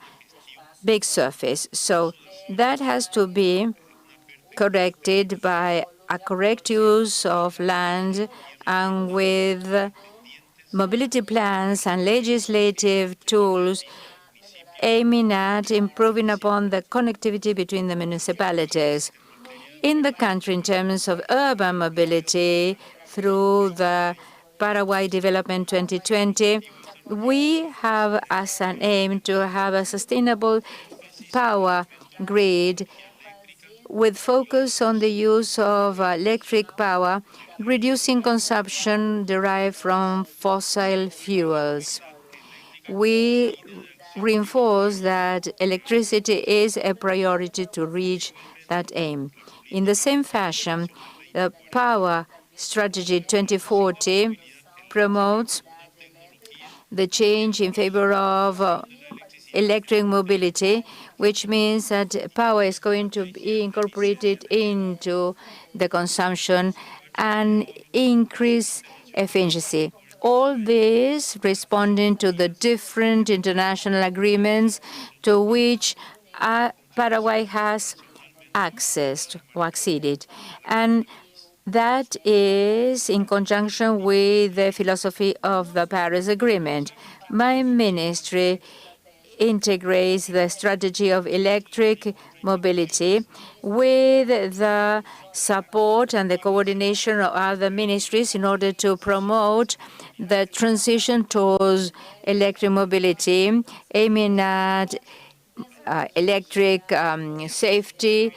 big surface. So that has to be corrected by a correct use of land and with mobility plans and legislative tools aiming at improving upon the connectivity between the municipalities. in the country in terms of urban mobility through the Paraguay Development 2020, we have as an aim to have a sustainable power grid with focus on the use of electric power, reducing consumption derived from fossil fuels. We reinforce that electricity is a priority to reach that aim. In the same fashion, the Power Strategy 2040 promotes the change in favor of electric mobility, which means that power is going to be incorporated into the consumption and increase efficiency. All this responding to the different international agreements to which Paraguay has accessed or acceded. And that is in conjunction with the philosophy of the Paris Agreement. My ministry integrates the strategy of electric mobility with the support and the coordination of other ministries in order to promote the transition towards electric mobility, aiming at electric safety,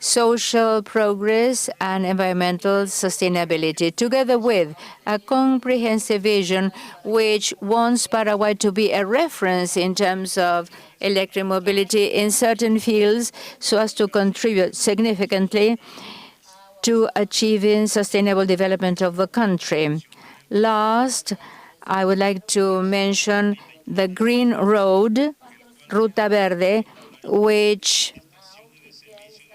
social progress, and environmental sustainability, together with a comprehensive vision which wants Paraguay to be a reference in terms of electric mobility in certain fields so as to contribute significantly to achieving sustainable development of the country. Last, I would like to mention the Green Road, Ruta Verde, which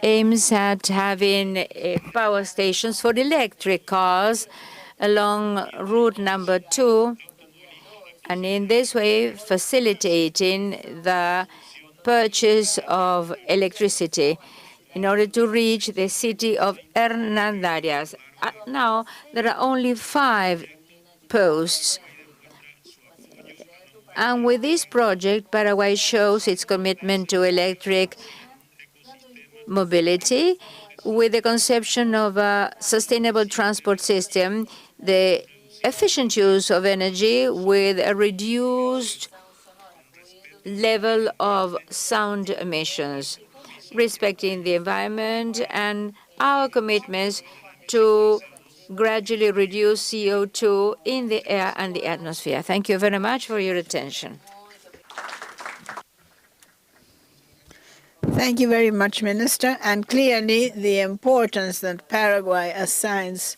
aims at having power stations for electric cars along route number 2, and in this way facilitating the purchase of electricity in order to reach the city of Hernandarias. Now, there are only 5 posts. And with this project, Paraguay shows its commitment to electric mobility with the conception of a sustainable transport system, the efficient use of energy with a reduced level of sound emissions, respecting the environment and our commitments to gradually reduce CO2 in the air and the atmosphere. Thank you very much for your attention. Thank you very much, Minister. And clearly, the importance that Paraguay assigns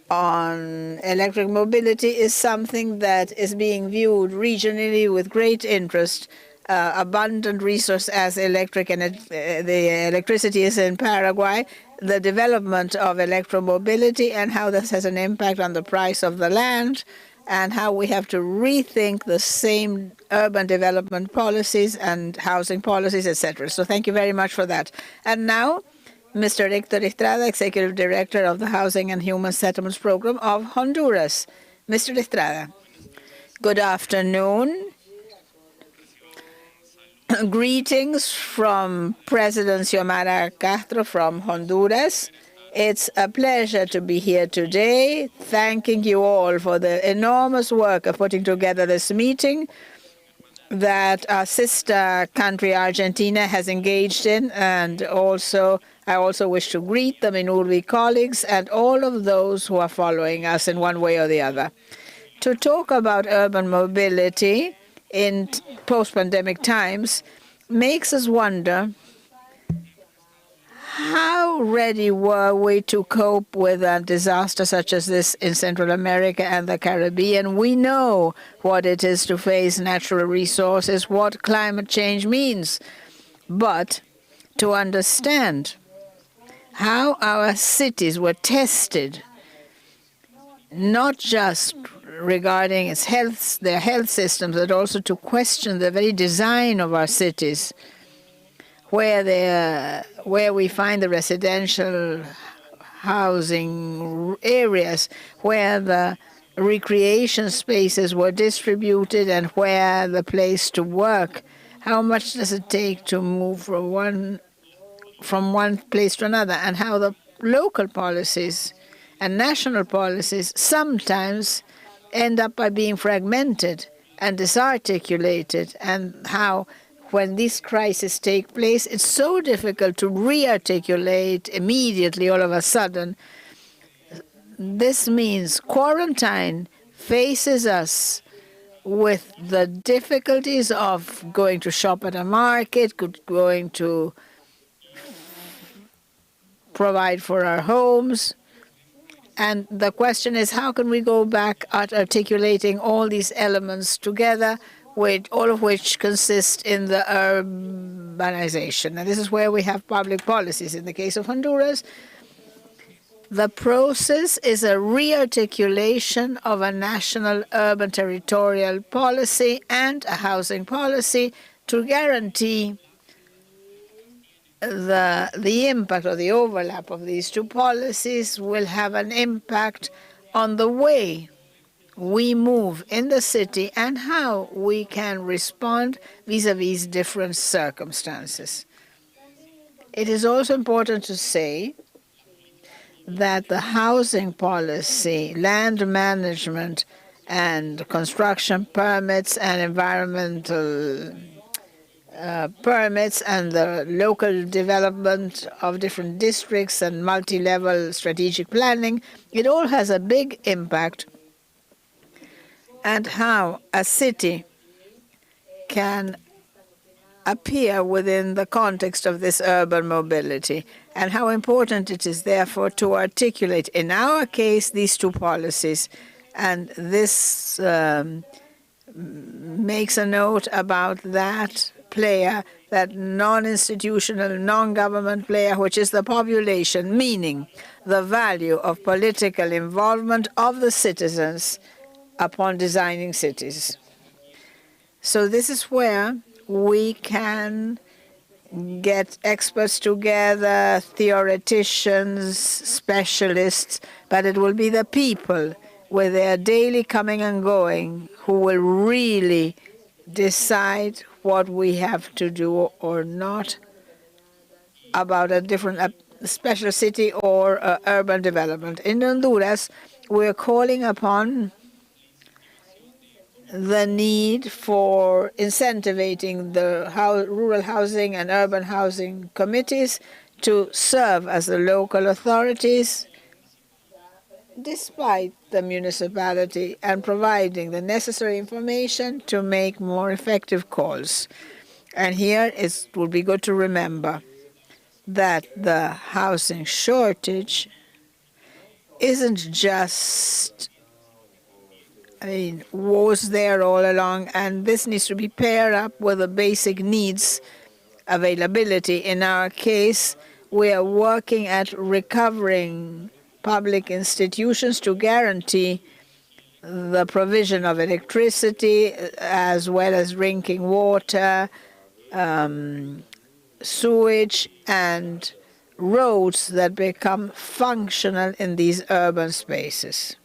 on electric mobility is something that is being viewed regionally with great interest. Abundant resource as electric and the electricity is in Paraguay, the development of electromobility and how this has an impact on the price of the land, and how we have to rethink the same urban development policies and housing policies, etc. So thank you very much for that. And now, Mr. Héctor Estrada, Executive Director of the Housing and Human Settlements Program of Honduras. Mr. Estrada, good afternoon. Greetings from President Xiomara Castro from Honduras. It's a pleasure to be here today, thanking you all for the enormous work of putting together this meeting that our sister country, Argentina, has engaged in. And I also wish to greet the Minurvi colleagues and all of those who are following us in one way or the other. To talk about urban mobility in post-pandemic times makes us wonder, how ready were we to cope with a disaster such as this in Central America and the Caribbean? We know what it is to face natural resources, what climate change means. But to understand how our cities were tested, not just regarding their health systems, but also to question the very design of our cities, where we find the residential housing areas, where the recreation spaces were distributed, and where the place to work. How much does it take to move from one from one place to another, and how the local policies and national policies sometimes end up by being fragmented and disarticulated, and how when these crises take place, it's so difficult to rearticulate immediately all of a sudden. This means quarantine faces us with the difficulties of going to shop at a market, going to provide for our homes. And the question is, how can we go back at articulating all these elements together, all of which consist in the urbanization? And this is where we have public policies. In the case of Honduras, the process is a rearticulation of a national urban territorial policy and a housing policy to guarantee the impact or the overlap of these two policies will have an impact on the way we move in the city and how we can respond vis-à-vis different circumstances. It is also important to say that the housing policy, land management, and construction permits and environmental permits and the local development of different districts and multi-level strategic planning, it all has a big impact and how a city can appear within the context of this urban mobility, and how important it is, therefore, to articulate, in our case, these two policies. And this makes a note about that player, that non-institutional, non-government player, which is the population, meaning the value of political involvement of the citizens upon designing cities. So this is where we can get experts together, theoreticians, specialists, but it will be the people with their daily coming and going who will really decide what we have to do or not about a different special city or urban development. In Honduras, we're calling upon the need for incentivizing the rural housing and urban housing committees to serve as the local authorities despite the municipality and providing the necessary information to make more effective calls. And here it would be good to remember that the housing shortage isn't just, was there all along, and this needs to be paired up with the basic needs availability. In our case, we are working at recovering public institutions to guarantee the provision of electricity as well as drinking water, sewage, and roads that become functional in these urban spaces.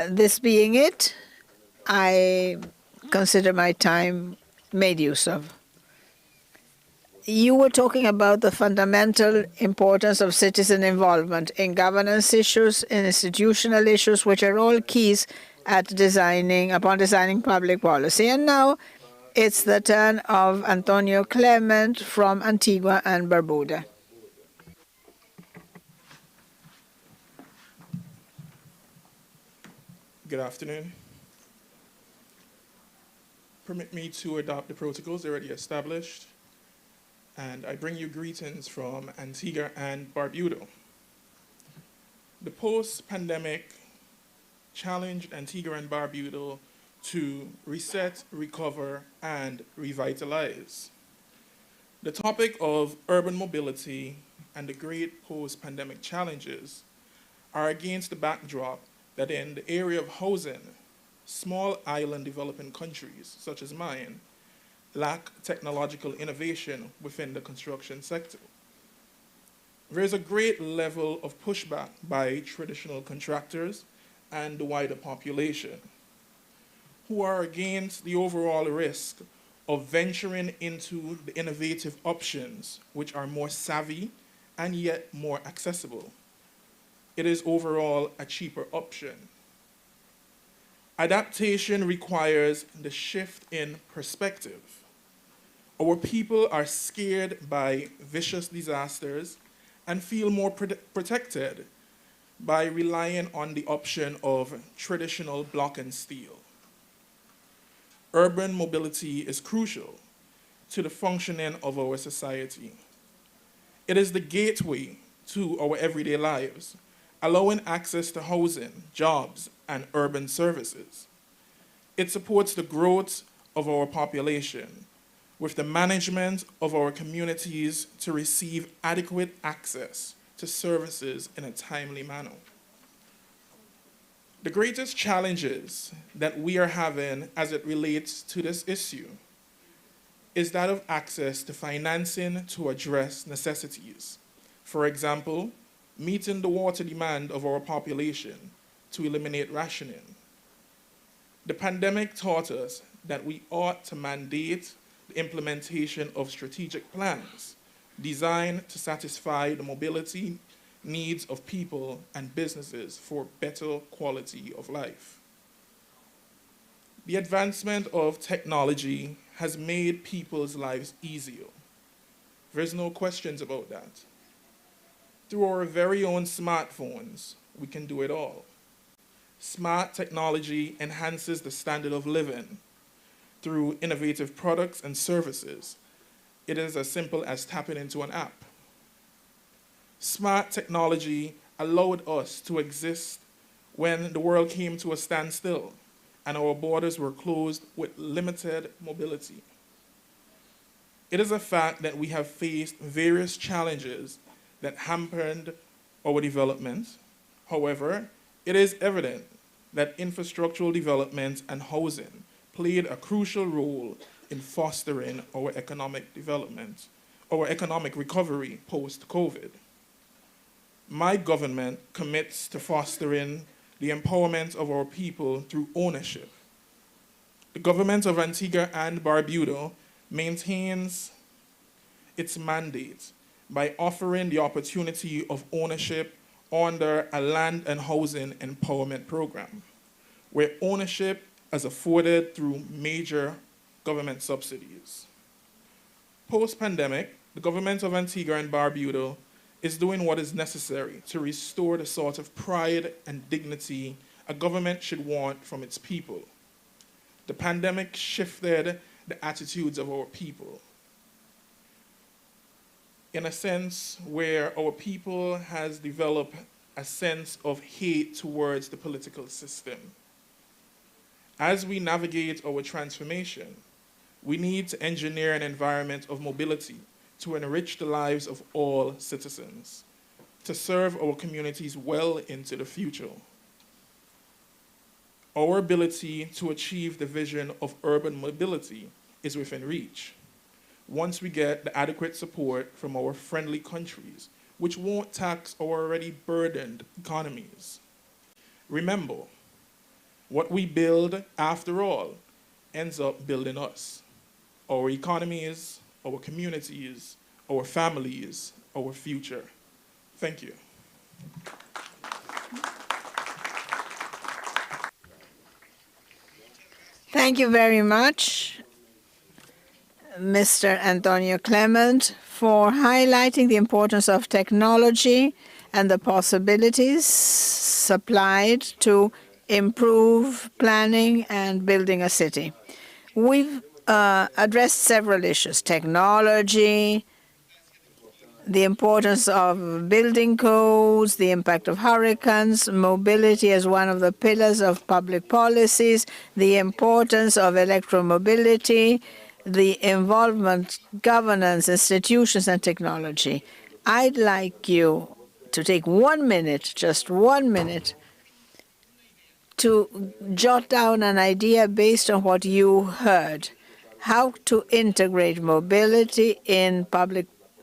This being it, I consider my time made use of. You were talking about the fundamental importance of citizen involvement in governance issues, in institutional issues, which are all keys at upon designing public policy. And now it's the turn of Antonio Clement from Antigua and Barbuda. Good afternoon. Permit me to adopt the protocols already established. And I bring you greetings from Antigua and Barbuda. The post-pandemic challenged Antigua and Barbuda to reset, recover, and revitalize. The topic of urban mobility and the great post-pandemic challenges are against the backdrop that in the area of housing, small island developing countries, such as mine, lack technological innovation within the construction sector. There is a great level of pushback by traditional contractors and the wider population, who are against the overall risk of venturing into the innovative options which are more savvy and yet more accessible. It is overall a cheaper option. Adaptation requires the shift in perspective. Our people are scared by vicious disasters and feel more protected by relying on the option of traditional block and steel. Urban mobility is crucial to the functioning of our society. It is the gateway to our everyday lives, allowing access to housing, jobs, and urban services. It supports the growth of our population with the management of our communities to receive adequate access to services in a timely manner. The greatest challenges that we are having as it relates to this issue is that of access to financing to address necessities. For example, meeting the water demand of our population to eliminate rationing. The pandemic taught us that we ought to mandate the implementation of strategic plans designed to satisfy the mobility needs of people and businesses for better quality of life. The advancement of technology has made people's lives easier. There's no questions about that. Through our very own smartphones, we can do it all. Smart technology enhances the standard of living through innovative products and services. It is as simple as tapping into an app. Smart technology allowed us to exist when the world came to a standstill and our borders were closed with limited mobility. It is a fact that we have faced various challenges that hampered our development. However, it is evident that infrastructural development and housing played a crucial role in fostering our economic development, our economic recovery post-COVID. My government commits to fostering the empowerment of our people through ownership. The government of Antigua and Barbuda maintains its mandate by offering the opportunity of ownership under a land and housing empowerment program, where ownership is afforded through major government subsidies. Post-pandemic, the government of Antigua and Barbuda is doing what is necessary to restore the sort of pride and dignity a government should want from its people. The pandemic shifted the attitudes of our people in a sense where our people has developed a sense of hate towards the political system. As we navigate our transformation, we need to engineer an environment of mobility to enrich the lives of all citizens, to serve our communities well into the future. Our ability to achieve the vision of urban mobility is within reach, once we get the adequate support from our friendly countries, which won't tax our already burdened economies. Remember, what we build, after all, ends up building us. Our economies, our communities, our families, our future. Thank you. Thank you very much, Mr. Antonio Clement, for highlighting the importance of technology and the possibilities supplied to improve planning and building a city. We've addressed several issues: technology, the importance of building codes, the impact of hurricanes, mobility as one of the pillars of public policies, the importance of electromobility, the involvement, governance, institutions, and technology. I'd like you to take 1 minute, just 1 minute, to jot down an idea based on what you heard, how to integrate mobility in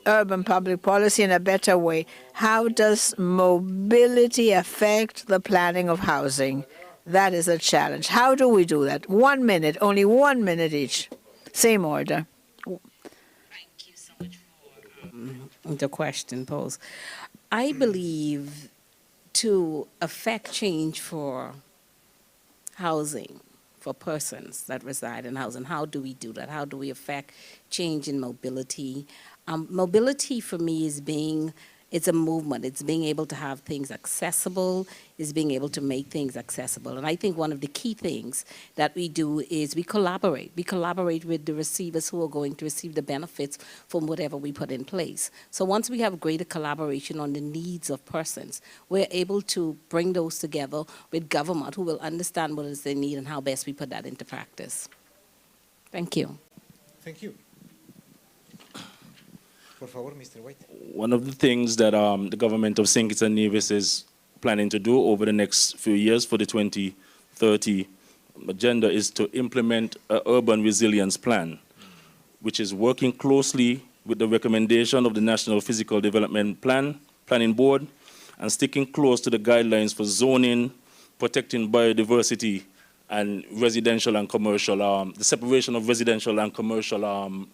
urban public policy in a better way. How does mobility affect the planning of housing? That is a challenge. How do we do that? 1 minute, only 1 minute each. Same order. The question posed. I believe to affect change for housing, for persons that reside in housing, how do we do that? How do we affect change in mobility? Mobility for me it's a movement. It's being able to have things accessible, is being able to make things accessible. And I think one of the key things that we do is we collaborate. We collaborate with the receivers who are going to receive the benefits from whatever we put in place. So once we have greater collaboration on the needs of persons, we're able to bring those together with government who will understand what it is they need and how best we put that into practice. Thank you. Thank you. Por favor, Mr. White. One of the things that the government of St. Kitts and Nevis is planning to do over the next few years for the 2030 agenda is to implement an urban resilience plan, which is working closely with the recommendation of the National Physical Development Planning Board and sticking close to the guidelines for zoning, protecting biodiversity, and residential and commercial, the separation of residential and commercial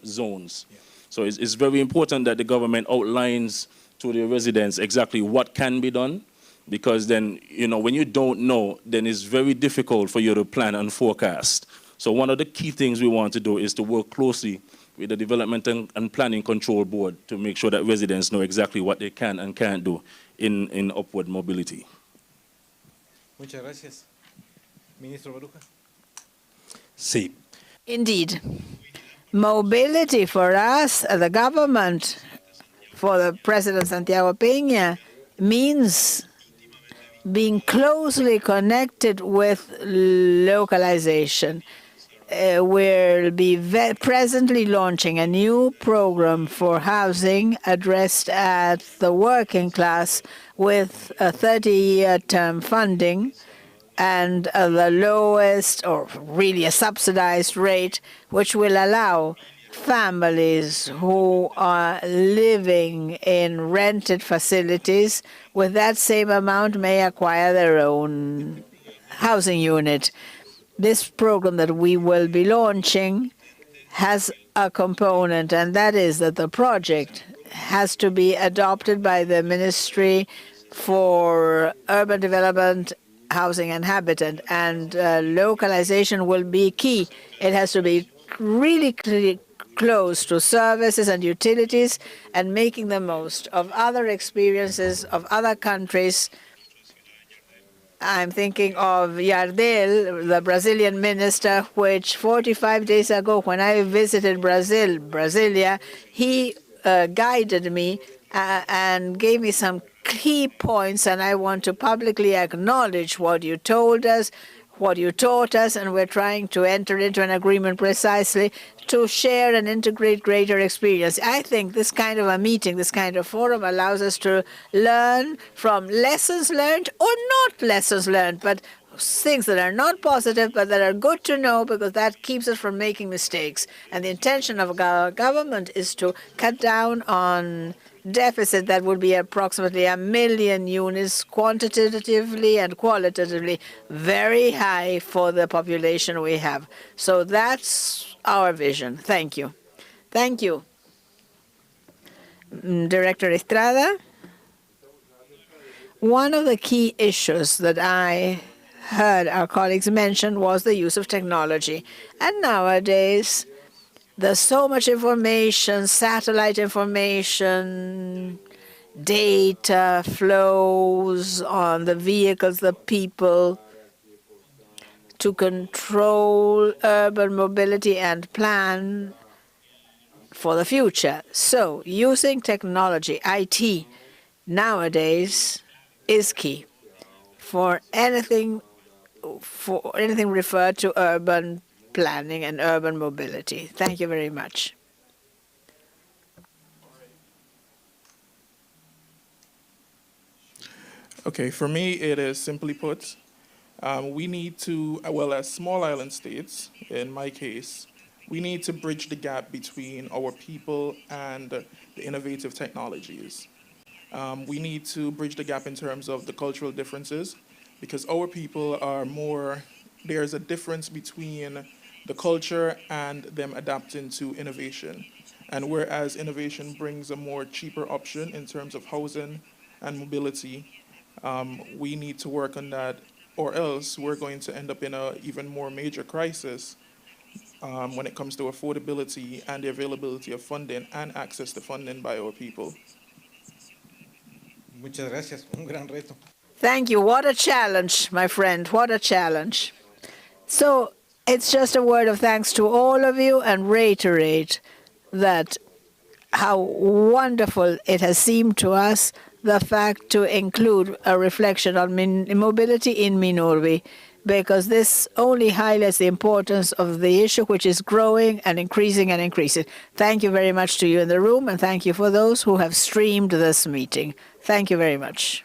zones. Yeah. So it's very important that the government outlines to the residents exactly what can be done, because then, when you don't know, then it's very difficult for you to plan and forecast. So one of the key things we want to do is to work closely with the Development and Planning Control Board to make sure that residents know exactly what they can and can't do in upward mobility. Muchas gracias. Ministro Baruja. Sí. Indeed. Mobility for us, the government, for the President Santiago Peña, means being closely connected with localization. We'll be presently launching a new program for housing addressed at the working class with a 30-year term funding and the lowest or really a subsidized rate, which will allow families who are living in rented facilities with that same amount may acquire their own housing unit. This program that we will be launching has a component, and that is that the project has to be adopted by the Ministry for Urban Development, Housing and Habitat, and localization will be key. It has to be really close to services and utilities and making the most of other experiences of other countries. I'm thinking of Yardel, the Brazilian minister, which 45 days ago when I visited Brasilia, he guided me and gave me some key points, and I want to publicly acknowledge what you told us, what you taught us, and we're trying to enter into an agreement precisely to share and integrate greater experience. I think this kind of a meeting, this kind of forum allows us to learn from lessons learned or not lessons learned, but things that are not positive, but that are good to know because that keeps us from making mistakes. And the intention of our government is to cut down on deficit that would be approximately 1 million units quantitatively and qualitatively, very high for the population we have. So that's our vision. Thank you. Thank you. Director Estrada. One of the key issues that I heard our colleagues mention was the use of technology. And nowadays, there's so much information, satellite information, data flows on the vehicles, the people, to control urban mobility and plan for the future. So using technology, IT, nowadays is key for anything referred to urban planning and urban mobility. Thank you very much. Okay, for me, it is simply put, we need to, well, as small island states, in my case, we need to bridge the gap between our people and the innovative technologies. We need to bridge the gap in terms of the cultural differences, because our people are more, there's a difference between the culture and them adapting to innovation. And whereas innovation brings a more cheaper option in terms of housing and mobility, we need to work on that, or else we're going to end up in an even more major crisis when it comes to affordability and the availability of funding and access to funding by our people. Muchas gracias. Un gran reto. Thank you. What a challenge, my friend. What a challenge. So it's just a word of thanks to all of you and reiterate that how wonderful it has seemed to us, the fact to include a reflection on mobility in Minurvi, because this only highlights the importance of the issue, which is growing and increasing and increasing. Thank you very much to you in the room, and thank you for those who have streamed this meeting. Thank you very much.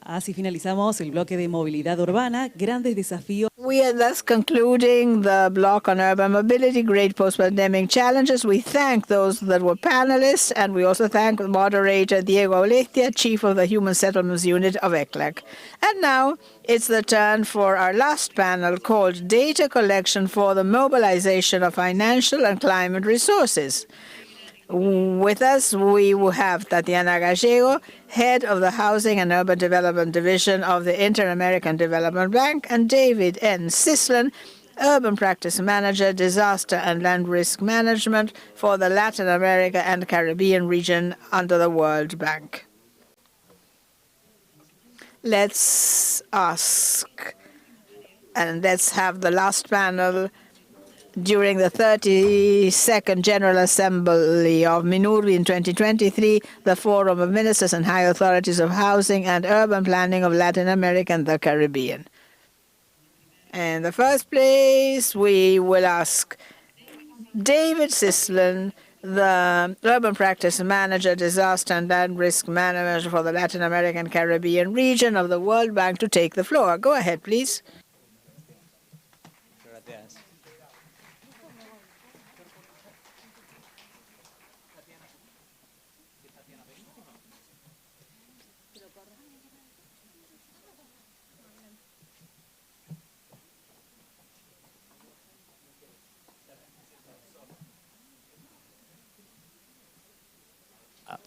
Así finalizamos el bloque de movilidad urbana, grandes desafíos. We are thus concluding the block on urban mobility, great post-pandemic challenges. We thank those that were panelists, and we also thank moderator Diego Auletia, Chief of the Human Settlements Unit of ECLAC. And now it's the turn for our last panel called Data Collection for the Mobilization of Financial and Climate Resources. With us, we will have Tatiana Gallego, Head of the Housing and Urban Development Division of the Inter-American Development Bank, and David N. Sislan, Urban Practice Manager, Disaster and Land Risk Management for the Latin America and Caribbean region under the World Bank. Let's ask, and let's have the last panel during the 32nd General Assembly of Minurvi in 2023, the Forum of Ministers and High Authorities of Housing and Urban Planning of Latin America and the Caribbean. In the first place, we will ask David Sislan, the Urban Practice Manager, Disaster and Land Risk Manager for the Latin American and Caribbean region of the World Bank, to take the floor. Go ahead, please.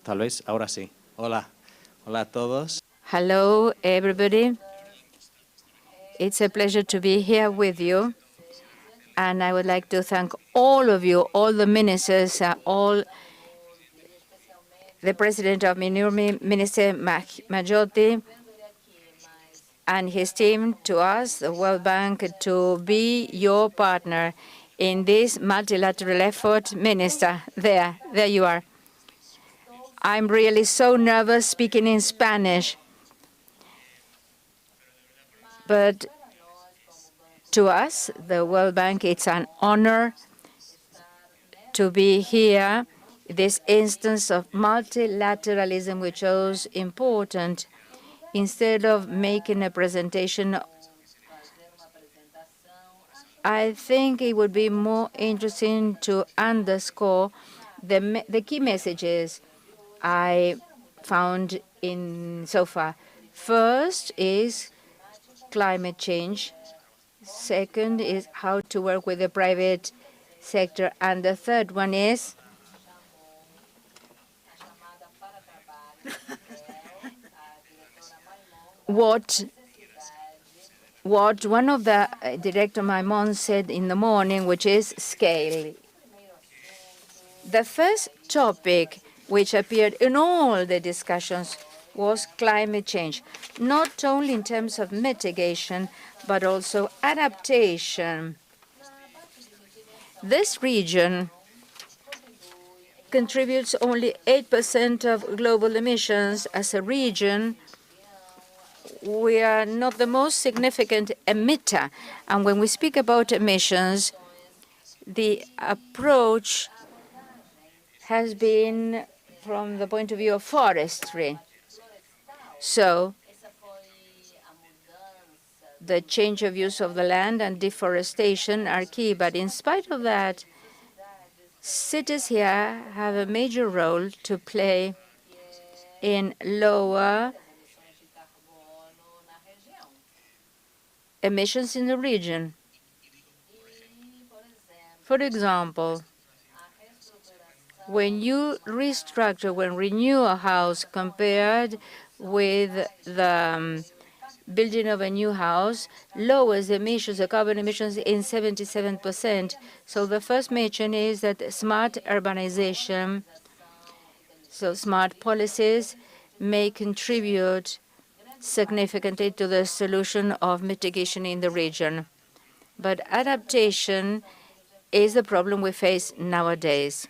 Tal vez ahora sí. Hola. Hola a todos. Hello, everybody. It's a pleasure to be here with you. And I would like to thank all of you, all the ministers, all the president of Minurvi, Minister Majority, and his team, to us, the World Bank, to be your partner in this multilateral effort. Minister, there you are. I'm really so nervous speaking in Spanish. But to us, the World Bank, it's an honor to be here. This instance of multilateralism, which is important. Instead of making a presentation, I think it would be more interesting to underscore the key messages I found in so far. First is climate change. Second is how to work with the private sector. And the third one is what one of the Director Maimon said in the morning, which is scale. The first topic which appeared in all the discussions was climate change, not only in terms of mitigation, but also adaptation. This region contributes only 8% of global emissions. As a region, we are not the most significant emitter. And when we speak about emissions, the approach has been from the point of view of forestry. So the change of use of the land and deforestation are key. But in spite of that, cities here have a major role to play in lower emissions in the region. For example, when you restructure, when renew a house compared with the building of a new house, lowers emissions, the carbon emissions in 77%. So the first mention is that smart urbanization, so smart policies may contribute significantly to the solution of mitigation in the region. But adaptation is the problem we face nowadays.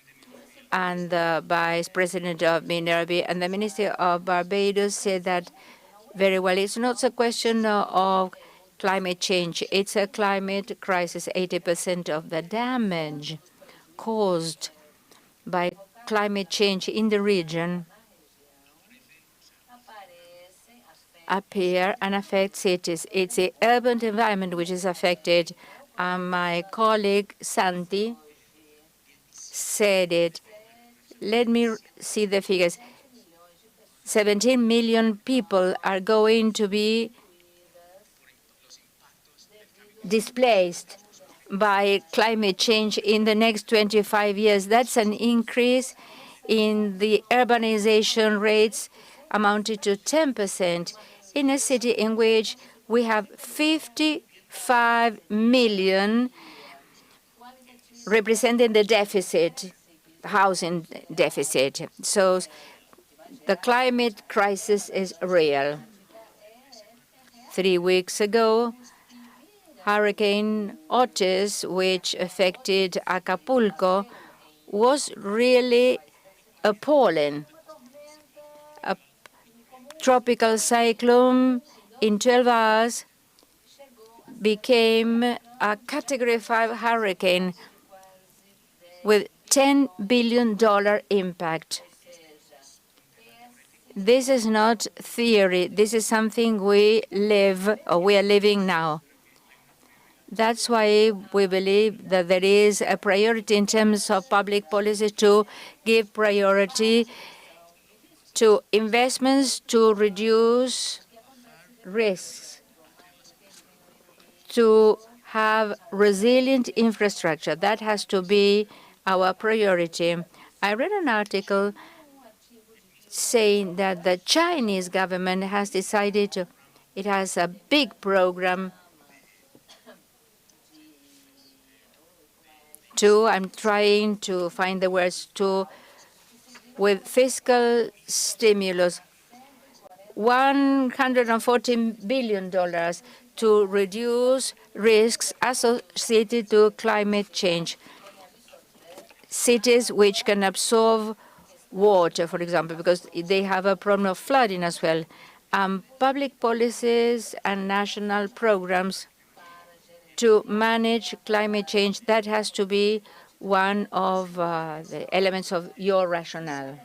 And the Vice President of Minurvi and the Minister of Barbados said that very well. It's not a question of climate change. It's a climate crisis. 80% of the damage caused by climate change in the region appear and affect cities. It's the urban environment which is affected. My colleague Santi said it. Let me see the figures. 17 million people are going to be displaced by climate change in the next 25 years. That's an increase in the urbanization rates amounted to 10% in a city in which we have 55 million representing the deficit, housing deficit. So the climate crisis is real. 3 weeks ago, Hurricane Otis, which affected Acapulco, was really appalling. A tropical cyclone in 12 hours became a Category 5 hurricane with $10 billion impact. This is not theory. This is something we live, or we are living now. That's why we believe that there is a priority in terms of public policy to give priority to investments to reduce risks, to have resilient infrastructure. That has to be our priority. I read an article saying that the Chinese government has decided it has a big program I'm trying to find the words, with fiscal stimulus, $114 billion to reduce risks associated to climate change. Cities which can absorb water, for example, because they have a problem of flooding as well. Public policies and national programs to manage climate change, that has to be one of the elements of your rationale.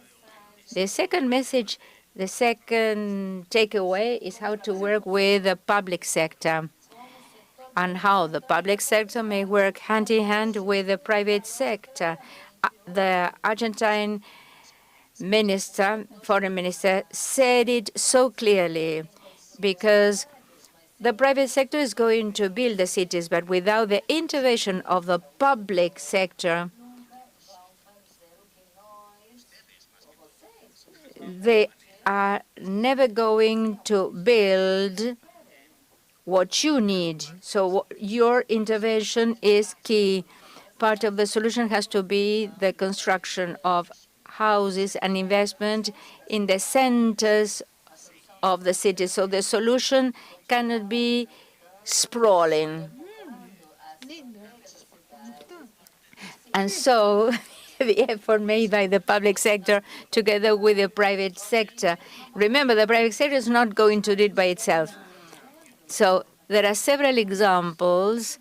The second message, the second takeaway is how to work with the public sector and how the public sector may work hand in hand with the private sector. The Argentine foreign minister said it so clearly, because the private sector is going to build the cities, but without the intervention of the public sector, they are never going to build what you need. So your intervention is key. Part of the solution has to be the construction of houses and investment in the centers of the city. So the solution cannot be sprawling. And so the effort made by the public sector together with the private sector. Remember, the private sector is not going to do it by itself. So there are several examples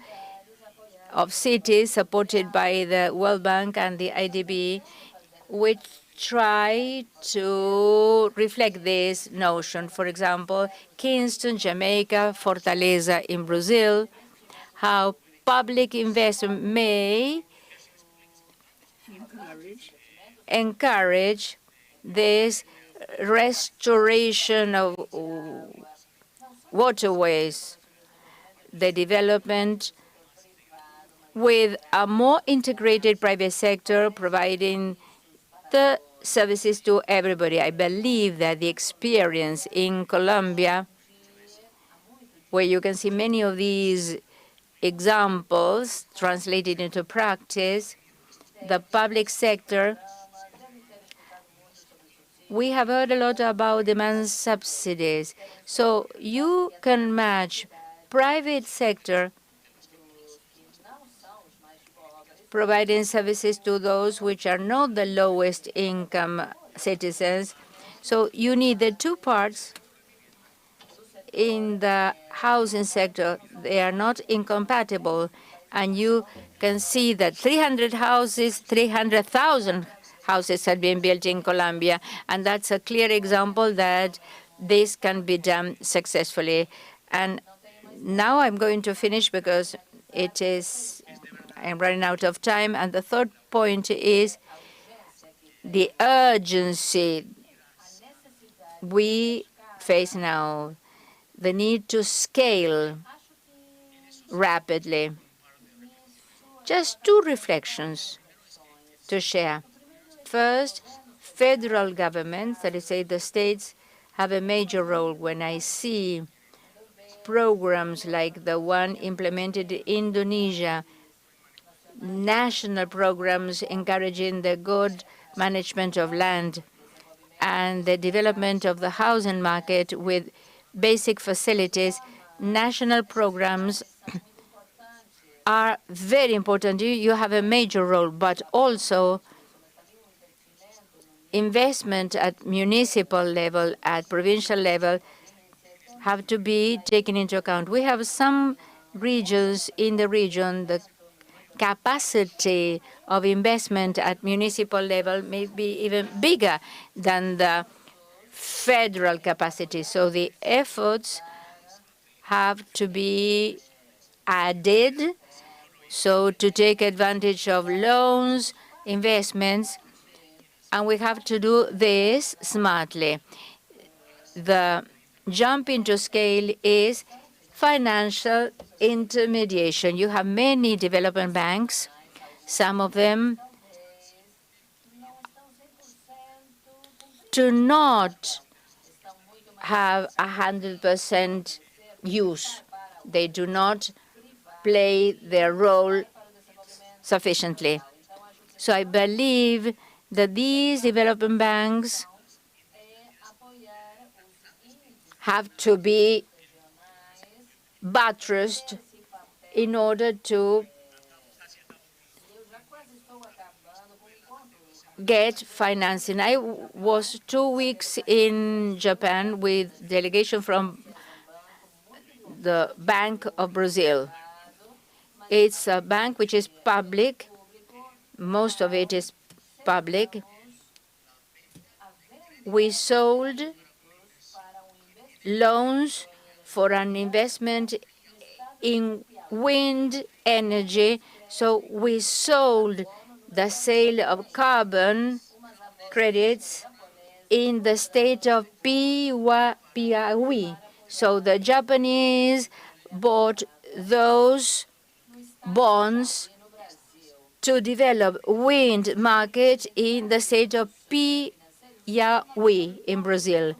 of cities supported by the World Bank and the IDB, which try to reflect this notion. For example, Kingston, Jamaica, Fortaleza in Brazil, how public investment may encourage this restoration of waterways, the development with a more integrated private sector providing the services to everybody. I believe that the experience in Colombia, where you can see many of these examples translated into practice, the public sector, we have heard a lot about demand subsidies. So you can match private sector providing services to those which are not the lowest income citizens. So you need the two parts in the housing sector. They are not incompatible. And you can see that 300,000 houses have been built in Colombia. And that's a clear example that this can be done successfully. And now I'm going to finish because I'm running out of time. And the third point is the urgency we face now, the need to scale rapidly. Just two reflections to share. First, federal governments, that is to say the states, have a major role. When I see programs like the one implemented in Indonesia, national programs encouraging the good management of land and the development of the housing market with basic facilities, national programs are very important. You have a major role, but also investment at municipal level, at provincial level, have to be taken into account. We have some regions in the region, the capacity of investment at municipal level may be even bigger than the federal capacity. So the efforts have to be added, so to take advantage of loans, investments, and we have to do this smartly. The jump into scale is financial intermediation. You have many development banks. Some of them do not have 100% use. They do not play their role sufficiently. So I believe that these development banks have to be buttressed in order to get financing. I was 2 weeks in Japan with delegation from the Bank of Brazil. It's a bank which is public. Most of it is public. We sold loans for an investment in wind energy. So we sold the sale of carbon credits in the state of Piauí. So the Japanese bought those bonds to develop wind market in the state of Piauí in Brazil.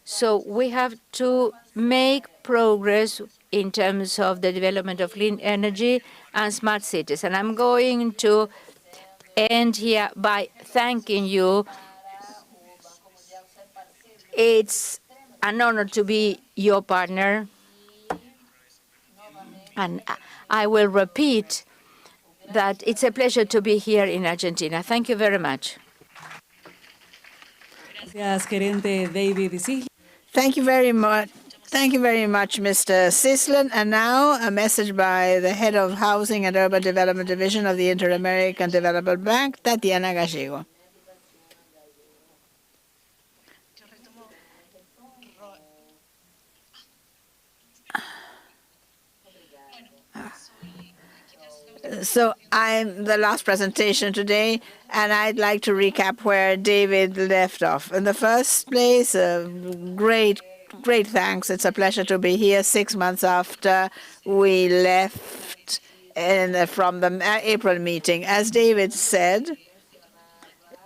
So we have to make progress in terms of the development of clean energy and smart cities. And I'm going to end here by thanking you. It's an honor to be your partner. And I will repeat that it's a pleasure to be here in Argentina. Thank you very much. Gracias, gerente David Cisler. Thank you very much. Thank you very much, Mr. Sislen. And now a message by the head of Housing and Urban Development Division of the Inter-American Development Bank, Tatiana Gallego. So I'm the last presentation today, and I'd like to recap where David left off. In the first place, great thanks. It's a pleasure to be here 6 months after we left from the April meeting. As David said,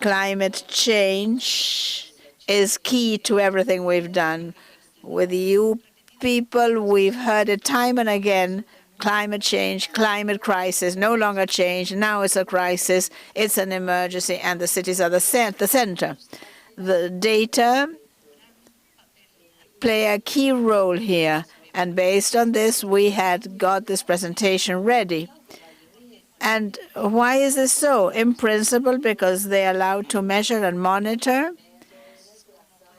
climate change is key to everything we've done. With you people, we've heard it time and again. Climate change, climate crisis, no longer change. Now it's a crisis. It's an emergency, and the cities are the center. The data play a key role here, and based on this, we had got this presentation ready. And why is this so? In principle, because they are allowed to measure and monitor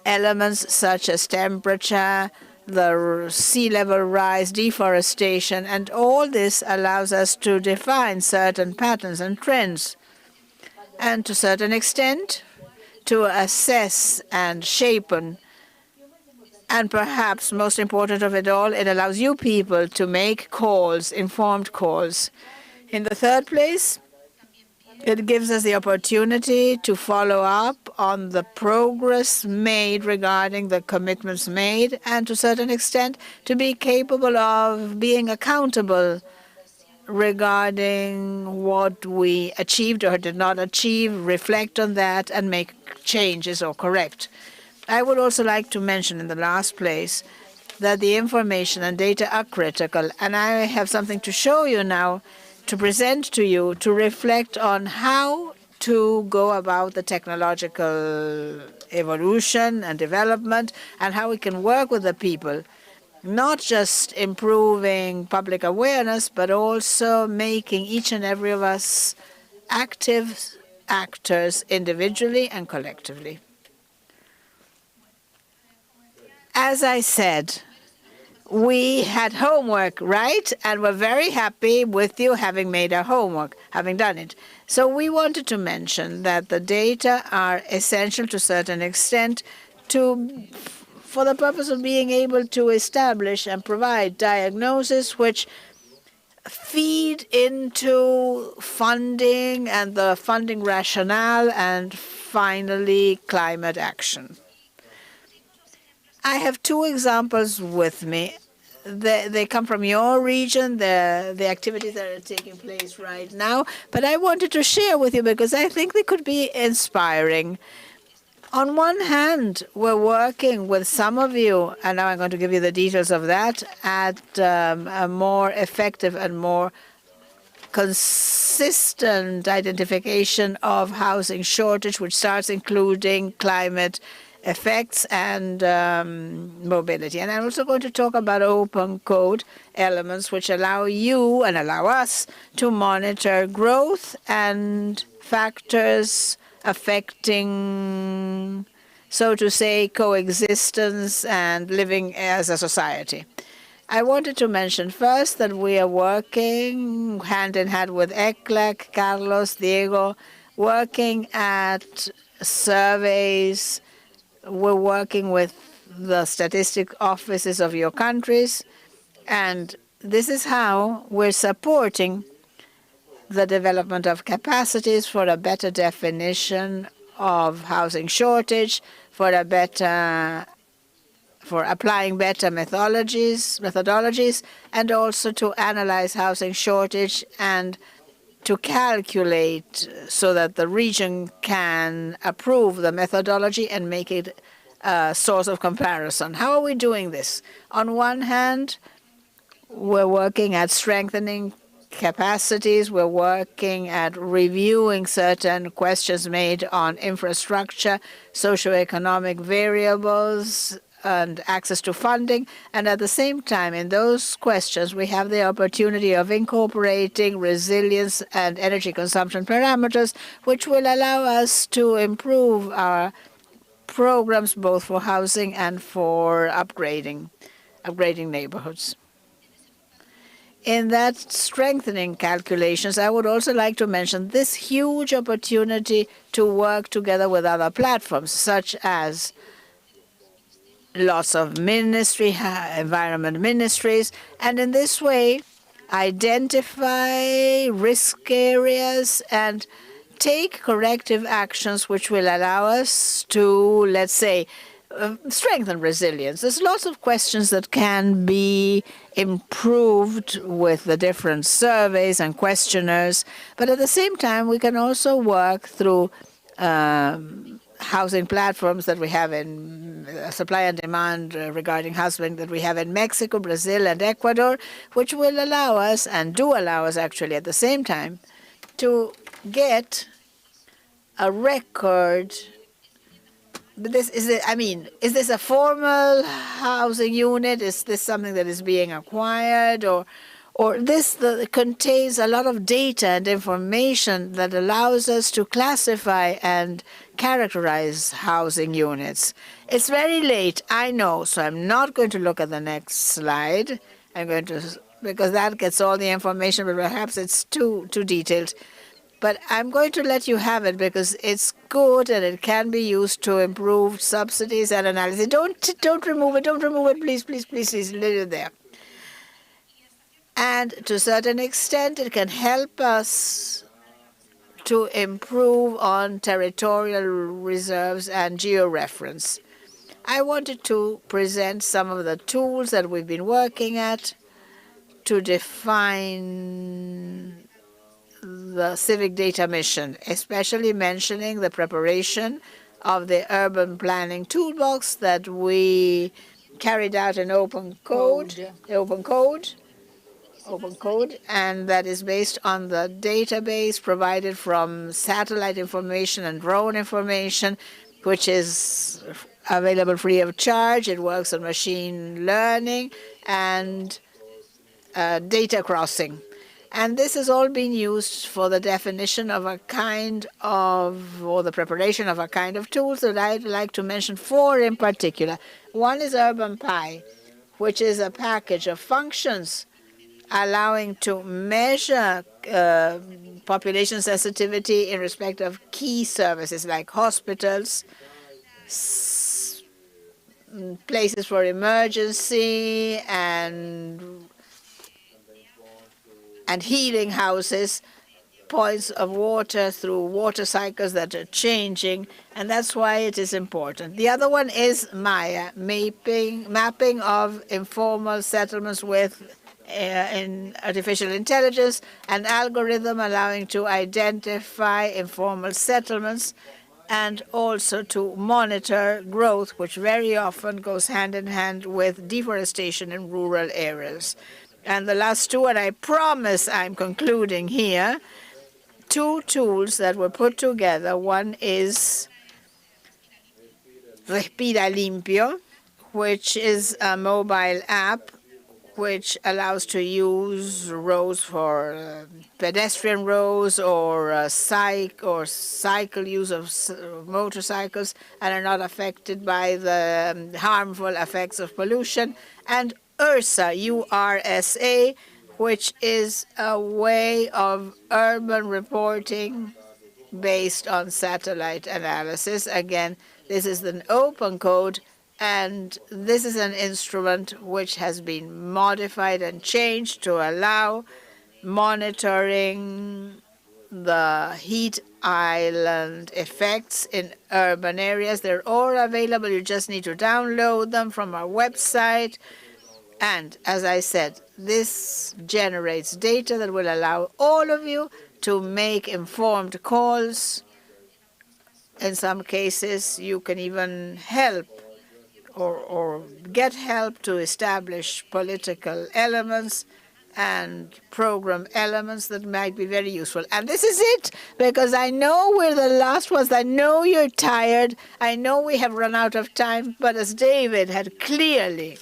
elements such as temperature, the sea level rise, deforestation, and all this allows us to define certain patterns and trends, and to a certain extent, to assess and shape, and perhaps most important of it all, it allows you people to make calls, informed calls. In the third place, it gives us the opportunity to follow up on the progress made regarding the commitments made, and to a certain extent to be capable of being accountable regarding what we achieved or did not achieve, reflect on that, and make changes or correct. I would also like to mention in the last place that the information and data are critical, and I have something to show you now, to present to you, to reflect on how to go about the technological evolution and development, and how we can work with the people, not just improving public awareness, but also making each and every of us active actors individually and collectively. As I said, we had homework, right? And we're very happy with you having made our homework, having done it. So we wanted to mention that the data are essential to a certain extent for the purpose of being able to establish and provide diagnosis which feed into funding and the funding rationale, and finally climate action. I have two examples with me. They come from your region, the activities that are taking place right now, but I wanted to share with you because I think they could be inspiring. On one hand, we're working with some of you, and now I'm going to give you the details of that, at a more effective and more consistent identification of housing shortage, which starts including climate effects and mobility. And I'm also going to talk about open code elements which allow you and allow us to monitor growth and factors affecting, so to say, coexistence and living as a society. I wanted to mention first that we are working hand in hand with ECLAC, Carlos, Diego, working at surveys. We're working with the statistic offices of your countries, and this is how we're supporting the development of capacities for a better definition of housing shortage, for applying better methodologies, and also to analyze housing shortage and to calculate so that the region can approve the methodology and make it a source of comparison. How are we doing this? On one hand, we're working at strengthening capacities. We're working at reviewing certain questions made on infrastructure, socioeconomic variables, and access to funding. And at the same time, in those questions, we have the opportunity of incorporating resilience and energy consumption parameters, which will allow us to improve our programs both for housing and for upgrading neighborhoods. In that strengthening calculations, I would also like to mention this huge opportunity to work together with other platforms, such as lots of environment ministries, and in this way identify risk areas and take corrective actions which will allow us to, let's say, strengthen resilience. There's lots of questions that can be improved with the different surveys and questionnaires, but at the same time, we can also work through housing platforms that we have in supply and demand regarding housing that we have in Mexico, Brazil, and Ecuador, which will allow us, and do allow us actually at the same time, to get a record. But this is it. I mean, is this a formal housing unit? Is this something that is being acquired, or this contains a lot of data and information that allows us to classify and characterize housing units? It's very late, I know, so I'm not going to look at the next slide. I'm going to, because that gets all the information, but perhaps it's too detailed. But I'm going to let you have it because it's good and it can be used to improve subsidies and analysis. Don't remove it. Don't remove it. Please, please, please, please. Leave it there. And to a certain extent, it can help us to improve on territorial reserves and georeference. I wanted to present some of the tools that we've been working at to define the civic data mission, especially mentioning the preparation of the urban planning toolbox that we carried out in open code, and that is based on the database provided from satellite information and drone information, which is available free of charge. It works on machine learning and data crossing. And this has all been used for the definition of a kind of, or the preparation of a kind of tools that I'd like to mention 4 in particular. One is Urban Pi, which is a package of functions allowing to measure population sensitivity in respect of key services like hospitals, places for emergency, and healing houses, points of water through water cycles that are changing, and that's why it is important. The other one is Maya, mapping of informal settlements with in artificial intelligence, an algorithm allowing to identify informal settlements and also to monitor growth, which very often goes hand in hand with deforestation in rural areas. And the last 2, and I promise I'm concluding here, 2 tools that were put together. One is Respira Limpio, which is a mobile app which allows to use roads for pedestrian roads or cycle use of motorcycles and are not affected by the harmful effects of pollution. And URSA, URSA, which is a way of urban reporting based on satellite analysis. Again, this is an open code, and this is an instrument which has been modified and changed to allow monitoring the heat island effects in urban areas. They're all available. You just need to download them from our website. And as I said, this generates data that will allow all of you to make informed calls. In some cases, you can even help or get help to establish political elements and program elements that might be very useful. And this is it, because I know we're the last ones. I know you're tired. I know we have run out of time. But as David had clearly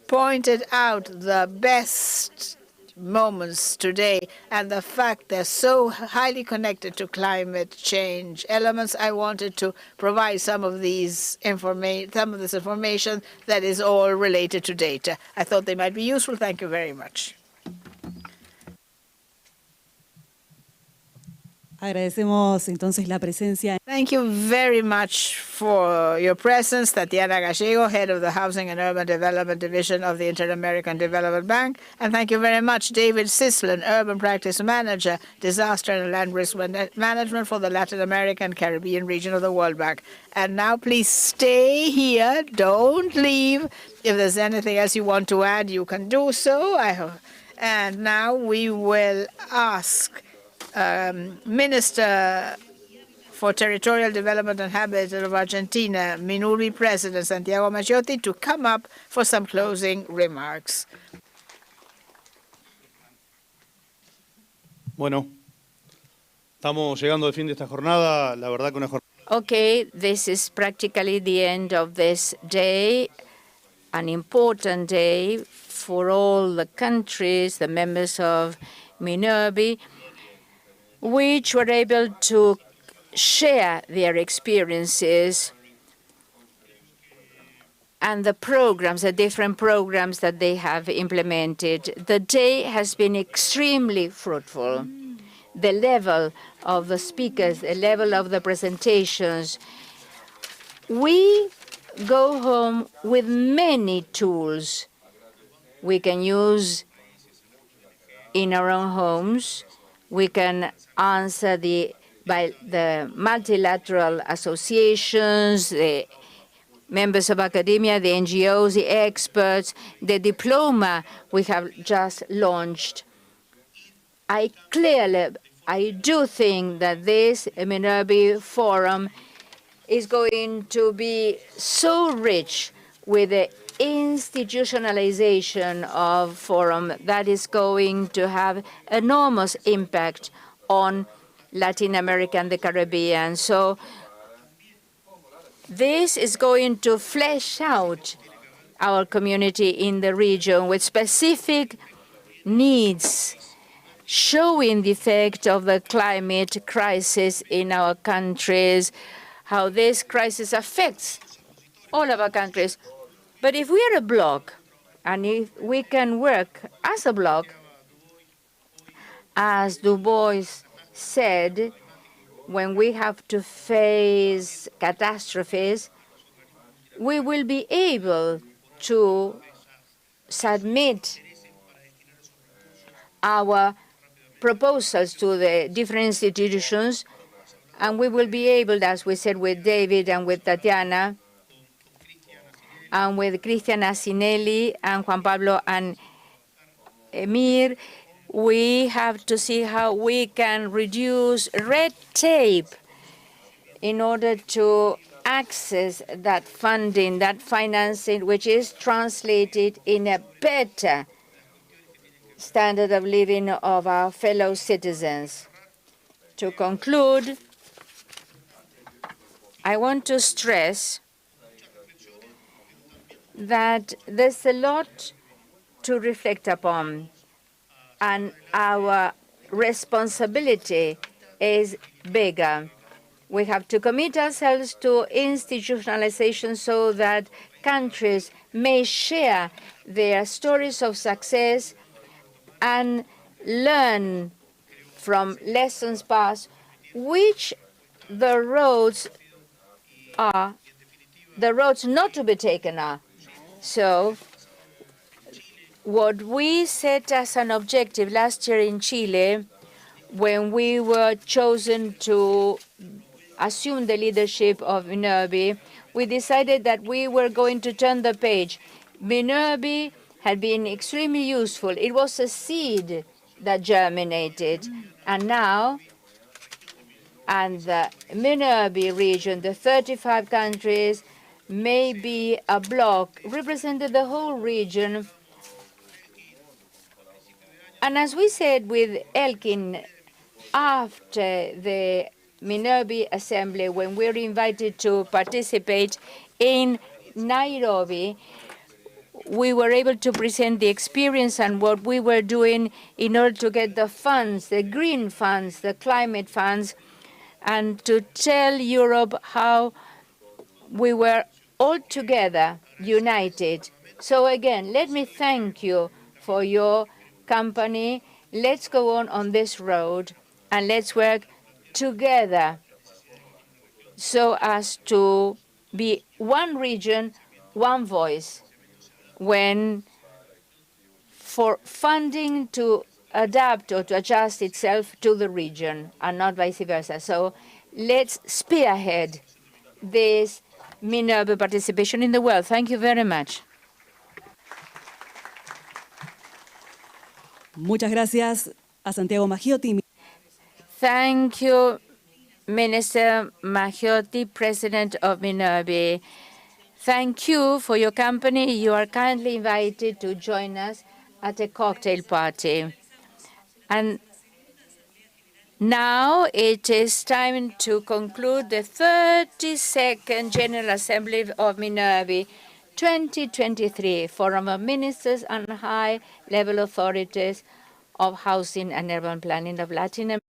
pointed out, the best moments today and the fact they're so highly connected to climate change elements, I wanted to provide some of this information that is all related to data. I thought they might be useful. Thank you very much. Agradecemos entonces la presencia. Thank you very much for your presence, Tatiana Gallego, head of the Housing and Urban Development Division of the Inter-American Development Bank. And thank you very much, David Sislin, Urban Practice Manager, Disaster and Land Risk Management for the Latin American Caribbean region of the World Bank. And now please stay here. Don't leave. If there's anything else you want to add, you can do so. And now we will ask Minister for Territorial Development and Habitat of Argentina, Minurvi President Santiago Maggiotti, to come up for some closing remarks. Bueno, estamos llegando al fin de esta jornada. La verdad que una jornada. Okay, this is practically the end of this day, an important day for all the countries, the members of Minurvi, which were able to share their experiences and the programs, the different programs that they have implemented. The day has been extremely fruitful. The level of the speakers, the level of the presentations. We go home with many tools we can use in our own homes. We can answer by the multilateral associations, the members of academia, the NGOs, the experts, the diploma we have just launched. I do think that this Minurvi Forum is going to be so rich with the institutionalization of forum that is going to have enormous impact on Latin America and the Caribbean. So this is going to flesh out our community in the region with specific needs, showing the effect of the climate crisis in our countries, how this crisis affects all of our countries. But if we are a bloc, and if we can work as a bloc, as Du Bois said, when we have to face catastrophes, we will be able to submit our proposals to the different institutions, and we will be able, as we said with David and with Tatiana, and with Cristian Asinelli and Juan Pablo and Emir, we have to see how we can reduce red tape in order to access that funding, that financing, which is translated in a better standard of living of our fellow citizens. To conclude, I want to stress that there's a lot to reflect upon, and our responsibility is bigger. We have to commit ourselves to institutionalization so that countries may share their stories of success and learn from lessons past, which the roads are, the roads not to be taken are. So what we set as an objective last year in Chile, when we were chosen to assume the leadership of Minurvi, we decided that we were going to turn the page. Minurvi had been extremely useful. It was a seed that germinated. And now, and the Minurvi region, the 35 countries, may be a bloc, represented the whole region. And as we said with Elkin, after the Minurvi Assembly, when we were invited to participate in Nairobi, we were able to present the experience and what we were doing in order to get the funds, the green funds, the climate funds, and to tell Europe how we were all together, united. So again, let me thank you for your company. Let's go on this road, and let's work together so as to be one region, one voice when for funding to adapt or to adjust itself to the region and not vice versa. So let's spearhead this Minurvi participation in the world. Thank you very much. Muchas gracias a Santiago Maggiotti. Thank you, Minister Maggiotti, President of Minurvi. Thank you for your company. You are kindly invited to join us at a cocktail party. And now it is time to conclude the 32nd General Assembly of Minurvi 2023 Forum of Ministers and High-Level Authorities of Housing and Urban Planning of Latin America.